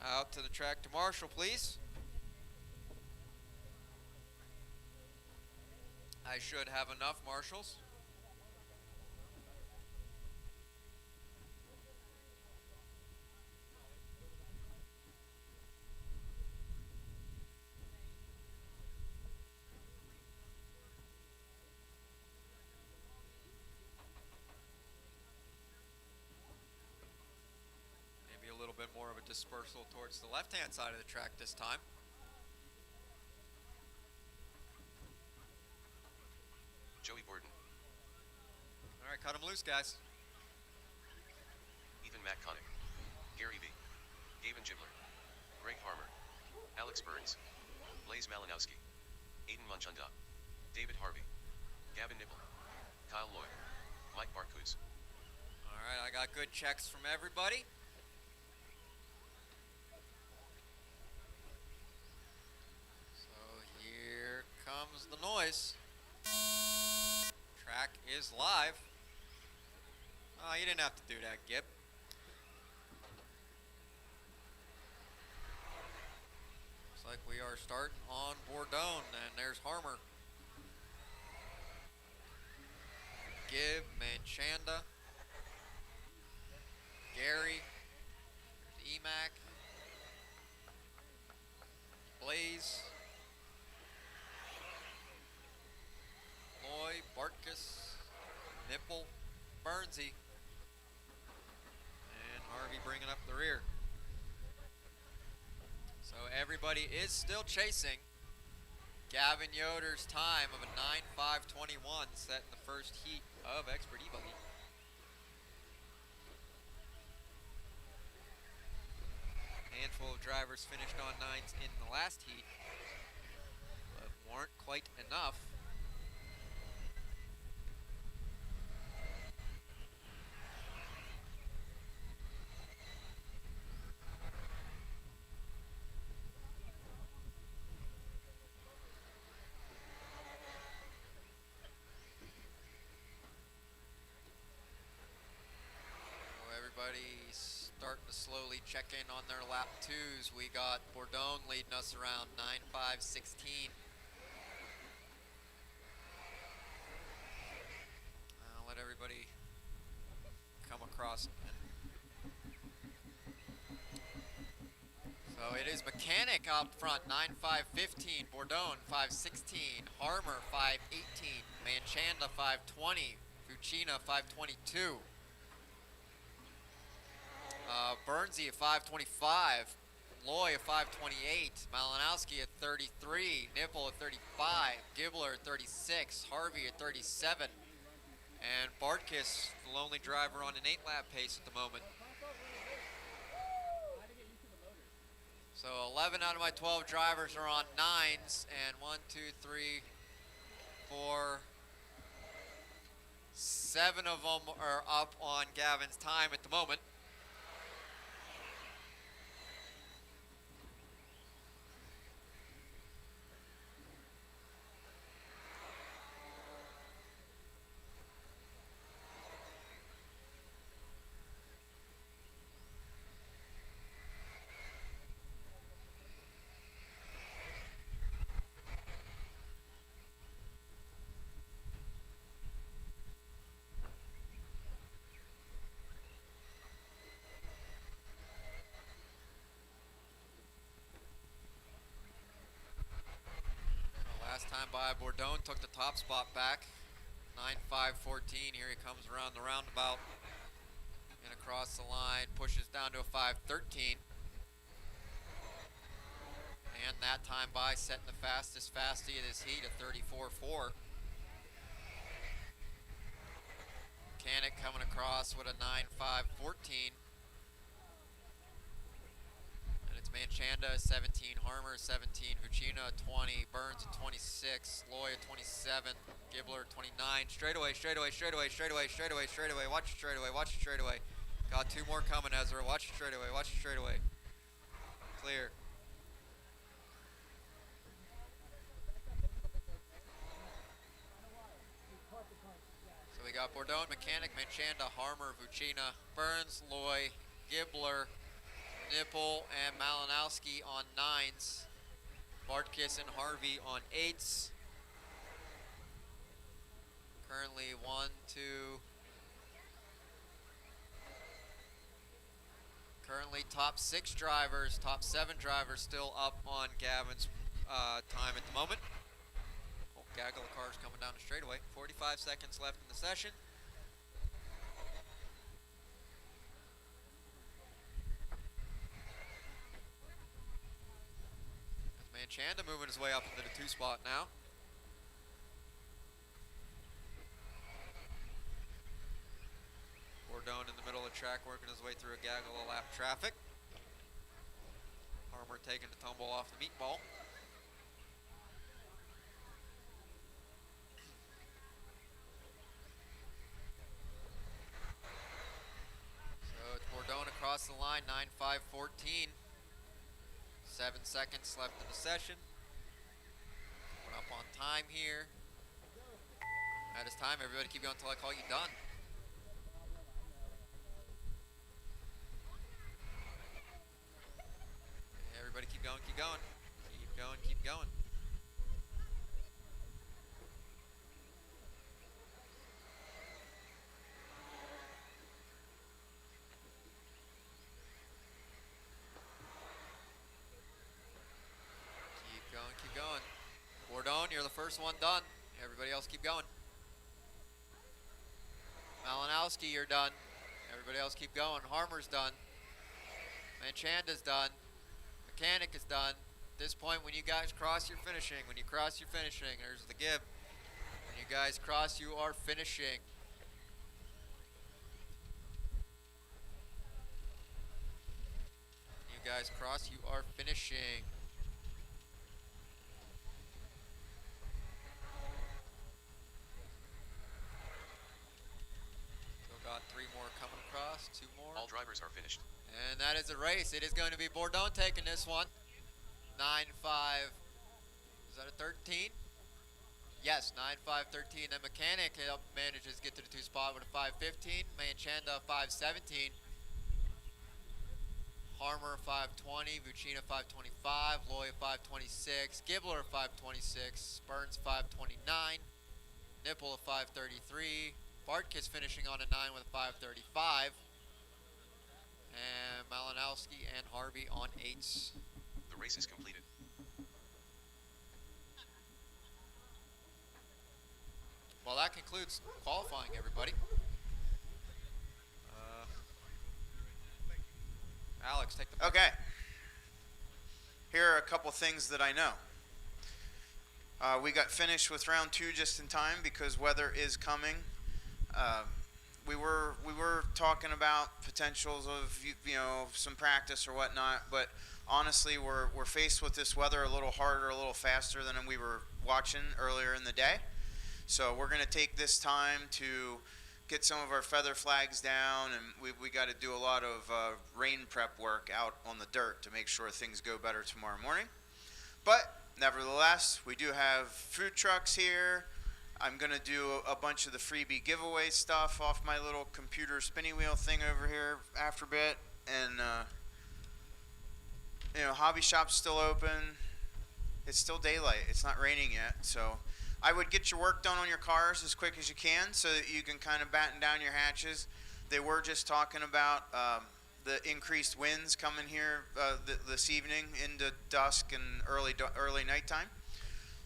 Out to the track to Marshall, please. I should have enough marshals. Maybe a little bit more of a dispersal towards the left-hand side of the track this time. Joey Borden, All right, cut them loose, guys. Ethan McConaughey, Gary V, Gavin Gibler, Greg Harmer, Alex Burns, Blaze Malinowski, Aiden Munchunda, David Harvey, Gavin Nibble, Kyle Lloyd, Mike Barcuz. All right, I got good checks from everybody. So here comes the noise. Track is live. Oh, you didn't have to do that, Gib. Looks like we are starting on Bourdon, and there's Harmer. Gib, Manchanda, Gary, there's Emac, Blaze, Loy, Bartkus, Nipple, Burnsy, and Harvey bringing up the rear. So everybody is still chasing. Gavin Yoder's time of a 9:5:21 set in the first heat of Expert eBuggy. A handful of drivers finished on 9s in the last heat, but weren't quite enough. Everybody starting to slowly check in on their lap 2s. We got Bourdon leading us around 9.5.16. I'll let everybody come across. So it is Mechanic up front, 9.5.15. Bourdon 5.16. Harmer 5.18. Manchanda 5.20. Fucina 5.22. Bernsey at 5.25. Loy at 5.28. Malinowski at 33. Nipple at 35. Gibbler at 36. Harvey at 37. And Bartkiss, the lonely driver, on an 8-lap pace at the moment. So 11 out of my 12 drivers are on 9s, and 1, 2, 3, 4, 7 of them are up on Gavin's time at the moment. Last time by, Bourdon took the top spot back. 9.5.14. Here he comes around the roundabout and across the line, pushes down to a 5.13. And that time by, setting the fastest fastie of this heat, a 34.4. Mechanic coming across with a 9.5.14. Manchanda 17, Harmer 17, Fucina 20, Burns at 26, Loy at 27, Gibbler 29. Straightaway, straightaway, straightaway, straightaway, straightaway, straightaway. Watch it straightaway, watch it straightaway. Got 2 more coming, Ezra. Watch it straightaway, watch it straightaway. Clear. So we got Bourdon, Mechanic, Manchanda, Harmer, Fucina, Burns, Loy, Gibbler, Nipple, and Malinowski on 9s. Bartkiss and Harvey on 8s. Currently 1, 2. Currently top 6 drivers, top 7 drivers still up on Gavin's time at the moment. Oh, gaggle of cars coming down the straightaway. 45 seconds left in the session. Manchanda moving his way up into the 2 spot now. Bourdon in the middle of the track working his way through a gaggle of lap traffic. Harmer taking the tumble off the meatball. So it's Bourdon across the line, 9.5.14. 7 seconds left in the session. Coming up on time here. That is time. Everybody keep going until I call you done. Everybody keep going, keep going. Keep going, keep going. Keep going. Bourdon, you're the first one done. Everybody else keep going. Malinowski, you're done. Everybody else keep going. Harmer's done. Manchanda's done. Mechanic is done. At this point, when you guys cross, you're finishing. When you cross, you're finishing. There's the give. When you guys cross, you are finishing. When you guys cross, you are finishing. Got 3 more coming across, 2 more. All drivers are finished. And that is a race. It is going to be Bourdon taking this one. 9.5. Is that a 13? Yes, 9.5.13. Then Mechanic manages to get to the 2 spot with a 5.15. Manchanda 5.17. Harmer 520, Vucina 525, Loya 526, Gibbler 526, Burns 529, Nipple a 533, Bartkiss finishing on a 9 with a 535, and Malinowski and Harvey on 8s. The race is completed. Well, that concludes qualifying, everybody. Alex, take the Okay. Here are a couple things that I know. We got finished with round 2 just in time because weather is coming. We were talking about potentials of some practice or whatnot, but honestly, we're faced with this weather a little harder, a little faster than we were watching earlier in the day. So we're gonna take this time to get some of our feather flags down, and we got to do a lot of rain prep work out on the dirt to make sure things go better tomorrow morning. But nevertheless, we do have food trucks here. I'm going to do a bunch of the freebie giveaway stuff off my little computer spinny wheel thing over here after a bit. And, hobby shop's still open. It's still daylight. It's not raining yet. So I would get your work done on your cars as quick as you can so that you can kind of batten down your hatches. They were just talking about the increased winds coming here this evening into dusk and early nighttime.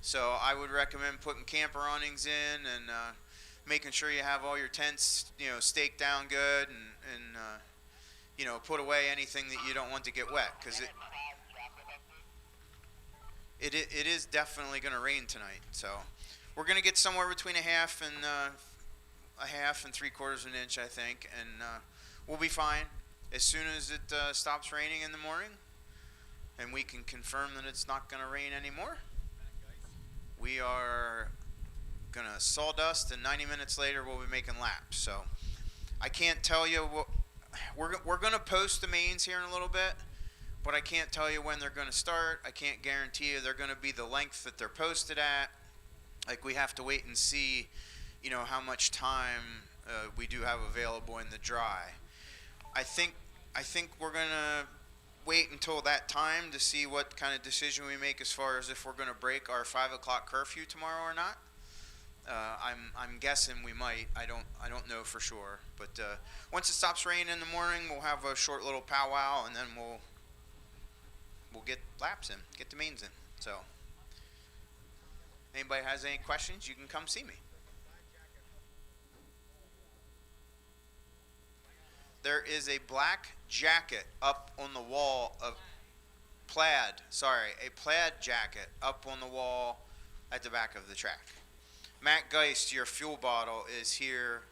So I would recommend putting camper awnings in and making sure you have all your tents, staked down good and put away anything that you don't want to get wet, because it is definitely going to rain tonight. So we're going to get somewhere between a half and 3/4 of an inch, I think, and we'll be fine as soon as it stops raining in the morning and we can confirm that it's not going to rain anymore. We are going to sawdust, and 90 minutes later we'll be making laps. So I can't tell you what we're going to post the mains here in a little bit, but I can't tell you when they're going to start. I can't guarantee you they're going to be the length that they're posted at. Like, we have to wait and see, how much time we do have available in the dry. I think we're going to wait until that time to see what kind of decision we make as far as if we're going to break our 5 o'clock curfew tomorrow or not. I'm guessing we might. I don't know for sure. But once it stops raining in the morning, we'll have a short little powwow, and then we'll get laps in, get the mains in. So anybody has any questions, you can come see me. There is a black jacket up on the wall of a plaid jacket up on the wall at the back of the track. Matt Geist, your fuel bottle, is here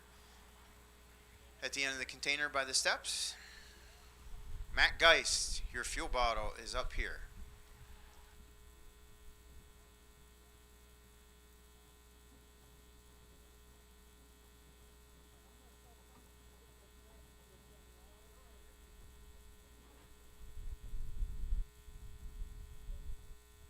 at the end of the container by the steps. Matt Geist, your fuel bottle is up here.